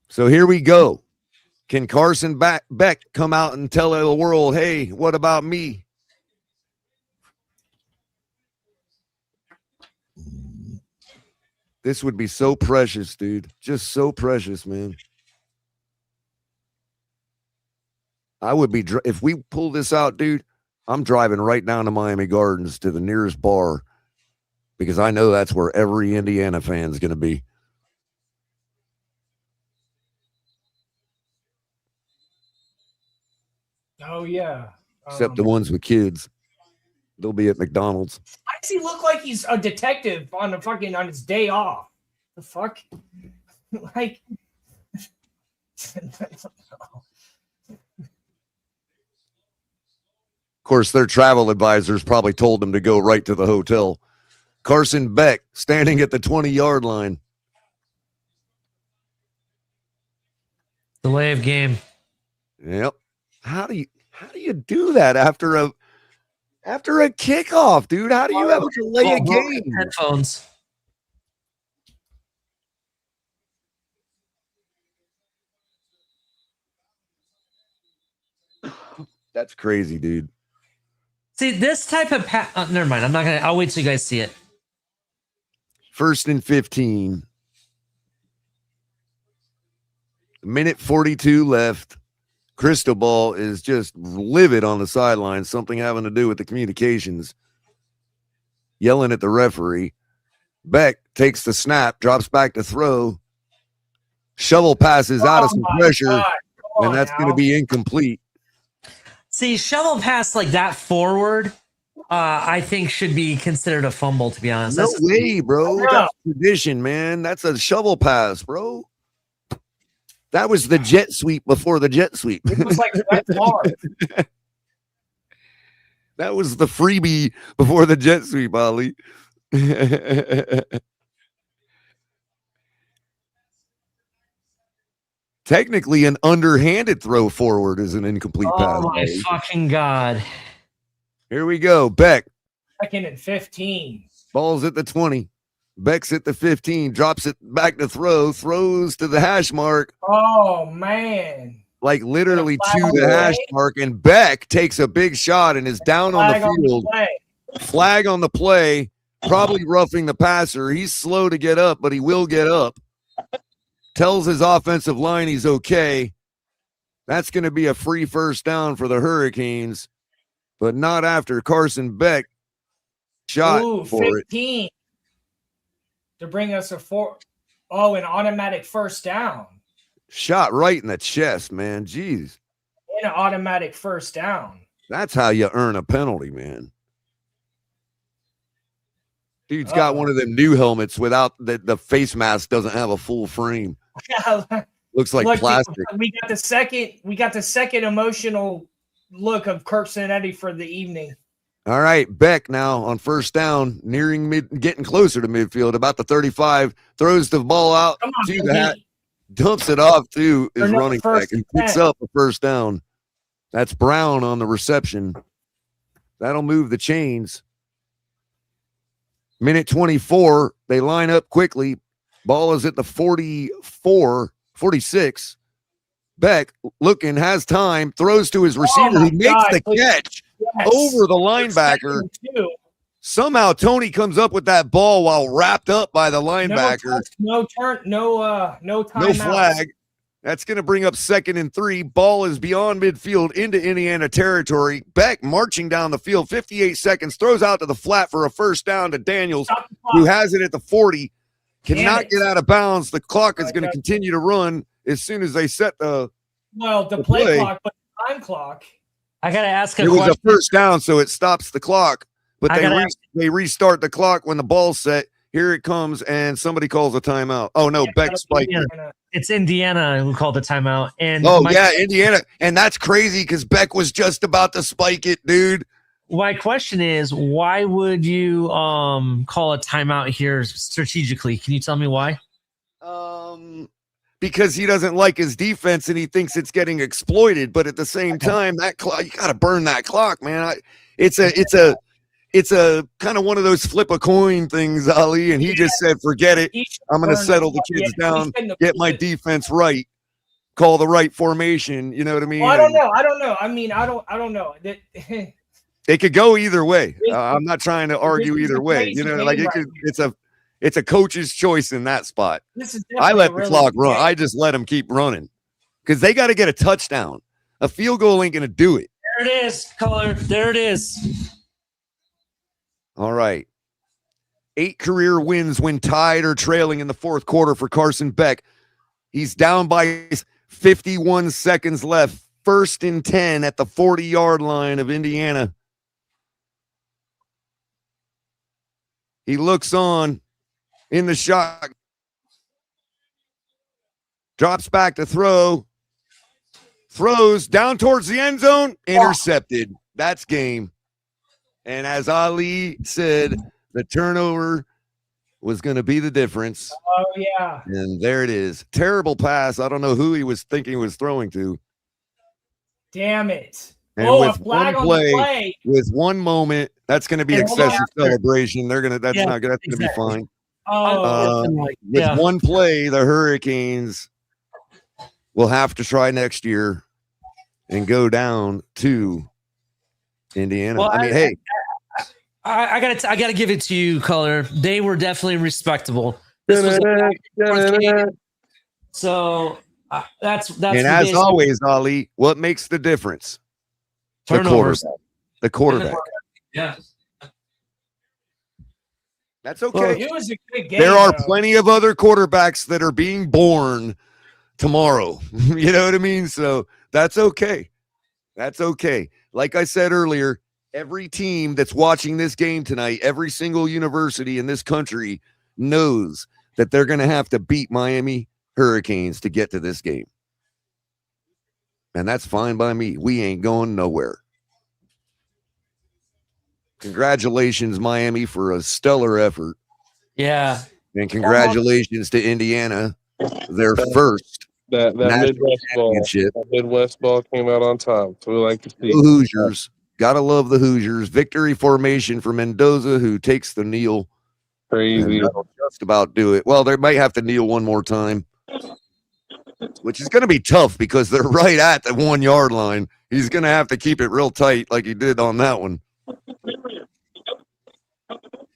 So here we go. Can Carson Beck come out and tell the world, hey, what about me? This would be so precious, dude. Just so precious, man. I would be, if we pull this out, dude, I'm driving right down to Miami Gardens to the nearest bar because I know that's where every Indiana fan is going to be. oh yeah. Except the ones with kids. They'll be at McDonald's. Why does he look like he's a detective on his day off? The fuck? Like Of course, their travel advisors probably told them to go right to the hotel. Carson Beck standing at the 20-yard line. Delay of game. Yep. How do you do that after a kickoff, dude? How do you have a delay a game? Headphones. That's crazy, dude. See, this type of never mind. I'll wait till you guys see it. 1st and 15. Minute 42 left. Cristobal is just livid on the sideline. Something having to do with the communications. Yelling at the referee. Beck takes the snap, drops back to throw. Shovel passes out of some pressure, and that's going to be incomplete. See, shovel pass like that forward, I think should be considered a fumble, to be honest. No way, bro. That's tradition, man. That's a shovel pass, bro. That was the jet sweep before the jet sweep. it was like that far. That was the freebie before the jet sweep, Ali. Technically, an underhanded throw forward is an incomplete pass. Oh, my fucking God. Here we go. Beck. 2nd and 15. Ball's at the 20. Beck's at the 15. Drops it back to throw. Throws to the hash mark. Oh, man. Like literally to the hash mark. And Beck takes a big shot and is down on the field. Flag on the play. Probably roughing the passer. He's slow to get up, but he will get up. Tells his offensive line he's okay. That's going to be a free first down for the Hurricanes, but not after Carson Beck shot for 15. it. To bring us an automatic first down. Shot right in the chest, man. Jeez. And an automatic first down. That's how you earn a penalty, man. Dude's got one of them new helmets without the face mask doesn't have a full frame. Looks like plastic. We got the second emotional look of Kirk Cinetti for the evening. All right, Beck now on first down, getting closer to midfield, about the 35, throws the ball out to the hat, dumps it off to his running back, and picks up a first down. That's Brown on the reception. That'll move the chains. Minute 24, they line up quickly. Ball is at the 46. Beck looking, has time, throws to his receiver who makes the catch over the linebacker. Somehow Tony comes up with that ball while wrapped up by the linebacker. No timeout. No flag. That's going to bring up 2nd and 3. Ball is beyond midfield into Indiana territory. Beck marching down the field, 58 seconds, throws out to the flat for a first down to Daniels, who has it at the 40. Cannot get out of bounds. The clock is going to continue to run as soon as they set the play clock, but the time clock. I got to ask a question. It was a first down, so it stops the clock. But they restart the clock when the ball's set. Here it comes, and somebody calls a timeout. Oh, no, Beck spiked it. It's Indiana who called the timeout. And Indiana. And that's crazy because Beck was just about to spike it, dude. My question is, why would you call a timeout here strategically? Can you tell me why? Because he doesn't like his defense and he thinks it's getting exploited. But at the same time, that clock, you got to burn that clock, man. It's a kind of one of those flip a coin things, Ali. And he just said, forget it. I'm going to settle the kids down, get my defense right, call the right formation. You know what I mean? Well, I don't know. I mean, I don't know. It could go either way. I'm not trying to argue either way. You know, like it's a coach's choice in that spot. I let the clock run. I just let them keep running because they got to get a touchdown. A field goal ain't going to do it. There it is, Color. There it is. All right. 8 career wins when tied or trailing in the fourth quarter for Carson Beck. He's down by 51 seconds left. 1st and 10 at the 40-yard line of Indiana. He looks on in the shot. Drops back to throw. Throws down towards the end zone. Intercepted. That's game. And as Ali said, the turnover was going to be the difference. Oh, yeah. And there it is. Terrible pass. I don't know who he was thinking he was throwing to. Damn it. And a flag on the play. With one moment, that's going to be excessive celebration. That's going to be fine. With one play, the Hurricanes will have to try next year and go down to Indiana. Well, I mean, hey, I gotta give it to you, Color. They were definitely respectable. This was a game. So that's and as always, Ali, what makes the difference? Turnovers. The quarterback. Yeah. That's okay. It was a good game. There are plenty of other quarterbacks that are being born tomorrow. You know what I mean? So that's okay. That's okay. Like I said earlier, every team that's watching this game tonight, every single university in this country knows that they're going to have to beat Miami Hurricanes to get to this game. And that's fine by me. We ain't going nowhere. Congratulations, Miami, for a stellar effort. Yeah. And congratulations to Indiana, their first that Midwest ball. That Midwest ball came out on top. So we like to see the Hoosiers. Gotta love the Hoosiers. Victory formation for Mendoza, who takes the kneel. Crazy. That'll just about do it. Well, they might have to kneel one more time, which is going to be tough because they're right at the 1 yard line. He's going to have to keep it real tight like he did on that one.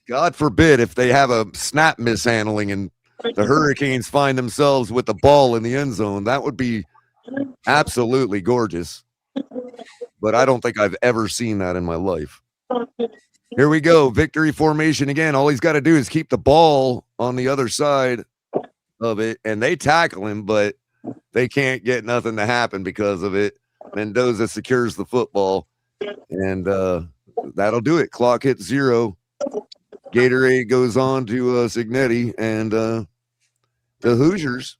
God forbid if they have a snap mishandling and the Hurricanes find themselves with the ball in the end zone. That would be absolutely gorgeous. But I don't think I've ever seen that in my life. Here we go. Victory formation again. All he's got to do is keep the ball on the other side of it, and they tackle him, but they can't get nothing to happen because of it. Mendoza secures the football, and that'll do it. Clock hits 0. Gatorade goes on to Signetti, and the Hoosiers.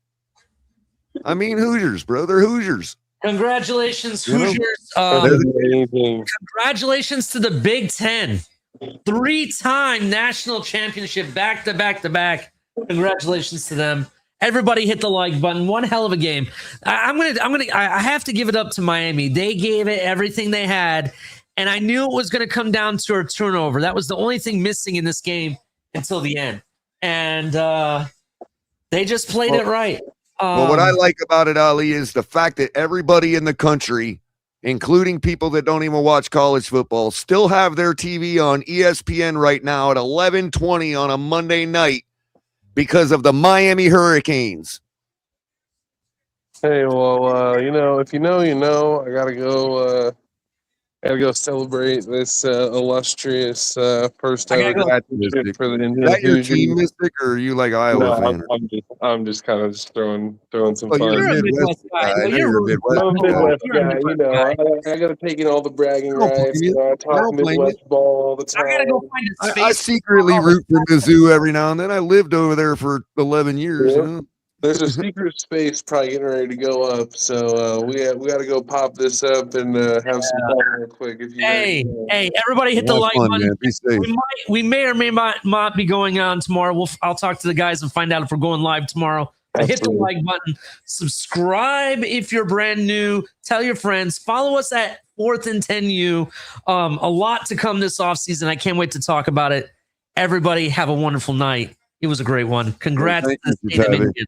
I mean Hoosiers, bro. They're Hoosiers. Congratulations, Hoosiers. Congratulations to the Big Ten. 3-time national championship back to back to back. Congratulations to them. Everybody hit the like button. One hell of a game. I have to give it up to Miami. They gave it everything they had, and I knew it was going to come down to a turnover. That was the only thing missing in this game until the end, and they just played it right. Well, what I like about it, Ali, is the fact that everybody in the country, including people that don't even watch college football, still have their TV on ESPN right now at 11:20 on a Monday night because of the Miami Hurricanes. Hey, well, if you know, you know. I gotta go. Gotta go celebrate this illustrious first ever championship for the Indiana. Is that your team, Mystic, or are you like Iowa fan? I'm just kind of throwing some fun. You're a Midwest guy. I'm a Midwest guy. You know, I gotta take in all the bragging rights. I talk Midwest ball all the time. I gotta go find a space. I secretly root for Mizzou every now and then. I lived over there for 11 years. Yeah. You know? There's a secret space probably getting ready to go up, so we got to go pop this up and have some fun real quick. If you hey, everybody hit the like button. Man. Be safe. We may or may not be going on tomorrow. I'll talk to the guys and find out if we're going live tomorrow. Hit the like button, subscribe if you're brand new, tell your friends, follow us at 4th and 10U. A lot to come this offseason. I can't wait to talk about it. Everybody have a wonderful night. It was a great one. Congrats. Thank to the you, state of Tabby. Indiana.